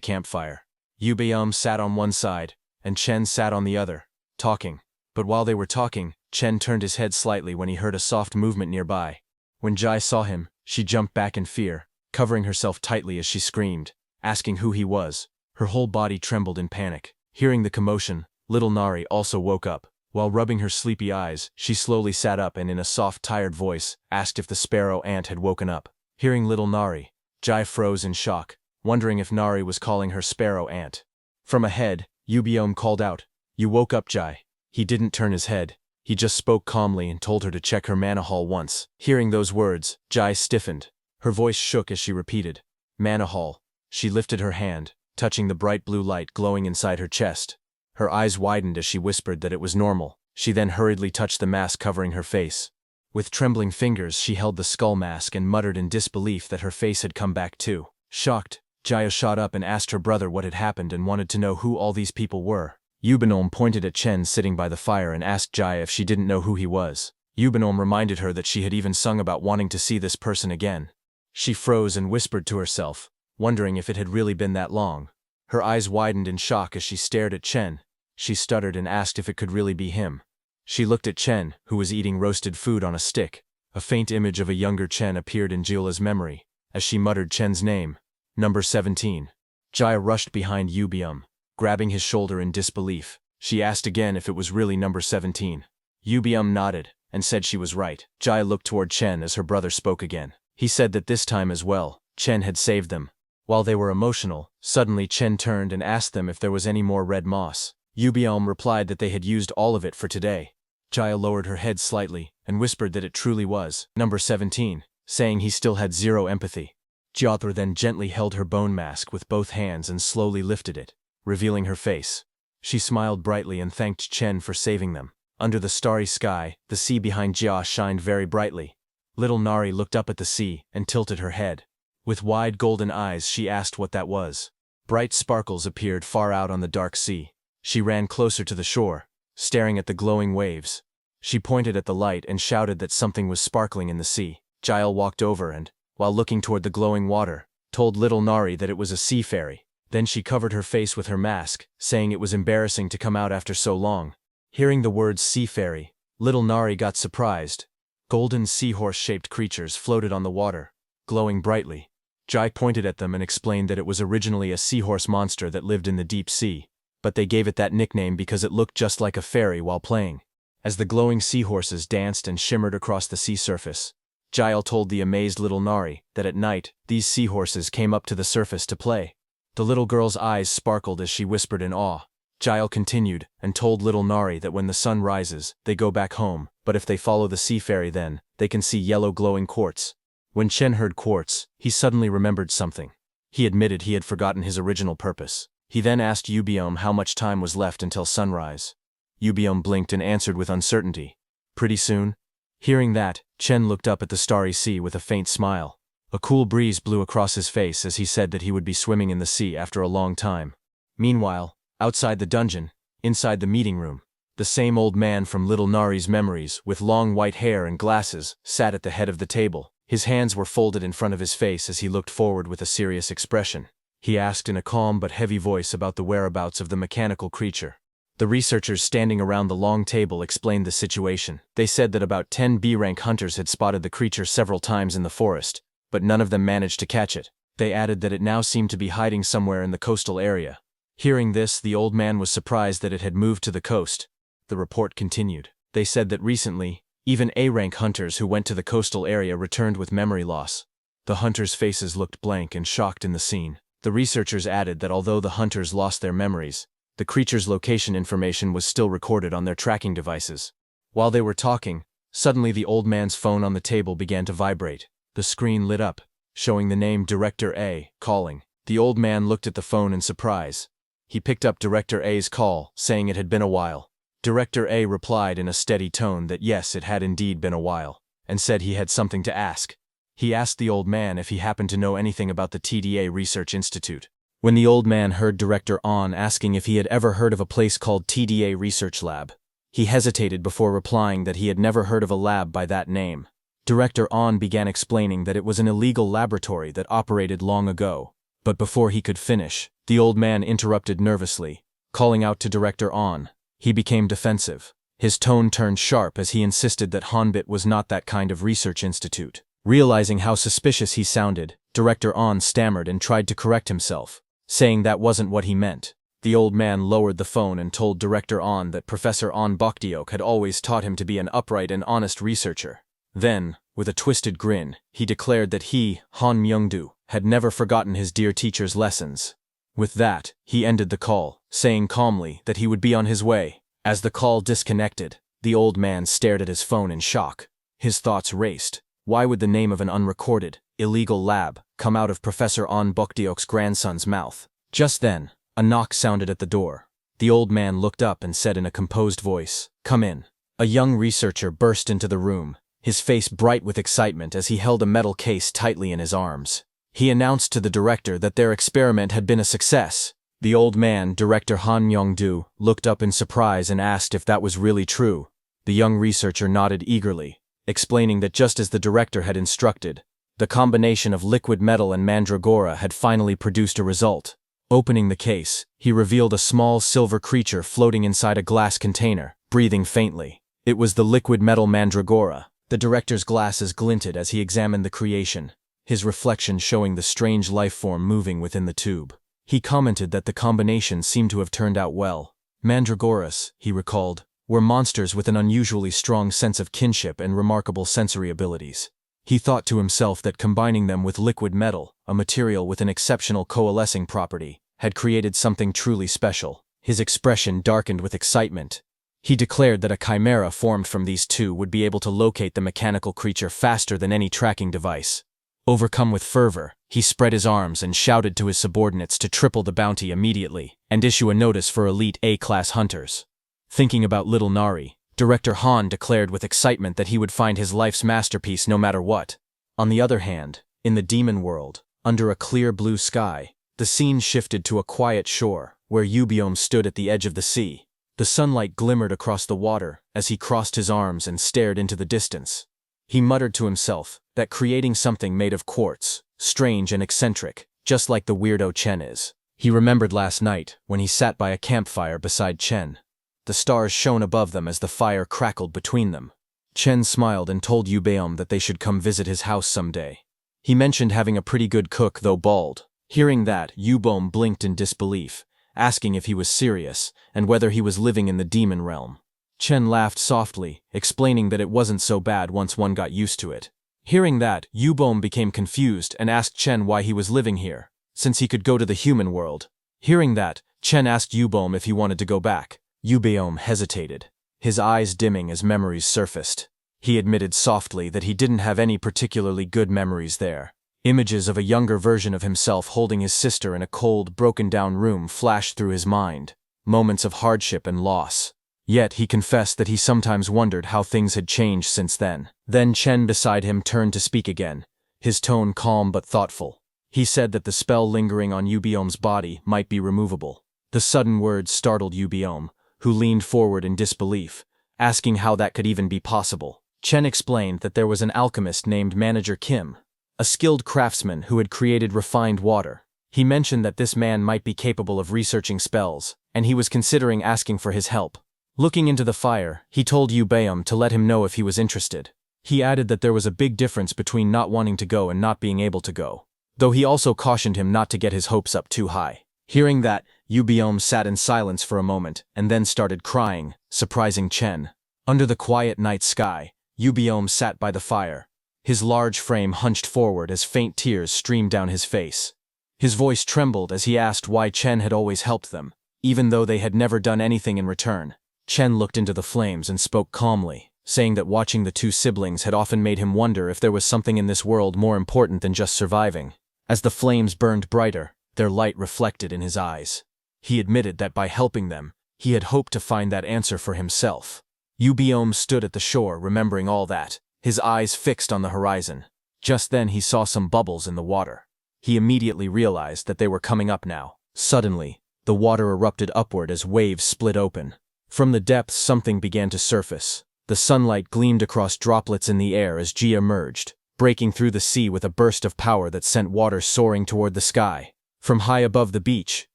campfire. Yubeom sat on one side, and Chen sat on the other, talking. But while they were talking, Chen turned his head slightly when he heard a soft movement nearby. When Jai saw him, she jumped back in fear, covering herself tightly as she screamed, asking who he was. Her whole body trembled in panic. Hearing the commotion, little Nari also woke up. While rubbing her sleepy eyes, she slowly sat up and in a soft, tired voice, asked if the sparrow ant had woken up. Hearing little Nari, Jai froze in shock, wondering if Nari was calling her sparrow ant. From ahead, Ubiome called out, "You woke up, Jai." He didn't turn his head. He just spoke calmly and told her to check her mana hall once. Hearing those words, Jai stiffened. Her voice shook as she repeated, "Mana hall." She lifted her hand, touching the bright blue light glowing inside her chest. Her eyes widened as she whispered that it was normal. She then hurriedly touched the mask covering her face. With trembling fingers, she held the skull mask and muttered in disbelief that her face had come back too. Shocked, Jaya shot up and asked her brother what had happened and wanted to know who all these people were. Ubiome pointed at Chen sitting by the fire and asked Jaya if she didn't know who he was. Ubiome reminded her that she had even sung about wanting to see this person again. She froze and whispered to herself, wondering if it had really been that long. Her eyes widened in shock as she stared at Chen. She stuttered and asked if it could really be him. She looked at Chen, who was eating roasted food on a stick. A faint image of a younger Chen appeared in Jiula's memory, as she muttered Chen's name, "Number 17. Jaya rushed behind Ubiome, grabbing his shoulder in disbelief. She asked again if it was really number 17. Ubiome nodded, and said she was right. Jaya looked toward Chen as her brother spoke again. He said that this time as well, Chen had saved them. While they were emotional, suddenly Chen turned and asked them if there was any more red moss. Ubiome replied that they had used all of it for today. Jaya lowered her head slightly, and whispered that it truly was number 17, saying he still had zero empathy. Jyothra then gently held her bone mask with both hands and slowly lifted it, revealing her face. She smiled brightly and thanked Chen for saving them. Under the starry sky, the sea behind Jia shined very brightly. Little Nari looked up at the sea and tilted her head. With wide golden eyes she asked what that was. Bright sparkles appeared far out on the dark sea. She ran closer to the shore, staring at the glowing waves. She pointed at the light and shouted that something was sparkling in the sea. Jael walked over and, while looking toward the glowing water, told little Nari that it was a sea fairy. Then she covered her face with her mask, saying it was embarrassing to come out after so long. Hearing the words sea fairy, little Nari got surprised. Golden seahorse-shaped creatures floated on the water, glowing brightly. Jai pointed at them and explained that it was originally a seahorse monster that lived in the deep sea, but they gave it that nickname because it looked just like a fairy while playing. As the glowing seahorses danced and shimmered across the sea surface, Jael told the amazed little Nari that at night, these seahorses came up to the surface to play. The little girl's eyes sparkled as she whispered in awe. Jael continued and told little Nari that when the sun rises, they go back home, but if they follow the sea fairy then, they can see yellow glowing quartz. When Chen heard quartz, he suddenly remembered something. He admitted he had forgotten his original purpose. He then asked Ubiome how much time was left until sunrise. Ubiome blinked and answered with uncertainty, "Pretty soon." Hearing that, Chen looked up at the starry sea with a faint smile. A cool breeze blew across his face as he said that he would be swimming in the sea after a long time. Meanwhile, outside the dungeon, inside the meeting room, the same old man from little Nari's memories, with long white hair and glasses, sat at the head of the table. His hands were folded in front of his face as he looked forward with a serious expression. He asked in a calm but heavy voice about the whereabouts of the mechanical creature. The researchers standing around the long table explained the situation. They said that about 10 B-rank hunters had spotted the creature several times in the forest, but none of them managed to catch it. They added that it now seemed to be hiding somewhere in the coastal area. Hearing this, the old man was surprised that it had moved to the coast. The report continued. They said that recently, even A-rank hunters who went to the coastal area returned with memory loss. The hunters' faces looked blank and shocked in the scene. The researchers added that although the hunters lost their memories, the creature's location information was still recorded on their tracking devices. While they were talking, suddenly the old man's phone on the table began to vibrate. The screen lit up, showing the name Director A, calling. The old man looked at the phone in surprise. He picked up Director A's call, saying it had been a while. Director A replied in a steady tone that yes, it had indeed been a while, and said he had something to ask. He asked the old man if he happened to know anything about the TDA Research Institute. When the old man heard Director On asking if he had ever heard of a place called TDA Research Lab, he hesitated before replying that he had never heard of a lab by that name. Director On began explaining that it was an illegal laboratory that operated long ago, but before he could finish, the old man interrupted nervously, calling out to Director On. He became defensive. His tone turned sharp as he insisted that Hanbit was not that kind of research institute. Realizing how suspicious he sounded, Director On stammered and tried to correct himself, saying that wasn't what he meant. The old man lowered the phone and told Director On that Professor On Bokdiok had always taught him to be an upright and honest researcher. Then, with a twisted grin, he declared that he, Han Myungdu, had never forgotten his dear teacher's lessons. With that, he ended the call, saying calmly that he would be on his way. As the call disconnected, the old man stared at his phone in shock. His thoughts raced. Why would the name of an unrecorded, illegal lab come out of Professor On Bokdiok's grandson's mouth? Just then, a knock sounded at the door. The old man looked up and said in a composed voice, "Come in." A young researcher burst into the room, his face bright with excitement as he held a metal case tightly in his arms. He announced to the director that their experiment had been a success. The old man, Director Han Myung-do, looked up in surprise and asked if that was really true. The young researcher nodded eagerly, explaining that just as the director had instructed, the combination of liquid metal and mandragora had finally produced a result. Opening the case, he revealed a small silver creature floating inside a glass container, breathing faintly. It was the liquid metal mandragora. The director's glasses glinted as he examined the creation, his reflection showing the strange life form moving within the tube. He commented that the combination seemed to have turned out well. Mandragoras, he recalled, were monsters with an unusually strong sense of kinship and remarkable sensory abilities. He thought to himself that combining them with liquid metal, a material with an exceptional coalescing property, had created something truly special. His expression darkened with excitement. He declared that a chimera formed from these two would be able to locate the mechanical creature faster than any tracking device. Overcome with fervor, he spread his arms and shouted to his subordinates to triple the bounty immediately and issue a notice for elite A-class hunters. Thinking about little Nari, Director Han declared with excitement that he would find his life's masterpiece no matter what. On the other hand, in the demon world, under a clear blue sky, the scene shifted to a quiet shore where Yubiom stood at the edge of the sea. The sunlight glimmered across the water as he crossed his arms and stared into the distance. He muttered to himself that creating something made of quartz, strange and eccentric, just like the weirdo Chen is. He remembered last night when he sat by a campfire beside Chen. The stars shone above them as the fire crackled between them. Chen smiled and told Yubeom that they should come visit his house someday. He mentioned having a pretty good cook, though bald. Hearing that, Yubeom blinked in disbelief, asking if he was serious and whether he was living in the demon realm. Chen laughed softly, explaining that it wasn't so bad once one got used to it. Hearing that, Yubeom became confused and asked Chen why he was living here, since he could go to the human world. Hearing that, Chen asked Yubeom if he wanted to go back. Yubeom hesitated, his eyes dimming as memories surfaced. He admitted softly that he didn't have any particularly good memories there. Images of a younger version of himself holding his sister in a cold, broken-down room flashed through his mind, moments of hardship and loss. Yet he confessed that he sometimes wondered how things had changed since then. Then Chen beside him turned to speak again, his tone calm but thoughtful. He said that the spell lingering on Yubeom's body might be removable. The sudden words startled Yubeom, who leaned forward in disbelief, asking how that could even be possible. Chen explained that there was an alchemist named Manager Kim, a skilled craftsman who had created refined water. He mentioned that this man might be capable of researching spells, and he was considering asking for his help. Looking into the fire, he told Yubeom to let him know if he was interested. He added that there was a big difference between not wanting to go and not being able to go, though he also cautioned him not to get his hopes up too high. Hearing that, Yubeom sat in silence for a moment and then started crying, surprising Chen. Under the quiet night sky, Yubeom sat by the fire, his large frame hunched forward as faint tears streamed down his face. His voice trembled as he asked why Chen had always helped them, even though they had never done anything in return. Chen looked into the flames and spoke calmly, saying that watching the two siblings had often made him wonder if there was something in this world more important than just surviving. As the flames burned brighter, their light reflected in his eyes. He admitted that by helping them, he had hoped to find that answer for himself. Yubeom stood at the shore, remembering all that, his eyes fixed on the horizon. Just then he saw some bubbles in the water. He immediately realized that they were coming up now. Suddenly, the water erupted upward as waves split open. From the depths something began to surface. The sunlight gleamed across droplets in the air as Ji emerged, breaking through the sea with a burst of power that sent water soaring toward the sky. From high above the beach,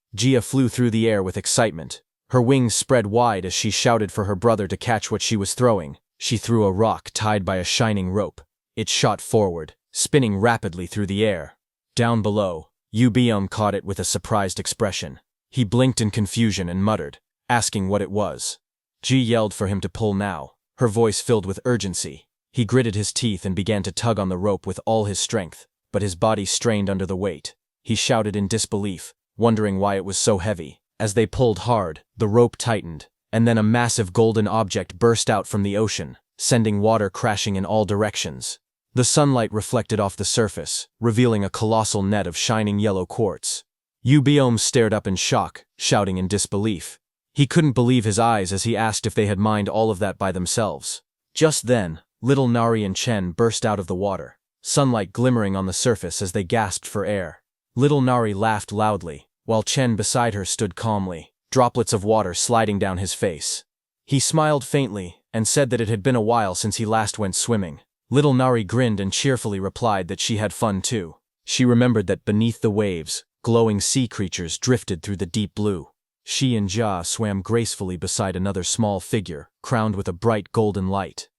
Jia flew through the air with excitement. Her wings spread wide as she shouted for her brother to catch what she was throwing. She threw a rock tied by a shining rope. It shot forward, spinning rapidly through the air. Down below, Yubeom caught it with a surprised expression. He blinked in confusion and muttered, asking what it was. Ji yelled for him to pull now, her voice filled with urgency. He gritted his teeth and began to tug on the rope with all his strength, but his body strained under the weight. He shouted in disbelief, wondering why it was so heavy. As they pulled hard, the rope tightened, and then a massive golden object burst out from the ocean, sending water crashing in all directions. The sunlight reflected off the surface, revealing a colossal net of shining yellow quartz. Ubiome stared up in shock, shouting in disbelief. He couldn't believe his eyes as he asked if they had mined all of that by themselves. Just then, little Nari and Chen burst out of the water, sunlight glimmering on the surface as they gasped for air. Little Nari laughed loudly, while Chen beside her stood calmly, droplets of water sliding down his face. He smiled faintly and said that it had been a while since he last went swimming. Little Nari grinned and cheerfully replied that she had fun too. She remembered that beneath the waves, glowing sea creatures drifted through the deep blue. She and Jia swam gracefully beside another small figure, crowned with a bright golden light.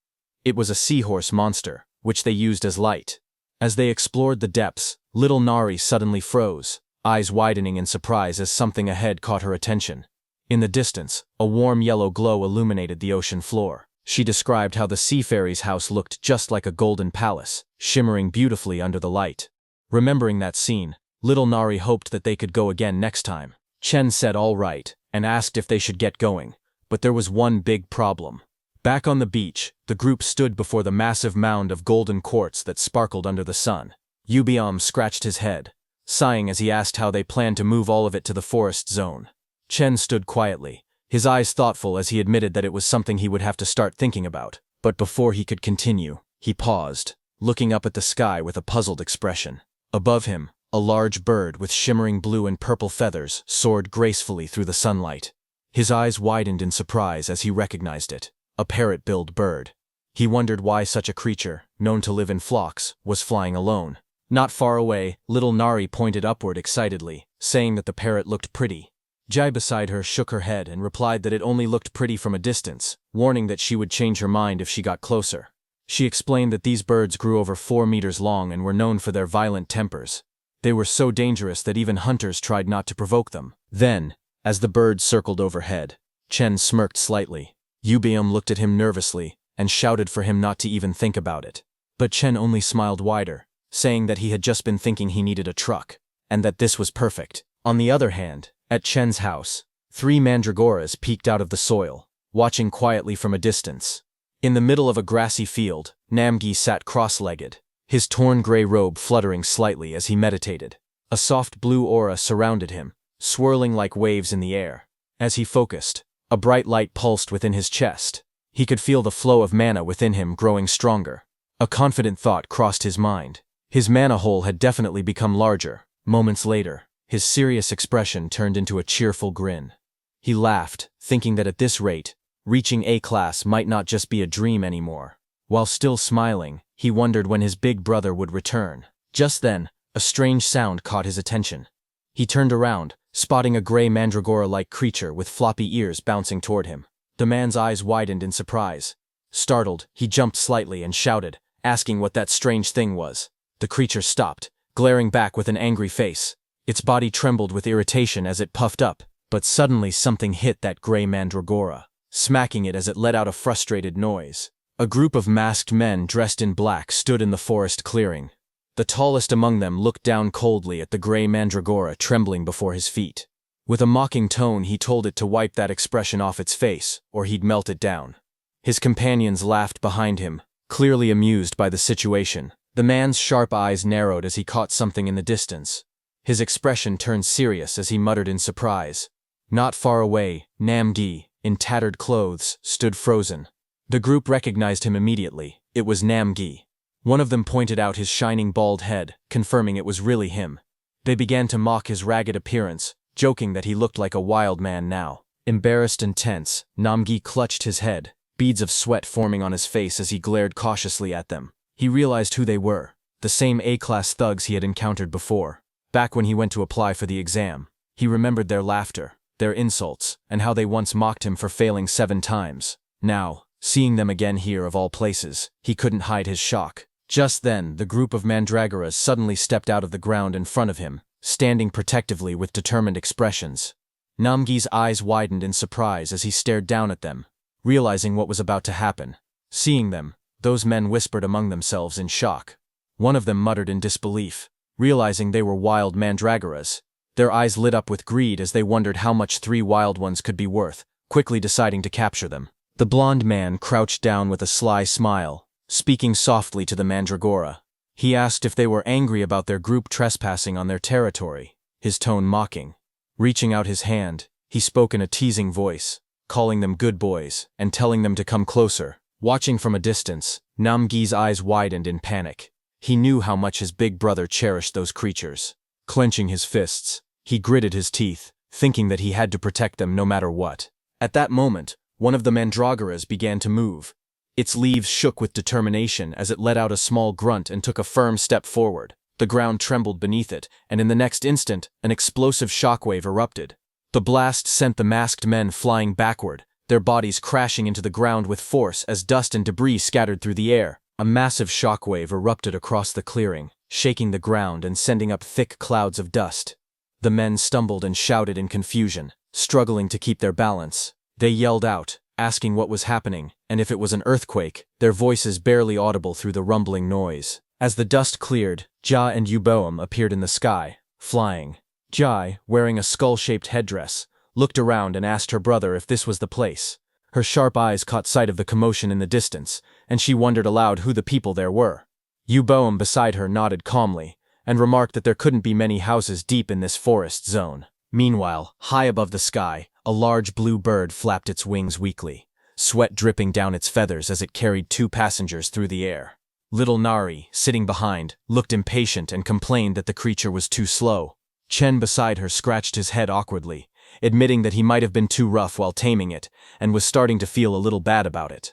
It was a seahorse monster, which they used as light. As they explored the depths, little Nari suddenly froze, eyes widening in surprise as something ahead caught her attention. In the distance, a warm yellow glow illuminated the ocean floor. She described how the sea fairy's house looked just like a golden palace, shimmering beautifully under the light. Remembering that scene, little Nari hoped that they could go again next time. Chen said all right, and asked if they should get going, but there was one big problem. Back on the beach, the group stood before the massive mound of golden quartz that sparkled under the sun. Ubiome scratched his head, sighing as he asked how they planned to move all of it to the forest zone. Chen stood quietly, his eyes thoughtful as he admitted that it was something he would have to start thinking about. But before he could continue, he paused, looking up at the sky with a puzzled expression. Above him, a large bird with shimmering blue and purple feathers soared gracefully through the sunlight. His eyes widened in surprise as he recognized it, a parrot-billed bird. He wondered why such a creature, known to live in flocks, was flying alone. Not far away, little Nari pointed upward excitedly, saying that the parrot looked pretty. Jai beside her shook her head and replied that it only looked pretty from a distance, warning that she would change her mind if she got closer. She explained that these birds grew over 4 meters long and were known for their violent tempers. They were so dangerous that even hunters tried not to provoke them. Then, as the bird circled overhead, Chen smirked slightly. Ubiome looked at him nervously and shouted for him not to even think about it. But Chen only smiled wider, saying that he had just been thinking he needed a truck, and that this was perfect. On the other hand, at Chen's house, 3 mandragoras peeked out of the soil, watching quietly from a distance. In the middle of a grassy field, Namgi sat cross-legged, his torn gray robe fluttering slightly as he meditated. A soft blue aura surrounded him, swirling like waves in the air. As he focused, a bright light pulsed within his chest. He could feel the flow of mana within him growing stronger. A confident thought crossed his mind. His mana hole had definitely become larger. Moments later, his serious expression turned into a cheerful grin. He laughed, thinking that at this rate, reaching A-class might not just be a dream anymore. While still smiling, he wondered when his big brother would return. Just then, a strange sound caught his attention. He turned around, spotting a gray mandragora-like creature with floppy ears bouncing toward him. The man's eyes widened in surprise. Startled, he jumped slightly and shouted, asking what that strange thing was. The creature stopped, glaring back with an angry face. Its body trembled with irritation as it puffed up, but suddenly something hit that gray mandragora, smacking it as it let out a frustrated noise. A group of masked men dressed in black stood in the forest clearing. The tallest among them looked down coldly at the gray mandragora trembling before his feet. With a mocking tone, he told it to wipe that expression off its face, or he'd melt it down. His companions laughed behind him, clearly amused by the situation. The man's sharp eyes narrowed as he caught something in the distance. His expression turned serious as he muttered in surprise. Not far away, Namgi, in tattered clothes, stood frozen. The group recognized him immediately. It was Namgi. One of them pointed out his shining bald head, confirming it was really him. They began to mock his ragged appearance, joking that he looked like a wild man now. Embarrassed and tense, Namgi clutched his head, beads of sweat forming on his face as he glared cautiously at them. He realized who they were, the same A-class thugs he had encountered before. Back when he went to apply for the exam, he remembered their laughter, their insults, and how they once mocked him for failing 7 times. Now, seeing them again here of all places, he couldn't hide his shock. Just then, the group of mandragoras suddenly stepped out of the ground in front of him, standing protectively with determined expressions. Namgi's eyes widened in surprise as he stared down at them, realizing what was about to happen. Seeing them, those men whispered among themselves in shock. One of them muttered in disbelief, realizing they were wild mandragoras. Their eyes lit up with greed as they wondered how much 3 wild ones could be worth, quickly deciding to capture them. The blond man crouched down with a sly smile, speaking softly to the mandragora. He asked if they were angry about their group trespassing on their territory, his tone mocking. Reaching out his hand, he spoke in a teasing voice, calling them good boys and telling them to come closer. Watching from a distance, Namgi's eyes widened in panic. He knew how much his big brother cherished those creatures. Clenching his fists, he gritted his teeth, thinking that he had to protect them no matter what. At that moment, one of the mandragoras began to move. Its leaves shook with determination as it let out a small grunt and took a firm step forward. The ground trembled beneath it, and in the next instant, an explosive shockwave erupted. The blast sent the masked men flying backward, their bodies crashing into the ground with force as dust and debris scattered through the air. A massive shockwave erupted across the clearing, shaking the ground and sending up thick clouds of dust. The men stumbled and shouted in confusion, struggling to keep their balance. They yelled out, asking what was happening, and if it was an earthquake, their voices barely audible through the rumbling noise. As the dust cleared, Jia and Yuboam appeared in the sky, flying. Jai, wearing a skull-shaped headdress, looked around and asked her brother if this was the place. Her sharp eyes caught sight of the commotion in the distance, and she wondered aloud who the people there were. Yuboam beside her nodded calmly, and remarked that there couldn't be many houses deep in this forest zone. Meanwhile, high above the sky, a large blue bird flapped its wings weakly, sweat dripping down its feathers as it carried 2 passengers through the air. Little Nari, sitting behind, looked impatient and complained that the creature was too slow. Chen beside her scratched his head awkwardly, admitting that he might have been too rough while taming it, and was starting to feel a little bad about it.